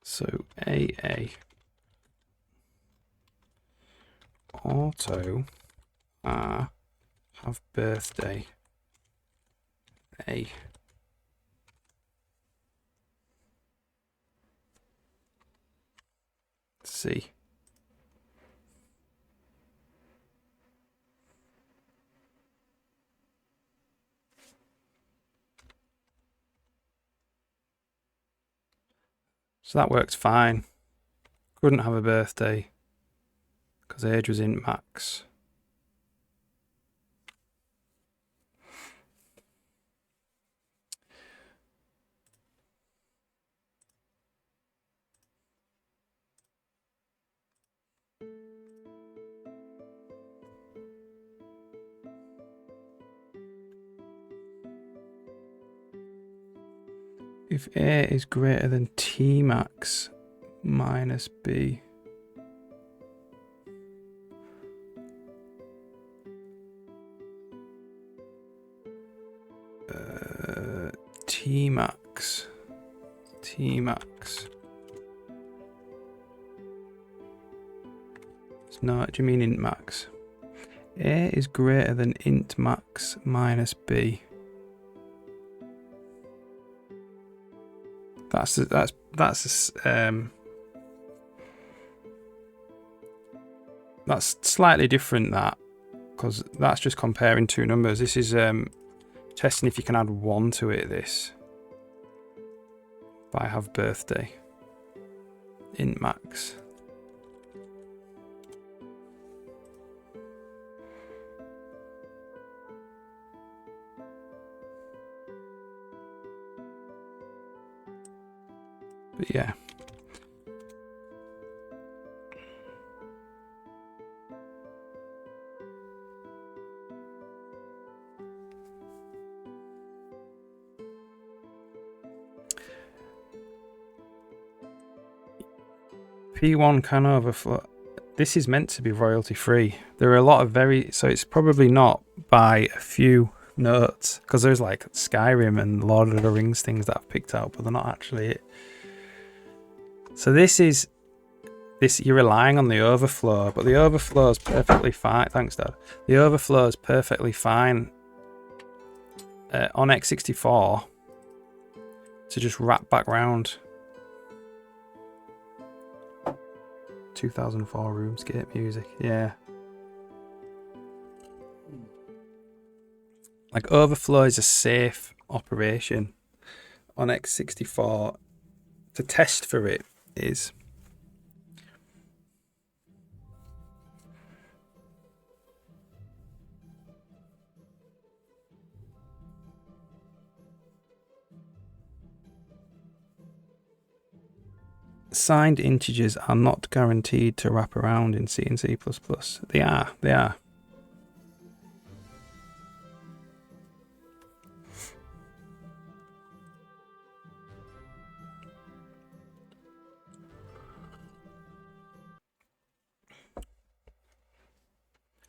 So AA auto have birthday A. C. So that works fine. Couldn't have a birthday because age was int max. If A is greater than T max minus B. T max. No, do you mean int max? A is greater than int max minus B. That's slightly different, that, because that's just comparing two numbers. This is testing if you can add 1 to it. This, if I have birthday, int max. But yeah. P1 can overflow. This is meant to be royalty free. There are a lot of so it's probably not by a few notes, because there's like Skyrim and Lord of the Rings things that I've picked out, but they're not actually it. So this, you're relying on the overflow, but the overflow is perfectly fine. Thanks, Dad. The overflow is perfectly fine on x64 to just wrap back round. 2004 RuneScape music, yeah. Like, overflow is a safe operation on x64. To test for it is signed integers are not guaranteed to wrap around in C and C++. They are.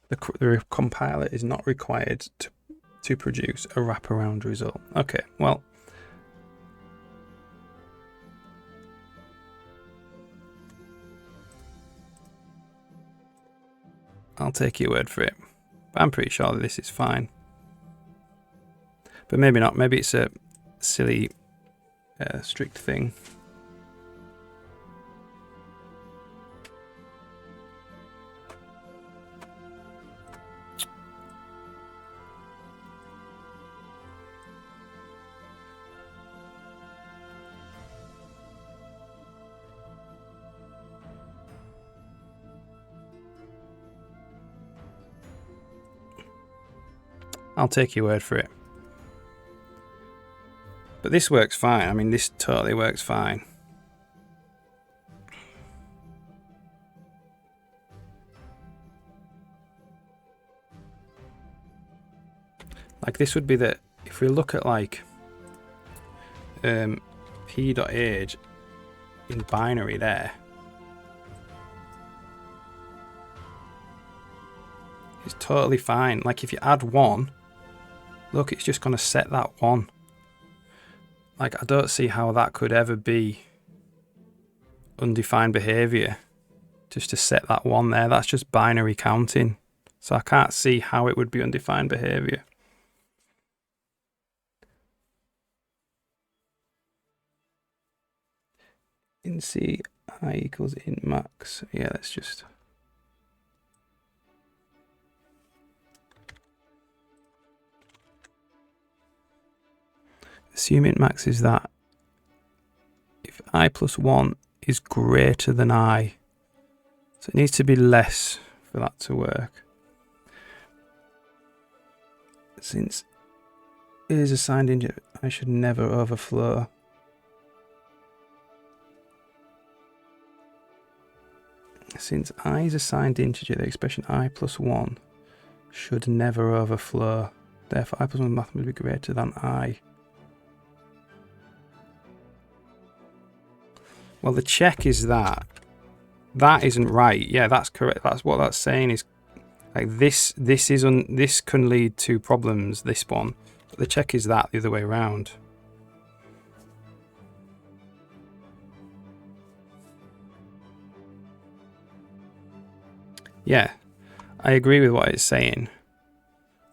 The compiler is not required to produce a wraparound result. Okay, well, I'll take your word for it. But I'm pretty sure that this is fine. But maybe not. Maybe it's a silly, strict thing. I'll take your word for it. But this works fine. I mean, this totally works fine. Like, this would be the, if we look at like p.age in binary there, it's totally fine. Like, if you add 1, look, it's just going to set that 1. Like, I don't see how that could ever be undefined behavior, just to set that 1 there. That's just binary counting. So I can't see how it would be undefined behavior. In C, I equals int max. Yeah, let's just... assume int max is that if I plus 1 is greater than I. So it needs to be less for that to work. Since it is assigned integer, I should never overflow. Since I is assigned integer, the expression I plus 1 should never overflow. Therefore, I plus 1 math must be greater than I. Well, the check is that. That isn't right. Yeah, that's correct. That's what that's saying is like this this can lead to problems, this one. But the check is that the other way around. Yeah, I agree with what it's saying.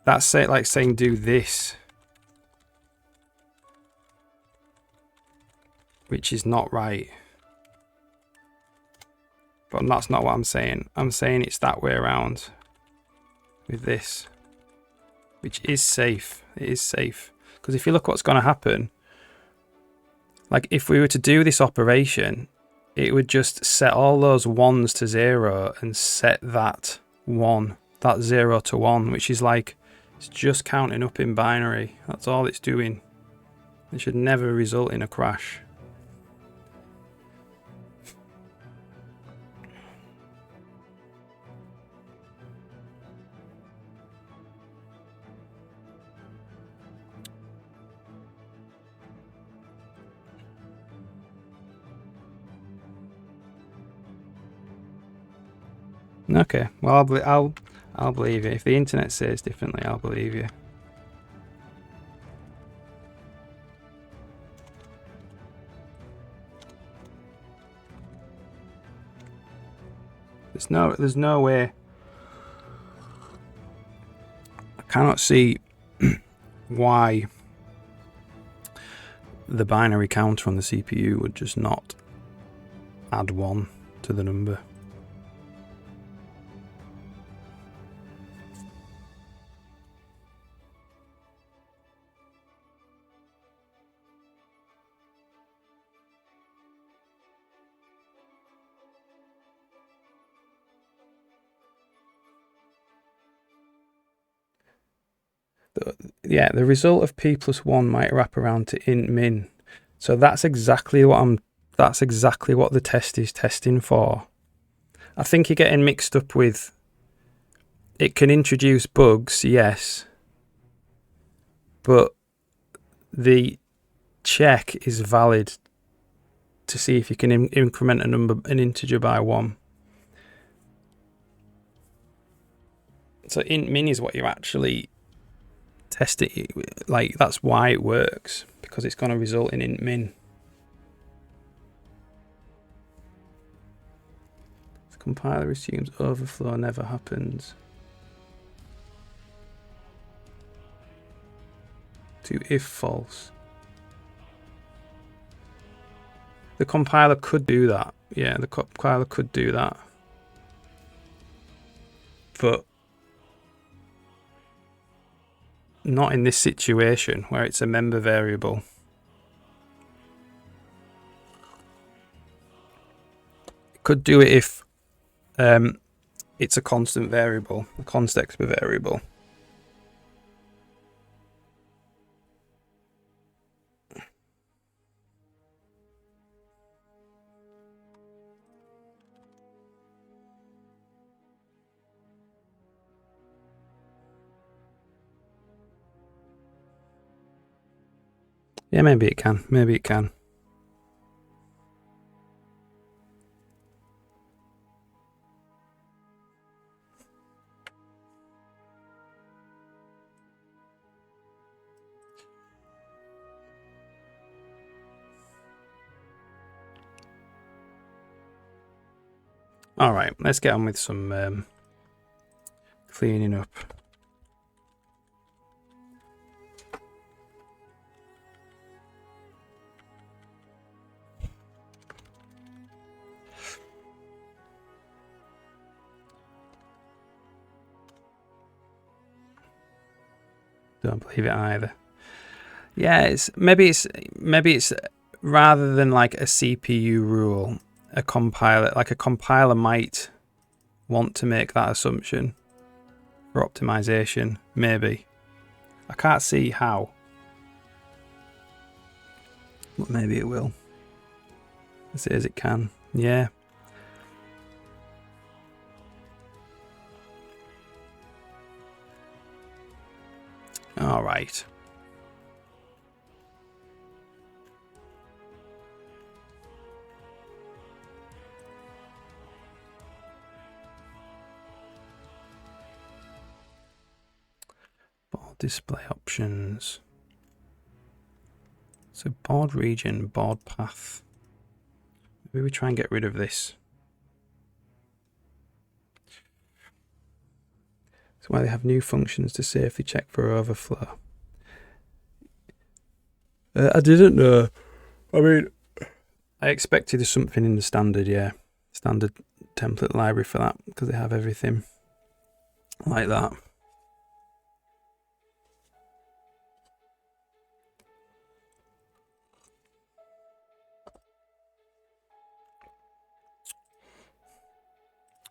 That's like saying do this, which is not right. But that's not what I'm saying. I'm saying it's that way around with this, which is safe. It is safe. Because if you look what's going to happen, like if we were to do this operation, it would just set all those 1s to 0 and set that 1, that 0 to 1, which is like, it's just counting up in binary. That's all it's doing. It should never result in a crash. Okay, well I'll believe you. If the internet says differently, I'll believe you. There's no way. I cannot see why the binary counter on the CPU would just not add 1 to the number. The result of p plus 1 might wrap around to int min. So that's exactly what the test is testing for. I think you're getting mixed up with, it can introduce bugs, yes, but the check is valid to see if you can increment an integer by 1. So int min is what you're actually test it, like that's why it works, because it's going to result in int min. The compiler assumes overflow never happens. To if false. The compiler could do that. Yeah, the compiler could do that. But not in this situation where it's a member variable. It could do it if it's a constant variable, a context variable. Yeah, maybe it can. Maybe it can. All right, let's get on with some cleaning up. Don't believe it either. Yeah, maybe it's rather than like a CPU rule, a compiler might want to make that assumption for optimization, maybe. I can't see how, but maybe it will. As it as it can, yeah. All right. Board display options. So board region, board path. Maybe we try and get rid of this. So why they have new functions to safely check for overflow. I didn't know. I mean, I expected something in the standard, yeah. Standard template library for that, because they have everything like that.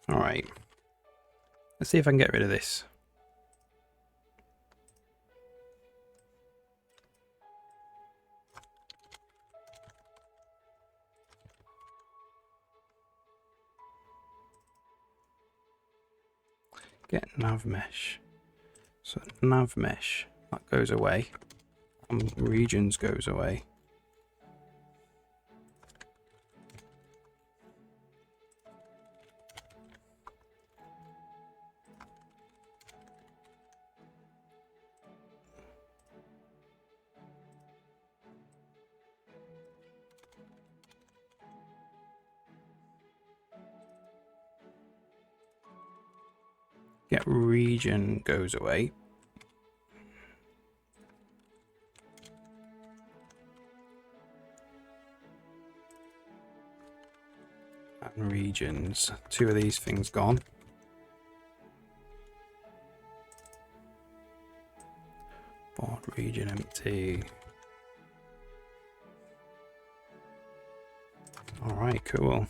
All right. Let's see if I can get rid of this. Get nav mesh. So nav mesh, that goes away. And regions goes away. Get region goes away. And regions. Two of these things gone. Board region empty. Alright, cool.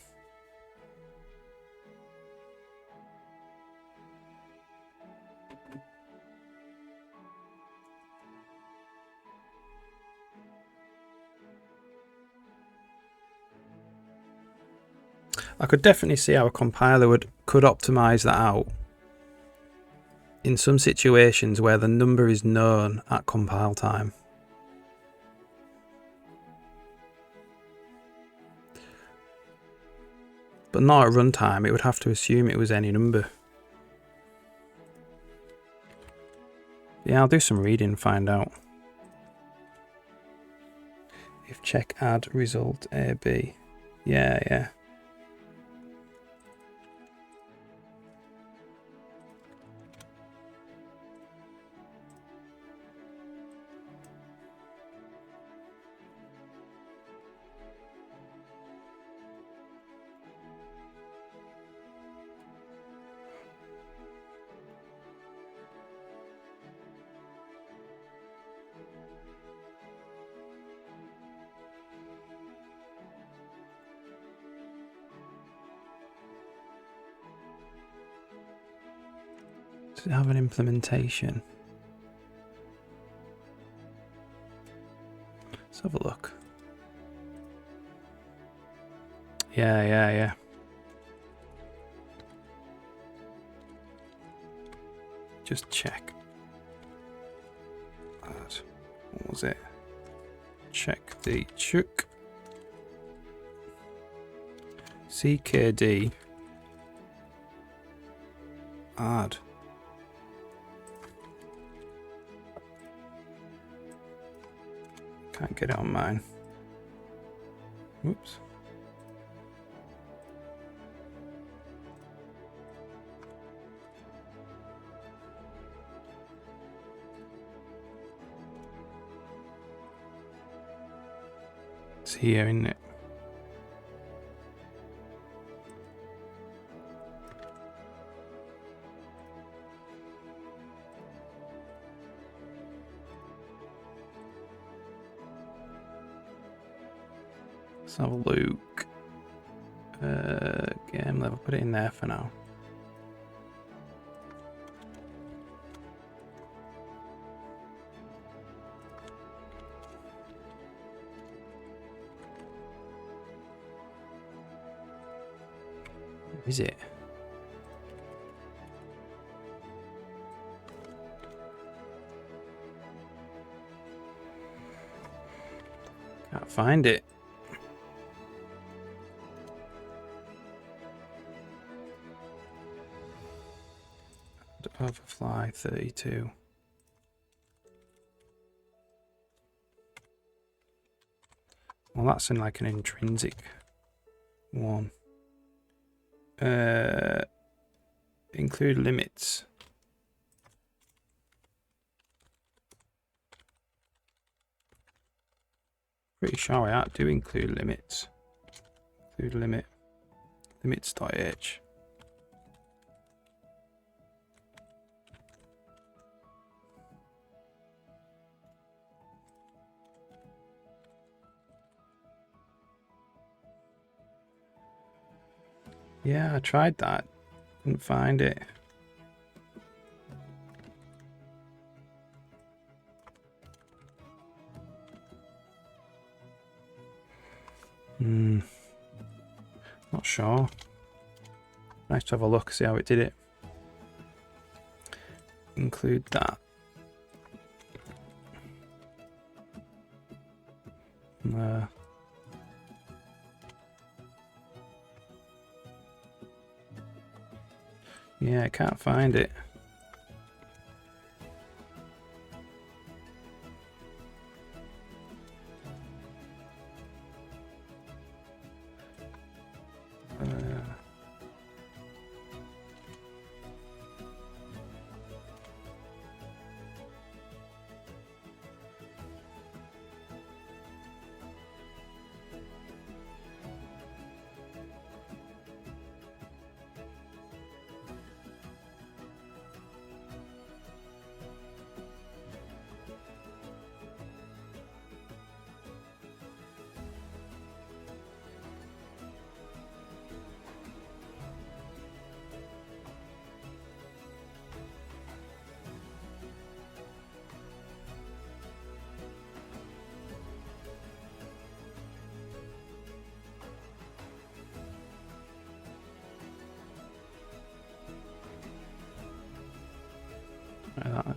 I could definitely see how a compiler could optimize that out in some situations where the number is known at compile time. But not at runtime, it would have to assume it was any number. Yeah, I'll do some reading, find out. If check add result AB. Yeah. Does it have an implementation? Let's have a look. Yeah. Just check. What was it? Check the chook. CKD. Add. Can't get it on mine. Whoops. It's here, isn't it? Let's have a look. Game level, put it in there for now. Is it? Can't find it. Overfly 32. Well, that's in like an intrinsic one. Include limits. Pretty sure I do include limits. Include limit. Limits.h. Yeah, I tried that. Couldn't find it. Not sure. Nice to have a look, see how it did it. Include that. Yeah, I can't find it.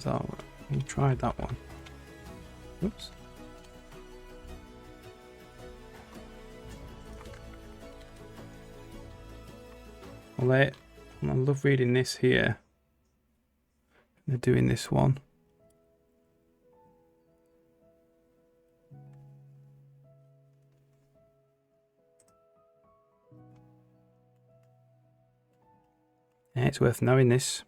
That we tried that one. Oops. Well, I love reading this here. They're doing this one. Yeah, it's worth knowing this.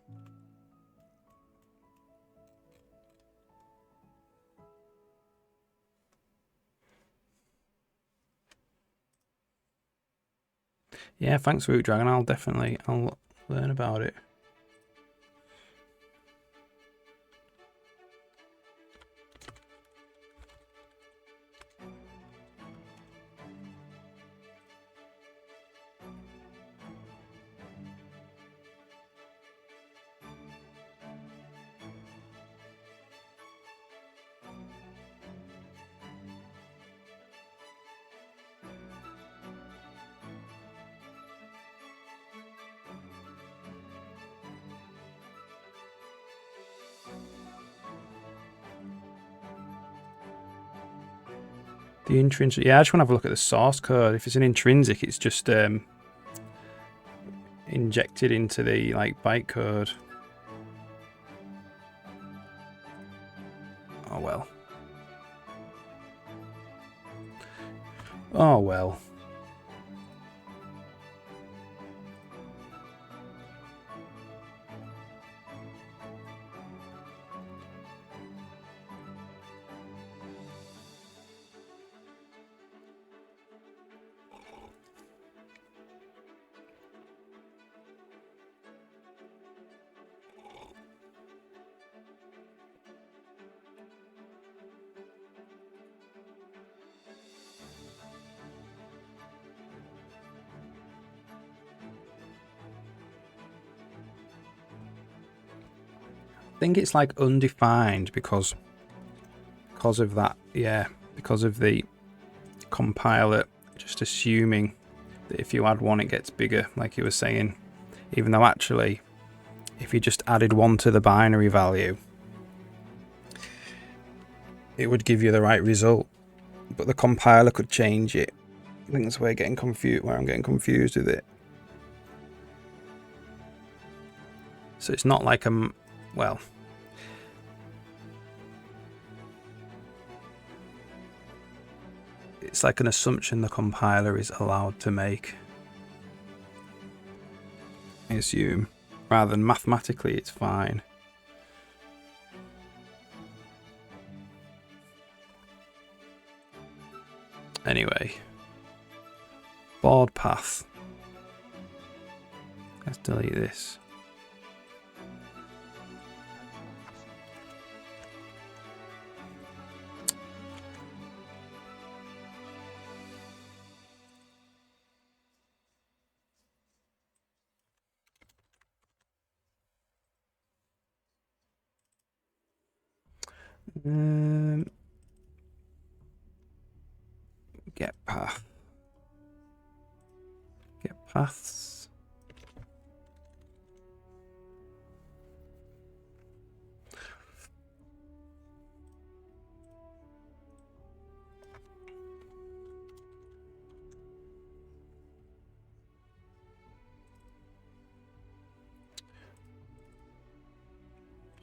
Yeah, thanks, Root Dragon. I'll learn about it. The intrinsic, yeah, I just want to have a look at the source code. If it's an intrinsic, it's just injected into the like bytecode. Oh well. Oh well. think it's like undefined because of that, yeah, because of the compiler just assuming that if you add one it gets bigger, like you were saying, even though actually if you just added 1 to the binary value it would give you the right result, but the compiler could change it. I think that's where I'm getting confused with it. So it's not like well, it's like an assumption the compiler is allowed to make, I assume, rather than mathematically it's fine. Anyway, board path. Let's delete this. Get path. Get paths.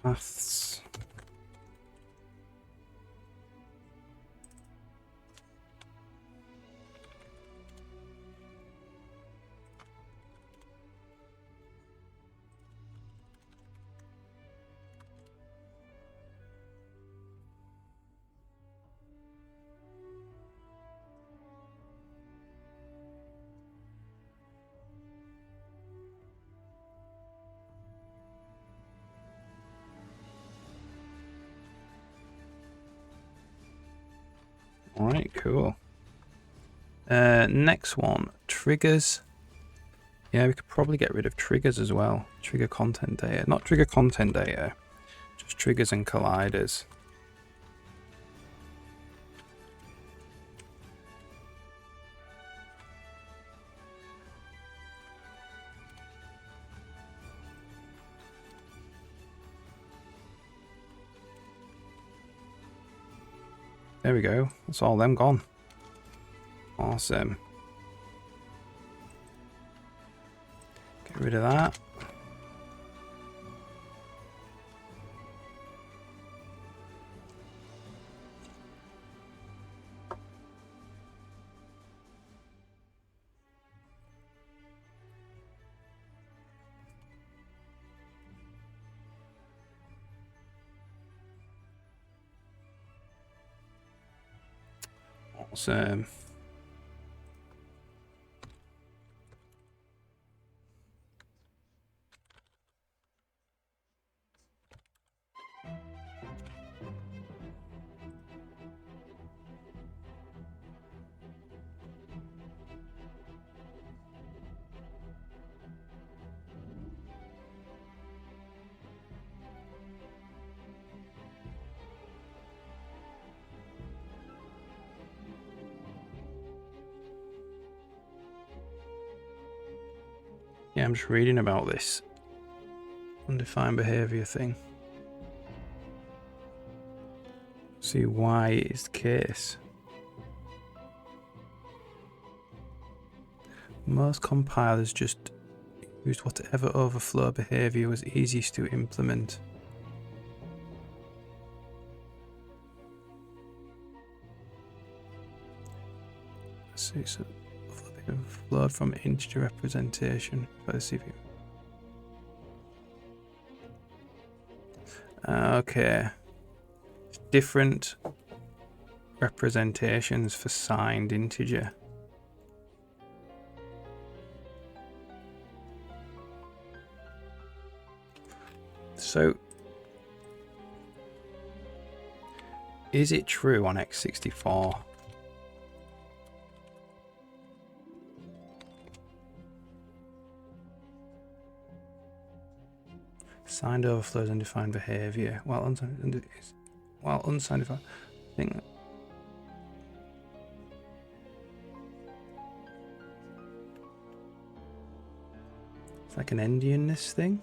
Paths. Alright, cool. Next one, triggers. Yeah, we could probably get rid of triggers as well. Trigger content data. Not trigger content data, just triggers and colliders. There we go. That's all them gone. Awesome. Get rid of that. Awesome. Yeah, I'm just reading about this undefined behavior thing. See why it is the case. Most compilers just used whatever overflow behavior was easiest to implement. See, so flowed from integer representation by the CPU. Okay. Different representations for signed integer. So, is it true on x64? Signed overflows undefined behavior. Well, unsigned I think. It's like an endianness thing.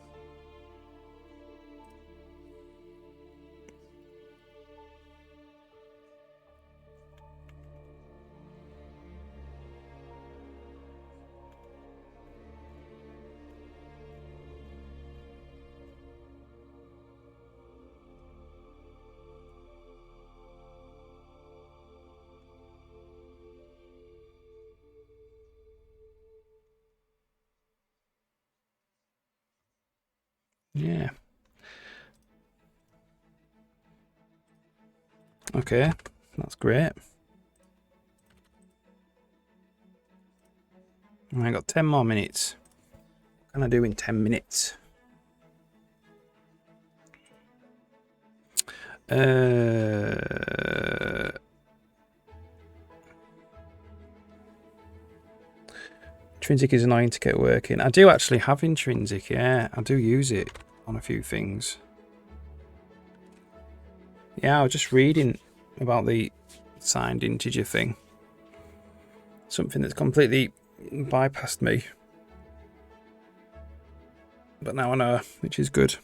Yeah. Okay, that's great. I got 10 more minutes. What can I do in 10 minutes? Intrinsic is annoying to get working. I do actually have Intrinsic, yeah. I do use it on a few things. Yeah, I was just reading about the signed integer thing. Something that's completely bypassed me. But now I know, which is good.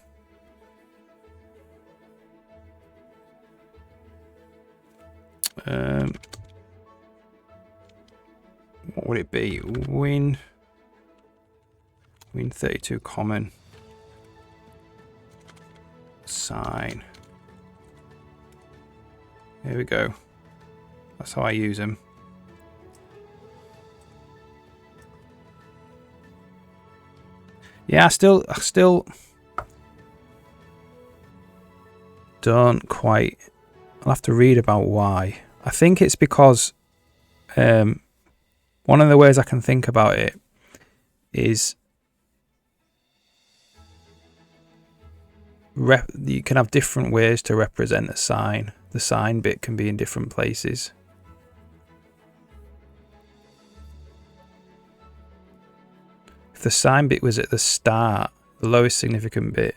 What would it be? Win 32 common. Sign. Here we go. That's how I use them. Yeah, I still don't quite. I'll have to read about why. I think it's because one of the ways I can think about it is you can have different ways to represent a sign. The sign bit can be in different places. If the sign bit was at the start, the lowest significant bit,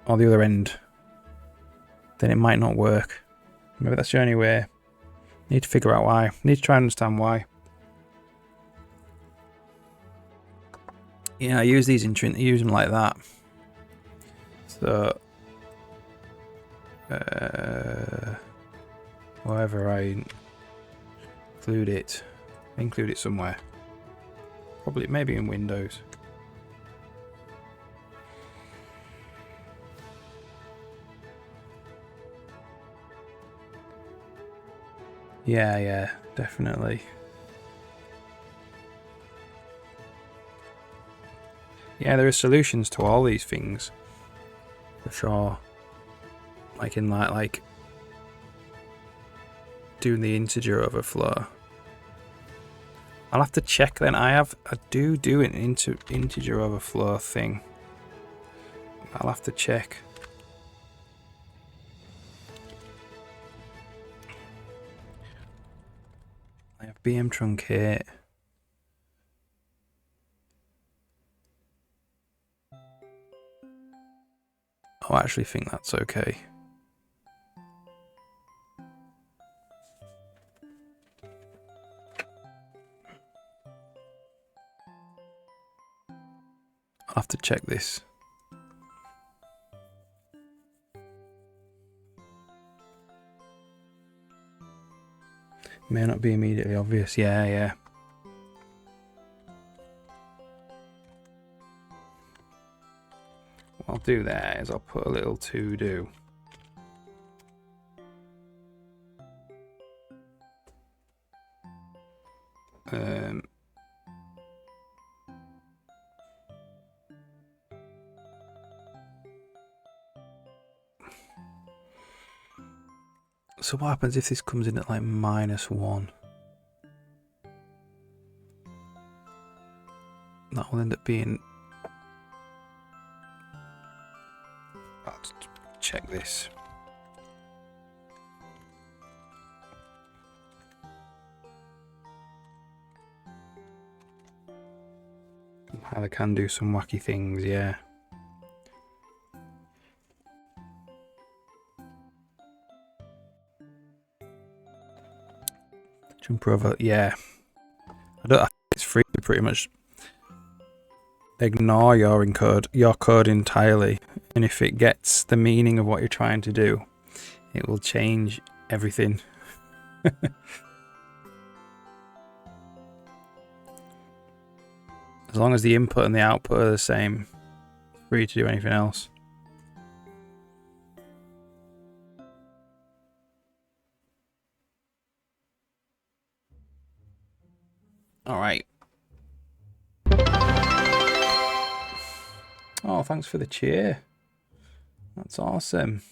or the other end, then it might not work. Maybe that's the only way. Need to figure out why. Need to try and understand why. Yeah, I use these use them like that. So wherever I include it somewhere. Probably maybe in Windows. Yeah, definitely. Yeah, there are solutions to all these things, for sure. Like in like doing the integer overflow. I'll have to check then. I do an integer overflow thing. I'll have to check. I have BM truncate. I actually think that's okay. I'll have to check this. May not be immediately obvious. Yeah. What I'll do there is I'll put a little to do. So what happens if this comes in at like -1? That will end up being... Let's check this. How they can do some wacky things, yeah. Jump over, yeah. I think it's free to pretty much ignore your code entirely, and if it gets the meaning of what you're trying to do, it will change everything. As long as the input and the output are the same, it's free to do anything else. All right. Oh, thanks for the cheer. That's awesome.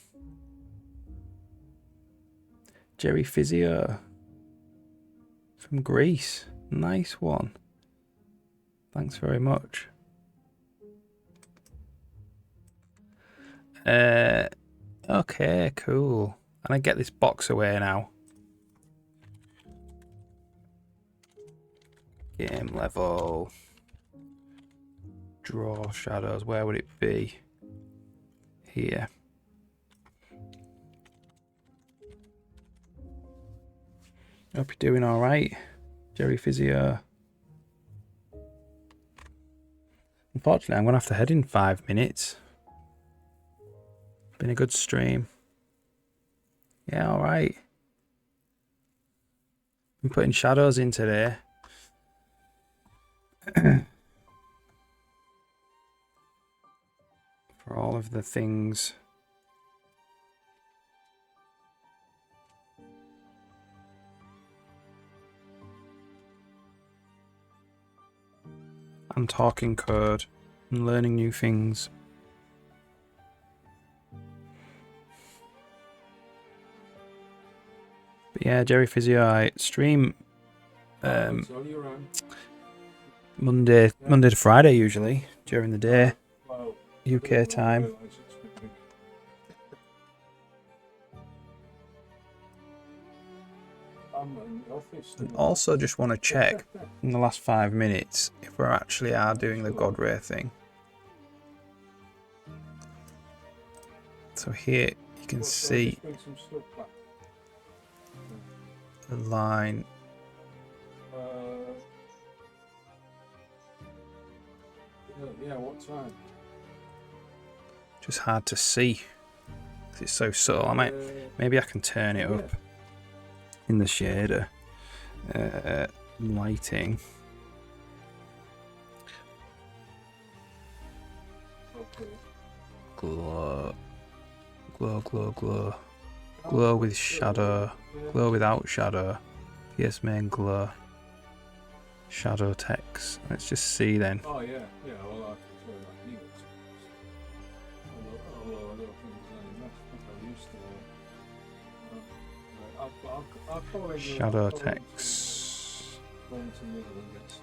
Jerry Physio from Greece. Nice one. Thanks very much. Okay, cool. And I get this box away now. Game level. Draw shadows. Where would it be? Here. Hope you're doing all right, Jerry Physio. Unfortunately, I'm going to have to head in 5 minutes. Been a good stream. Yeah, all right. Been putting shadows in today. For all of the things. And talking code and learning new things. But yeah, Jerry Physio, I stream Monday to Friday usually during the day, UK time. And also just want to check in the last 5 minutes if we actually are doing the God Ray thing. So here you can see the line. Yeah, what time? Just hard to see because it's so subtle. Maybe I can turn it up in the shader. Lighting. Okay. Glow. Glow, glow, glow. Glow with shadow. Glow without shadow. PS main glow. Shadow text. Let's just see then. Oh yeah, yeah. Well, I can tell you that anyway. Although I don't think there's any enough. I think I'm used to I'll call in Shadow text. Go into the middle and get some.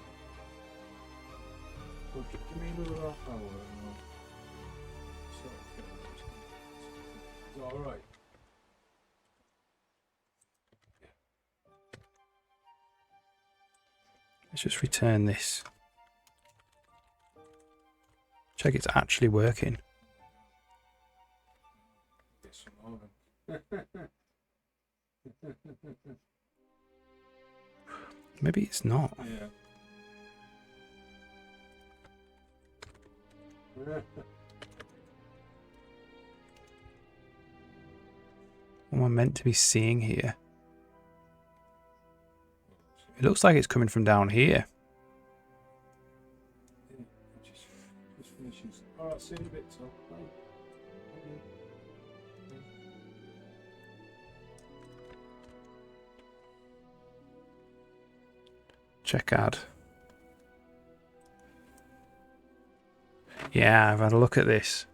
Well, give me another half hour and I'll sort of get that. Is that alright? Let's just return this. Check it's actually working. Get some more then. Maybe it's not. Yeah. What am I meant to be seeing here? It looks like it's coming from down here. Just finishing. Alright, see you in a bit, so. Bye. Check ad. Yeah, I've had a look at this.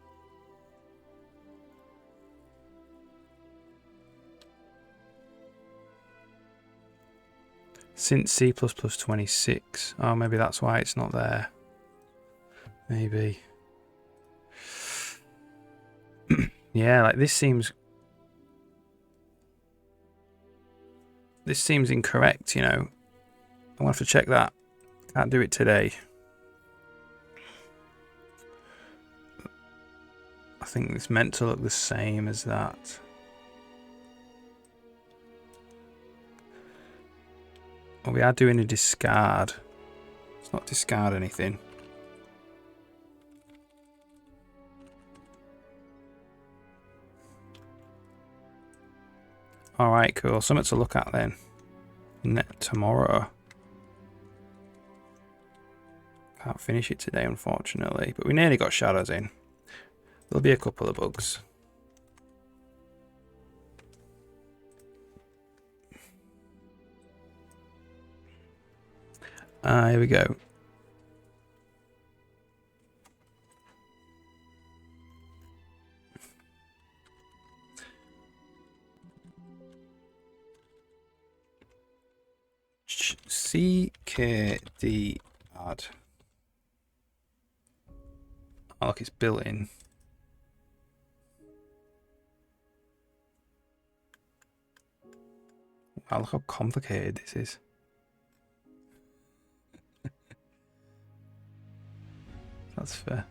Since C++26. Oh, maybe that's why it's not there. Maybe. Yeah, like this seems incorrect, you know. I'm gonna have to check that. Can't do it today. I think it's meant to look the same as that. Well, we are doing a discard. Let's not discard anything. Alright, cool. Something to look at then. Tomorrow. Can't finish it today, unfortunately. But we nearly got shadows in. There'll be a couple of bugs. Here we go. CKD add. Oh, look, it's built in. Wow, look how complicated this is. That's fair.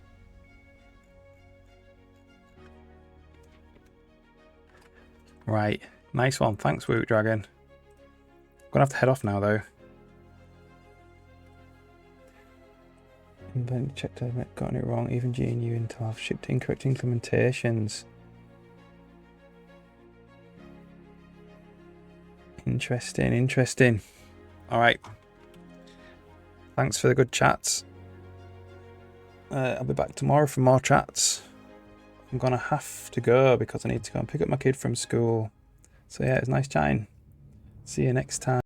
Right, nice one. Thanks, Woot Dragon. I'm gonna have to head off now, though. Checked I've gotten it wrong. Even GNU Intel have shipped incorrect implementations. Interesting, interesting. Alright. Thanks for the good chats. I'll be back tomorrow for more chats. I'm gonna have to go because I need to go and pick up my kid from school. So yeah, it was nice chatting. See you next time.